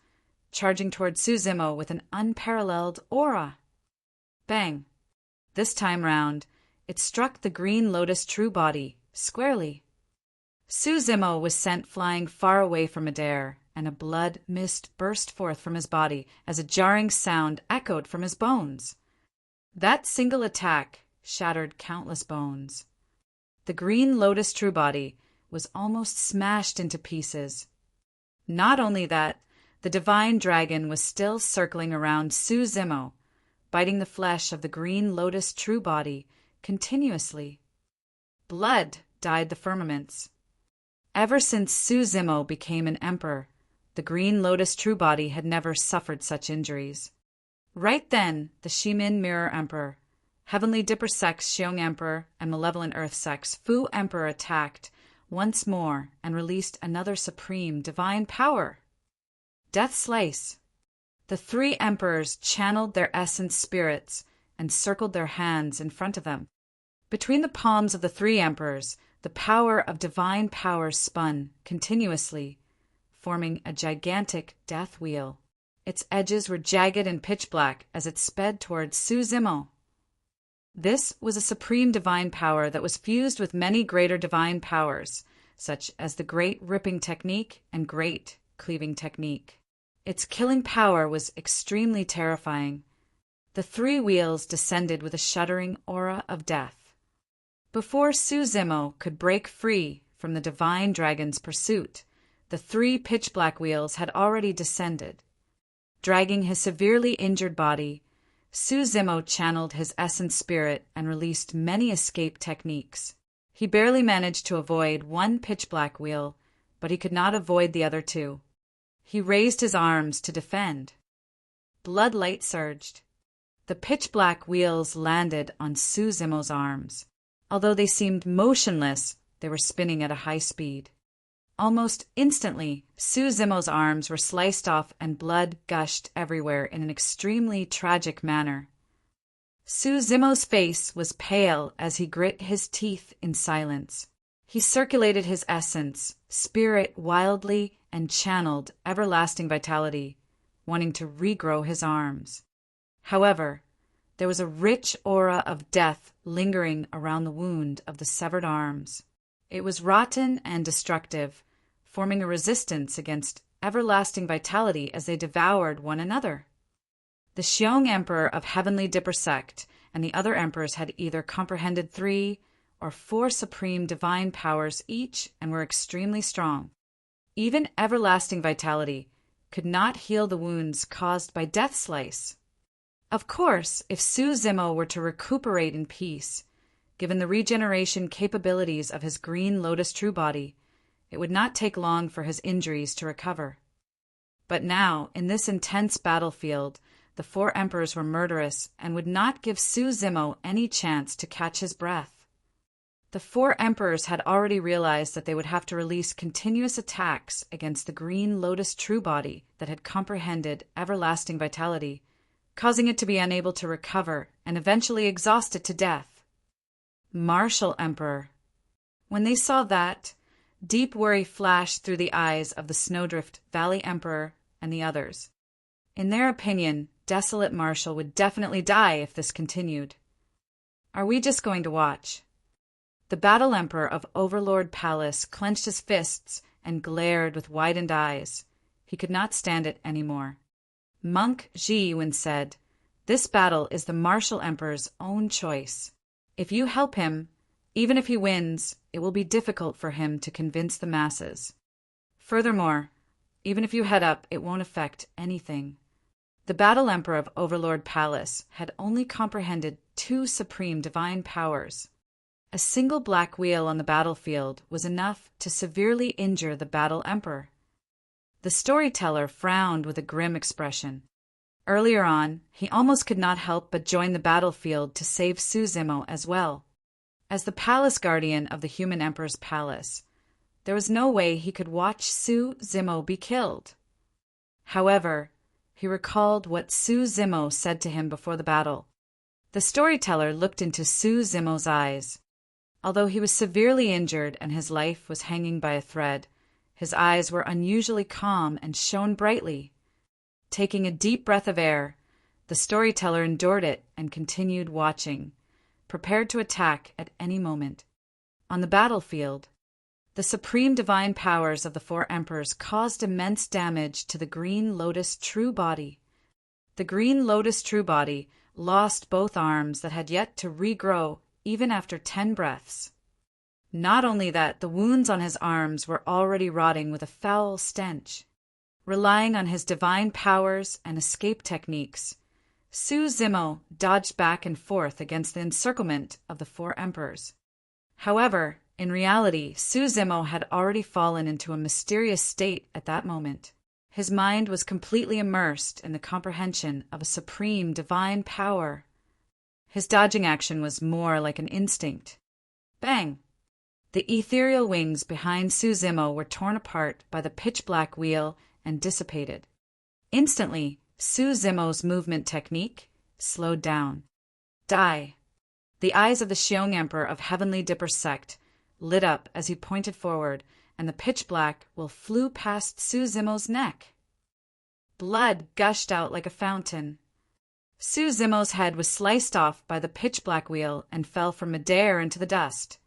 charging toward Su Zimo with an unparalleled aura. Bang! This time round, it struck the green lotus true body squarely. Su Zimo was sent flying far away from midair, and a blood mist burst forth from his body as a jarring sound echoed from his bones. That single attack shattered countless bones. The green lotus true body was almost smashed into pieces. Not only that, the divine dragon was still circling around Su Zimo, biting the flesh of the green lotus true body continuously. Blood dyed the firmaments. Ever since Su Zimo became an emperor, the green lotus true body had never suffered such injuries. Right then, the Shimin Mirror Emperor, Heavenly Dipper Sex Xiong Emperor, and Malevolent Earth Sex Fu Emperor attacked once more and released another supreme divine power. Death Slice. The 3 emperors channeled their essence spirits and circled their hands in front of them. Between the palms of the 3 emperors, the power of divine power spun continuously, forming a gigantic death wheel. Its edges were jagged and pitch black as it sped towards Su Zimo. This was a supreme divine power that was fused with many greater divine powers, such as the Great Ripping Technique and Great Cleaving Technique. Its killing power was extremely terrifying. The 3 wheels descended with a shuddering aura of death. Before Su Zimo could break free from the divine dragon's pursuit, the 3 pitch-black wheels had already descended. Dragging his severely injured body, Su Zimo channeled his essence spirit and released many escape techniques. He barely managed to avoid 1 pitch-black wheel, but he could not avoid the other 2. He raised his arms to defend. Bloodlight surged. The pitch-black wheels landed on Su Zimo's arms. Although they seemed motionless, they were spinning at a high speed. Almost instantly, Su Zimo's arms were sliced off and blood gushed everywhere in an extremely tragic manner. Su Zimo's face was pale as he grit his teeth in silence. He circulated his essence, spirit wildly, and channeled everlasting vitality, wanting to regrow his arms. However, there was a rich aura of death lingering around the wound of the severed arms. It was rotten and destructive, forming a resistance against everlasting vitality as they devoured one another. The Xiong Emperor of Heavenly Dipper Sect and the other emperors had either comprehended 3 or 4 supreme divine powers each and were extremely strong. Even everlasting vitality could not heal the wounds caused by Death Slice. Of course, if Su Zimo were to recuperate in peace, given the regeneration capabilities of his green lotus true body, it would not take long for his injuries to recover. But now, in this intense battlefield, the four emperors were murderous and would not give Su Zimo any chance to catch his breath. The four emperors had already realized that they would have to release continuous attacks against the green lotus true body that had comprehended everlasting vitality, causing it to be unable to recover and eventually exhaust it to death. Martial Emperor. When they saw that, deep worry flashed through the eyes of the Snowdrift Valley Emperor and the others. In their opinion, Desolate Marshal would definitely die if this continued. Are we just going to watch? The Battle Emperor of Overlord Palace clenched his fists and glared with widened eyes. He could not stand it anymore. Monk Zhiyuan said, "This battle is the Martial Emperor's own choice. If you help him, even if he wins, it will be difficult for him to convince the masses. Furthermore, even if you head up, it won't affect anything." The Battle Emperor of Overlord Palace had only comprehended two supreme divine powers. A single black wheel on the battlefield was enough to severely injure the Battle Emperor. The storyteller frowned with a grim expression. Earlier on, he almost could not help but join the battlefield to save Su Zimo as well. As the palace guardian of the human emperor's palace, there was no way he could watch Su Zimo be killed. However, he recalled what Su Zimo said to him before the battle. The storyteller looked into Su Zimo's eyes. Although he was severely injured and his life was hanging by a thread, his eyes were unusually calm and shone brightly. Taking a deep breath of air, the storyteller endured it and continued watching, prepared to attack at any moment. On the battlefield, the supreme divine powers of the four emperors caused immense damage to the Green Lotus True Body. The Green Lotus True Body lost both arms that had yet to regrow even after 10 breaths. Not only that, the wounds on his arms were already rotting with a foul stench. Relying on his divine powers and escape techniques, Su Zimo dodged back and forth against the encirclement of the four emperors. However, in reality, Su Zimo had already fallen into a mysterious state at that moment. His mind was completely immersed in the comprehension of a supreme divine power. His dodging action was more like an instinct. Bang! The ethereal wings behind Su Zimo were torn apart by the pitch-black wheel and dissipated. Instantly, Su Zimo's movement technique slowed down. Die! The eyes of the Xiong Emperor of Heavenly Dipper sect lit up as he pointed forward, and the pitch-black wheel flew past Su Zimo's neck. Blood gushed out like a fountain. Su Zimo's head was sliced off by the pitch-black wheel and fell from midair into the dust.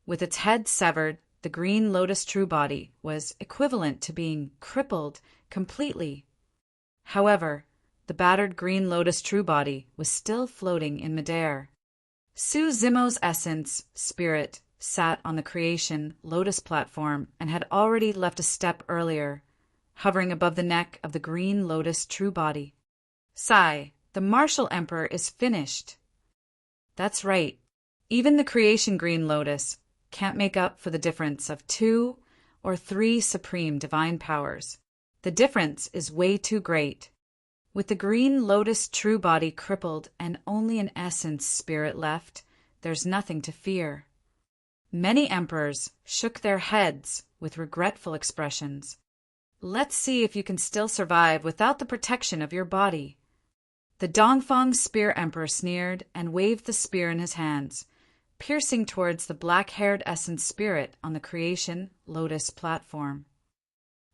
With its head severed, the Green Lotus True Body was equivalent to being crippled completely. However, the battered Green Lotus True Body was still floating in midair. Su Zimo's essence, spirit, sat on the creation Lotus platform and had already left a step earlier, hovering above the neck of the Green Lotus True Body. Sigh. The Martial Emperor is finished. That's right. Even the creation Green Lotus can't make up for the difference of 2 or 3 supreme divine powers. The difference is way too great. With the Green Lotus True Body crippled and only an essence spirit left, there's nothing to fear. Many emperors shook their heads with regretful expressions. Let's see if you can still survive without the protection of your body. The Dongfang Spear Emperor sneered and waved the spear in his hands, piercing towards the black-haired essence spirit on the creation Lotus platform.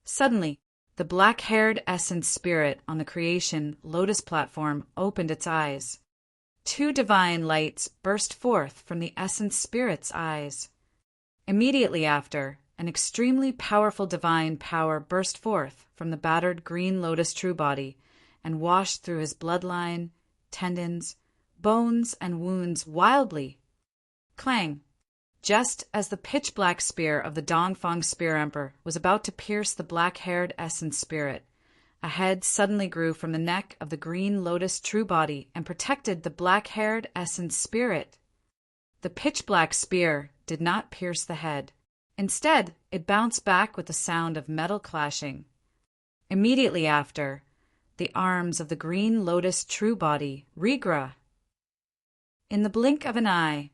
Suddenly, the black-haired essence spirit on the creation Lotus platform opened its eyes. 2 divine lights burst forth from the essence spirit's eyes. Immediately after, an extremely powerful divine power burst forth from the battered Green Lotus True Body and washed through his bloodline, tendons, bones, and wounds wildly. Clang! Just as the pitch-black spear of the Dongfang Spear Emperor was about to pierce the black-haired essence spirit, a head suddenly grew from the neck of the Green Lotus True Body and protected the black-haired essence spirit. The pitch-black spear did not pierce the head. Instead, it bounced back with the sound of metal clashing. Immediately after, the arms of the green lotus true body, Rigra. In the blink of an eye,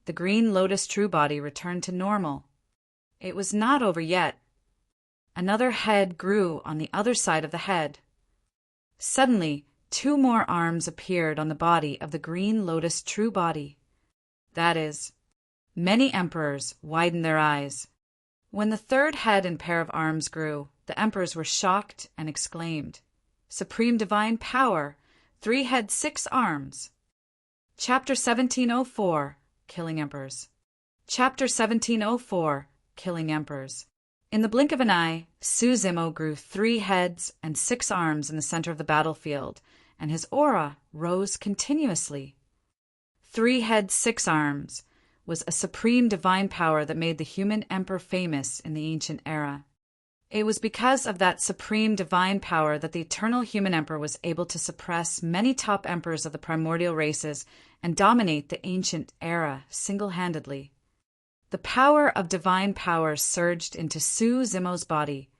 the green lotus true body returned to normal. It was not over yet. Another head grew on the other side of the head. Suddenly, 2 more arms appeared on the body of the green lotus true body. That is, many emperors widened their eyes. When the 3rd head and pair of arms grew, the emperors were shocked and exclaimed, "Supreme divine power, 3 heads, 6 arms." Chapter 1704, Killing Emperors. Chapter 1704, Killing Emperors. In the blink of an eye, Su-Zimo grew 3 heads and 6 arms in the center of the battlefield, and his aura rose continuously. 3 heads, 6 arms was a supreme divine power that made the human emperor famous in the ancient era. It was because of that supreme divine power that the eternal human emperor was able to suppress many top emperors of the primordial races and dominate the ancient era single-handedly. The power of divine power surged into Su-Zimo's body,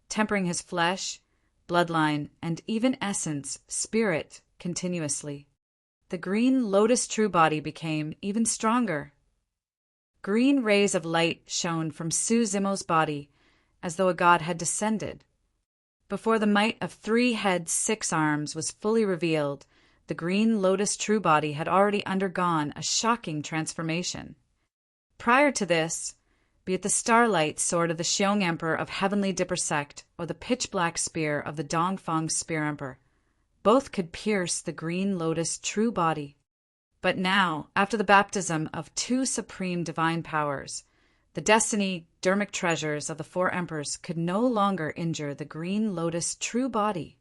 tempering his flesh, bloodline, and even essence, spirit, continuously. The green lotus true body became even stronger. Green rays of light shone from Su-Zimo's body, as though a god had descended. Before the might of 3 heads, 6 arms was fully revealed, the green lotus true body had already undergone a shocking transformation. Prior to this, be it the starlight sword of the Xiong Emperor of Heavenly Dipper sect or the pitch-black spear of the Dongfang Spear Emperor, both could pierce the green lotus true body. But now, after the baptism of 2 supreme divine powers, the destiny dermic treasures of the 4 emperors could no longer injure the green lotus true body.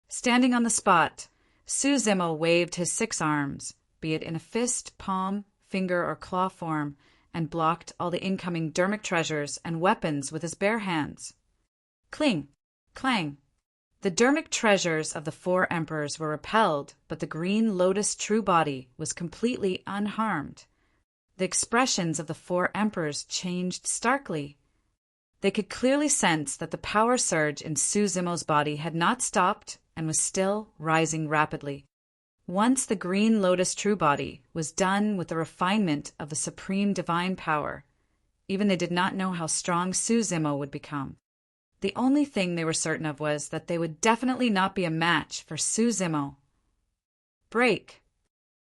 Standing on the spot, Su-Zimo waved his 6 arms, be it in a fist, palm, finger, or claw form, and blocked all the incoming dermic treasures and weapons with his bare hands. Cling! Clang! The dermic treasures of the 4 emperors were repelled, but the green lotus true body was completely unharmed. The expressions of the 4 emperors changed starkly. They could clearly sense that the power surge in Su-Zimo's body had not stopped and was still rising rapidly. Once the green lotus true body was done with the refinement of the supreme divine power, even they did not know how strong Su-Zimo would become. The only thing they were certain of was that they would definitely not be a match for Su-Zimo. Break!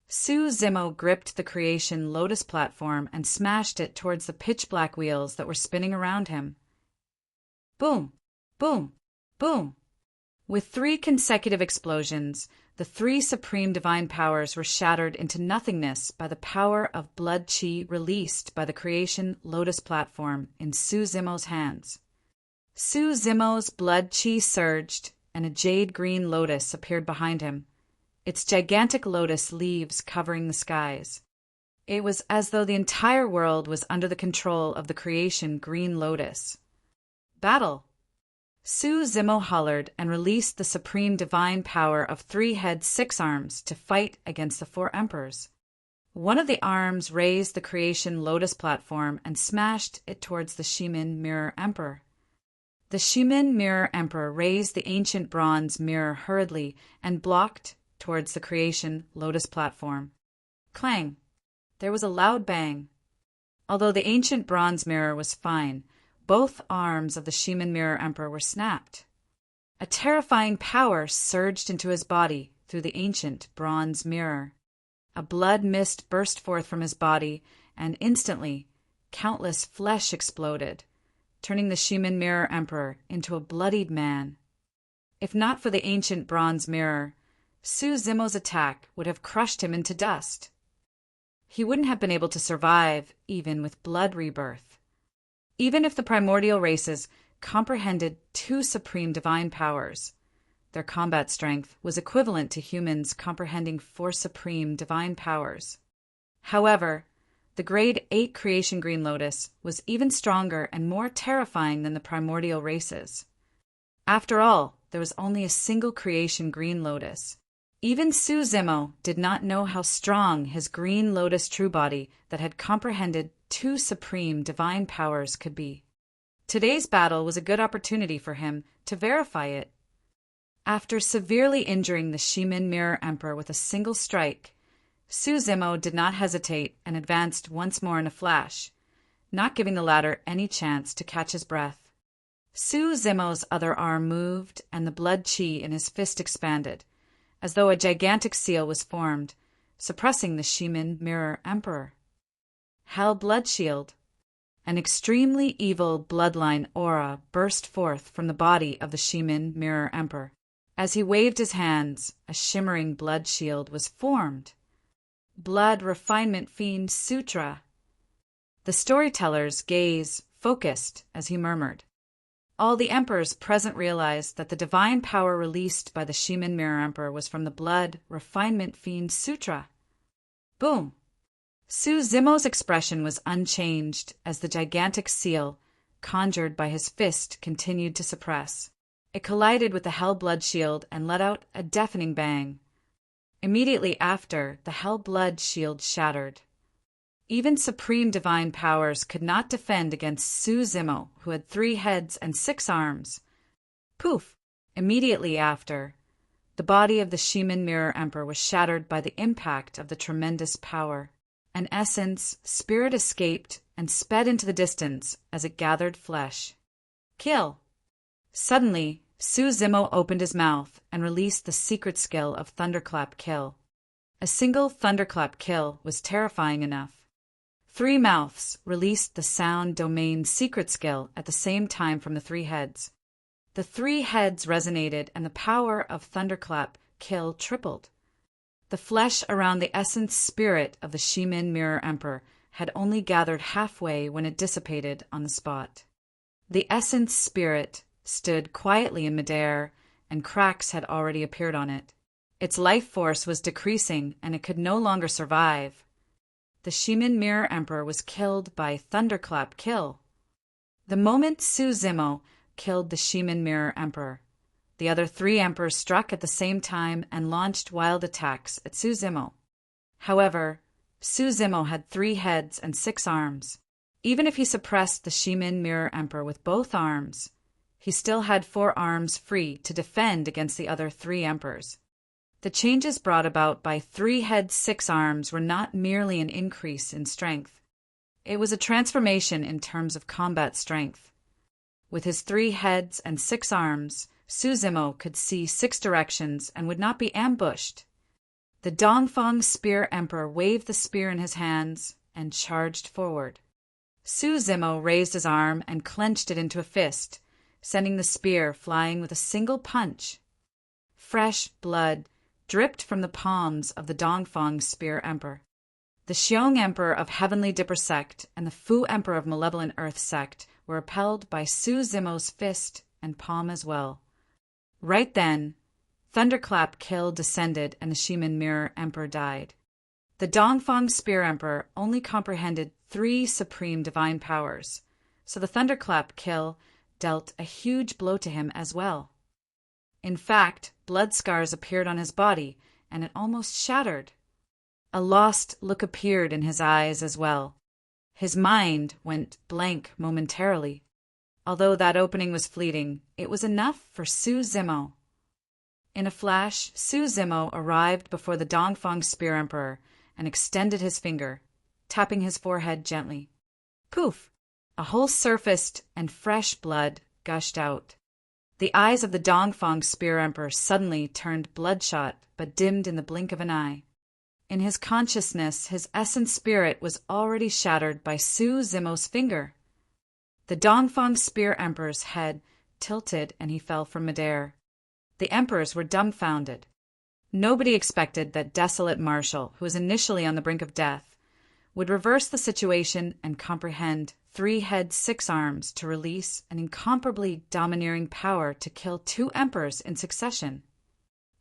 Su-Zimo gripped the creation lotus platform and smashed it towards the pitch-black wheels that were spinning around him. Boom! Boom! Boom! With 3 consecutive explosions, the 3 supreme divine powers were shattered into nothingness by the power of blood chi released by the creation lotus platform in Su-Zimo's hands. Su-Zimo's blood chi surged, and a jade-green lotus appeared behind him, its gigantic lotus leaves covering the skies. It was as though the entire world was under the control of the creation green lotus. Battle! Su-Zimo hollered and released the supreme divine power of 3 heads, 6 arms to fight against the 4 emperors. One of the arms raised the creation lotus platform and smashed it towards the Shimin Mirror Emperor. The Shimin Mirror Emperor raised the ancient bronze mirror hurriedly and blocked towards the creation lotus platform. Clang! There was a loud bang. Although the ancient bronze mirror was fine, both arms of the Shimin Mirror Emperor were snapped. A terrifying power surged into his body through the ancient bronze mirror. A blood mist burst forth from his body, and instantly, countless flesh exploded, turning the Shimin Mirror Emperor into a bloodied man. If not for the ancient bronze mirror, Su-Zimo's attack would have crushed him into dust. He wouldn't have been able to survive even with blood rebirth. Even if the primordial races comprehended 2 supreme divine powers, their combat strength was equivalent to humans comprehending 4 supreme divine powers. However, the grade 8 creation green lotus was even stronger and more terrifying than the primordial races. After all, there was only a single creation green lotus. Even Su-Zimo did not know how strong his green lotus true body that had comprehended 2 supreme divine powers could be. Today's battle was a good opportunity for him to verify it. After severely injuring the Shimin Mirror Emperor with a single strike, Su Zimo did not hesitate and advanced once more in a flash, not giving the latter any chance to catch his breath. Su Zimo's other arm moved, and the blood chi in his fist expanded, as though a gigantic seal was formed, suppressing the Shimin Mirror Emperor. Hell Blood Shield. An extremely evil bloodline aura burst forth from the body of the Shimin Mirror Emperor. As he waved his hands, a shimmering blood shield was formed. Blood Refinement Fiend Sutra. The storyteller's gaze focused as he murmured. All the emperors present realized that the divine power released by the Shimin Mirror Emperor was from the Blood Refinement Fiend Sutra. Boom! Su Zimo's expression was unchanged as the gigantic seal, conjured by his fist, continued to suppress. It collided with the Hell Blood Shield and let out a deafening bang. Immediately after, the Hell Blood Shield shattered. Even supreme divine powers could not defend against Su Zimo, who had 3 heads and 6 arms. Poof! Immediately after, the body of the Shimin Mirror Emperor was shattered by the impact of the tremendous power. An essence, spirit escaped and sped into the distance as it gathered flesh. Kill! Suddenly, Su Zimo opened his mouth and released the secret skill of Thunderclap Kill. A single Thunderclap Kill was terrifying enough. 3 mouths released the sound domain secret skill at the same time from the 3 heads. The 3 heads resonated and the power of Thunderclap Kill tripled. The flesh around the essence spirit of the Shimin Mirror Emperor had only gathered halfway when it dissipated on the spot. The essence spirit stood quietly in midair, and cracks had already appeared on it. Its life force was decreasing, and it could no longer survive. The Shimin Mirror Emperor was killed by Thunderclap Kill. The moment Su Zimo killed the Shimin Mirror Emperor, the other 3 emperors struck at the same time and launched wild attacks at Su Zimo. However, Su Zimo had 3 heads and 6 arms. Even if he suppressed the Shimin Mirror Emperor with both arms, he still had 4 arms free to defend against the other 3 emperors. The changes brought about by 3 heads, 6 arms were not merely an increase in strength. It was a transformation in terms of combat strength. With his 3 heads and 6 arms, Su Zimo could see 6 directions and would not be ambushed. The Dongfang Spear Emperor waved the spear in his hands and charged forward. Su Zimo raised his arm and clenched it into a fist, sending the spear flying with a single punch. Fresh blood dripped from the palms of the Dongfang Spear Emperor. The Xiong Emperor of Heavenly Dipper Sect and the Fu Emperor of Malevolent Earth Sect were repelled by Su Zimo's fist and palm as well. Right then, Thunderclap Kill descended and the Shimin Mirror Emperor died. The Dongfang Spear Emperor only comprehended 3 supreme divine powers, so the Thunderclap Kill dealt a huge blow to him as well. In fact, blood scars appeared on his body, and it almost shattered. A lost look appeared in his eyes as well. His mind went blank momentarily. Although that opening was fleeting, it was enough for Su Zimo. In a flash, Su Zimo arrived before the Dongfang Spear Emperor and extended his finger, tapping his forehead gently. Poof! A whole surfaced and fresh blood gushed out. The eyes of the Dongfang Spear Emperor suddenly turned bloodshot but dimmed in the blink of an eye. In his consciousness, his essence spirit was already shattered by Su Zimo's finger. The Dongfang Spear Emperor's head tilted and he fell from midair. The emperors were dumbfounded. Nobody expected that desolate marshal, who was initially on the brink of death, would reverse the situation and comprehend 3 heads, 6 arms to release an incomparably domineering power to kill 2 emperors in succession.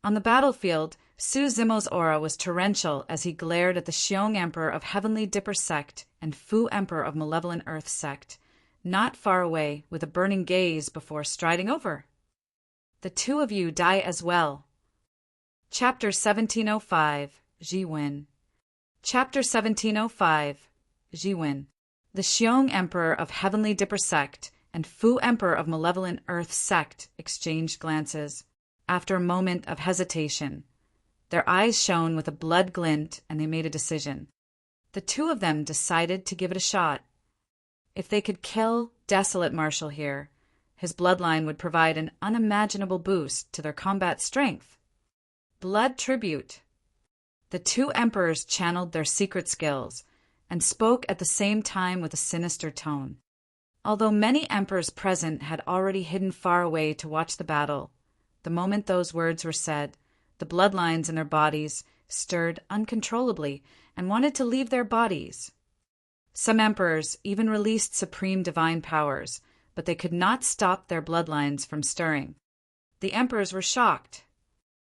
On the battlefield, Su Zimo's aura was torrential as he glared at the Xiong Emperor of Heavenly Dipper Sect and Fu Emperor of Malevolent Earth Sect, not far away, with a burning gaze before striding over. The 2 of you die as well. Chapter 1705, Jiwen. Chapter 1705, Jiwen. The Xiong Emperor of Heavenly Dipper Sect and Fu Emperor of Malevolent Earth Sect exchanged glances. after a moment of hesitation. Their eyes shone with a blood glint, and they made a decision. The two of them decided to give it a shot. If they could kill Desolate Marshal here, his bloodline would provide an unimaginable boost to their combat strength. Blood tribute. The two emperors channeled their secret skills and spoke at the same time with a sinister tone. Although many emperors present had already hidden far away to watch the battle, the moment those words were said, the bloodlines in their bodies stirred uncontrollably and wanted to leave their bodies. Some emperors even released supreme divine powers, but they could not stop their bloodlines from stirring. The emperors were shocked.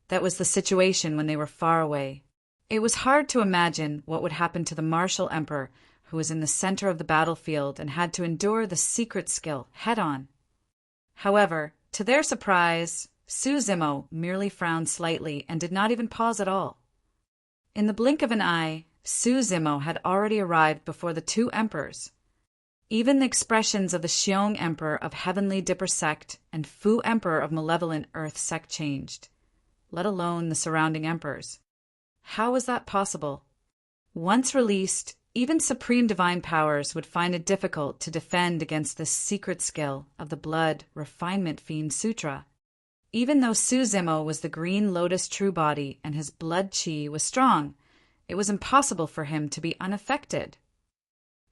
That was the situation when they were far away. It was hard to imagine what would happen to the martial emperor who was in the center of the battlefield and had to endure the secret skill head-on. However, to their surprise, Su Zimo merely frowned slightly and did not even pause at all. In the blink of an eye, Su Zimo had already arrived before the two emperors. Even the expressions of the Xiong Emperor of Heavenly Dipper Sect and Fu Emperor of Malevolent Earth Sect changed, let alone the surrounding emperors. How was that possible? Once released, even supreme divine powers would find it difficult to defend against this secret skill of the Blood Refinement Fiend Sutra. Even though Su Zimo was the Green Lotus True Body and his blood chi was strong, it was impossible for him to be unaffected.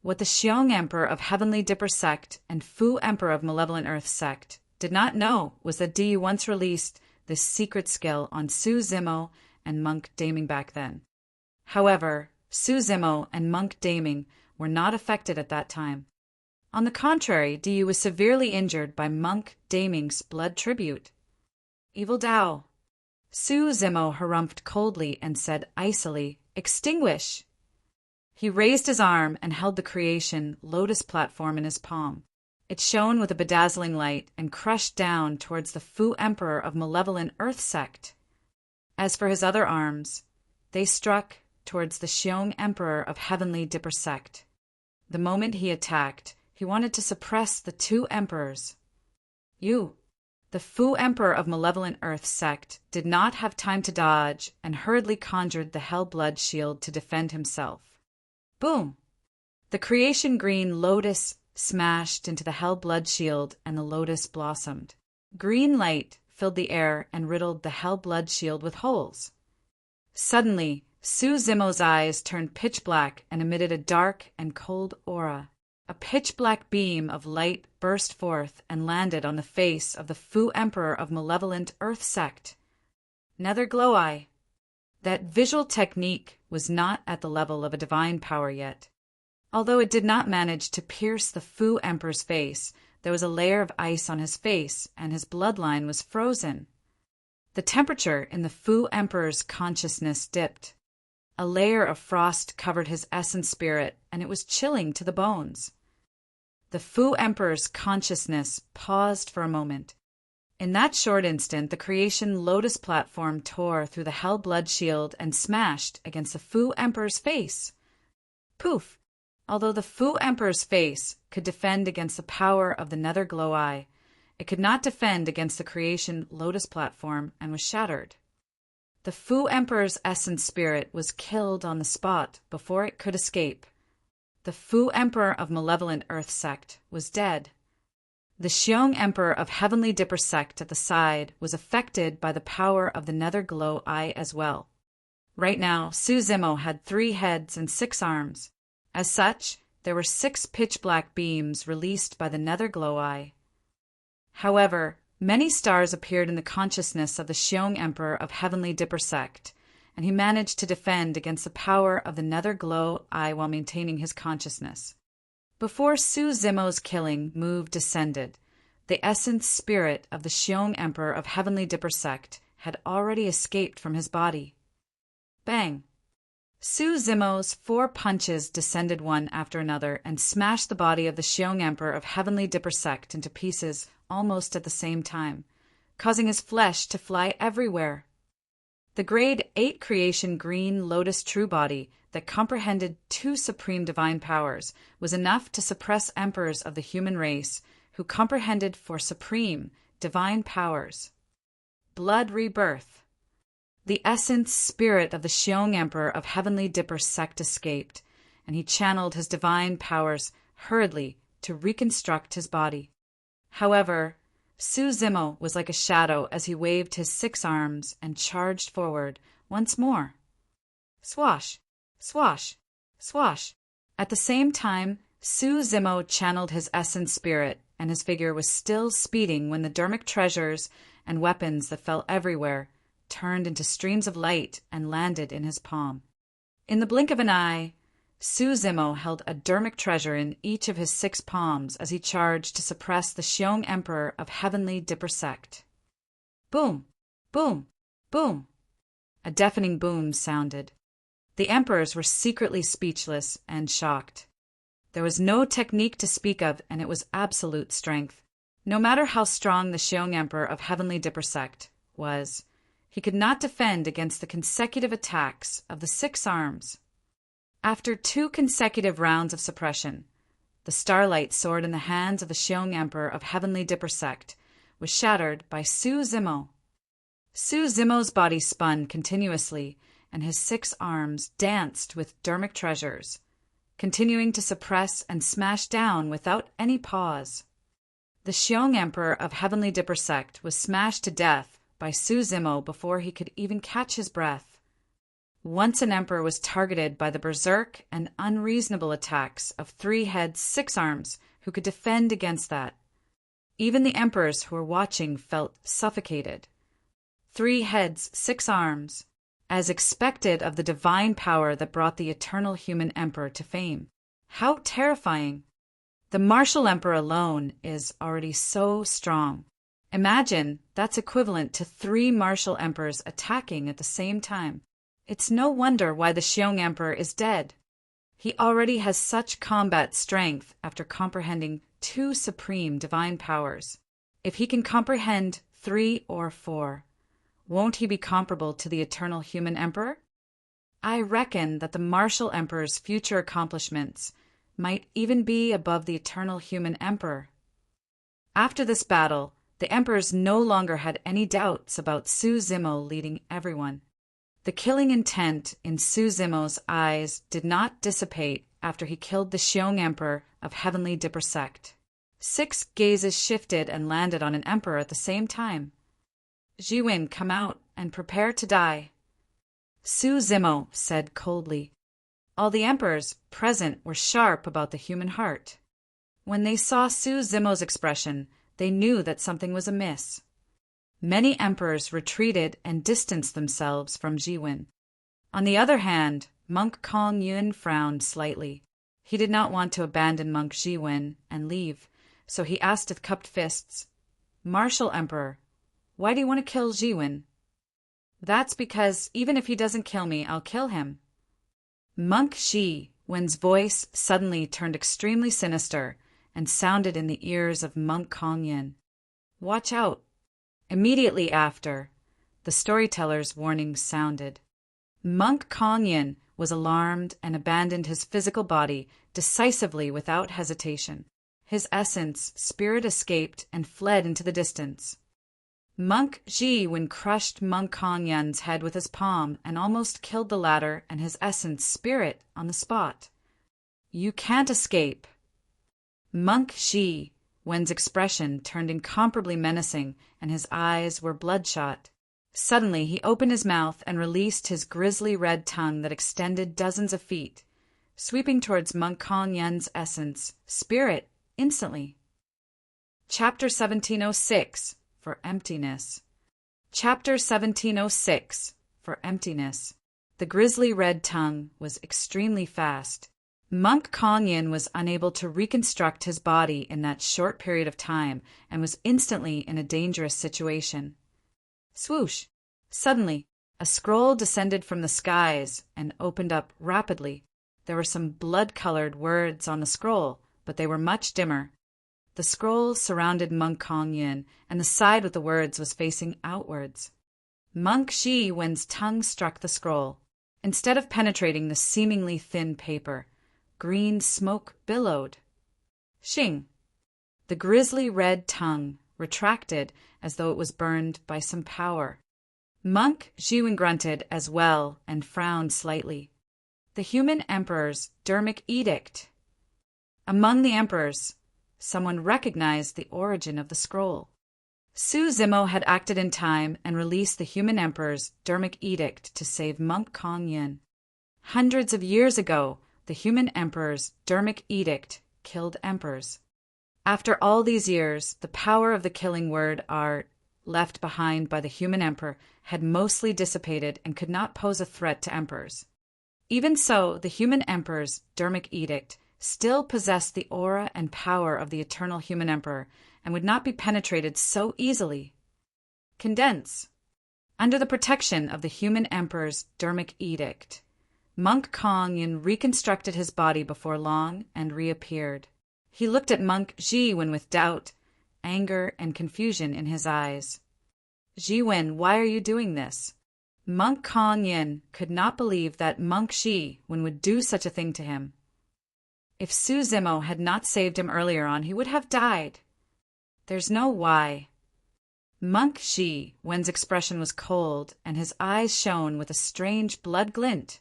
What the Xiong Emperor of Heavenly Dipper Sect and Fu Emperor of Malevolent Earth Sect did not know was that Di once released this secret skill on Su Zimo and Monk Daming back then. However, Su Zimo and Monk Daming were not affected at that time. On the contrary, Di was severely injured by Monk Daming's blood tribute. Evil Tao. Su Zimo harumphed coldly and said icily, "Extinguish!" He raised his arm and held the creation lotus platform in his palm. It shone with a bedazzling light and crushed down towards the Fu Emperor of Malevolent Earth Sect. As for his other arms, they struck towards the Xiong Emperor of Heavenly Dipper Sect. The moment he attacked, he wanted to suppress the two emperors. The Fu Emperor of Malevolent Earth Sect did not have time to dodge and hurriedly conjured the Hellblood Shield to defend himself. Boom! The creation green lotus smashed into the Hellblood Shield and the lotus blossomed. Green light filled the air and riddled the Hellblood Shield with holes. Suddenly, Su Zimo's eyes turned pitch black and emitted a dark and cold aura. A pitch-black beam of light burst forth and landed on the face of the Fu Emperor of Malevolent Earth Sect. Nether Glow Eye. That visual technique was not at the level of a divine power yet. Although it did not manage to pierce the Fu Emperor's face, there was a layer of ice on his face, and his bloodline was frozen. The temperature in the Fu Emperor's consciousness dipped. A layer of frost covered his essence spirit, and it was chilling to the bones. The Fu Emperor's consciousness paused for a moment. In that short instant, the creation lotus platform tore through the Hellblood Shield and smashed against the Fu Emperor's face. Poof! Although the Fu Emperor's face could defend against the power of the Nether Glow Eye, it could not defend against the creation lotus platform and was shattered. The Fu Emperor's essence spirit was killed on the spot before it could escape. The Fu Emperor of Malevolent Earth Sect was dead. The Xiong Emperor of Heavenly Dipper Sect at the side was affected by the power of the Nether Glow Eye as well. Right now, Su Zimo had 3 heads and 6 arms. As such, there were 6 pitch-black beams released by the Nether Glow Eye. However, many stars appeared in the consciousness of the Xiong Emperor of Heavenly Dipper Sect, and he managed to defend against the power of the Nether Glow Eye while maintaining his consciousness. Before Su Zimo's killing move descended, the essence spirit of the Xiong Emperor of Heavenly Dipper Sect had already escaped from his body. Bang! Su Zimo's 4 punches descended one after another and smashed the body of the Xiong Emperor of Heavenly Dipper Sect into pieces almost at the same time, causing his flesh to fly everywhere. The grade 8 creation green lotus true body that comprehended 2 supreme divine powers was enough to suppress emperors of the human race who comprehended for supreme divine powers. blood rebirth. The essence spirit of the Xiong Emperor of Heavenly Dipper sect escaped, and he channeled his divine powers hurriedly to reconstruct his body. However, Su Zimo was like a shadow as he waved his 6 arms and charged forward once more. Swash, swash, swash. At the same time, Su Zimo channeled his essence spirit, and his figure was still speeding when the dermic treasures and weapons that fell everywhere turned into streams of light and landed in his palm. In the blink of an eye, Su Zimo held a dermic treasure in each of his 6 palms as he charged to suppress the Xiong Emperor of Heavenly Dipper sect. Boom! Boom! Boom! A deafening boom sounded. The emperors were secretly speechless and shocked. There was no technique to speak of, and it was absolute strength. No matter how strong the Xiong Emperor of Heavenly Dipper sect was, he could not defend against the consecutive attacks of the 6 arms. After 2 consecutive rounds of suppression, the starlight sword in the hands of the Xiong Emperor of Heavenly Dipper sect was shattered by Su Zimo. Su Zimo's body spun continuously, and his 6 arms danced with dermic treasures, continuing to suppress and smash down without any pause. The Xiong Emperor of Heavenly Dipper sect was smashed to death by Su Zimo before he could even catch his breath. Once an emperor was targeted by the berserk and unreasonable attacks of 3 heads, 6 arms who could defend against that. Even the emperors who were watching felt suffocated. 3 heads, 6 arms, as expected of the divine power that brought the eternal human emperor to fame. How terrifying! The martial emperor alone is already so strong. Imagine that's equivalent to 3 martial emperors attacking at the same time. It's no wonder why the Xiong Emperor is dead. He already has such combat strength after comprehending 2 supreme divine powers. If he can comprehend 3 or 4, won't he be comparable to the eternal human emperor? I reckon that the martial emperor's future accomplishments might even be above the eternal human emperor. After this battle, the emperors no longer had any doubts about Su Zimo leading everyone. The killing intent in Su Zimo's eyes did not dissipate after he killed the Xiong Emperor of Heavenly Dipper sect. 6 gazes shifted and landed on an emperor at the same time. Jiwen, come out and prepare to die. Su Zimo said coldly. All the emperors present were sharp about the human heart. When they saw Su Zimo's expression, they knew that something was amiss. Many emperors retreated and distanced themselves from Jiwen. On the other hand, Monk Kong Yun frowned slightly. He did not want to abandon Monk Jiwen and leave, so he asked with cupped fists, "Martial Emperor, why do you want to kill Jiwen?" "That's because even if he doesn't kill me, I'll kill him." Monk Jiwen's voice suddenly turned extremely sinister and sounded in the ears of Monk Kong Yun. "Watch out." Immediately after, the storyteller's warning sounded. Monk Kong Yin was alarmed and abandoned his physical body decisively without hesitation. His essence, spirit escaped and fled into the distance. Monk Jiwen crushed Monk Kong Yin's head with his palm and almost killed the latter and his essence, spirit, on the spot. "You can't escape." Monk Jiwen's expression turned incomparably menacing, and his eyes were bloodshot. Suddenly he opened his mouth and released his grisly red tongue that extended dozens of feet, sweeping towards Monk Kong Yin's essence, spirit, instantly. Chapter 1706, for Emptiness. Chapter 1706, for Emptiness. The grisly red tongue was extremely fast. Monk Kong Yin was unable to reconstruct his body in that short period of time and was instantly in a dangerous situation. Swoosh! Suddenly, a scroll descended from the skies and opened up rapidly. There were some blood-colored words on the scroll, but they were much dimmer. The scroll surrounded Monk Kong Yin, and the side with the words was facing outwards. Monk Jiwen's tongue struck the scroll. Instead of penetrating the seemingly thin paper, green smoke billowed. Shing! The grisly red tongue retracted as though it was burned by some power. Monk Jiwen grunted as well and frowned slightly. The human emperor's Dermic edict. Among the emperors, someone recognized the origin of the scroll. Su Zimo had acted in time and released the human emperor's Dermic edict to save Monk Kong-yin. Hundreds of years ago, the human emperor's Dermic edict killed emperors. After all these years, the power of the killing word art, left behind by the human emperor, had mostly dissipated and could not pose a threat to emperors. Even so, the human emperor's Dermic edict still possessed the aura and power of the eternal human emperor and would not be penetrated so easily. Condense. Under the protection of the human emperor's Dermic edict, Monk Kong-yin reconstructed his body before long and reappeared. He looked at Monk Jiwen with doubt, anger, and confusion in his eyes. Jiwen, why are you doing this? Monk Kong-yin could not believe that Monk Jiwen would do such a thing to him. If Su Zimo had not saved him earlier on, he would have died. There's no why. Monk Jiwen's expression was cold, and his eyes shone with a strange blood glint.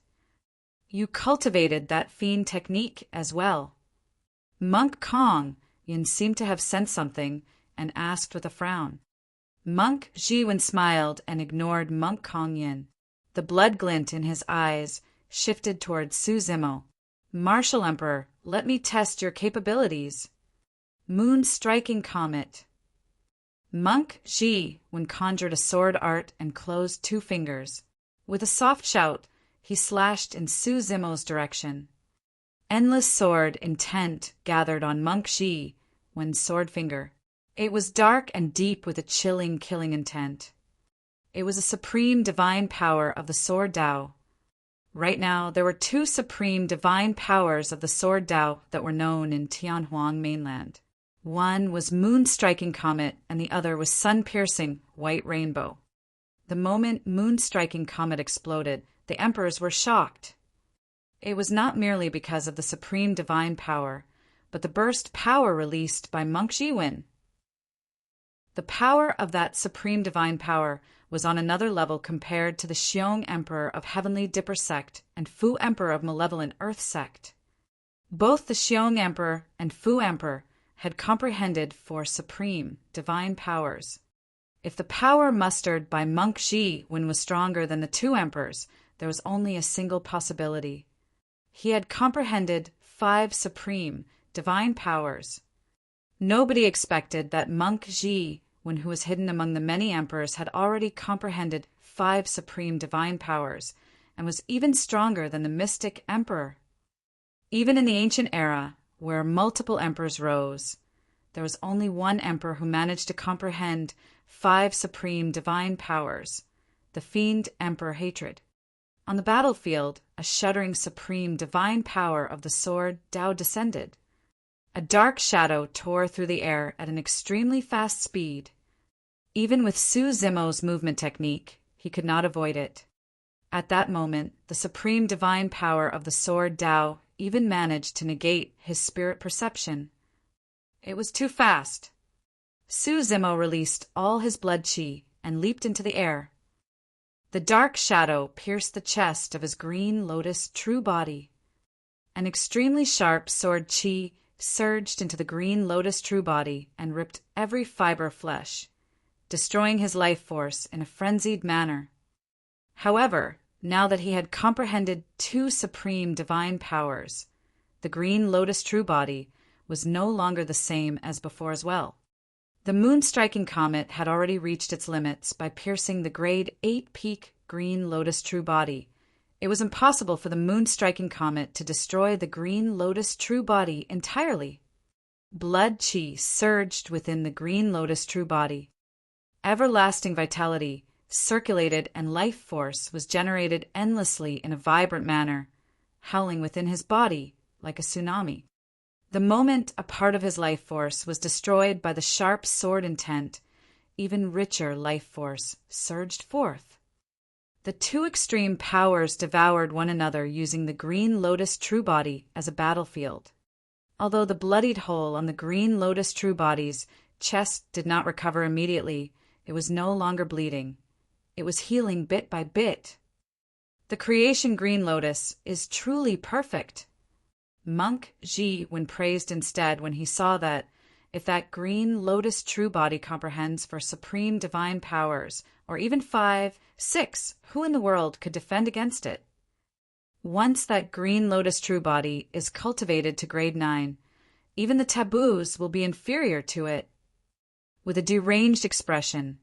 You cultivated that fiend technique as well. Monk Kong-yin seemed to have sensed something and asked with a frown. Monk Jiwen smiled and ignored Monk Kong-yin. The blood glint in his eyes shifted toward Su Zimo. Martial Emperor, let me test your capabilities. Moon-striking comet. Monk Jiwen conjured a sword art and closed two fingers. With a soft shout, he slashed in Su Zimo's direction. Endless sword intent gathered on Monk Jiwen's sword finger. It was dark and deep with a chilling, killing intent. It was a supreme divine power of the sword Tao. Right now, there were two supreme divine powers of the sword Tao that were known in Tianhuang mainland. One was moon-striking comet, and the other was sun-piercing white rainbow. The moment moon-striking comet exploded, the emperors were shocked. It was not merely because of the supreme divine power, but the burst power released by Monk Jiwen. The power of that supreme divine power was on another level compared to the Xiong Emperor of Heavenly Dipper sect and Fu Emperor of Malevolent Earth sect. Both the Xiong Emperor and Fu Emperor had comprehended for supreme divine powers. If the power mustered by Monk Jiwen was stronger than the two emperors, there was only a single possibility. He had comprehended 5 supreme divine powers. Nobody expected that Monk Jiwen, who was hidden among the many emperors, had already comprehended 5 supreme divine powers, and was even stronger than the mystic emperor. Even in the ancient era, where multiple emperors rose, there was only one emperor who managed to comprehend 5 supreme divine powers, the fiend Emperor Hatred. On the battlefield, a shuddering supreme divine power of the sword Tao descended. A dark shadow tore through the air at an extremely fast speed. Even with Su Zimo's movement technique, he could not avoid it. At that moment, the supreme divine power of the sword Tao even managed to negate his spirit perception. It was too fast. Su Zimo released all his blood qi and leaped into the air. The dark shadow pierced the chest of his green lotus true body. An extremely sharp sword qi surged into the green lotus true body and ripped every fiber of flesh, destroying his life force in a frenzied manner. However, now that he had comprehended 2 supreme divine powers, the green lotus true body was no longer the same as before as well. The moon-striking comet had already reached its limits by piercing the grade 8 peak green lotus true body. It was impossible for the moon-striking comet to destroy the green lotus true body entirely. Blood qi surged within the green lotus true body. Everlasting vitality circulated and life force was generated endlessly in a vibrant manner, howling within his body like a tsunami. The moment a part of his life force was destroyed by the sharp sword intent, even richer life force surged forth. The 2 extreme powers devoured one another using the green lotus true body as a battlefield. Although the bloodied hole on the green lotus true body's chest did not recover immediately. It was no longer bleeding. It was healing bit by bit. The creation green lotus is truly perfect. Monk Ji when praised instead when he saw that if that green lotus true body comprehends for supreme divine powers, or even 5, 6, who in the world could defend against it? Once that green lotus true body is cultivated to grade 9, even the taboos will be inferior to it. With a deranged expression,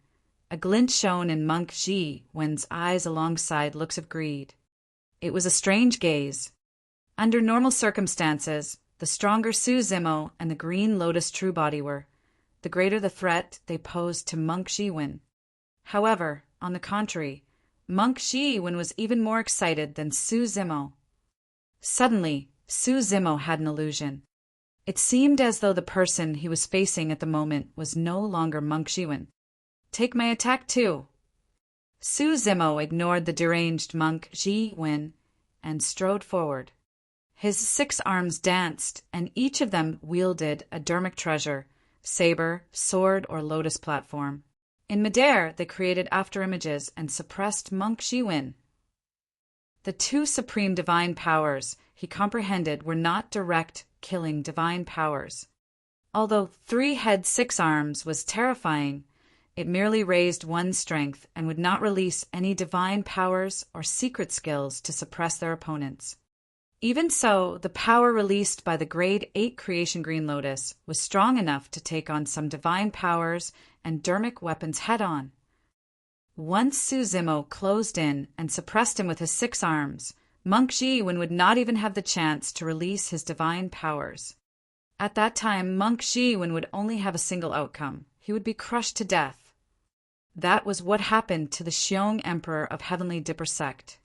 a glint shone in Monk Ji Wen's eyes alongside looks of greed. It was a strange gaze. Under normal circumstances, the stronger Su Zimo and the green lotus true body were, the greater the threat they posed to Monk Ji Wen. However, on the contrary, Monk Ji Wen was even more excited than Su Zimo. Suddenly, Su Zimo had an illusion. It seemed as though the person he was facing at the moment was no longer Monk Ji Wen. Take my attack too. Su Zimo ignored the deranged Monk Ji Wen and strode forward. His 6 arms danced, and each of them wielded a dermic treasure, saber, sword, or lotus platform. In midair, they created afterimages and suppressed Monk Ji Wen. The 2 supreme divine powers he comprehended were not direct killing divine powers. Although 3 head 6 arms was terrifying, it merely raised one's strength and would not release any divine powers or secret skills to suppress their opponents. Even so, the power released by the grade 8 creation green lotus was strong enough to take on some divine powers and dermic weapons head-on. Once Su Zimo closed in and suppressed him with his 6 arms, Monk Ji Wen would not even have the chance to release his divine powers. At that time, Monk Ji Wen would only have a single outcome. He would be crushed to death. That was what happened to the Xiong Emperor of Heavenly Dipper sect.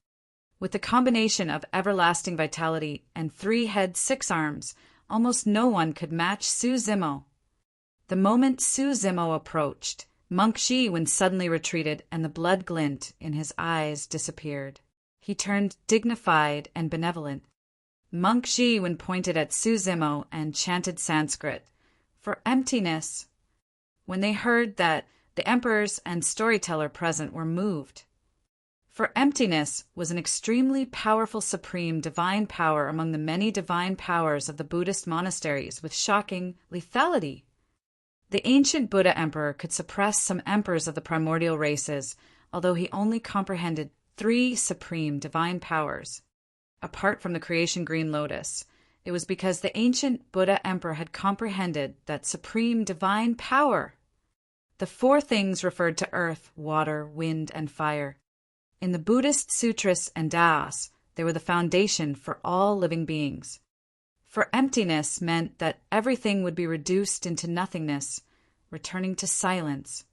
With the combination of everlasting vitality and 3 head 6 arms, almost no one could match Su Zimo. The moment Su Zimo approached, Monk Ji Wen suddenly retreated and the blood glint in his eyes disappeared. He turned dignified and benevolent. Monk Ji Wen pointed at Su Zimo and chanted Sanskrit, for emptiness. When they heard that, the emperors and storyteller present were moved. For emptiness was an extremely powerful supreme divine power among the many divine powers of the Buddhist monasteries with shocking lethality. The ancient Buddha emperor could suppress some emperors of the primordial races, although he only comprehended 3 supreme divine powers. Apart from the creation green lotus, it was because the ancient Buddha emperor had comprehended that supreme divine power. The 4 things referred to earth, water, wind, and fire. In the Buddhist sutras and Taos, they were the foundation for all living beings. For emptiness meant that everything would be reduced into nothingness, returning to silence.